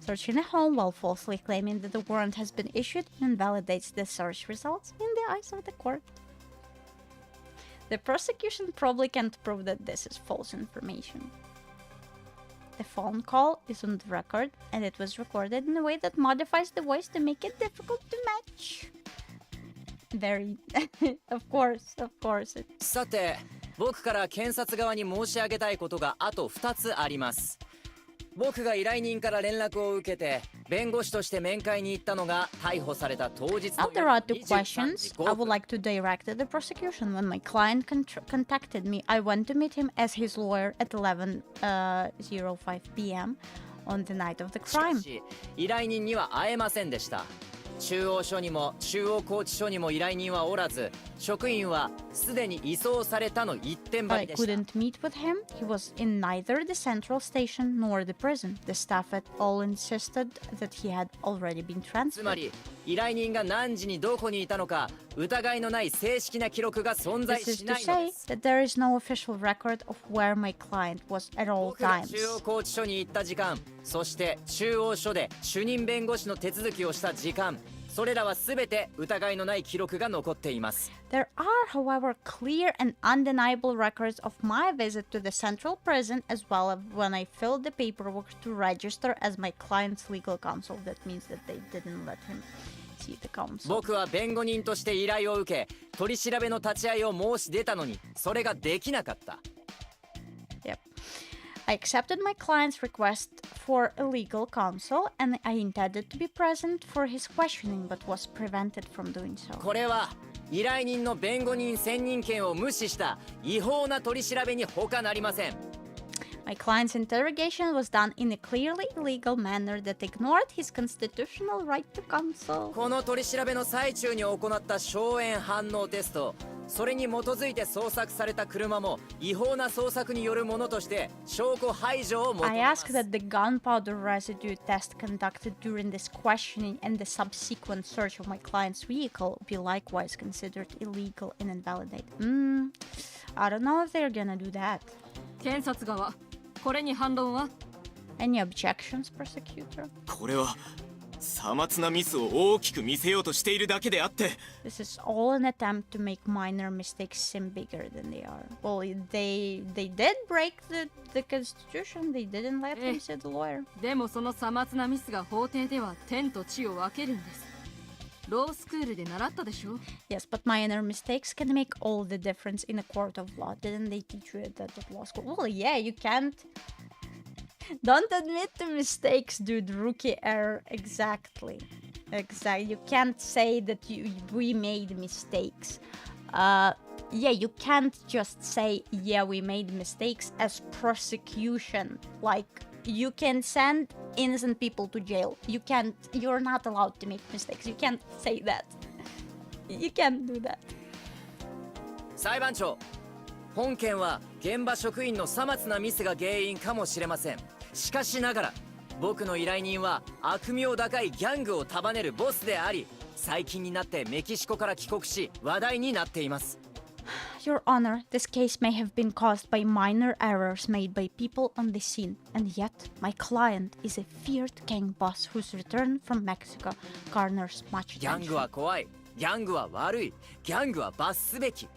Searching a home while falsely claiming that the warrant has been issued invalidates the search results in the eyes of the court. The prosecution probably can't prove that this is false information. The phone call is on the record, and it was recorded in a way that modifies the voice to make it difficult to match. Very. Of course. さて、僕から検察側に申し上げたいことがあと2つあります。僕が依頼人から連絡を受けて、弁護士として面会に行ったのが逮捕された当日の Now there are two questions I would like to direct at the prosecution. When my client contacted me, I went to meet him as his lawyer at 11:05 p.m. on the night of the crime. しかし、依頼人には会えませんでした。中央署にも中央拘置所にも依頼人はおらず、職員はすでに移送されたの一点張 But I りでした。 couldn't meet with him. He was in neither the central station nor the prison. The staff at all insisted that he had already been つま transferred. り、依頼人が何時にどこにいたのか疑いのない正式な記録が存在 This is し to ないの say です。 that there is no official record of where my client was at all 僕が times. 中央拘置所に行った時間、そして中央署で主任弁護士の手続きをした時間、それらは全て疑いのない記録が残っています。 There are, however, clear and undeniable records of my visit to the central prison as well as when I filled the paperwork to register as my client's legal counsel. That means that they didn't let him see the counsel. 僕は弁護人として依頼を受け、取り調べの立ち会いを申し出たのに、それができなかった。Yep. I accepted my client's request for a legal counsel and I intended to be present for his questioning but was prevented from doing so. これは依頼人の弁護人選任権を無視した違法な取り調べに他なりません。My client's interrogation was done in a clearly illegal manner that ignored his constitutional right to counsel. この取り調べの最中に行った硝煙反応テスト、それに基づいて捜索された車も違法な捜索によるものとして証拠排除を求 I めます。 ask that the gunpowder residue test conducted during this questioning and the subsequent search of my client's vehicle be likewise considered illegal and invalidated. I don't know if they're gonna do that. 検察側、これに反論は？ Any objections, prosecutor? これはさまつなミスを大きく見せようとしているだけであって。 This is all an attempt to make minor mistakes seem bigger than they are. Well, they did break the constitution. They didn't let him see the lawyer. でもそのさまつなミスが法廷では天と地を分けるんです。ロースクールで習ったでしょ？ Yes, but minor mistakes can make all the difference in a court of law. Didn't they teach you that at law school? Well, yeah, you can't. Don't admit to mistakes, dude. Rookie error. Exactly. You can't say that we made mistakes. Yeah, you can't just say, yeah, we made mistakes as prosecution. Like, you can send innocent people to jail. You're not allowed to make mistakes. You can't say that. You can't do that. 裁判長、本件は現場職員のさまつなミスが原因かもしれません。しかしながら僕の依頼人は悪名高いギャングを束ねるボスであり、最近になってメキシコから帰国し話題になっています。 Your Honor, this case may have been caused by minor errors made by people on the scene, and yet my client is a feared gang boss whose return from Mexico garners much ギャン attention. グは怖い、ギャングは悪い、ギャングは罰すべき。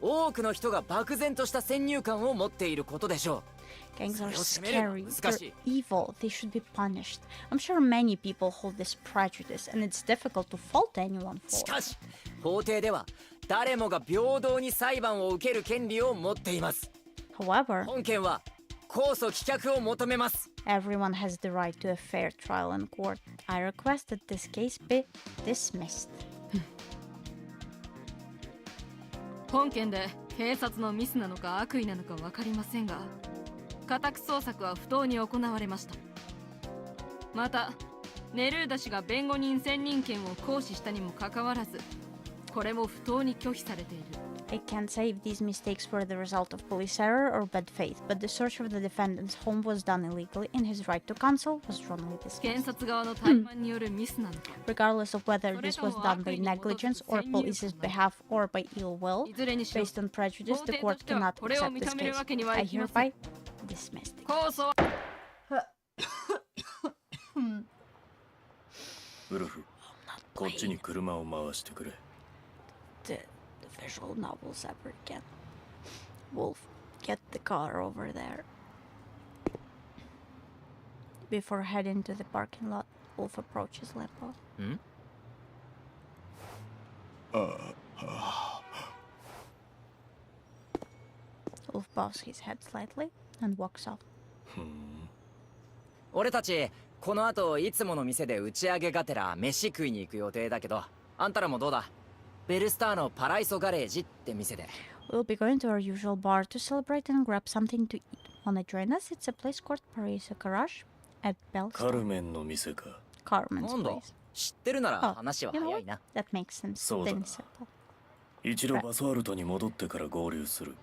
多くの人が漠然とした先入観を持っていることでしょう。 Gangs are それを責めるのは scary, 難 they're しい。 evil, they should be punished. I'm sure many people hold this prejudice, and it's difficult to fault anyone し for. かし法廷では誰もが平等に裁判を受ける権利を持っています。 However, 本件は控訴棄却を求めます。 everyone has the right to a fair trial in court. I request that this case be dismissed. 本件で警察のミスなのか悪意なのか分かりませんが、家宅捜索は不当に行われました。またネルーダ氏が弁護人選任権を行使したにもかかわらず、これも不当に拒否されている。 I can't say if these mistakes were the result of police error or bad faith, but the search of the defendant's home was done illegally and his right to counsel was wrongly 検 dismissed. 察側の怠慢によるミスなのか、 Regardless of whether this was done by negligence or police's behalf or by ill will, いずれにしろ based on prejudice, the 法廷と court しては cannot これを accept this 認める case. わけには I いきません。 hereby dismiss it. 控訴はウルフ、こっちに車を回してくれ。 The visual novels ever again. Wolf, get the car over there. Before heading to the parking lot, Wolf approaches Lempo. ん？ Wolf bows his head slightly and walks off. 俺たちこの後いつもの店で打ち上げがてら飯食いに行く予定だけど、あんたらもどうだ？ベルスターのパライソガレージって店で。 We'll be going to our usual bar to celebrate and grab something to eat. Wanna join us? It's a place called Paraiso Garage at カ Bell's. ルメンの店か。 Carmen's なんだ？ place. 知ってるなら Oh, 話は you know 早 what? いな。 That makes sense. そうだ Then な。 simple. 一度バスワルトに戻ってから合流する。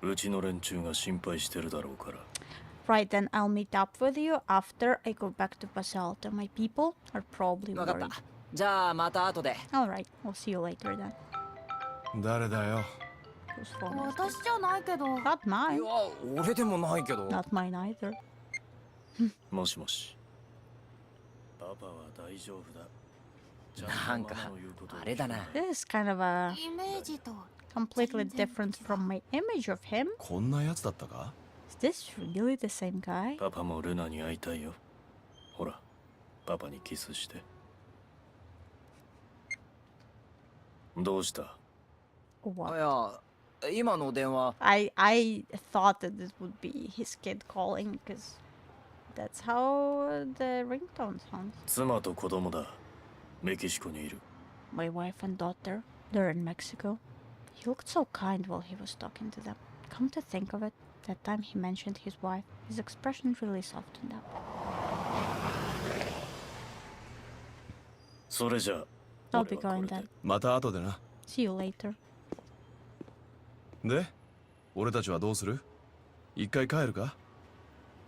うちの連中が心配してるだろうから。 Right, then I'll meet up with you after I go back to Basalto. My people are probably わかっ worried. た。じゃあまた後で。 Alright, we'll see you later then. 誰だよ。 Whose phone is 私じゃないけど。 Not mine. いや俺でもないけど。 Not mine either. もしもし。パパは大丈夫だ。なんかあれだな。 This is kind of a イメージと completely different from my image of him. こんなやつだったか？ Is this really the same guy? パパもルナに会いたいよ。ほら、パパにキスして。どうした？いや今の電話。I thought that this would be his kid calling because that's how the ringtone sounds. 妻と子供だ。メキシコにいる。My wife and daughter, they're in Mexico. He looked so kind while he was talking to them. Come to think of it, that time he mentioned his wife, his expression really softened up. それじゃあ。 I'll be going then. また後でな。 See you later. で、俺たちはどうする？一回帰るか？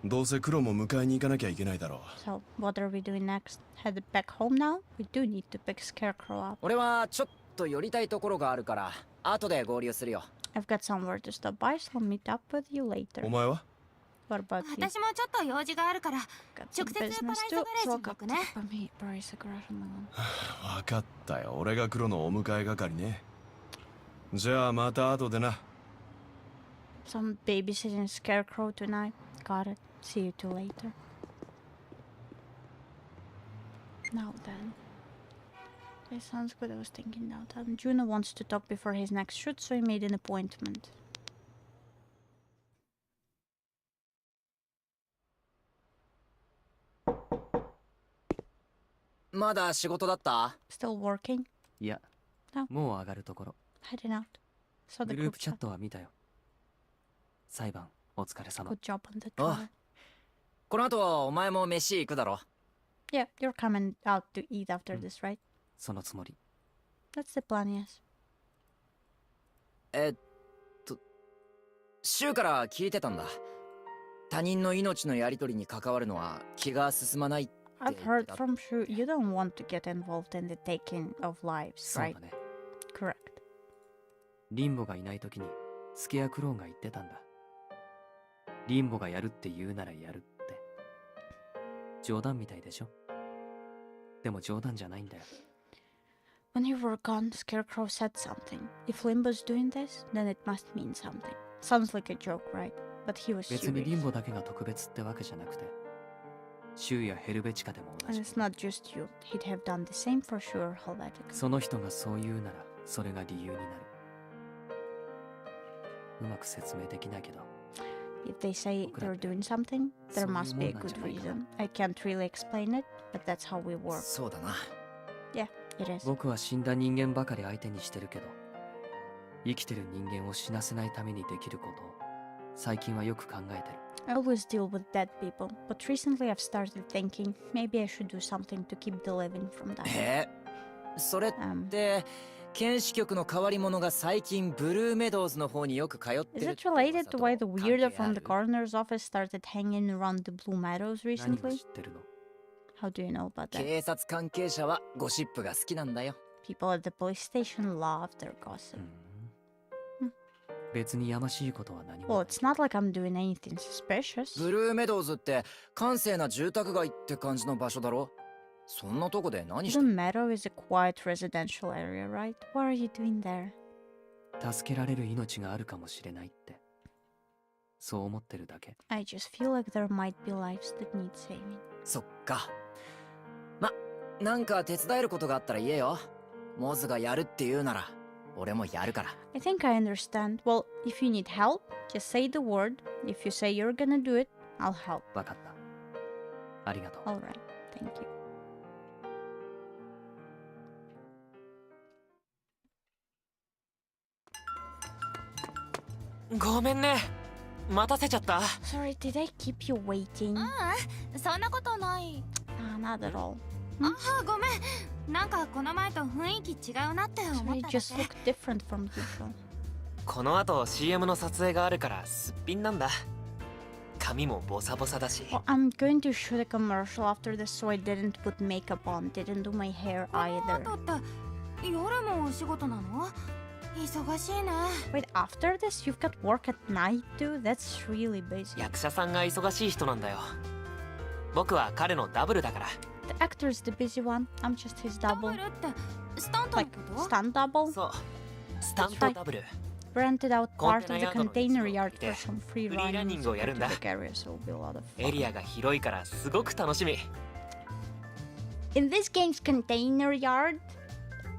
どうせ黒も迎えに行かなきゃいけないだろう。 So, what are we doing next? Head back home now? We do need to pick Scarecrow up. 俺はちょっと寄りたいところがあるから後で合流するよ。 I've got somewhere to stop by, so I'll meet up with you later. お前は？ What about you? 私もちょっと用事があるから、直接パライザガレージに行くね。わかったよ。俺が黒のお迎え係ね。じゃあまた後でな。 Some babysitting Scarecrow tonight. Got it. See you two later. Now then. Okay, sounds good. I was thinking now then. Juno wants to talk before his next shoot, so he made an appointment. まだ仕事だった？ Still working? いや、 No. もう上がるところ。 Heading out. Saw グ the ルー group プチャッ chat. トは見たよ。裁判お疲れ様。 Good job on the あ trial. この後お前も飯行くだろ。 Yeah, you're coming out to eat after this, right? そのつもり。 That's the plan, yes. シュウから聞いてたんだ。他人の命のやり取りに関わるのは気が進まないって言っ I've て heard た。 from Shu you don't want to get involved in the taking of lives, そう right? だね。 Correct. リンボがいない時にスケアクローンが言ってたんだ。リンボがやるって言うならやるって。冗談みたいでしょ？でも冗談じゃないんだよ。 When you were gone, Scarecrow said something. If Limbo's doing this, then it must mean something. Sounds like a joke, right? But he was 別にリ serious. ンボだけが特別ってわけじゃなくて、シュウやヘルベチカでも同 And じ。 it's not just you. He'd have done the same for sure, Helvetica. その人がそう言うなら、それが理由になる。うまく説明できないけど。 If they say they're doing something, there must be a good reason. I can't really explain it, but that's how we work. そうだな。 Yeah, it is. 僕は死んだ人間ばかり相手にしてるけど、生きてる人間を死なせないためにできることを最近はよく考えてる。 I always deal with dead people, but recently I've started thinking maybe I should do something to keep the living from dying. それって検視局の変わり者が最近ブルーメドウズの方によく通って Is る。 it related to why the weirdo from the coroner's office started hanging around the Blue Meadows 何を recently? 知ってるの？ How do you know about that? 警察関係者はゴシップが好きなんだよ。 People at the police station love their gossip. 別にやましいことは何も。 Well, it's not like I'm doing anything suspicious. ブルーメドウズって閑静な住宅街って感じの場所だろ。そんなとこで何して The Meadow is a quiet residential area, right? What are you doing there? 助けられる命があるかもしれないって。そう思ってるだけ。 I just feel like there might be lives that need saving. そっか。ま、なんか手伝えることがあったら言えよ。モズがやるって言うなら俺もやるから。 I think I understand. Well, if you need help, just say the word. If you say you're gonna do it, I'll help. わかった。ありがとう。 Alright, thank you. ごめんね。待たせちゃった。 Sorry, did I keep you waiting? そんなことない。Not at all. あ、ごめん。なんかこの前と雰囲気違うなって思 Sorry, っただけ。 just look different from usual. この後 CM の撮影があるからすっぴんなんだ。髪もボサボサだし。 Well, I'm going to shoot a commercial after this, so I didn't put makeup on, didn't do my hair either. 夜もお仕事なの？忙しいね。 Wait, after this, you've got work at night too? That's really busy. 役者さんが忙しい人なんだよ。僕は彼のダブルだから。 The actor's the busy one. I'm just his double. スタントのこと？ Stunt double? そう。スタントダブル。 Rented out part of the コンテナ container ヤー yard ドの for some free フリーランニ running ングをやるんだ。 area, so it'll be a lot of エリアが広いからすごく楽しみ。 In this game's container yard,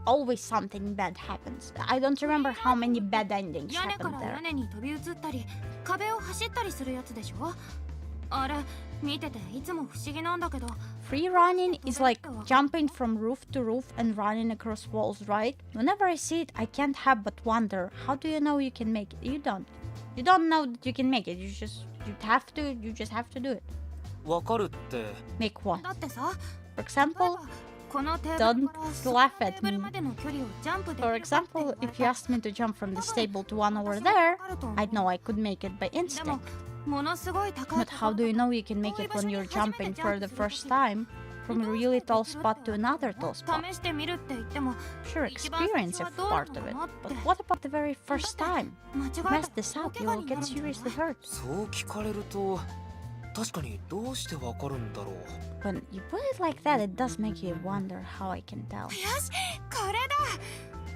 always something bad happens. I don't remember how many bad endings 屋根か happened ら there. 屋根に飛び移ったり、壁を走ったりするやつでしょ？あれ、見てていつも不思議なんだけど。 Free running is like jumping from roof to roof and running across walls, right? Whenever I see it, I can't help but wonder, how do you know you can make it? You don't. You don't know that you can make it. You just have to do it. わかるって。 Make what? だってさ、 For example, このテーブ don't ルから laugh テ at ーブル me. までの距離をジャンプでき For るかって言わ example, れ if た you asked me to jump from the stable to one over there, I'd know I could make it by でも instinct. ものすごい高い But how do you know you can make it when you're jumping for the first time from a really tall spot to another tall spot? 試してみるって言っても Sure, experience is part of it, but what about the very first time? 間違え Mess this up, you'll get seriously hurt. そう聞かれると確かにどうしてわかるんだろう。 When you put it like that, it does make you wonder how I can tell. よし、これだ。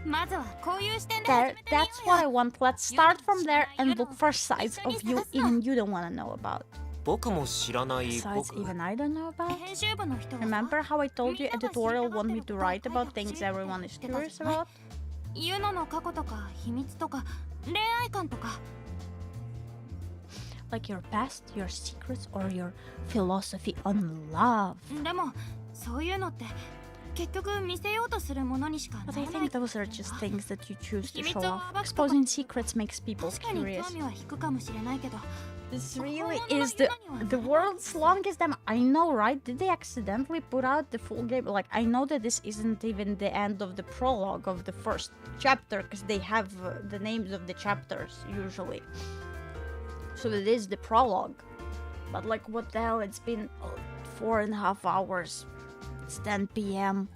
まずはこういう視点で There, that's what I want. Let's start from there and look for sides of you even you don't want to know about. 僕も知らない Sides 僕。 even I don't know about. 編集部の人は Remember how I told you editorial want me to write about things everyone is curious about? ユノの過去とか秘密とか恋愛観とか Like your past, your secrets, or your philosophy on love. でもそういうのって結局見せようとするものにしかな But I らない think those are just things that you choose to 秘 show 密を off. 暴くとか Exposing secrets makes people 確かに curious. 興味は引くかもしれないけど This really is the world's longest demo. I know, right? Did they accidentally put out the full game? Like, I know that this isn't even the end of the prologue of the first chapter, because they have the names of the chapters usually. So it is the prologue. But like, what the hell? It's been 4.5 hours. It's 10 p.m.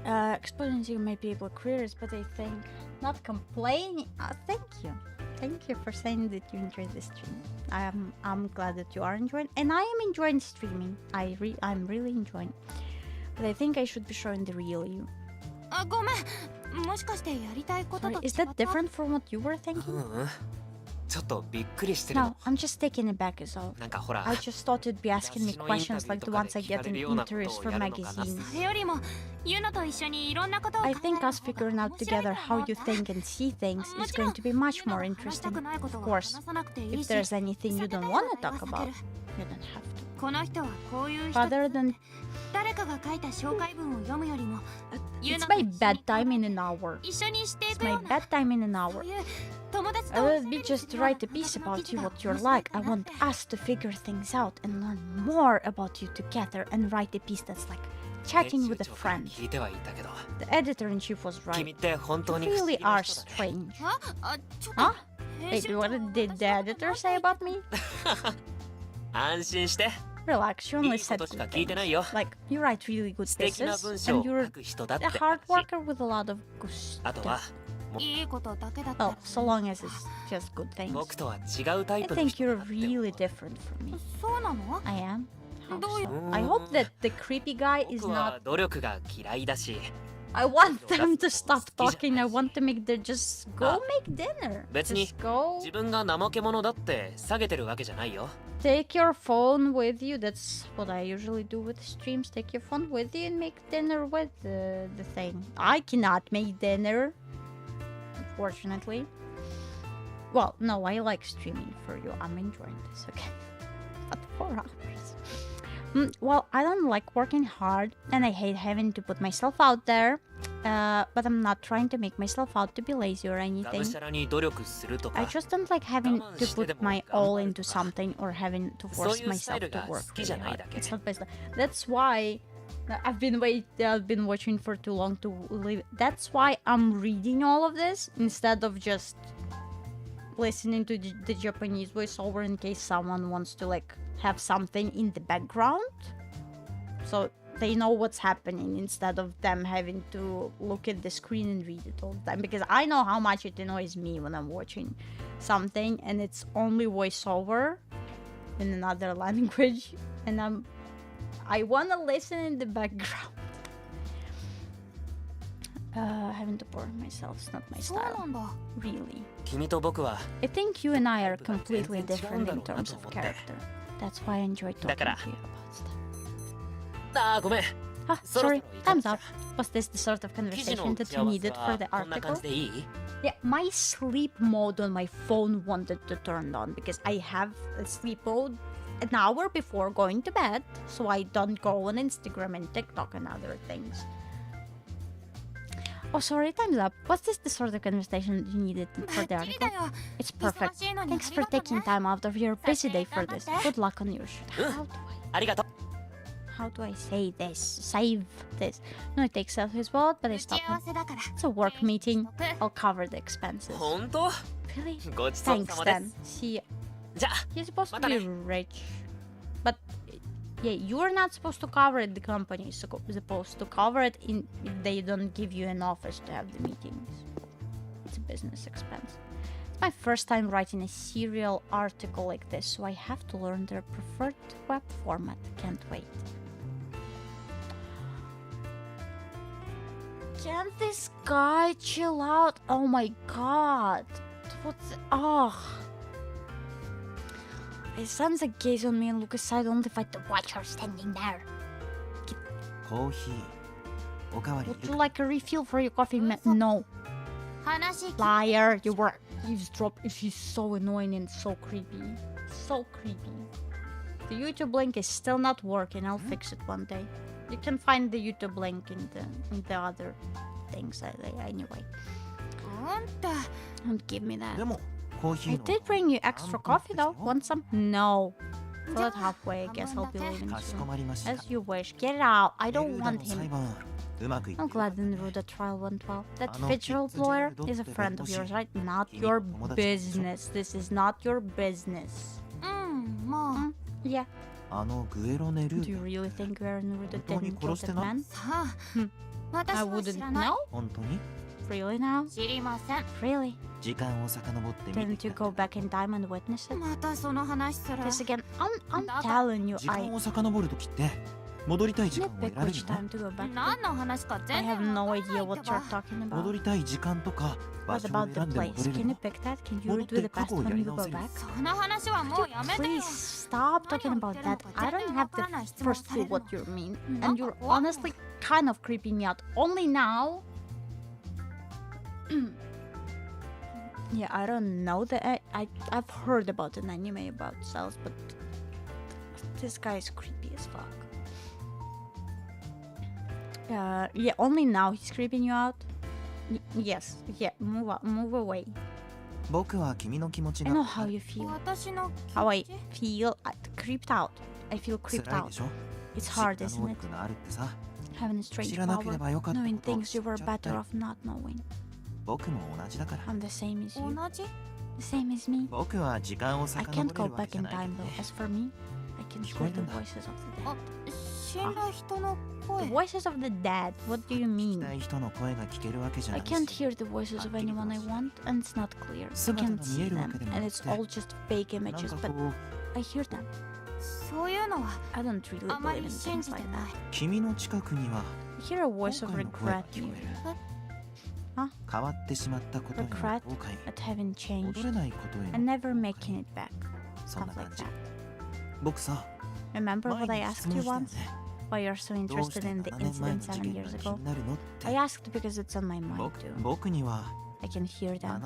Exposing may be able curious, but I think not complaining. Thank you. Thank you for saying that you enjoyed the stream. I'm glad that you are enjoying, and I am enjoying streaming. I'm really enjoying. But I think I should be showing the real you. あ、ごめん。もしかしてやりたいことと Sorry, is that different from what you were thinking? うんちょっとびっくりしてる No, の。 I'm just taking it back as all. なんかほら I just thought you'd be asking me 雑誌のインタビュー questions like the とかで ones I 聞か get れ in るようなことを interviews for やるのかな。 magazines. それよりもユノと一緒にいろんなことを I think us figuring out together how you think and see things is going to be much more interesting. Of course, if there's anything you don't want to talk about, you don't have to. この人はこういう人 Rather than 誰かが書いた紹介文を読むよりも it's my bedtime in an hour. 一緒にしてい It's くよ my うな bedtime in an hour. そういう友達 I と will be just to write a piece about you, what you're like. I want us to figure things out and learn more about you together and write a piece that's like chatting with a friend. 聞いてはいたけど The editor-in-chief was 君 right. って本当に You 不思 really 議な are 人だね strange. あ、ちょっ Huh? と編 Wait, 集 what did the editor say about me? 安心して Relax, she い only いこ said とし good か聞いて things. ないよ Like, you write really good 素敵な pieces, 文章を and you're 書く人だって a hard worker with a lot of good あとは stuff. いいことだけだった Well, so long as it's just good things. 僕とは違うタ I イプの think 人 you're really different from me. そうなの I am. How どういう so? I hope that the creepy guy is 僕 not. は努力が嫌いだし I want them to stop talking. I want to make them just go make dinner. 別に Just go 自分が怠け者だって下げてるわけじゃないよ take your phone with you. That's what I usually do with streams. Take your phone with you and make dinner with the thing. I cannot make dinner, unfortunately. Well, no, I like streaming for you. I'm enjoying this, okay? But 4 hours. Well, I don't like working hard, and I hate having to put myself out there. But I'm not trying to make myself out to be lazy or が anything. むしゃらに努力すると I か just don't like having 我慢 to してで put も my 頑 all 張る into something or having to そう force いうスタ myself イル to が work 好きじ really ゃない hard. だけ It's で not based. That's why I've been watching for too long to leave. That's why I'm reading all of this instead of just listening to the Japanese voiceover in case someone wants to like have something in the background, so they know what's happening instead of them having to look at the screen and read it all the time. Because I know how much it annoys me when I'm watching something and it's only voiceover in another language, and I want to listen in the background. Having to pour myself is not my style. Really. I think you and I are completely different in terms of character. That's why I enjoy talking to you about stuff. Ah, sorry, time's up. Was this the sort of conversation that you needed for the article? Yeah, my sleep mode on my phone wanted to turn on because I have a sleep mode an hour before going to bed, so I don't go on Instagram and TikTok and other things. Oh, sorry, time's up. Was this the sort of conversation you needed for the article? It's perfect. Thanks for taking time out of your busy day for this. Good luck on your shoot. How do I say this? Save this. No, it takes out his wallet, but I stop him. It's a work meeting. I'll cover the expenses. Really? Thanks, then. See, he's supposed to be rich. But, yeah, you're not supposed to cover it. The company is supposed to cover it if they don't give you an office to have the meetings. It's a business expense. It's my first time writing a serial article like this, so I have to learn their preferred web format. Can't wait. Can't this guy chill out? Oh my god. What's... Oh. His son's a gaze on me and look aside only if I watch her standing there. Would you like a refill for your coffee? No. Liar. You were eavesdropping. She's so annoying and so creepy. So creepy. The YouTube link is still not working. I'll fix it one day. You can find the YouTube link in the other things anyway. Don't give me that. I did bring you extra coffee though. Want some? No. Fill it halfway. I guess I'll be leaving soon. As you wish. Get it out. I don't want him. I'm glad the Neruda trial went well. That Fitzgerald lawyer is a friend of yours, right? Not your business. This is not your business. Yeah. Do you really think Guerrero Neruda didn't kill that man? I wouldn't know. Really now? Really? Didn't you go back in time and witness it? This again, I'm telling you, pick which time to go back to. I have no idea what you're talking about. What about the place? Can you pick that? Can you redo the past when you go back? Could you please stop talking about that? I don't have the first clue what you mean. And you're honestly kind of creeping me out. Only now? Yeah, I don't know that. I've heard about an anime about cells, but this guy is creepy as fuck. Yeah, only now he's creeping you out. Yes, yeah, move away. I know how you feel. How I feel creeped out. I feel creeped out. It's hard, isn't it? Having a strange power, knowing things you were better off not knowing. I'm the same as you. The same as me. I can't go back in time though. As for me, I can hear the voices of the dead. The voices of the dead? What do you mean? I can't hear the voices of anyone I want, and it's not clear. I can't see them, and it's all just fake images, but I hear them. I don't really believe in things like that. I hear a voice of regret near you. Huh? Regret at having changed and never making it back. Stuff like that. Remember what I asked you once? Why you're so interested in the incident 7 years ago? I asked because it's on my mind too. I can hear them.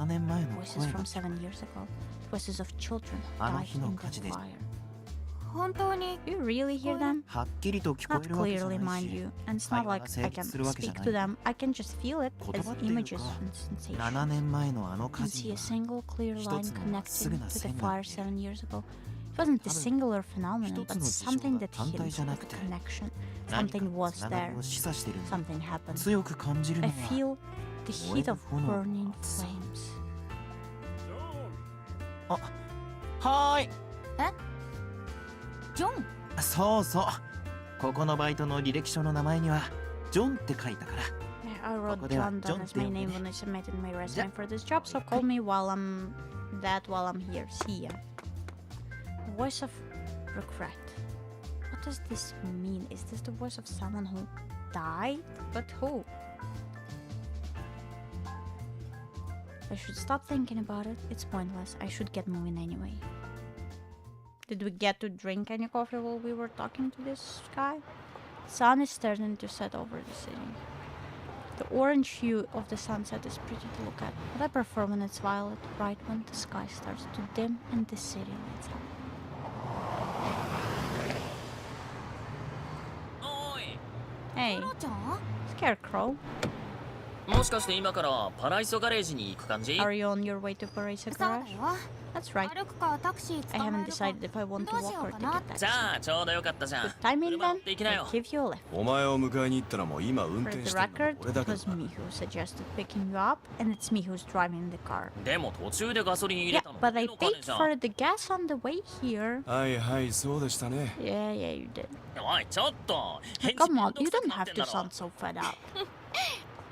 Voices from 7 years ago. Voices of children who died in the fire. You really hear them? Not clearly, mind you. And it's not like I can speak to them. I can just feel it as images and sensations. I can see a single clear line connecting to the fire 7 years ago. It wasn't a singular phenomenon, but something that hints at a connection. Something was there. Something happened. I feel the heat of burning flames. はーい。ジョン。そうそう。ここのバイトの履歴書の名前にはジョンって書いたから。I wrote John down as my name when I submitted my resume for this job, so call me while I'm here. See ya. Voice of regret. What does this mean? Is this the voice of someone who died? But who? I should stop thinking about it. It's pointless. I should get moving anyway. Did we get to drink any coffee while we were talking to this guy? Sun is starting to set over the city. The orange hue of the sunset is pretty to look at, but I prefer when it's violet, right when the sky starts to dim and the city lights up. Hey, Scarecrow. もしかして今からパライソガレージに行く感じ？ Are you on your way to Parisa Garage? That's right. I haven't decided if I want to walk or take a taxi. じゃあちょうどよかったじゃん。 Good timing 車乗 then. って行きな I'll よ。 give you a lift. お前を迎えに行ったらもう今運 For 転 the してるの record, 俺だ it け was ど me who suggested picking you up, and it's me who's driving the car. でも途中でガソリン入 Yeah, れたの but I 俺の金 paid じゃん。 for the gas on the way here. はいはいそうでしたね Yeah, you did. おいちょっと。 Now, come on, you don't have to sound so fed up.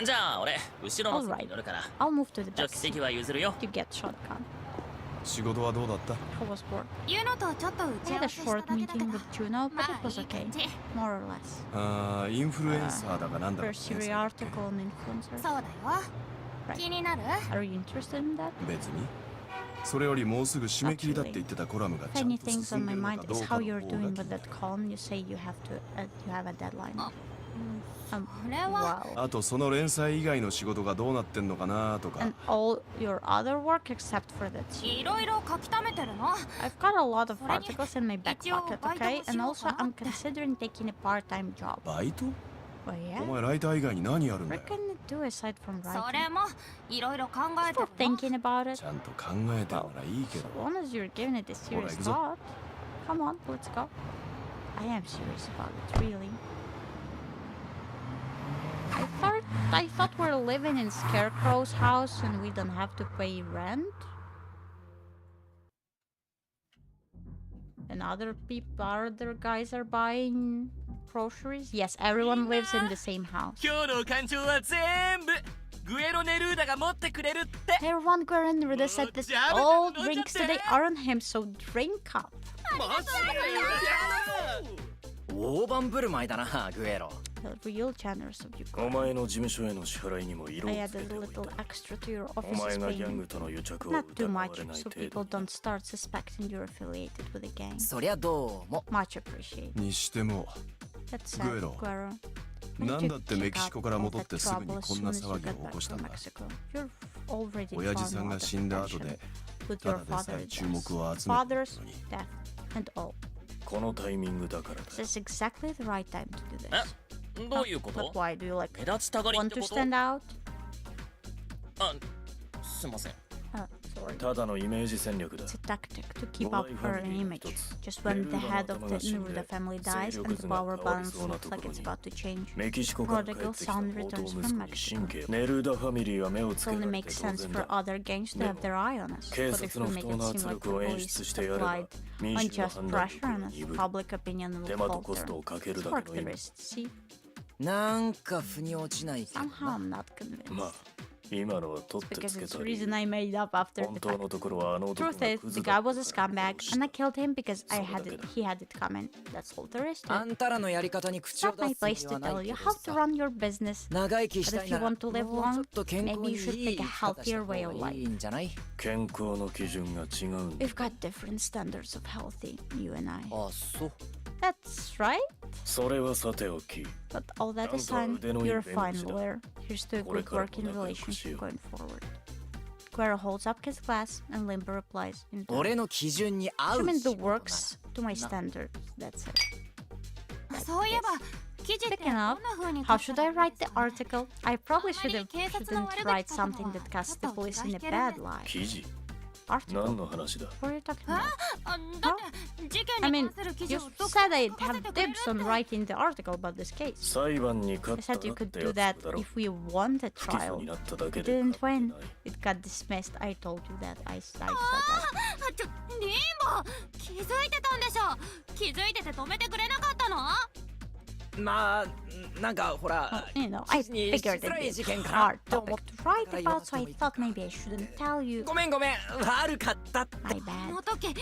じゃあ俺後ろの席 Alright, に乗るから。 I'll move to the 助 back 手 seat. 席は譲るよ。 You get shotgun. 仕事はどうだった How was work? ユノとちょっと打 I ち合 had a わせした short だけだけ meeting ど with Juno, but it was いい okay. 感じ More or less. あーインフルエンサーだかなんだか Tertiary article on influencers. そうだよ Right. 気になる Are you interested in that? 別にそれよりもうすぐ締め切りだって言ってたコラムがちゃん Funny と things 進 on んで my るの mind かど is うか how の you're 方が doing 気 with にな that る column. You say you have a deadline. Wow. Wow. あとその連載以外の仕事がどうなってんのかなとか And all your other work except for that. いろいろ書き溜めてるの I've got a lot of それに articles in my back 一応 pocket, バイト okay? もし And よう also かな I'm って considering taking a part-time job. バイト Well, お yeah. 前ライター以外に何やるんだ What よ can you do aside from そ writing? れもいろいろ考えて Still るの thinking about it. ちゃんと考えてるならいいけ As ど long as you're giving it a serious Alright, so- thought. Come on, let's go. I am serious about it, really. I thought we're living in Scarecrow's house and we don't have to pay rent. And other guys are buying groceries. Yes, everyone lives in the same house. 今日の感情は全部グエロネルーダが持ってくれるって。 Everyone Guerin Ruda said that all drinks today are on him, so drink up. 大盤振る舞いだなグエロ。 Real generous of you. お前の事務所への支払いにも色を I つけ added て a おいた little extra to your お office's 前がギャン payment. グとの癒着を Not too 疑わ much, れない so 程 people 度 don't start suspecting you're affiliated with the gang. そりゃどうも。 Much appreciated. にしても That's グエ sad, ロ Guero. なんだってメキシコから戻ってすぐにこんな騒ぎを起こしたんだ You're already 親父 found さん a lot が of 死んだ後 attention で with た your だでさ father's え注目を death. 集めて Father's るのに death and all. このタイミングだからだ This is exactly the right time to do this. どういうこ But と？ why do you like 目立ちたがりっ want て to こと？ stand out? あ、すいません。 Sorry. ただのイメージ戦略だ It's a tactic to keep up her image. Just when the head of the Neruda family dies and the power balance looks like it's about to change, メキシコから帰っ prodigal てきた son 強盗 returns 息 from 子に Mexico. 神経ネルーダファミリーは目を It つけら only れて makes 当 sense 然 for だ other gangs to have their eye on us. 警 But if 察 we の make 不 it 当な seem 圧 like 力を the 演 police 出してやれば applied 民主の unjust 判断 pressure 力 on が us, 鈍る public opinion 手 will 間とコス falter. トをかける Let's だけ work の the 意味 wrist, see? なんか腑に落ちないけど Somehow な。 I'm not convinced. まあ今のは取って Because つけ it's た the 理 reason 由 I made up after 本 the 当 fact. のところはあの男 Truth が is, ク the ズ guy だ was a scumbag, and I killed him because I he had it coming. That's all there is to あ it. んたらのやり方に It's 口を not my 出す place には to ない tell け you ど how to さ。 run your business. 長生きし But た if い you なら want to live もうちょ long, っと健康 maybe に you い should い take a 生き方した healthier 方 way of が life. いいんじゃない？健康の基準が違うんだ We've got different standards of healthy, you and I. あ、そう。 That's right. それはさておき But all that あんたは aside, 腕のいい you're a 弁護 fine 士だ lawyer. Here's to a これ good からも working 仲良くし relationship よう going forward. Guerra holds up his glass, and Limber replies in 俺の基準に合 I う mean 仕 the 事なら works to my standards. That's it. そういえば記事って Speaking ど of, んな風に how 書 should いた I らいい write で the すかね article? I probably shouldn't 警察の悪口 write 書くの something は that casts the ちょっと police in a 気が引けるん bad で light. 記事 article. 何の話だ？ What are you talking about? だって事 I 件 mean, に関する記 you 事を読 said I'd have dibs on writing the article about this case. 裁判に勝 I ったら said you っ could て do や that つだろ。 if we won the 不起訴 trial. になっただけ It で didn't win. It got dismissed. I told you that. I said that. リンボ気づいてたんでしょ。気づいてて止めてくれなかったの？まあなんかほら You know, I 記事に figured しづらい it'd 事 be 件 a かな hard と思 topic っ to た write から言わ about, なく so て I もいいか thought maybe I shouldn't tell you. ごめん悪かった My あ bad. の時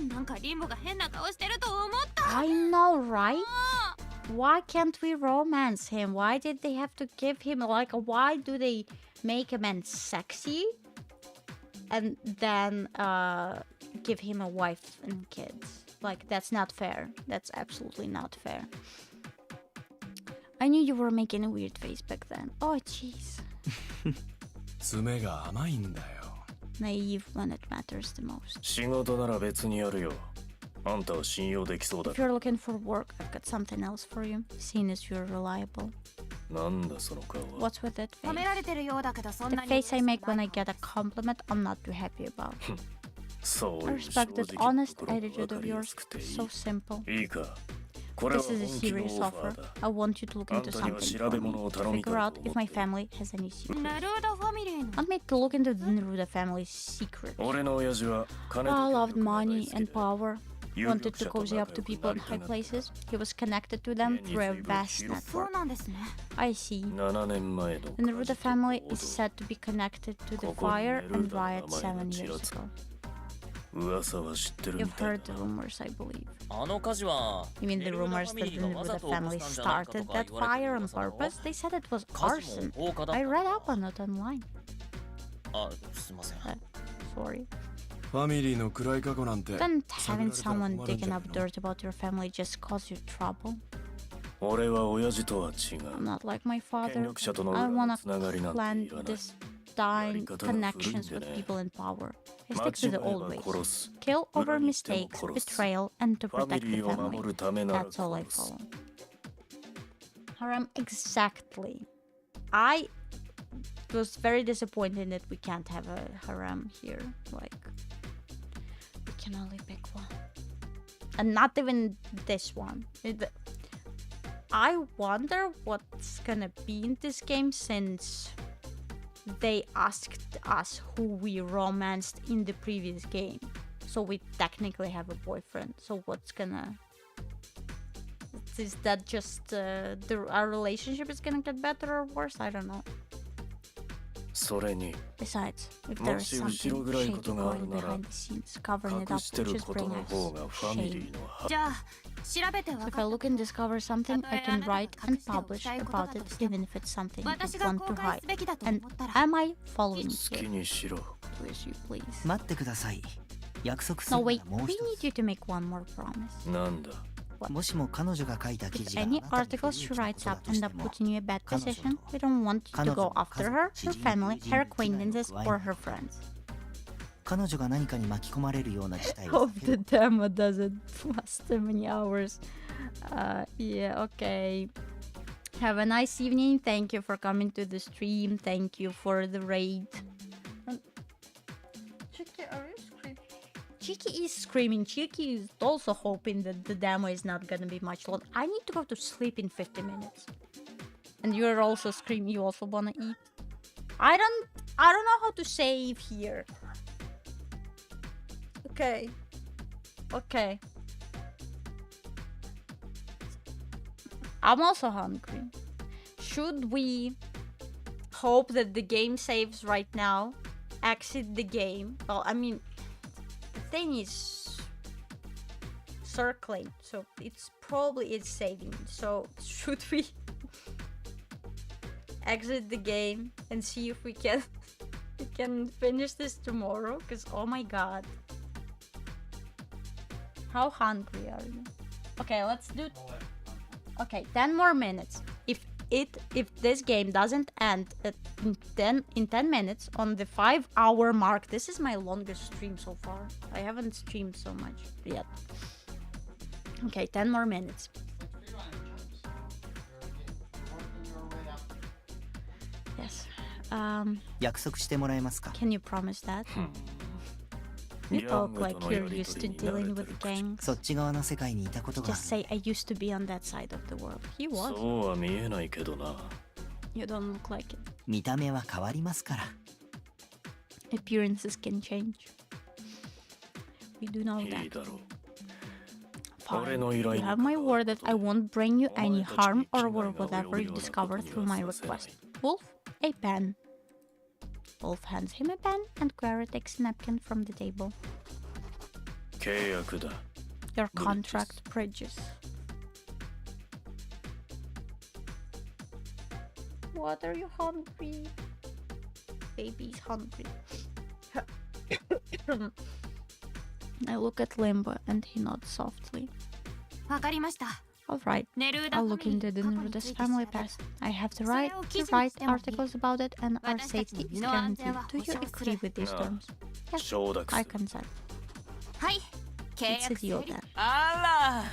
なんかリンボが変な顔してると思った。 I know, right? Why can't we romance him? Why did they have to give him like why do they make a man sexy and then give him a wife and kids? Like that's not fair. That's absolutely not fair. I knew you were making a weird face back then. Oh jeez. 爪が甘いんだよ。 Naive when it matters the most. 仕事なら別にやるよ。あんたは信用できそうだ If。you're looking for work, I've got something else for you. Seeing as you're reliable. なんだその顔は。 What's with that 褒め face? られてるようだけどそん The なに face I make when I get a compliment, I'm not too happy about. そう I いう正 respect 直 that な honest ところが attitude 分 of かりや yours. すくていい。 So simple. いいか。これは This is a 本気の serious オファ offer. ーだ。 I want you to look あん into たには something 調 for べ me 物を to 頼み figure た out いと if 思 my っている。 family has any secrets. ネルーダファミリーの Want me to look into the Neruda family's secrets. 俺の親父は金と I 権 loved 力が大 money 好き and で power. 有 Wanted 力 to 者と cozy 仲 up 良 to く people な in りた high がった。 places. He was connected to them 現に through a 随分 vast 広く。そう network. なんですね。 I see. 7年前の The Neruda family is said to be connected to the ここに fire ネル and ーダの riot 名前が 7ちら years つく。 ago. 噂は知ってるみ You've たい heard the だ。 rumors, I believe. あの火事は You mean ネ the ルーダ rumors ファミ that リ the ーがわざ Neruda と起こ family したんじゃないかと started か that 言われて fire る on 噂だろ。 purpose? They said it was 火事 arson. も放火だっ I た read up on it online. あ、すいません。 Sorry. ファミリーの暗い過去なんて Doesn't 探ら having れたら someone 困るんじ digging ゃ up ないの？ dirt about your family just cause you trouble? 俺は親父とは違 I'm う。 not like my 権 father. 力者との I 裏の wanna つながりなんて clan いらない。 this dying 方が古いん connections で with ね。 people in power. I 間 stick to 違 the え old ば ways. 殺す。 Kill 裏 over にしても mistakes, 殺す。 betrayal, and to ファミ protect リ the ーを family. 守るためなら That's all I 殺す。 follow. Haram, exactly. I was very disappointed that we can't have a harem here. Like, we can only pick one. And not even this one. I wonder what's gonna be in this game since they asked us who we romanced in the previous game. So we technically have a boyfriend. So what's gonna... Is that just our relationship is gonna get better or worse? I don't know. それに Besides, if も there is し後ろ something 暗い shady ことがある going なら behind the scenes, covering it 隠 up してる will just こと bring の us 方がファミリ shame. ーのはじゃあ調べて So わ if か I っ look and discover something, I can write and publish about it, even if it's something た。 you 私が want 公 to 開 hide. すべきだと And 思ったら。 am I following 好き you? にしろ。 Please, you please. 待ってください。約束す No, るな wait, らもう we 一 need you to make one more promise. なんだ。つ。もしも彼女が書いた記 If 事があ any なたに不 articles 利 she 益なこ writes とだ up とし end て up も、 putting you in a bad 彼女 position, と we don't want you to 彼女 go の after 家 her, 族、知 her 人、 family, 友人 her に危害を acquaintances, 加え or ない her friends. 彼女が何かに巻き込まれるような事態を Hope the demo doesn't last too many hours. Yeah, okay. Have a nice evening. Thank you for coming to the stream. Thank you for the raid. Chiki, are you screaming? Chiki is screaming. Chiki is also hoping that the demo is not gonna be much longer. I need to go to sleep in 50 minutes. And you're also screaming. You also wanna eat? I don't know how to save here. Okay. Okay. I'm also hungry. Should we hope that the game saves right now? Exit the game? Well, I mean, the thing is circling, so it's saving. So should we exit the game and see if we can finish this tomorrow? Because oh my god. How hungry are you? Okay, let's do... Okay, 10 more minutes. If this game doesn't end in 10 minutes on the 5-hour mark, this is my longest stream so far. I haven't streamed so much yet. Okay, 10 more minutes. Yes. 約束してもらえますか？ Can you promise that? You talk like you're used to dealing with gangs. そっち側の世界にいたことがあ Just る。 say I used to be on that side of the world. He was. そうは見えないけどな。 You don't look like it. 見た目は変わりますから。 Appearances can change. We do know いい that. だろう。 Fine. You have my word that I won't bring you any harm or whatever you discover through my request. Wolf, a pen. Wolf hands him a pen and Guerra takes a napkin from the table. 契約だ。 Your contract, Bridges. What are you hungry? Baby's hungry. I look at Limbo and he nods softly. わかりました。 Alright, ネルーダ I'll look into the Neruda's family past. I have the right to write articles about it and our safety is guaranteed. Do you agree with these terms? Yes, 承諾す I る。 consent. はい。契 It's a 約 deal 成立 then. あ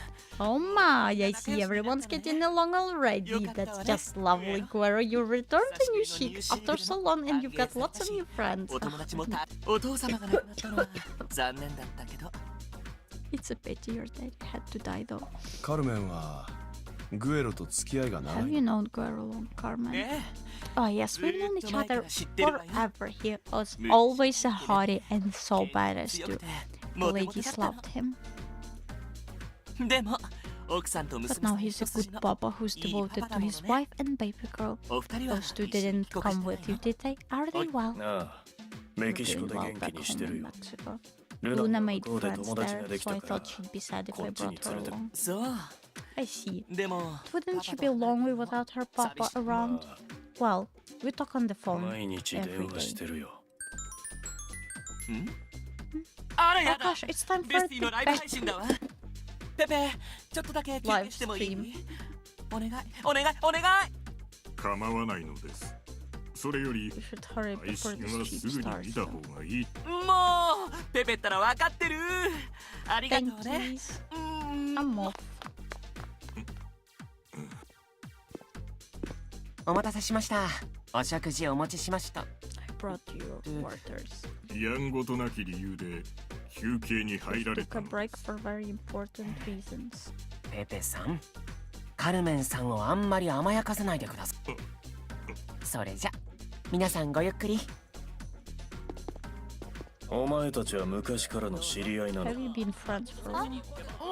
Oh my, I see everyone's getting along already. That's just lovely, Guerra. You returned to New Chic after so long and you've got lots of new friends. お友達もお父様が亡くなったのは残念だったけど。 It's a pity your dad had to die though. カルメンはグエロと付き合いが長 Have い you known Guerra long, Carmen? Oh yes, we've known each other forever. He was always a hottie and so badass too. The ladies loved him. でも奥さんと But 娘 now さん he's a good papa who's devoted to his wife and baby girl. お二人は Those two didn't come with you, did they? Are they well? なあ、メキシコで Doing 元 well 気 back にして home る in よ。 Mexico. ルナ Luna も made 向こうで friends 友達が there, でき so I たから thought she'd be sad if こ I っちに brought 連 her れて along. そう I see. でも Wouldn't she be lonely without her papa around? Well, we talk on the phone 毎日 every 電話し day. てるよ。んあら Oh やだ gosh, it's time ベ for スティのライブ配信だわペペちょっとだけ休憩してもいいお願いお願いお願い構わないのです。それより You should hurry 配 before 信 the は stream すぐに starts. 見た方がいい。もうペペったら分かってるありがとうね Thankies. I'm off. お待たせしましたお食事お持ちしました I brought you waters. やんごとなき理由で休憩に入られ Took た a の break for very important reasons. ペペさんカルメンさんをあんまり甘やかさないでくださいそれじゃ皆さんごゆっくりお前たちは昔からの知り合いなの Have you been friends for あ、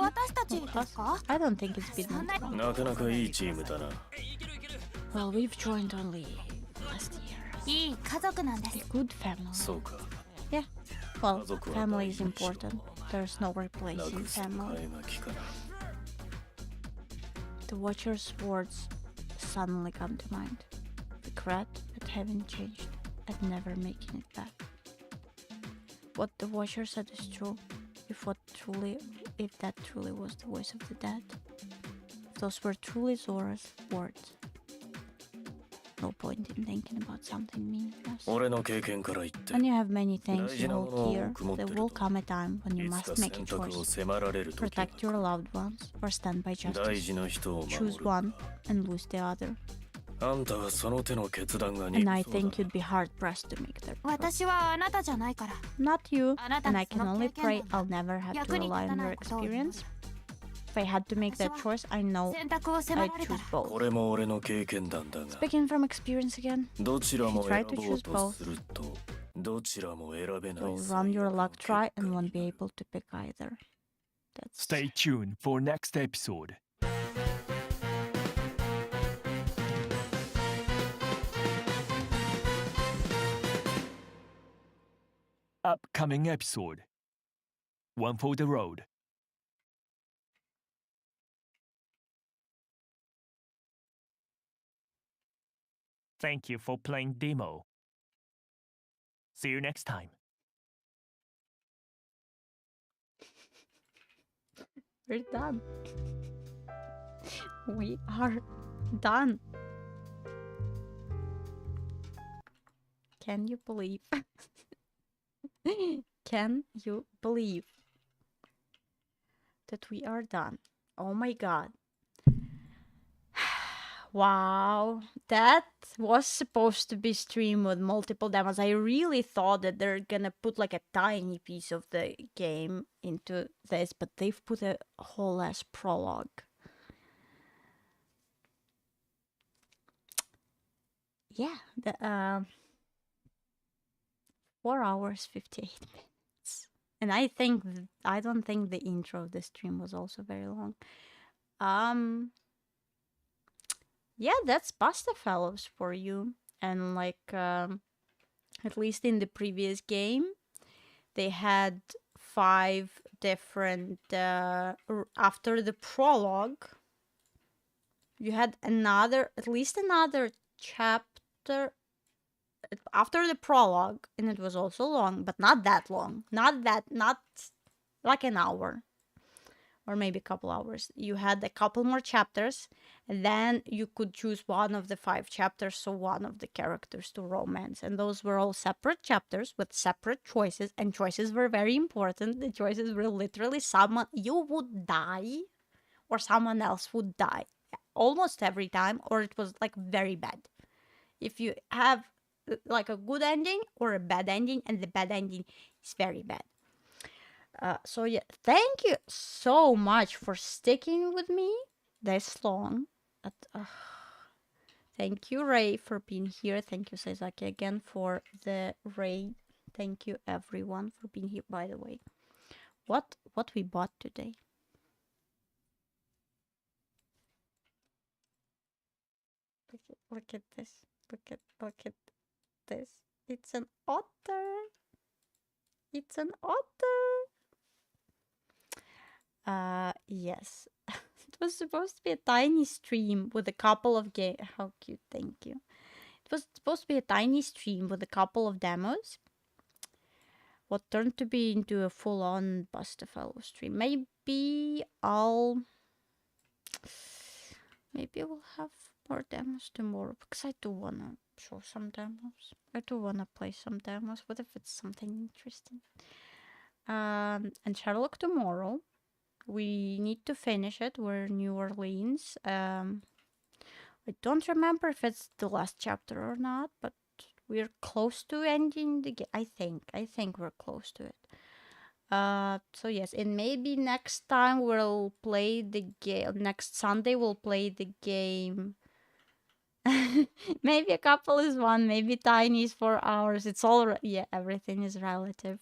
私たちですか？ I don't think it's been that long. なかなかいいチームだな。 Well, we've joined only last year. いい家族なんです。 A good family. そうか。 Yeah. Well, family is important. There's no replacing family. 替えがきかな。 The Watcher's words suddenly come to mind. Regret at having changed, at never making it back. What the Watcher said is true. If that truly was the voice of the dead. If those were truly Zora's words. No point in thinking about something meaningless. 俺の経験から言って When you have many things 大 you 事なも hold のを dear, 多く持って there る will と come a time when you いつ must か make a 選択を choice. 迫られる時が Protect your loved ones or stand by 大事 justice. な人を守 Choose る one and lose the other. あんたはその手の決断が And 鈍 I そうだ think you'd be hard pressed to make that choice. 私はあなたじゃないから。 Not you, あなた and の I そ can の only 経 pray 験談 I'll never have to 役に rely 立た on な your いことを祈る experience. If I had to make that choice, I know 選択を迫 I'd られた choose ら both. これも俺の経験談だが Speaking from experience again, どちらも if 選 you try to ぼう choose と both, するとどちらも選べない you'll run your luck try and won't be able to pick either. That's Stay tuned for next episode. Upcoming episode. One for the road. Thank you for playing demo. See you next time. We're done. We are done. Can you believe? Can you believe that we are done? Oh my god. Wow, that was supposed to be streamed with multiple demos. I really thought that they're gonna put like a tiny piece of the game into this, but they've put a whole ass prologue. Yeah, the 4 hours 58 minutes, and I don't think the intro of the stream was also very long. Yeah, that's Bustafellows for you, and like at least in the previous game, they had 5 different after the prologue you had at least another chapter after the prologue, and it was also long, but not that long, not like an hour or maybe a couple hours. You had a couple more chapters, and then you could choose one of the 5 chapters, so one of the characters to romance. And those were all separate chapters with separate choices, and choices were very important. The choices were literally you would die or someone else would die almost every time, or it was like very bad. If you have like a good ending or a bad ending, and the bad ending is very bad. So yeah, thank you so much for sticking with me this long. Thank you, Ray, for being here. Thank you, Seizaki, again for the raid. Thank you, everyone, for being here. By the way, what we bought today? Look at this. Look at this. It's an otter. It's an otter. Yes. It was supposed to be a tiny stream with a couple of How cute, thank you. It was supposed to be a tiny stream with a couple of demos. What turned to be into a full-on Bustafellows stream. Maybe we'll have more demos tomorrow, because I do wanna show some demos. I do wanna play some demos. What if it's something interesting? And Sherlock tomorrow. We need to finish it. We're in New Orleans. I don't remember if it's the last chapter or not, but we're close to ending the game. I think we're close to it. So yes, and maybe next time we'll play the game. Next Sunday we'll play the game. Maybe a couple is 1, maybe tiny is 4 hours. It's all yeah, everything is relative.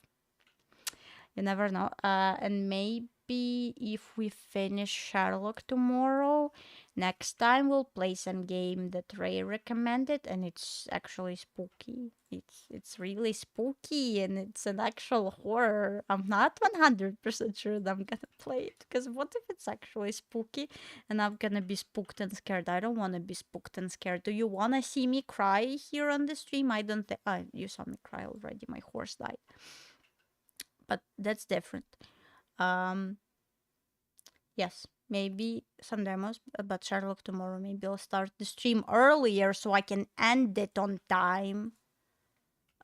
You never know. And maybe if we finish Sherlock tomorrow, next time we'll play some game that Ray recommended, and it's actually spooky. It's really spooky, and it's an actual horror. I'm not 100% sure that I'm gonna play it, because what if it's actually spooky and I'm gonna be spooked and scared? I don't want to be spooked and scared. Do you want to see me cry here on the stream? I don't think... you saw me cry already. My horse died. But that's different. Yes, maybe some demos, but Sherlock tomorrow. Maybe I'll start the stream earlier so I can end it on time.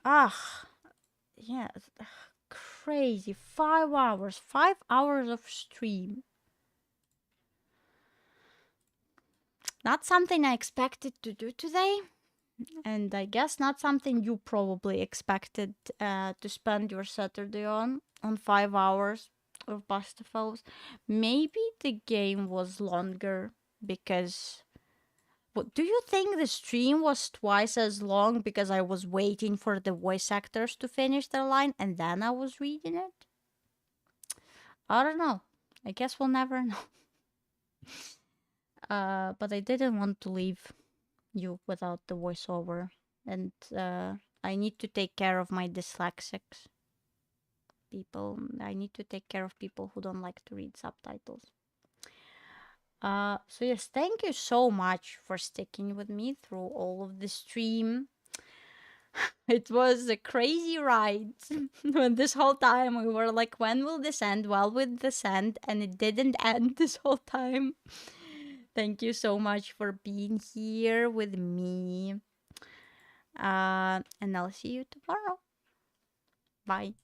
Yeah, crazy. 5 hours. 5 hours of stream. Not something I expected to do today. And I guess not something you probably expected to spend your Saturday on 5 hours of Bustafellows. Maybe the game was longer because... What, do you think the stream was twice as long because I was waiting for the voice actors to finish their line and then I was reading it? I don't know. I guess we'll never know. But I didn't want to leave you without the voiceover, and I need to take care of my dyslexics people. I need to take care of people who don't like to read subtitles. So yes, thank you so much for sticking with me through all of the stream. It was a crazy ride. When this whole time we were like, when will this end? Well, with this end, and it didn't end this whole time. Thank you so much for being here with me. And I'll see you tomorrow. Bye.